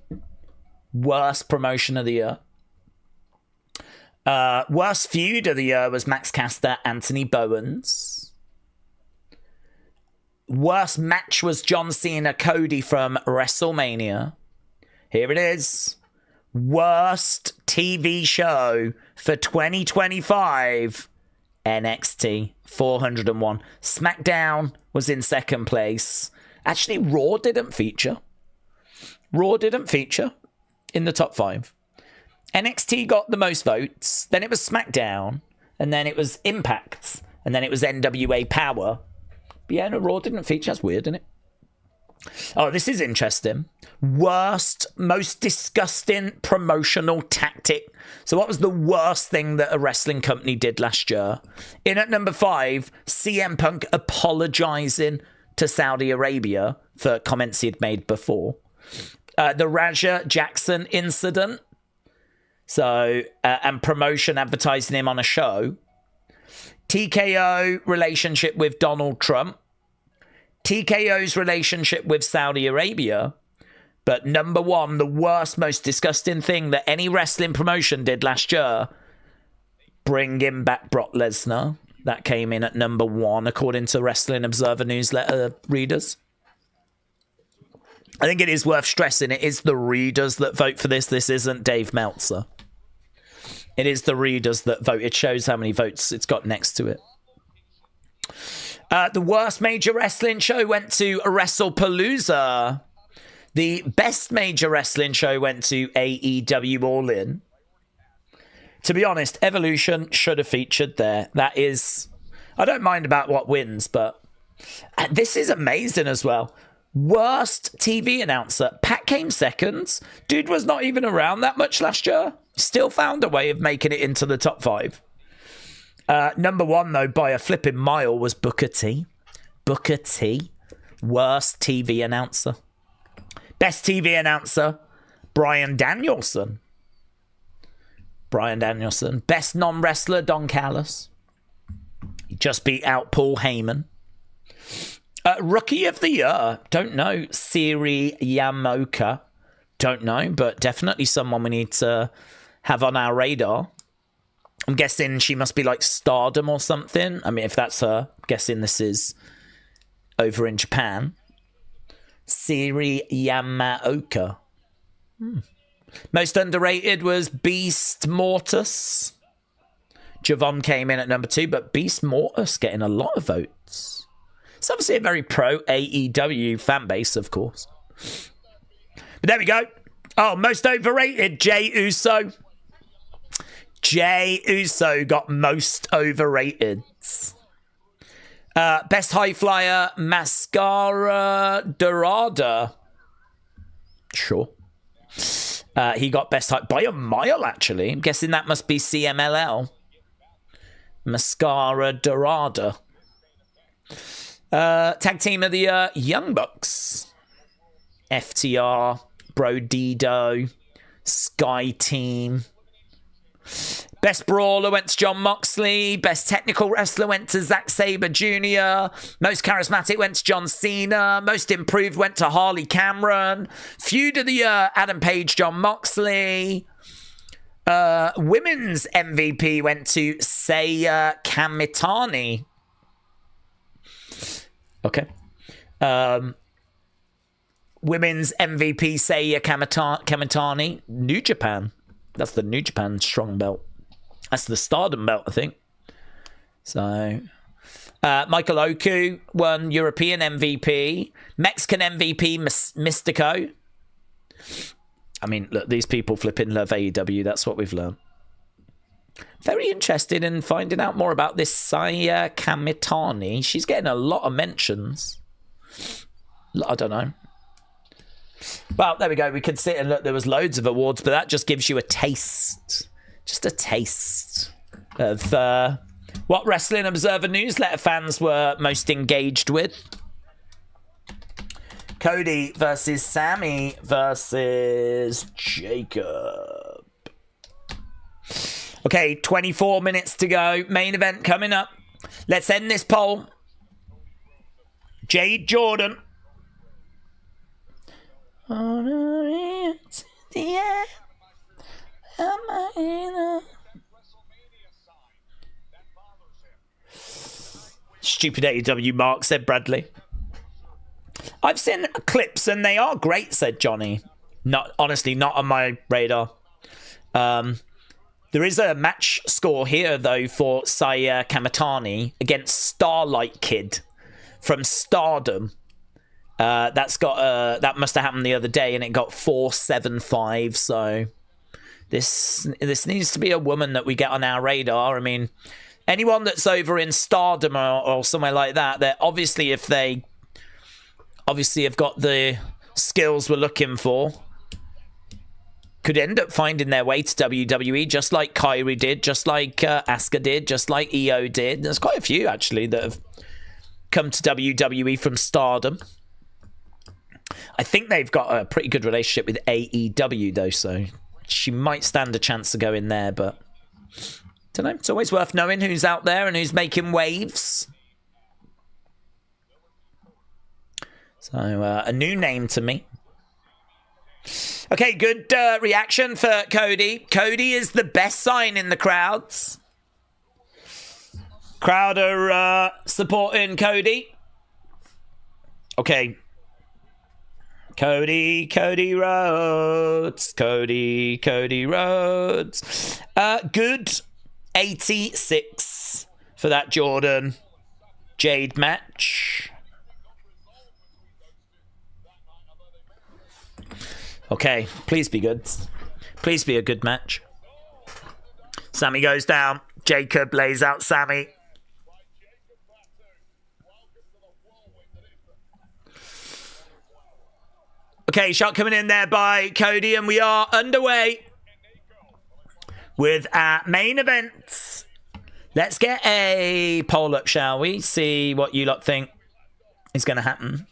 Worst promotion of the year. Worst feud of the year was Max Caster, Anthony Bowens. Worst match was John Cena, Cody from WrestleMania. Here it is. Worst TV show for 2025. NXT, 401. SmackDown was in second place. Actually, Raw didn't feature. Raw didn't feature in the top 5. NXT got the most votes, then it was SmackDown, and then it was Impact, and then it was NWA Power. But yeah, no, Raw didn't feature. That's weird, isn't it? Oh, this is interesting. Worst, most disgusting promotional tactic. So what was the worst thing that a wrestling company did last year? In at number 5, CM Punk apologising to Saudi Arabia for comments he'd made before. The Raja Jackson incident. So, and promotion advertising him on a show. TKO relationship with Donald Trump. TKO's relationship with Saudi Arabia. But number 1, the worst, most disgusting thing that any wrestling promotion did last year, bringing back Brock Lesnar. That came in at number 1, according to Wrestling Observer newsletter readers. I think it is worth stressing it is the readers that vote for this. This isn't Dave Meltzer. It is the readers that vote. It shows how many votes it's got next to it. The worst major wrestling show went to WrestlePalooza. The best major wrestling show went to AEW All In. To be honest, Evolution should have featured there. That is... I don't mind about what wins, but... this is amazing as well. Worst TV announcer. Pat came second. Dude was not even around that much last year. Still found a way of making it into the top 5. Number 1, though, by a flipping mile, was Booker T. Booker T. Worst TV announcer. Best TV announcer, Bryan Danielson. Bryan Danielson. Best non-wrestler, Don Callis. He just beat out Paul Heyman. Rookie of the year, don't know. Siri Yamoka. Don't know, but definitely someone we need to have on our radar. I'm guessing she must be like Stardom or something. I mean, if that's her, I'm guessing this is over in Japan. Siri Yamaoka. Most underrated was Beast Mortis. Javon came in at number 2, but Beast Mortis getting a lot of votes. It's obviously a very pro AEW fan base, of course. But there we go. Oh, most overrated, Jey Uso. Jey Uso got most overrated. Best high flyer, Mascara Dorada. Sure. He got best high by a mile, actually. I'm guessing that must be CMLL. Mascara Dorada. Tag team of the year, Young Bucks. FTR, Bro Dido, Sky Team. Best brawler went to Jon Moxley. Best technical wrestler went to Zack Sabre Jr. Most charismatic went to John Cena. Most improved went to Harley Cameron. Feud of the year, Adam Page, Jon Moxley. Women's MVP went to Saya Kamitani. Okay. Women's MVP, Saya Kamitani. New Japan. That's the New Japan strong belt. That's the Stardom belt, I think. So, Michael Oku won European MVP. Mexican MVP, Mystico. I mean, look, these people flipping love AEW. That's what we've learned. Very interested in finding out more about this Saya Kamitani. She's getting a lot of mentions. I don't know. Well, there we go. We could sit and look. There was loads of awards, but that just gives you a taste. Just a taste of what Wrestling Observer newsletter fans were most engaged with. Cody versus Sami versus Jacob. Okay, 24 minutes to go. Main event coming up. Let's end this poll. Jade, Jordynne. Stupid AEW Mark, said Bradley. I've seen clips and they are great, said Johnny. Honestly, not on my radar. There is a match score here, though, for Saya Kamitani against Starlight Kid from Stardom. That must have happened the other day, and it got 475. So this needs to be a woman that we get on our radar. I mean, anyone that's over in Stardom or somewhere like that, that obviously, if they obviously have got the skills we're looking for, could end up finding their way to WWE, just like Kairi did, just like Asuka did, just like Io did. There's quite a few actually that have come to WWE from Stardom. I think they've got a pretty good relationship with AEW, though, so she might stand a chance to go in there, but don't know. It's always worth knowing who's out there and who's making waves. So, a new name to me. Okay, good reaction for Cody. Cody is the best sign in the crowds. Crowd are supporting Cody. Okay. Cody Rhodes. Cody Rhodes. Good 86 for that Jordynne Jade match. Okay, please be good. Please be a good match. Sami goes down. Jacob lays out Sami. Okay, shot coming in there by Cody, and we are underway with our main event. Let's get a poll up, shall we? See what you lot think is going to happen.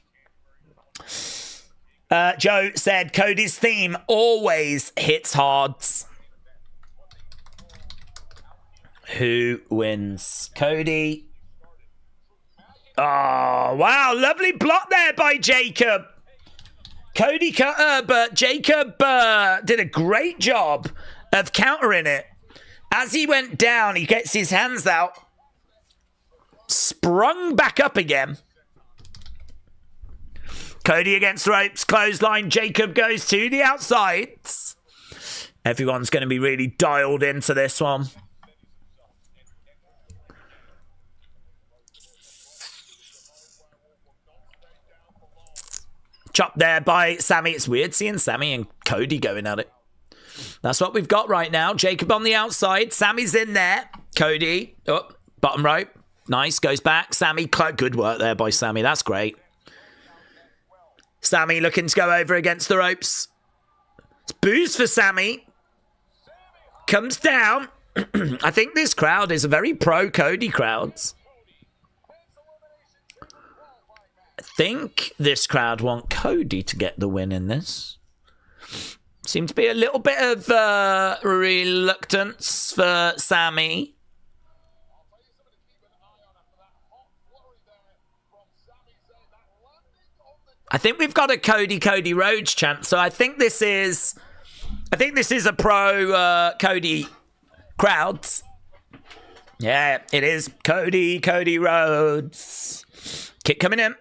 Joe said Cody's theme always hits hard. Who wins? Cody. Oh, wow. Lovely block there by Jacob. Cody cut her, but Jacob did a great job of countering it. As he went down, he gets his hands out. Sprung back up again. Cody against ropes, clothesline. Jacob goes to the outside. Everyone's going to be really dialed into this one. Chop there by Sami. It's weird seeing Sami and Cody going at it. That's what we've got right now. Jacob on the outside. Sami's in there. Cody. Oh, bottom rope. Nice. Goes back. Sami. Good work there by Sami. That's great. Sami looking to go over against the ropes. It's booze for Sami. Comes down. I think this crowd is a very pro-Cody crowd. I think this crowd want Cody to get the win in this. Seems to be a little bit of reluctance for Sami. I think we've got a Cody Rhodes chant, so I think this is a pro Cody crowd. Yeah, it is Cody Rhodes. Kick coming in.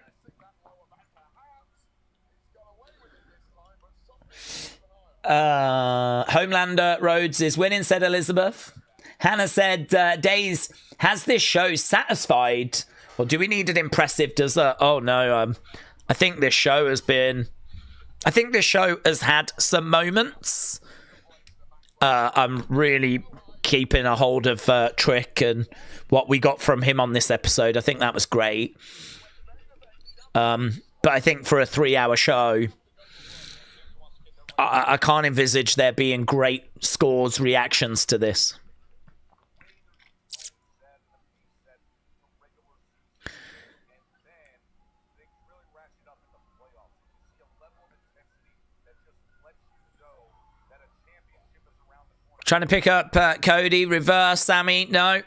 Homelander Rhodes is winning, said Elizabeth. Hannah said, Daze, has this show satisfied? Or do we need an impressive dessert? Oh no, I think this show has had some moments. I'm really keeping a hold of Trick and what we got from him on this episode. I think that was great. But I think for a 3-hour show, I can't envisage there being great scores, reactions to this. Trying to pick up Cody, reverse, Sami, no.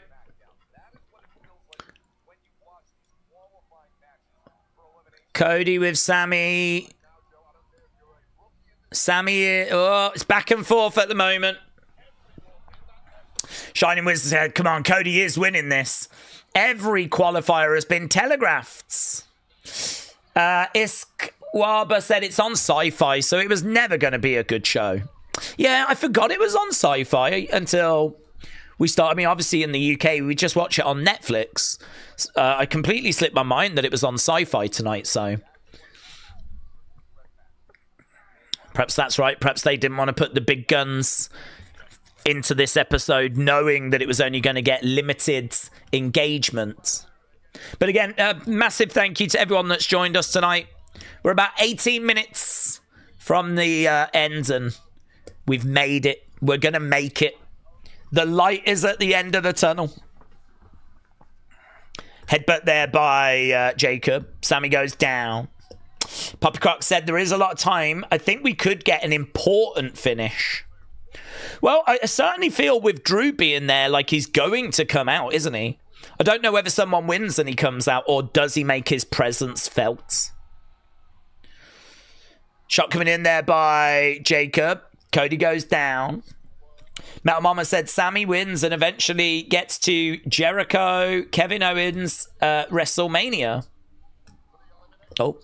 Cody with Sami. Sami, oh, it's back and forth at the moment. Shining Wizard's head, come on, Cody is winning this. Every qualifier has been telegraphed. Isk Waba said it's on Sci-Fi, so it was never going to be a good show. Yeah, I forgot it was on Sci-Fi until we started. I mean, obviously in the UK, we just watch it on Netflix. I completely slipped my mind that it was on Sci-Fi tonight, so... Perhaps that's right. Perhaps they didn't want to put the big guns into this episode, knowing that it was only going to get limited engagement. But again, massive thank you to everyone that's joined us tonight. We're about 18 minutes from the end, and we've made it. We're going to make it. The light is at the end of the tunnel. Headbutt there by Jacob. Sami goes down. Poppycock said there is a lot of time. I think we could get an important finish. Well, I certainly feel with Drew being there, like he's going to come out, isn't he? I don't know whether someone wins and he comes out, or does he make his presence felt? Shot coming in there by Jacob. Cody goes down. Metal Mama said Sami wins and eventually gets to Jericho, Kevin Owens, WrestleMania. Oh.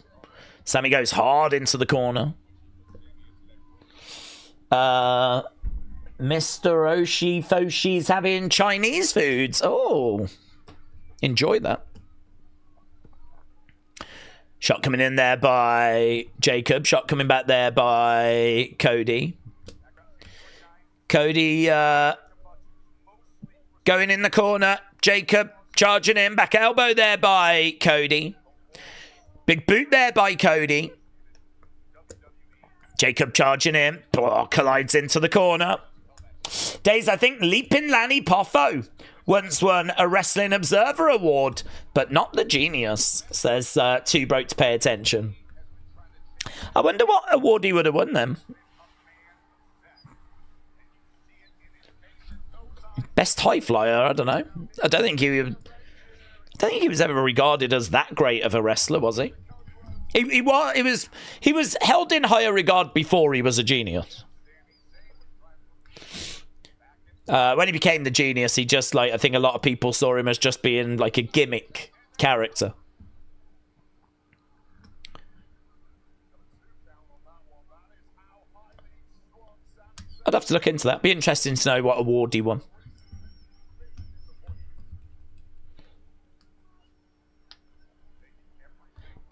Sami goes hard into the corner. Mr. Oshi Foshi's having Chinese foods. Oh. Enjoy that. Shot coming in there by Jacob. Shot coming back there by Cody. Cody going in the corner. Jacob charging in. Back elbow there by Cody. Big boot there by Cody. Jacob charging in. Oh, collides into the corner. Daze, I think Leaping Lanny Poffo once won a Wrestling Observer Award, but not the Genius, says Too Broke to Pay Attention. I wonder what award he would have won then. Best high flyer, I don't know. I don't think he was ever regarded as that great of a wrestler, was he? He was held in higher regard before he was a genius. When he became the Genius, he just, like, I think a lot of people saw him as just being like a gimmick character. I'd have to look into that. Be interesting to know what award he won.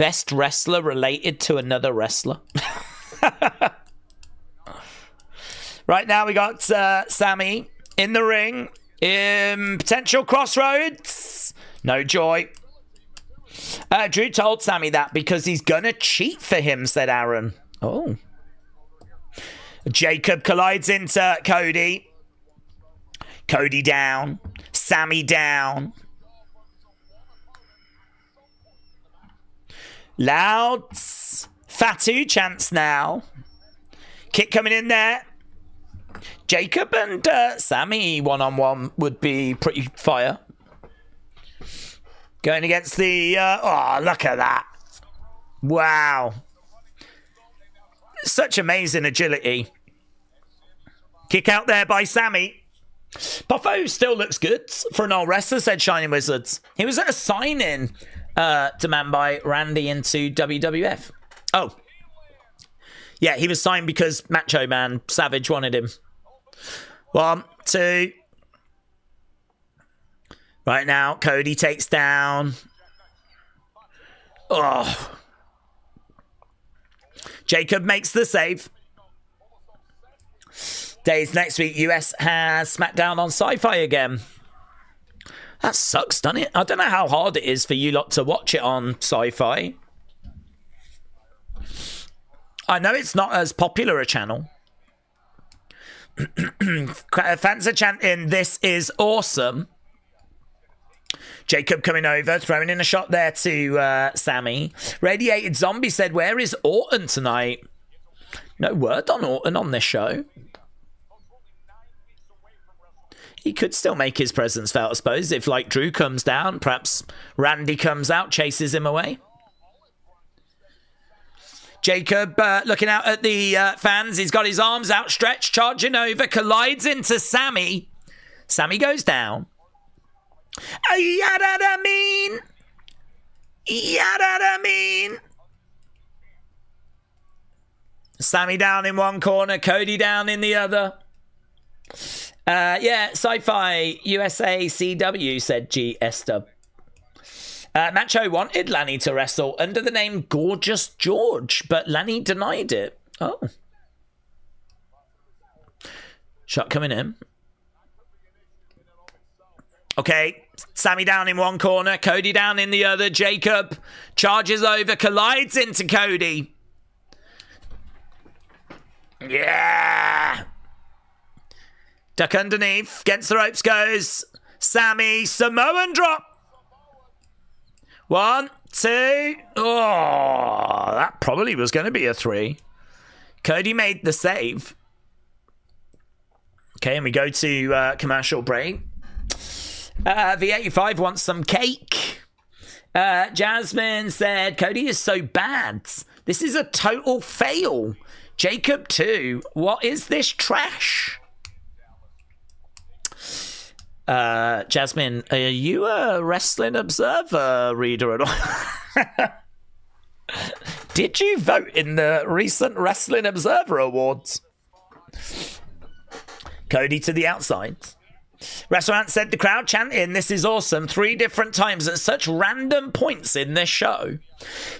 Best wrestler related to another wrestler. Right now we got Sami in the ring. In potential crossroads. No joy. Drew told Sami that because he's going to cheat for him, said Aaron. Oh. Jacob collides into Cody. Cody down. Sami down. Loud Fatu chants now. Kick coming in there. Jacob and Sami one-on-one would be pretty fire. Going against the... oh, look at that. Wow. Such amazing agility. Kick out there by Sami. Buffo still looks good for an old wrestler, said Shining Wizards. He was at a sign-in demand by Randy into WWF. Oh. Yeah, he was signed because Macho Man Savage wanted him. 1, 2. Right now, Cody takes down. Oh. Jacob makes the save. Days next week, US has SmackDown on Sci-Fi again. That sucks, doesn't it? I don't know how hard it is for you lot to watch it on Sci-Fi. I know it's not as popular a channel. Fans are chanting, "This is awesome." Jacob coming over, throwing in a shot there to Sami. Radiated Zombie said, "Where is Orton tonight?" No word on Orton on this show. He could still make his presence felt, I suppose. If, like, Drew comes down, perhaps Randy comes out, chases him away. Jacob looking out at the fans. He's got his arms outstretched, charging over, collides into Sami. Sami goes down. Yada-da-mean. Yada-da-mean. Sami down in one corner, Cody down in the other. Yeah, Sci-Fi USA CW, said GSW. Macho wanted Lanny to wrestle under the name Gorgeous George, but Lanny denied it. Oh. Shot coming in. Okay, Sami down in one corner, Cody down in the other. Jacob charges over, collides into Cody. Yeah. Duck underneath, against the ropes goes Sami. Samoan drop. 1, 2. Oh, that probably was going to be a 3. Cody made the save. Okay, and we go to commercial break. V85 wants some cake. Jasmine said, Cody is so bad. This is a total fail. Jacob too. What is this trash? Jasmine, are you a Wrestling Observer reader at all? Did you vote in the recent Wrestling Observer Awards? Cody to the outside. Restaurant said the crowd chanting, "This is awesome," 3 different times at such random points in this show.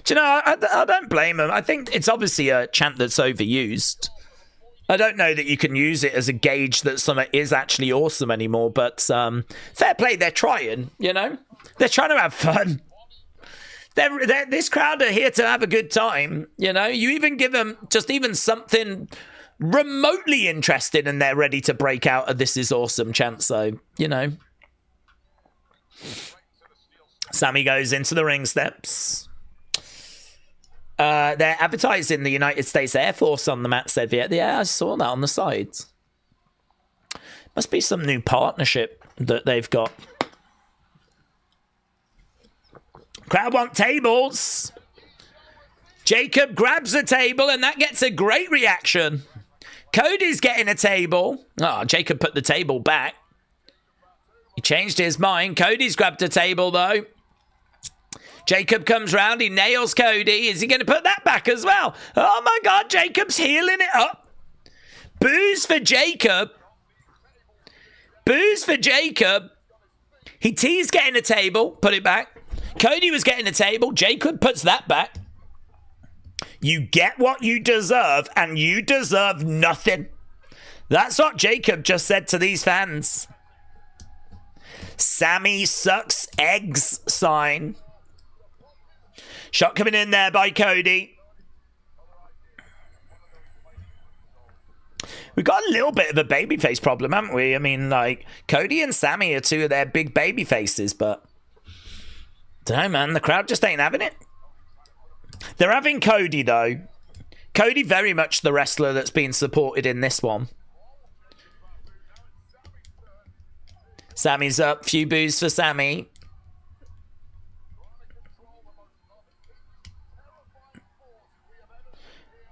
Do you know, I don't blame him. I think it's obviously a chant that's overused. I don't know that you can use it as a gauge that something is actually awesome anymore, but fair play, they're trying, you know? They're trying to have fun. This crowd are here to have a good time, you know? You even give them just even something remotely interesting and they're ready to break out a "This is awesome" chant, so, you know. Sami goes into the ring steps. They're advertising the United States Air Force on the mat, said yeah, I saw that on the sides. Must be some new partnership that they've got. Crowd want tables. Jacob grabs a table and that gets a great reaction. Cody's getting a table. Oh, Jacob put the table back. He changed his mind. Cody's grabbed a table though. Jacob comes round, he nails Cody. Is he going to put that back as well? Oh my God, Jacob's healing it up. Boos for Jacob. Boos for Jacob. He teased getting a table, put it back. Cody was getting the table. Jacob puts that back. You get what you deserve, and you deserve nothing. That's what Jacob just said to these fans. Sami sucks eggs sign. Shot coming in there by Cody. We've got a little bit of a babyface problem, haven't we? I mean, like, Cody and Sami are two of their big baby faces, but don't know, man. The crowd just ain't having it. They're having Cody, though. Cody very much the wrestler that's been supported in this one. Sami's up. Few boos for Sami.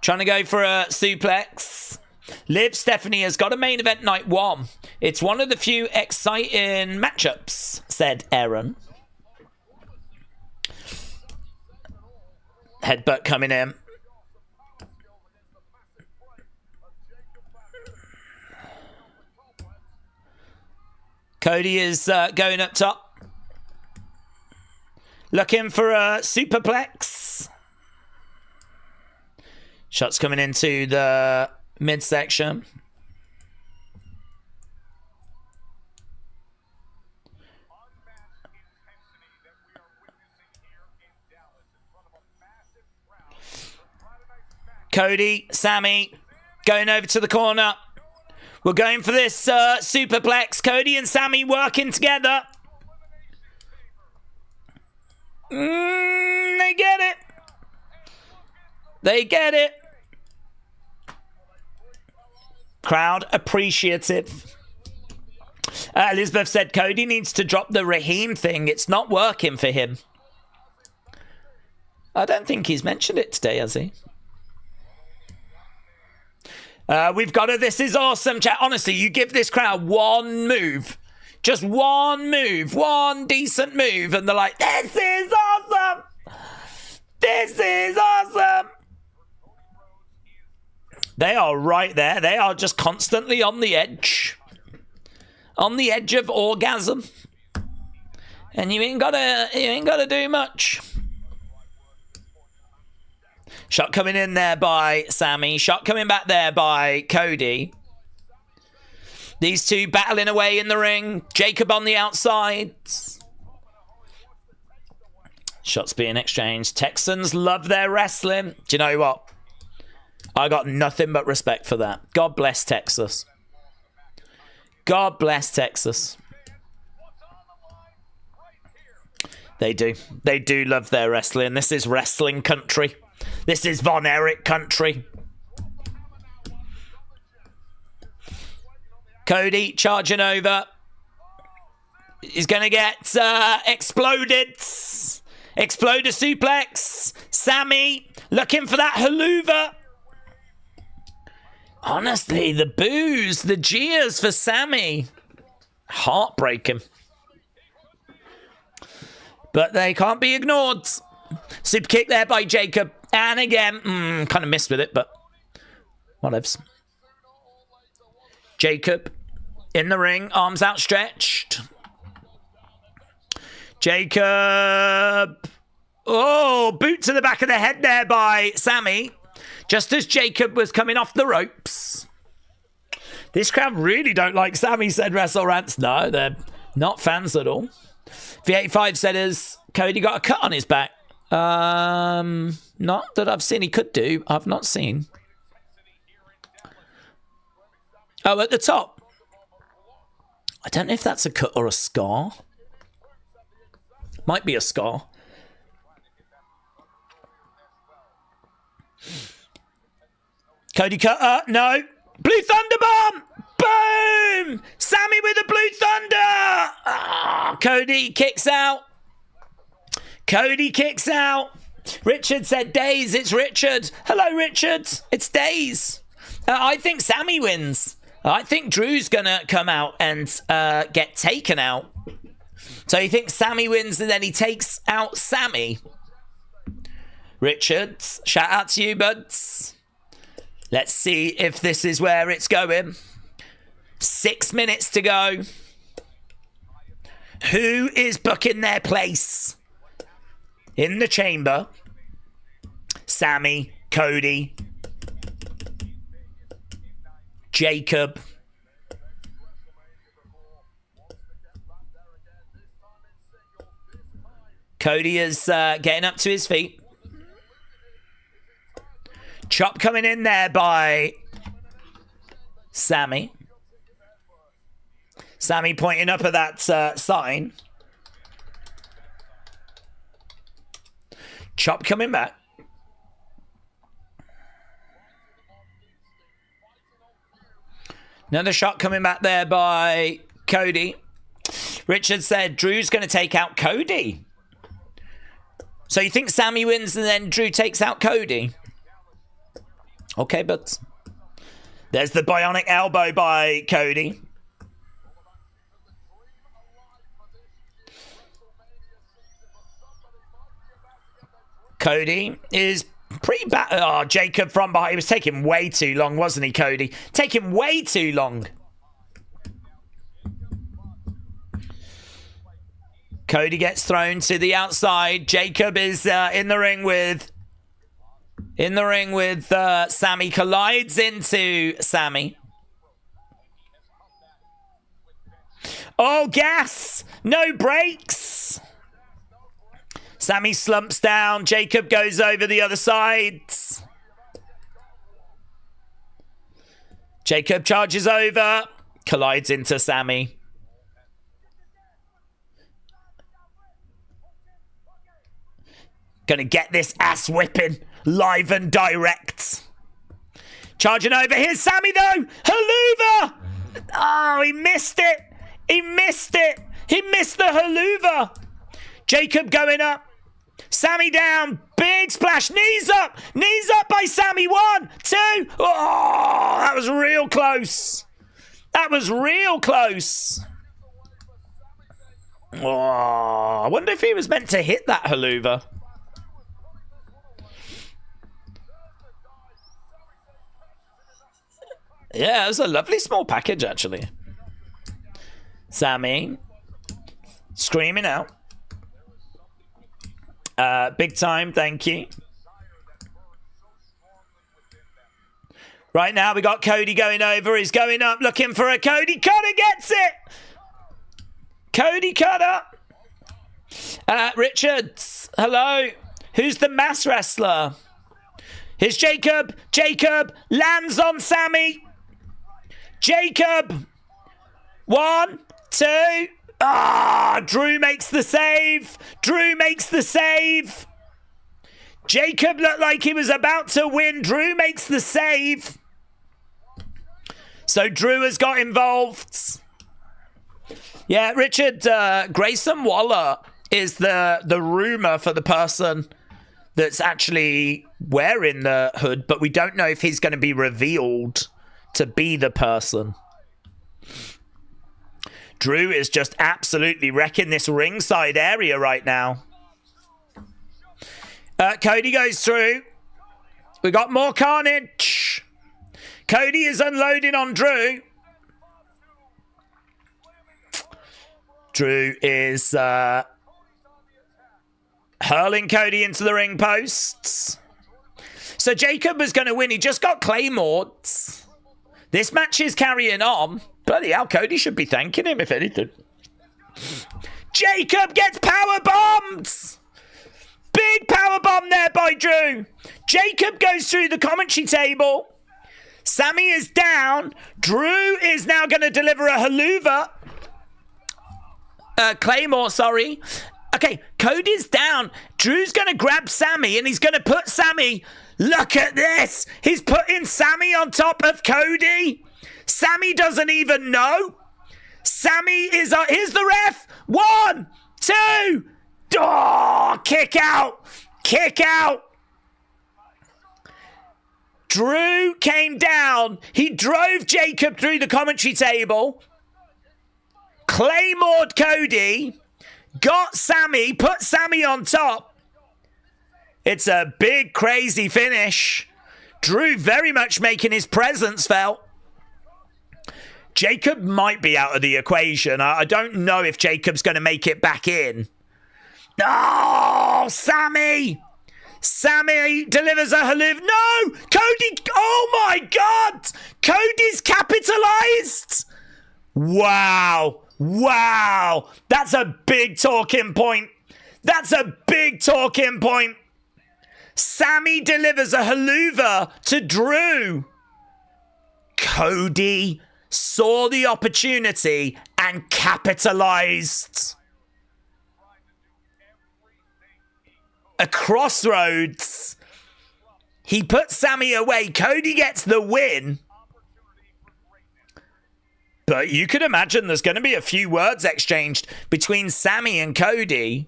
Trying to go for a suplex. Liv Stephanie has got a main event night 1. It's one of the few exciting matchups, said Aaron. Headbutt coming in. Cody is going up top. Looking for a superplex. Shots coming into the midsection. Cody, Sami, going over to the corner. We're going for this superplex. Cody and Sami working together. They get it. They get it. Crowd appreciative. Elizabeth said Cody needs to drop the Raheem thing. It's not working for him. I don't think he's mentioned it today, has he? We've got a This Is Awesome chat. Honestly, you give this crowd one move. Just one move. One decent move. And they're like, this is awesome. This is awesome. They are right there. They are just constantly on the edge. On the edge of orgasm. And you ain't gotta do much. Shot coming in there by Sami. Shot coming back there by Cody. These two battling away in the ring. Jacob on the outside. Shots being exchanged. Texans love their wrestling. Do you know what? I got nothing but respect for that. God bless Texas. God bless Texas. They do. They do love their wrestling. This is wrestling country. This is Von Erich country. Cody charging over. He's going to get exploded. Exploder suplex. Sami looking for that haluva. Honestly, the boos, the jeers for Sami. Heartbreaking. But they can't be ignored. Super kick there by Jacob. And again, kind of missed with it, but whatevs. Jacob in the ring, arms outstretched. Jacob. Oh, boot to the back of the head there by Sami. Just as Jacob was coming off the ropes. This crowd really don't like Sami, said Wrestle Rants. No, they're not fans at all. V85 said as Cody got a cut on his back. Not that I've seen. He could do. I've not seen. Oh, at the top. I don't know if that's a cut or a scar. Might be a scar. Cody Cutter, no. Blue Thunder Bomb! Boom! Sami with a Blue Thunder! Oh, Cody kicks out. Cody kicks out. Richard said, Daze, it's Richard. Hello, Richard. It's Daze. I think Sami wins. I think Drew's going to come out and get taken out. So you think Sami wins and then he takes out Sami? Richard, shout out to you, buds. Let's see if this is where it's going. 6 minutes to go. Who is booking their place? in the chamber. Sami, Cody, Jacob. Cody is getting up to his feet. Chop coming in there by Sami. Sami pointing up at that sign. Chop coming back. Another shot coming back there by Cody. Richard said Drew's going to take out Cody. So you think Sami wins and then Drew takes out Cody? Okay, but there's the bionic elbow by Cody. Cody is pretty bad. Oh, Jacob from behind. He was taking way too long, wasn't he, Cody? Taking way too long. Cody gets thrown to the outside. Jacob is in the ring with Sami. Collides into Sami. Oh, gas! No brakes! Sami slumps down. Jacob goes over the other side. Jacob charges over. Collides into Sami. Gonna get this ass whipping live and direct. Charging over. Here's Sami though. Haluva. Oh, he missed it. He missed it. He missed the haluva. Jacob going up. Sami down. Big splash. Knees up. Knees up by Sami. 1, 2. Oh, that was real close. That was real close. Oh, I wonder if he was meant to hit that haluva. Yeah, it was a lovely small package, actually. Sami screaming out. Big time, thank you. Right now, we got Cody going over. He's going up, looking for a Cody. Cutter gets it! Cody Cutter. Richards, hello. Who's the mass wrestler? Here's Jacob. Jacob lands on Sami. Jacob. 1, 2. Ah, Drew makes the save. Drew makes the save. Jacob looked like he was about to win. Drew makes the save. So Drew has got involved. Yeah, Richard, Grayson Waller is the rumor for the person that's actually wearing the hood, but we don't know if he's going to be revealed to be the person. Drew is just absolutely wrecking this ringside area right now. Cody goes through. We got more carnage. Cody is unloading on Drew. Drew is hurling Cody into the ring posts. So Jacob was going to win. He just got Claymore. This match is carrying on. Bloody hell, Cody should be thanking him, if anything. Jacob gets power bombed. Big power bomb there by Drew. Jacob goes through the commentary table. Sami is down. Drew is now going to deliver a haluva. Claymore, sorry. Okay, Cody's down. Drew's going to grab Sami and he's going to put Sami. Look at this. He's putting Sami on top of Cody. Sami doesn't even know. Sami is... here's the ref. 1, 2. Oh, kick out. Kick out. Drew came down. He drove Jacob through the commentary table. Claymored Cody. Got Sami. Put Sami on top. It's a big, crazy finish. Drew very much making his presence felt. Jacob might be out of the equation. I don't know if Jacob's going to make it back in. Oh, Sami! Sami delivers a haloof. No! Cody! Oh my God! Cody's capitalized! Wow. Wow. That's a big talking point. That's a big talking point. Sami delivers a haluva to Drew. Cody saw the opportunity and capitalized. A crossroads. He put Sami away. Cody gets the win. But you could imagine there's going to be a few words exchanged between Sami and Cody.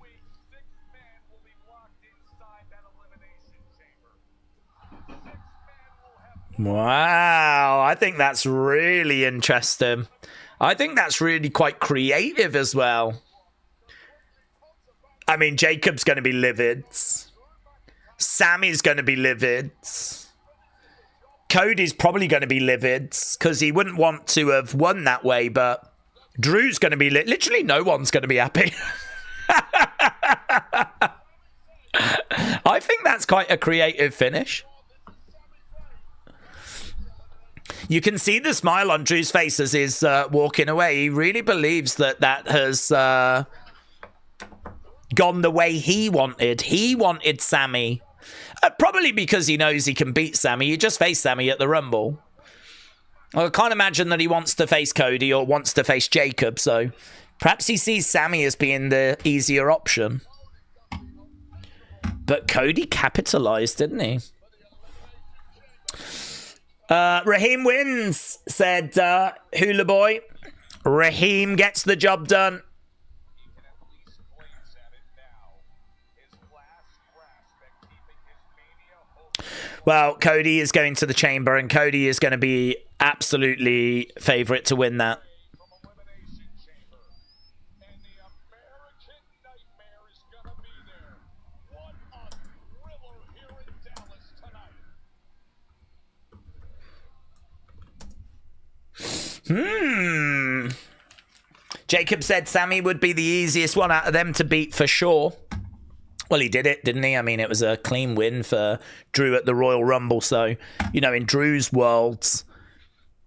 Wow, I think that's really interesting. I think that's really quite creative as well. I mean, Jacob's going to be livid. Sami's going to be livid. Cody's probably going to be livid because he wouldn't want to have won that way, but Drew's going to be literally no one's going to be happy. I think that's quite a creative finish. You can see the smile on Drew's face as he's walking away. He really believes that that has gone the way he wanted. He wanted Sami. Probably because he knows he can beat Sami. He just faced Sami at the Rumble. I can't imagine that he wants to face Cody or wants to face Jacob. So perhaps he sees Sami as being the easier option. But Cody capitalized, didn't he? Raheem wins, said Hula Boy. Raheem gets the job done. Well, Cody is going to the chamber, and Cody is going to be absolutely favourite to win that. Jacob said Sami would be the easiest one out of them to beat for sure. Well, he did it, didn't he? I mean, it was a clean win for Drew at the Royal Rumble. So, you know, in Drew's world,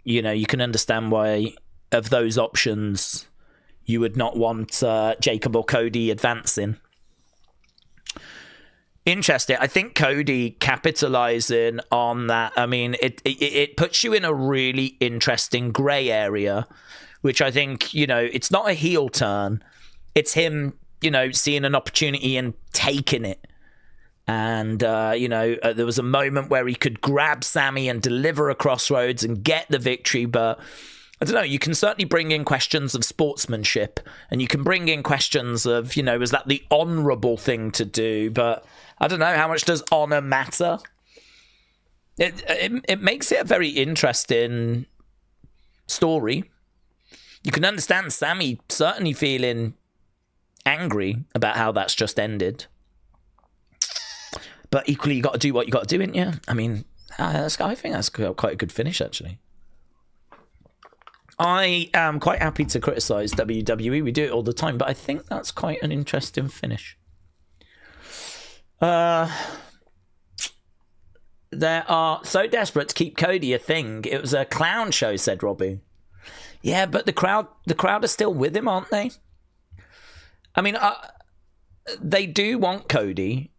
you know, you can understand why of those options you would not want Jacob or Cody advancing. Interesting. I think Cody capitalizing on that, I mean, it puts you in a really interesting grey area, which I think, you know, it's not a heel turn. It's him, you know, seeing an opportunity and taking it. And, you know, there was a moment where he could grab Sami and deliver a crossroads and get the victory. But I don't know, you can certainly bring in questions of sportsmanship, and you can bring in questions of, you know, was that the honourable thing to do? But I don't know, how much does honour matter? It makes it a very interesting story. You can understand Sami certainly feeling angry about how that's just ended. But equally, you got to do what you got to do, ain't you? I mean, I think that's quite a good finish, actually. I am quite happy to criticise WWE. We do it all the time, but I think that's quite an interesting finish. They are so desperate to keep Cody a thing. It was a clown show, said Robbie. Yeah, but the crowd are still with him, aren't they? I mean, they do want Cody,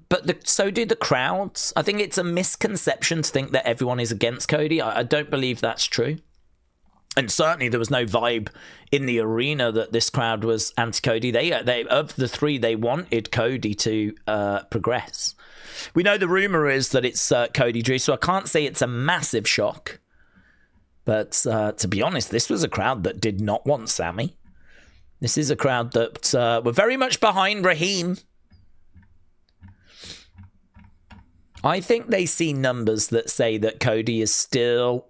but so do the crowds. I think it's a misconception to think that everyone is against Cody. I don't believe that's true. And certainly there was no vibe in the arena that this crowd was anti-Cody. They of the three, they wanted Cody to progress. We know the rumor is that it's Cody Drew, so I can't say it's a massive shock. But to be honest, this was a crowd that did not want Sami. This is a crowd that were very much behind Raheem. I think they see numbers that say that Cody is still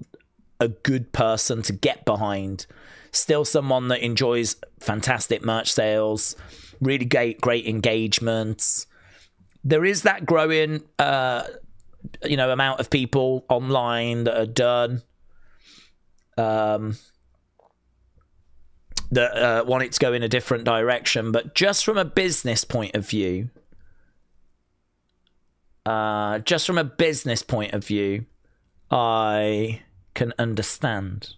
a good person to get behind. Still someone that enjoys fantastic merch sales, really great engagements. There is that growing, you know, amount of people online that are done. that want it to go in a different direction. But just from a business point of view, I can understand.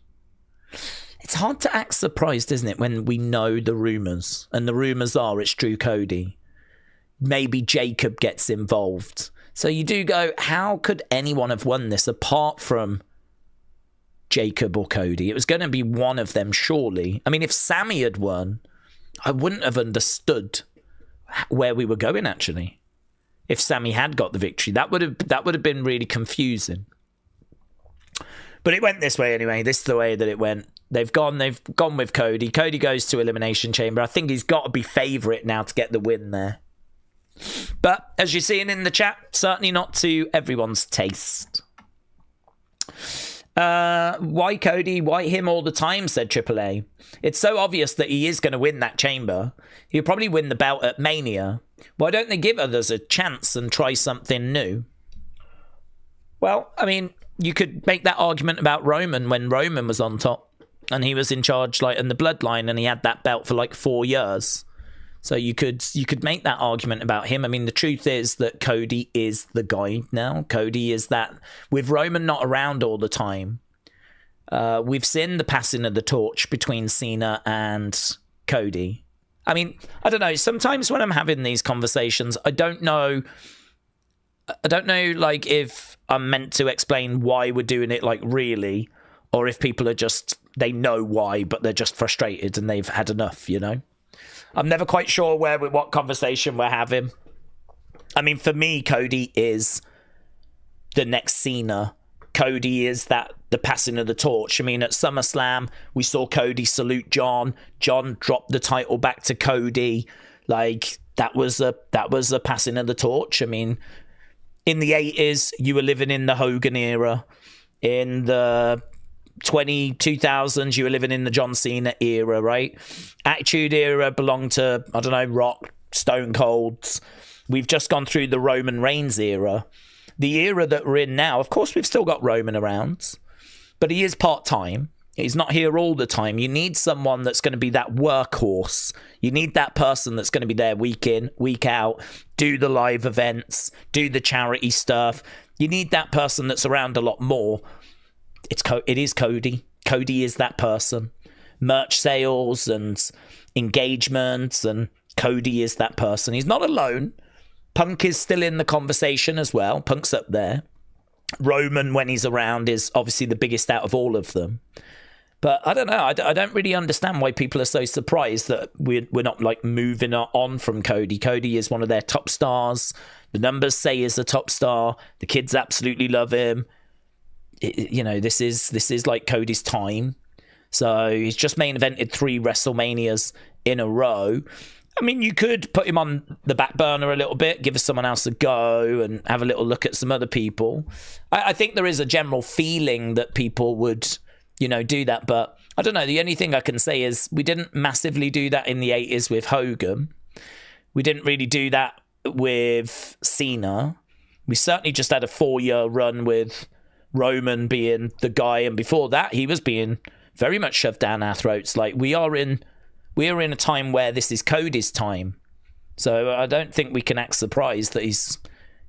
It's hard to act surprised, isn't it, when we know the rumours, and the rumours are it's Drew Cody. Maybe Jacob gets involved. So you do go, how could anyone have won this apart from Jacob or Cody? It was going to be one of them, surely. I mean, if Sami had won, I wouldn't have understood where we were going, actually. If Sami had got the victory, that would have been really confusing. But it went this way anyway. This is the way that it went. They've gone with Cody. Cody goes to Elimination Chamber. I think he's got to be favourite now to get the win there. But as you're seeing in the chat, certainly not to everyone's taste. Why Cody? Why him all the time? Said AAA. It's so obvious that he is going to win that chamber. He'll probably win the belt at Mania. Why don't they give others a chance and try something new? Well, I mean, you could make that argument about Roman when Roman was on top and he was in charge, like in the bloodline, and he had that belt for like 4 years. So you could make that argument about him. I mean, the truth is that Cody is the guy now. Cody is that. With Roman not around all the time, we've seen the passing of the torch between Cena and Cody. I mean, I don't know. Sometimes when I'm having these conversations, I don't know, like, if I'm meant to explain why we're doing it, like, really, or if people are just, they know why, but they're just frustrated and they've had enough, you know? I'm never quite sure what conversation we're having. I mean, for me, Cody is the next Cena. Cody is the passing of the torch. I mean, at SummerSlam, we saw Cody salute John. John dropped the title back to Cody. Like, that was a passing of the torch. I mean, in the 80s, you were living in the Hogan era. In the 2000s, you were living in the John Cena era, right? Attitude era belonged to, I don't know, Rock, Stone Colds. We've just gone through the Roman Reigns era. The era that we're in now, of course, we've still got Roman around, but he is part-time. He's not here all the time. You need someone that's going to be that workhorse. You need that person that's going to be there week in, week out, do the live events, do the charity stuff. You need that person that's around a lot more. It is Cody. Cody is that person. Merch sales and engagements, and Cody is that person. He's not alone. Punk is still in the conversation as well. Punk's up there. Roman, when he's around, is obviously the biggest out of all of them. But I don't know. I don't really understand why people are so surprised that we're not, like, moving on from Cody. Cody is one of their top stars. The numbers say he's a top star. The kids absolutely love him. You know, this is like Cody's time. So he's just main evented 3 WrestleManias in a row. I mean, you could put him on the back burner a little bit, give someone else a go, and have a little look at some other people. I think there is a general feeling that people would, you know, do that. But I don't know. The only thing I can say is we didn't massively do that in the 80s with Hogan. We didn't really do that with Cena. We certainly just had a 4-year run with Roman being the guy, and before that he was being very much shoved down our throats. Like, we are in a time where this is Cody's time, so I don't think we can act surprised that he's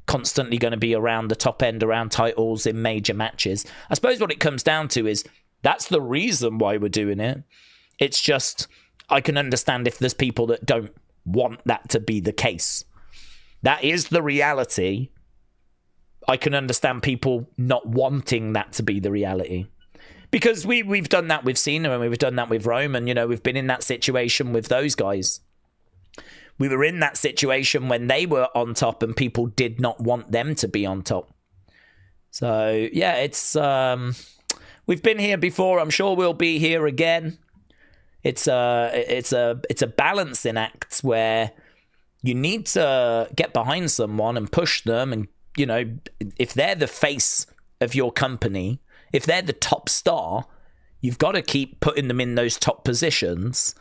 constantly going to be around the top end, around titles in major matches. I suppose what it comes down to is that's the reason why we're doing it. It's just, I can understand if there's people that don't want that to be the case. That is the reality. I can understand people not wanting that to be the reality. Because we've done that with Cena and we've done that with Roman. You know, we've been in that situation with those guys. We were in that situation when they were on top and people did not want them to be on top. So, yeah, it's we've been here before. I'm sure we'll be here again. It's a balancing act where you need to get behind someone and push them, and, you know, if they're the face of your company, if they're the top star, you've got to keep putting them in those top positions.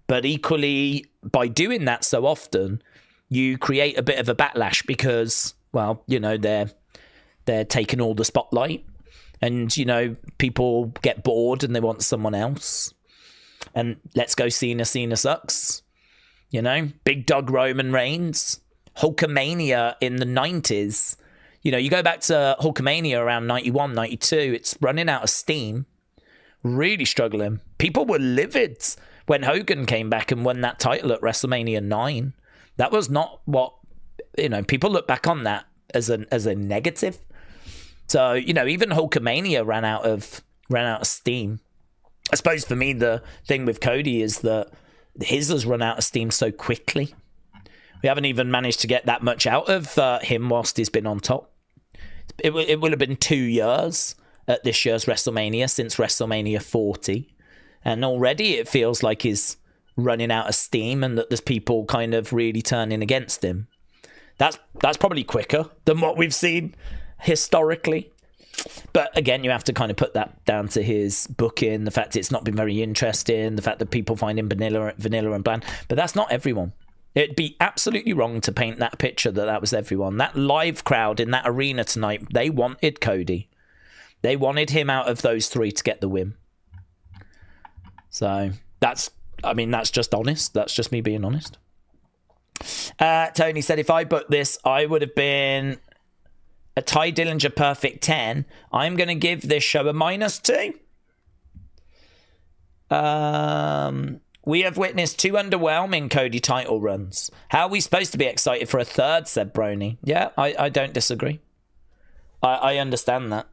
But equally, by doing that so often, you create a bit of a backlash because, well, you know, they're taking all the spotlight, and, you know, people get bored and they want someone else. And let's go Cena. Cena sucks. You know, Big Dog Roman Reigns, Hulkamania in the 90s. You know, you go back to Hulkamania around 91, 92, it's running out of steam. Really struggling. People were livid when Hogan came back and won that title at WrestleMania 9. That was not what, you know, people look back on that as a negative. So, you know, even Hulkamania ran out of steam. I suppose for me, the thing with Cody is that his has run out of steam so quickly. We haven't even managed to get that much out of him whilst he's been on top. It will have been 2 years at this year's WrestleMania since WrestleMania 40. And already it feels like he's running out of steam and that there's people kind of really turning against him. That's probably quicker than what we've seen historically. But again, you have to kind of put that down to his booking, the fact it's not been very interesting, the fact that people find him vanilla and bland. But that's not everyone. It'd be absolutely wrong to paint that picture that was everyone. That live crowd in that arena tonight, they wanted Cody. They wanted him out of those three to get the win. So that's just honest. That's just me being honest. Tony said, if I booked this, I would have been a Ty Dillinger perfect 10. I'm going to give this show a -2. We have witnessed 2 underwhelming Cody title runs. How are we supposed to be excited for a third, said Brony. Yeah, I don't disagree. I understand that.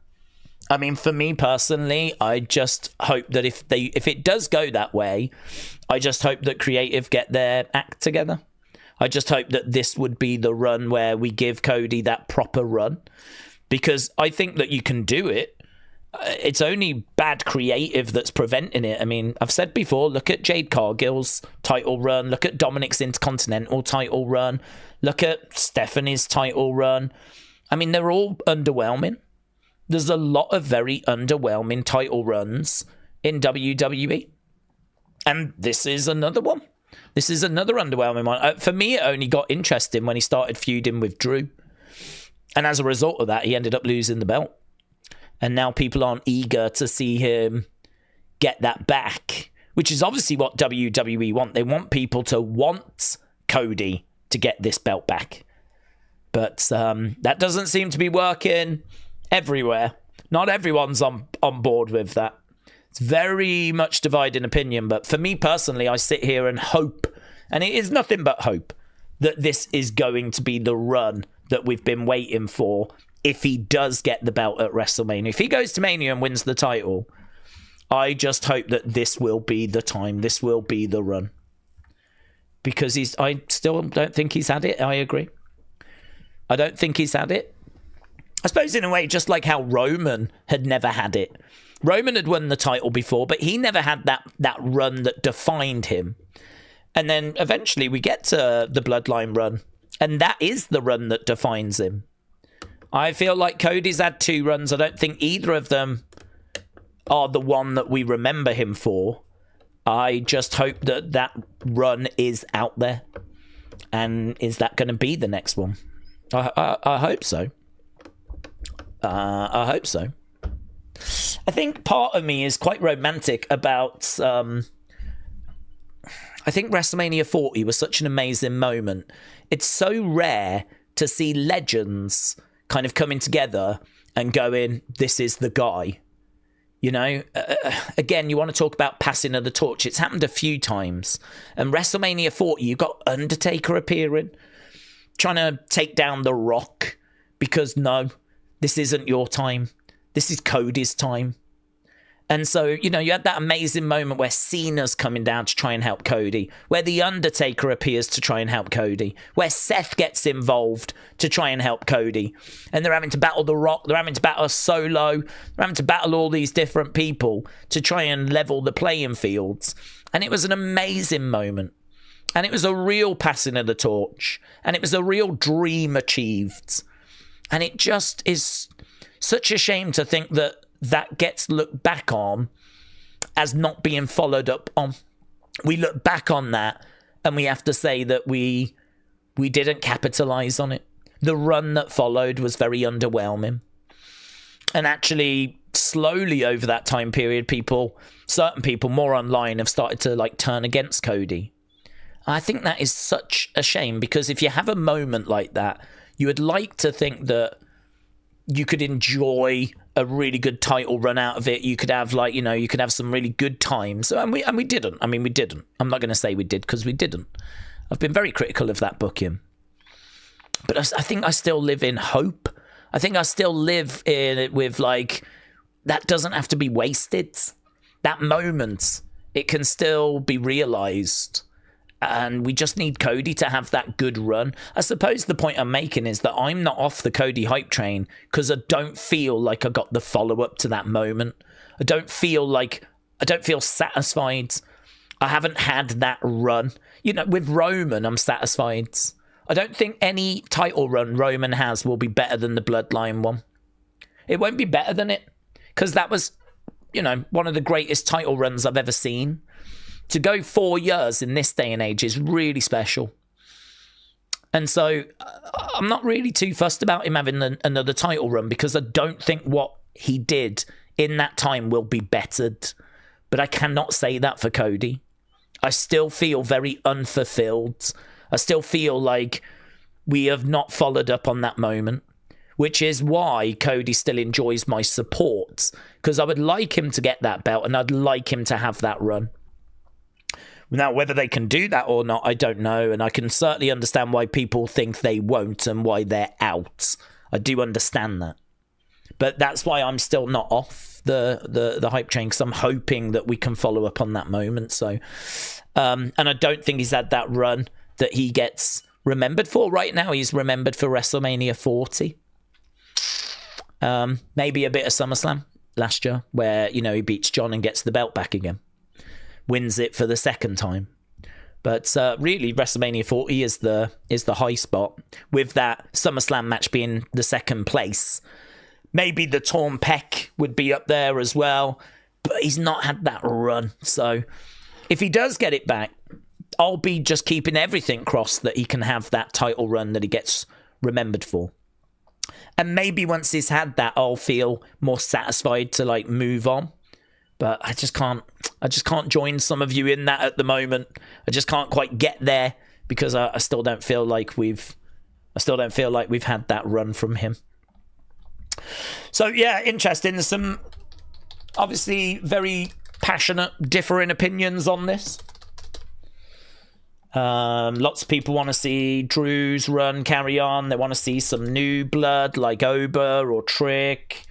I mean, for me personally, I just hope that if it does go that way, I just hope that creative get their act together. I just hope that this would be the run where we give Cody that proper run, because I think that you can do it. It's only bad creative that's preventing it. I mean, I've said before, look at Jade Cargill's title run, look at Dominic's Intercontinental title run, look at Stephanie's title run. I mean, they're all underwhelming. There's a lot of very underwhelming title runs in WWE. And this is another one. This is another underwhelming one. For me, it only got interesting when he started feuding with Drew. And as a result of that, he ended up losing the belt. And now people aren't eager to see him get that back, which is obviously what WWE want. They want people to want Cody to get this belt back. But that doesn't seem to be working everywhere. Not everyone's on board with that. It's very much dividing opinion, but for me personally, I sit here and hope, and it is nothing but hope, that this is going to be the run that we've been waiting for if he does get the belt at WrestleMania. If he goes to Mania and wins the title, I just hope that this will be the time, this will be the run. Because I still don't think he's had it, I agree. I don't think he's had it. I suppose in a way, just like how Roman had never had it. Roman had won the title before, but he never had that run that defined him. And then eventually we get to the Bloodline run, and that is the run that defines him. I feel like Cody's had 2 runs. I don't think either of them are the one that we remember him for. I just hope that run is out there. And is that going to be the next one? I hope so. I hope so. I think part of me is quite romantic about... I think WrestleMania 40 was such an amazing moment. It's so rare to see legends kind of coming together and going, this is the guy. You know, again, you want to talk about passing of the torch. It's happened a few times. And WrestleMania 40, you got Undertaker appearing, trying to take down The Rock, because no, this isn't your time. This is Cody's time. And so, you know, you had that amazing moment where Cena's coming down to try and help Cody, where The Undertaker appears to try and help Cody, where Seth gets involved to try and help Cody. And they're having to battle The Rock, they're having to battle Solo, they're having to battle all these different people to try and level the playing fields. And it was an amazing moment. And it was a real passing of the torch. And it was a real dream achieved. And it just is such a shame to think that that gets looked back on as not being followed up on. We look back on that and we have to say that we didn't capitalize on it. The run that followed was very underwhelming. And actually, slowly over that time period, certain people more online have started to like turn against Cody. I think that is such a shame, because if you have a moment like that, you would like to think that you could enjoy a really good title run out of it. You could have like, you could have some really good times. And we didn't. I mean, we didn't. I'm not going to say we did, because we didn't. I've been very critical of that booking. But I think I still live in hope. I think I still live in it with like, that doesn't have to be wasted. That moment, it can still be realized. And we just need Cody to have that good run. I suppose the point I'm making is that I'm not off the Cody hype train because I don't feel like I got the follow-up to that moment. I don't feel satisfied. I haven't had that run. With Roman, I'm satisfied. I don't think any title run Roman has will be better than the Bloodline one. It won't be better than it, because that was, one of the greatest title runs I've ever seen. To go 4 years in this day and age is really special. And so I'm not really too fussed about him having another title run, because I don't think what he did in that time will be bettered. But I cannot say that for Cody. I still feel very unfulfilled. I still feel like we have not followed up on that moment, which is why Cody still enjoys my support, because I would like him to get that belt and I'd like him to have that run. Now, whether they can do that or not, I don't know. And I can certainly understand why people think they won't and why they're out. I do understand that. But that's why I'm still not off the hype train, because I'm hoping that we can follow up on that moment. So, and I don't think he's had that run that he gets remembered for. Right now, he's remembered for WrestleMania 40. Maybe a bit of SummerSlam last year, where, he beats John and gets the belt back again. Wins it for the second time. But really, WrestleMania 40 is the high spot, with that SummerSlam match being the second place. Maybe the torn pec would be up there as well, but he's not had that run. So if he does get it back, I'll be just keeping everything crossed that he can have that title run that he gets remembered for. And maybe once he's had that, I'll feel more satisfied to like move on. But I just can't join some of you in that at the moment. I just can't quite get there, because I still don't feel like we've had that run from him. So yeah, interesting. There's some obviously very passionate, differing opinions on this. Lots of people want to see Drew's run carry on. They want to see some new blood like Ober or Trick.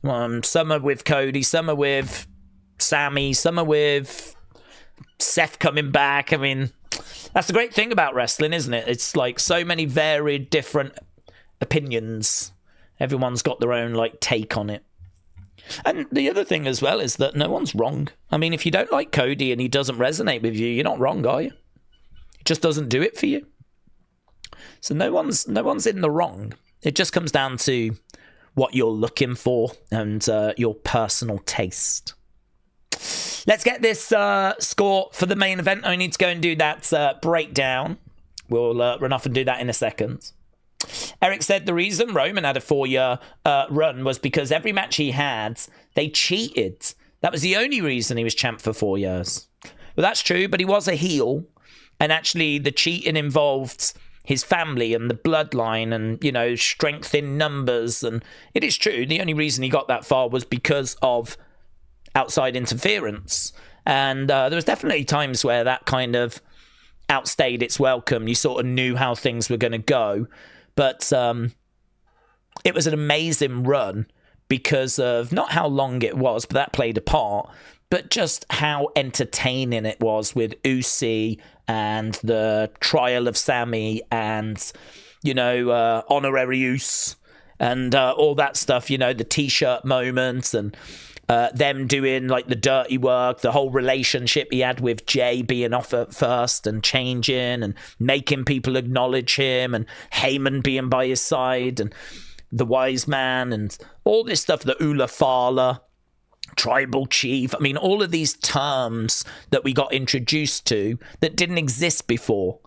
Some are with Cody, some are with Sami, some are with Seth coming back. I mean, that's the great thing about wrestling, isn't it? It's like so many varied different opinions. Everyone's got their own like take on it. And the other thing as well is that no one's wrong. I mean, if you don't like Cody and he doesn't resonate with you, you're not wrong, are you? He just doesn't do it for you. So no one's in the wrong. It just comes down to what you're looking for and your personal taste. Let's get this score for the main event. I need to go and do that breakdown. We'll run off and do that in a second. Eric said the reason Roman had a 4-year run was because every match he had, they cheated. That was the only reason he was champ for 4 years. Well, that's true, but he was a heel. And actually, the cheating involved his family and the bloodline and, strength in numbers. And it is true, the only reason he got that far was because of outside interference. And there was definitely times where that kind of outstayed its welcome. You sort of knew how things were going to go. But it was an amazing run because of not how long it was, but that played a part, but just how entertaining it was with Usi and the trial of Sami and, honorary use and all that stuff, the T-shirt moments and them doing like the dirty work, the whole relationship he had with Jay being off at first and changing and making people acknowledge him, and Heyman being by his side and the wise man and all this stuff, the Ula Fala, tribal chief. I mean, all of these terms that we got introduced to that didn't exist before.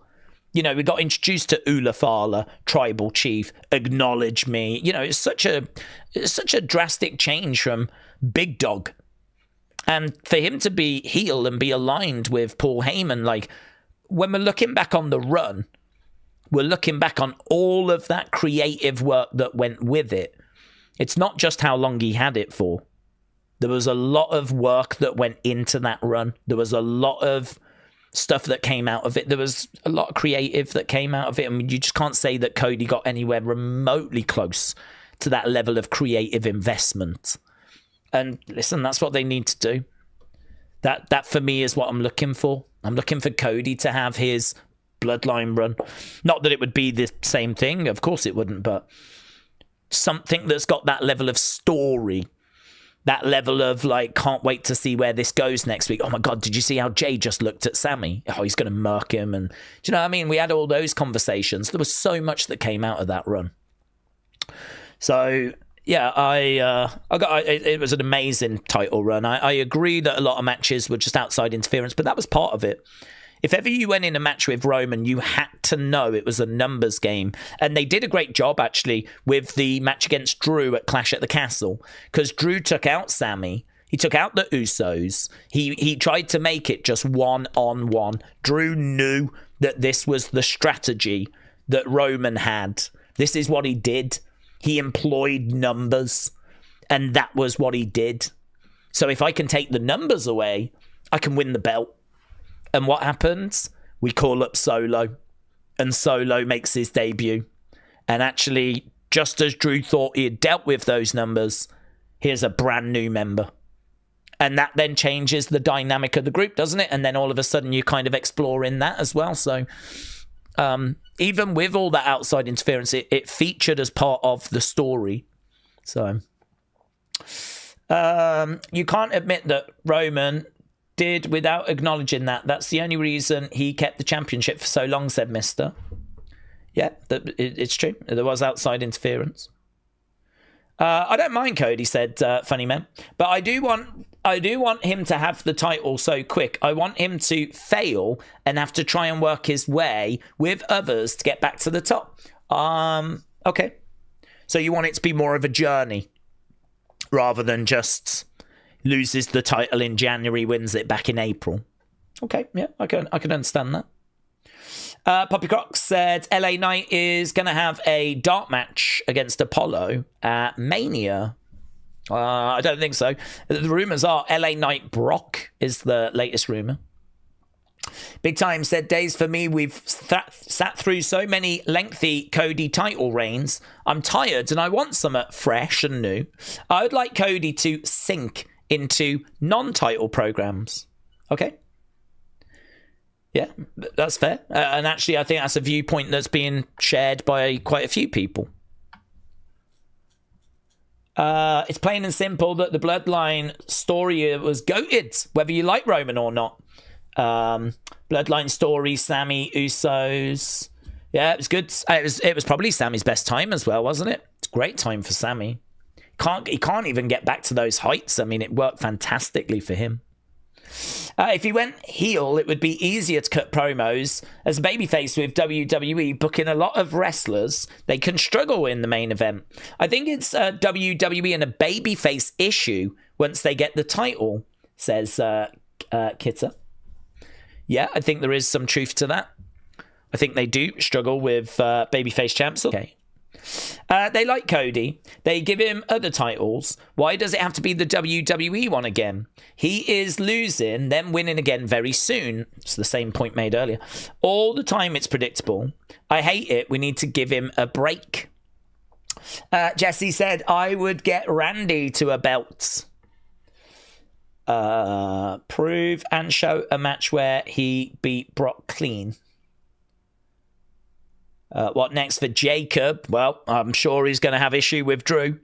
You know, we got introduced to Ulafala, tribal chief, acknowledge me. You know, it's such a drastic change from Big Dog. And for him to be heel and be aligned with Paul Heyman, like, when we're looking back on the run, we're looking back on all of that creative work that went with it. It's not just how long he had it for. There was a lot of work that went into that run. There was a lot of stuff that came out of it. There was a lot of creative that came out of it. I mean, you just can't say that Cody got anywhere remotely close to that level of creative investment. And listen, that's what they need to do. That for me is what I'm looking for. I'm looking for Cody to have his bloodline run. Not that it would be the same thing. Of course it wouldn't, but something that's got that level of story. That level of, like, can't wait to see where this goes next week. Oh, my God, did you see how Jade just looked at Sami? Oh, he's going to murk him. And do you know what I mean? We had all those conversations. There was so much that came out of that run. So, yeah, it was an amazing title run. I agree that a lot of matches were just outside interference, but that was part of it. If ever you went in a match with Roman, you had to know it was a numbers game. And they did a great job, actually, with the match against Drew at Clash at the Castle. Because Drew took out Sami. He took out the Usos. He tried to make it just one-on-one. Drew knew that this was the strategy that Roman had. This is what he did. He employed numbers. And that was what he did. So if I can take the numbers away, I can win the belt. And what happens? We call up Solo. And Solo makes his debut. And actually, just as Drew thought he had dealt with those numbers, here's a brand new member. And that then changes the dynamic of the group, doesn't it? And then all of a sudden, you're kind of exploring that as well. So even with all that outside interference, it featured as part of the story. So you can't admit that Roman did without acknowledging that. That's the only reason he kept the championship for so long, said Mister. Yeah, it's true. There was outside interference. I don't mind, Cody, said Funny Man, but I do want him to have the title so quick. I want him to fail and have to try and work his way with others to get back to the top. Okay. So you want it to be more of a journey rather than just loses the title in January, wins it back in April. Okay, yeah, I can understand that. Poppy Crocs said LA Knight is going to have a dart match against Apollo at Mania. I don't think so. The rumours are LA Knight Brock is the latest rumour. Big Time said, Daze, for me, we've sat through so many lengthy Cody title reigns. I'm tired and I want something fresh and new. I would like Cody to sink into non-title programs. Okay. Yeah, that's fair. And actually, I think that's a viewpoint that's being shared by quite a few people. It's plain and simple that the Bloodline story was goated, whether you like Roman or not. Bloodline story, Sami, Usos. Yeah, it was good. It was probably Sami's best time as well, wasn't it? It's a great time for Sami. He can't even get back to those heights. I mean, it worked fantastically for him. If he went heel, it would be easier to cut promos. As a babyface with WWE booking a lot of wrestlers, they can struggle in the main event. I think it's WWE and a babyface issue once they get the title, says Kitta. Yeah, I think there is some truth to that. I think they do struggle with babyface champs. Okay. They like Cody. They give him other titles. Why does it have to be the WWE one again? He is losing, then winning again very soon. It's the same point made earlier. All the time it's predictable. I hate it. We need to give him a break. Jesse said, I would get Randy to a belt. Prove and show a match where he beat Brock clean. What next for Jacob? Well, I'm sure he's going to have issue with Drew.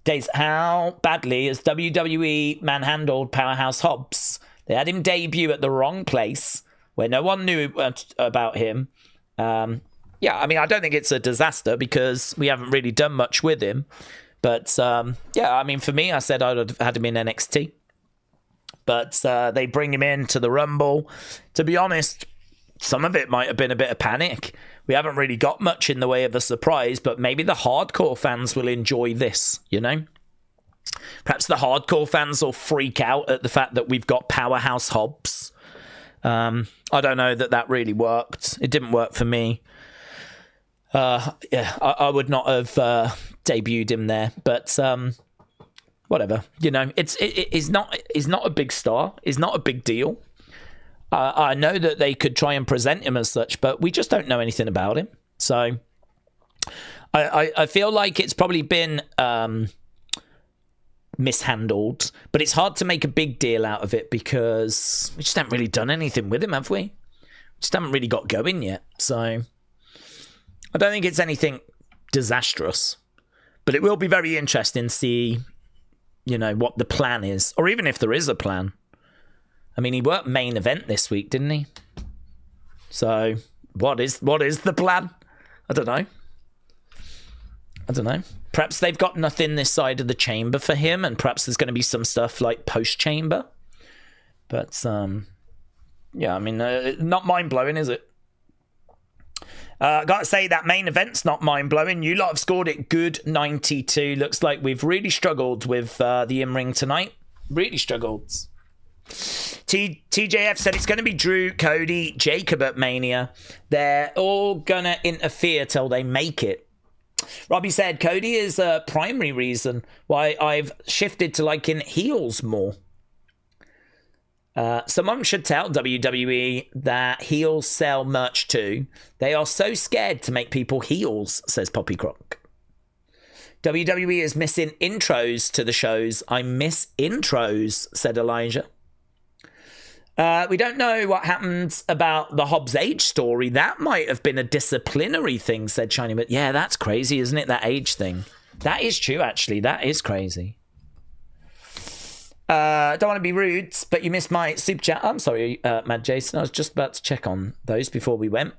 Daze, how badly has WWE manhandled Powerhouse Hobbs? They had him debut at the wrong place where no one knew about him. Yeah, I mean, I don't think it's a disaster because we haven't really done much with him. But, yeah, I mean, for me, I said I would have had him in NXT. But they bring him in to the Rumble. To be honest, some of it might have been a bit of panic. We haven't really got much in the way of a surprise, but maybe the hardcore fans will enjoy this, you know? Perhaps the hardcore fans will freak out at the fact that we've got Powerhouse Hobbs. I don't know that really worked. It didn't work for me. I would not have debuted him there, but whatever. You know, he's not a big star. He's not a big deal. I know that they could try and present him as such, but we just don't know anything about him. So I feel like it's probably been mishandled, but it's hard to make a big deal out of it because we just haven't really done anything with him, have we? We just haven't really got going yet. So I don't think it's anything disastrous, but it will be very interesting to see, you know, what the plan is, or even if there is a plan. I mean, he worked main event this week, didn't he? So what is the plan? I don't know. Perhaps they've got nothing this side of the chamber for him, and perhaps there's going to be some stuff like post-chamber. But, yeah, I mean, not mind-blowing, is it? Gotta say, that main event's not mind-blowing. You lot have scored it good, 92. Looks like we've really struggled with the in-ring tonight. Really struggled. TJF said it's going to be Drew, Cody, Jacob at Mania. They're all going to interfere till they make it. Robbie said Cody is a primary reason why I've shifted to liking heels more. Someone should tell WWE that heels sell merch too. They are so scared to make people heels, says Poppy Croc. WWE is missing intros to the shows. I miss intros, said Elijah. We don't know what happened about the Hobbs age story. That might have been a disciplinary thing, said Shiny. But yeah, that's crazy, isn't it? That age thing. That is true, actually. That is crazy. Don't want to be rude, but you missed my super chat. I'm sorry, Mad Jason. I was just about to check on those before we went.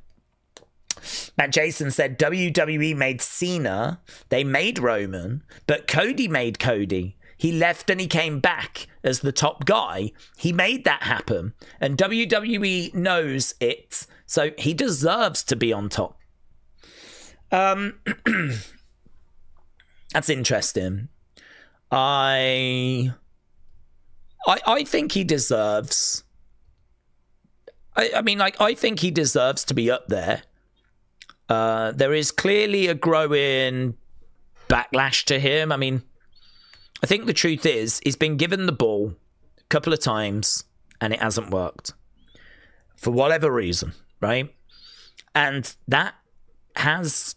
Matt Jason said WWE made Cena. They made Roman, but Cody made Cody. He left and he came back as the top guy. He made that happen. And WWE knows it. So he deserves to be on top. That's interesting. I think he deserves... I think he deserves to be up there. There is clearly a growing backlash to him. I mean... I think the truth is, he's been given the ball a couple of times and it hasn't worked. For whatever reason, right? And that has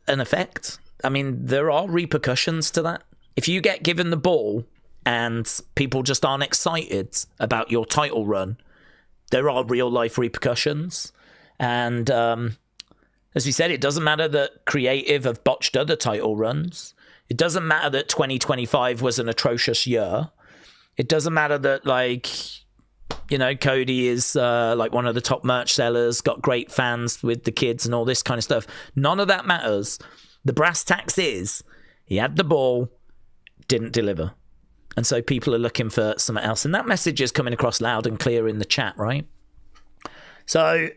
an effect. I mean, there are repercussions to that. If you get given the ball and people just aren't excited about your title run, there are real life repercussions. And as we said, it doesn't matter that creative have botched other title runs. It doesn't matter that 2025 was an atrocious year. It doesn't matter that, like, you know, Cody is like one of the top merch sellers, got great fans with the kids and all this kind of stuff. None of that matters. The brass tacks is he had the ball, didn't deliver. And so people are looking for something else. And that message is coming across loud and clear in the chat, right? So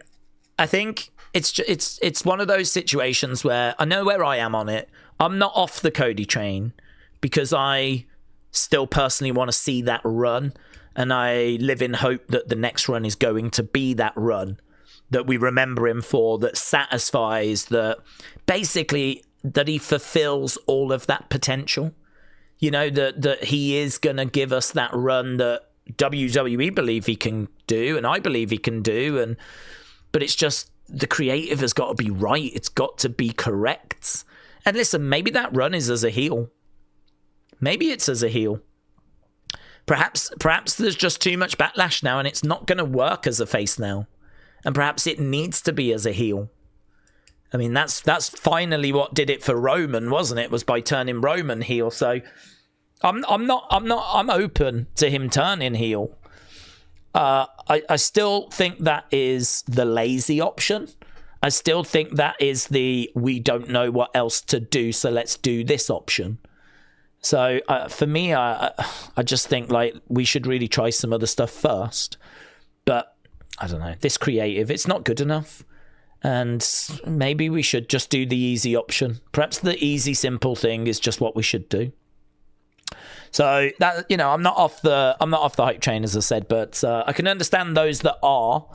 I think it's one of those situations where I know where I am on it. I'm not off the Cody train because I still personally want to see that run, and I live in hope that the next run is going to be that run that we remember him for, that satisfies, that basically that he fulfills all of that potential. You know, that he is going to give us that run that WWE believe he can do, and I believe he can do, but it's just the creative has got to be right. It's got to be correct. And listen, maybe that run is as a heel. Maybe it's as a heel. Perhaps there's just too much backlash now and it's not going to work as a face now. And perhaps it needs to be as a heel. I mean, that's finally what did it for Roman, wasn't it? Was by turning Roman heel. So I'm open to him turning heel. I still think that is the lazy option. I still think that is the we don't know what else to do, so let's do this option. So for me, I just think like we should really try some other stuff first. But I don't know, this creative, it's not good enough. And maybe we should just do the easy option. Perhaps the easy, simple thing is just what we should do. So that, you know, I'm not off the hype train, as I said, but I can understand those that are.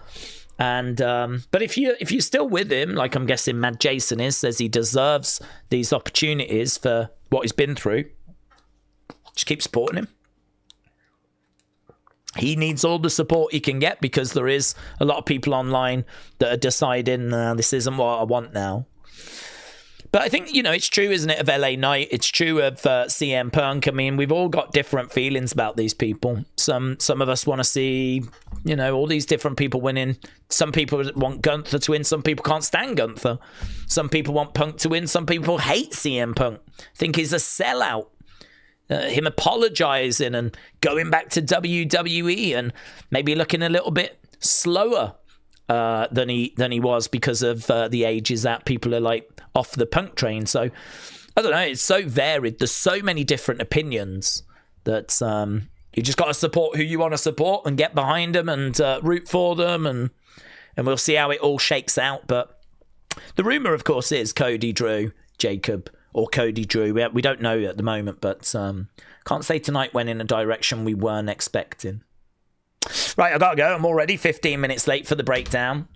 And but if you're still with him, like I'm guessing Mad Jason is, says he deserves these opportunities for what he's been through, just keep supporting him. He needs all the support he can get, because there is a lot of people online that are deciding this isn't what I want now. But I think, you know, it's true, isn't it, of LA Knight? It's true of CM Punk. I mean, we've all got different feelings about these people. Some of us want to see, you know, all these different people winning. Some people want Gunther to win. Some people can't stand Gunther. Some people want Punk to win. Some people hate CM Punk, think he's a sellout. Him apologizing and going back to WWE and maybe looking a little bit slower than he was because of the ages that people are like off the Punk train. So I don't know, it's so varied. There's so many different opinions that you just got to support who you want to support and get behind them and root for them, and we'll see how it all shakes out. But the rumor, of course, is Cody, Drew, Jacob, or Cody, Drew. We don't know at the moment, but can't say tonight went in a direction we weren't expecting. Right, I gotta go. I'm already 15 minutes late for the breakdown,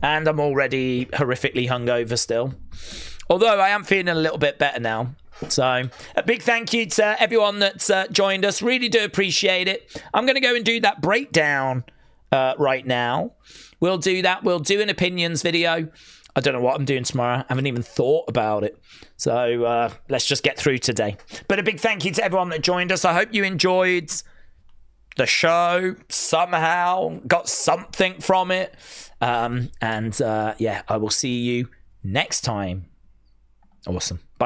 and I'm already horrifically hungover still. Although I am feeling a little bit better now. So a big thank you to everyone that's joined us. Really do appreciate it. I'm going to go and do that breakdown right now. We'll do that. We'll do an opinions video. I don't know what I'm doing tomorrow. I haven't even thought about it. So let's just get through today. But a big thank you to everyone that joined us. I hope you enjoyed the show somehow, got something from it. Yeah, I will see you next time. Awesome. Bye.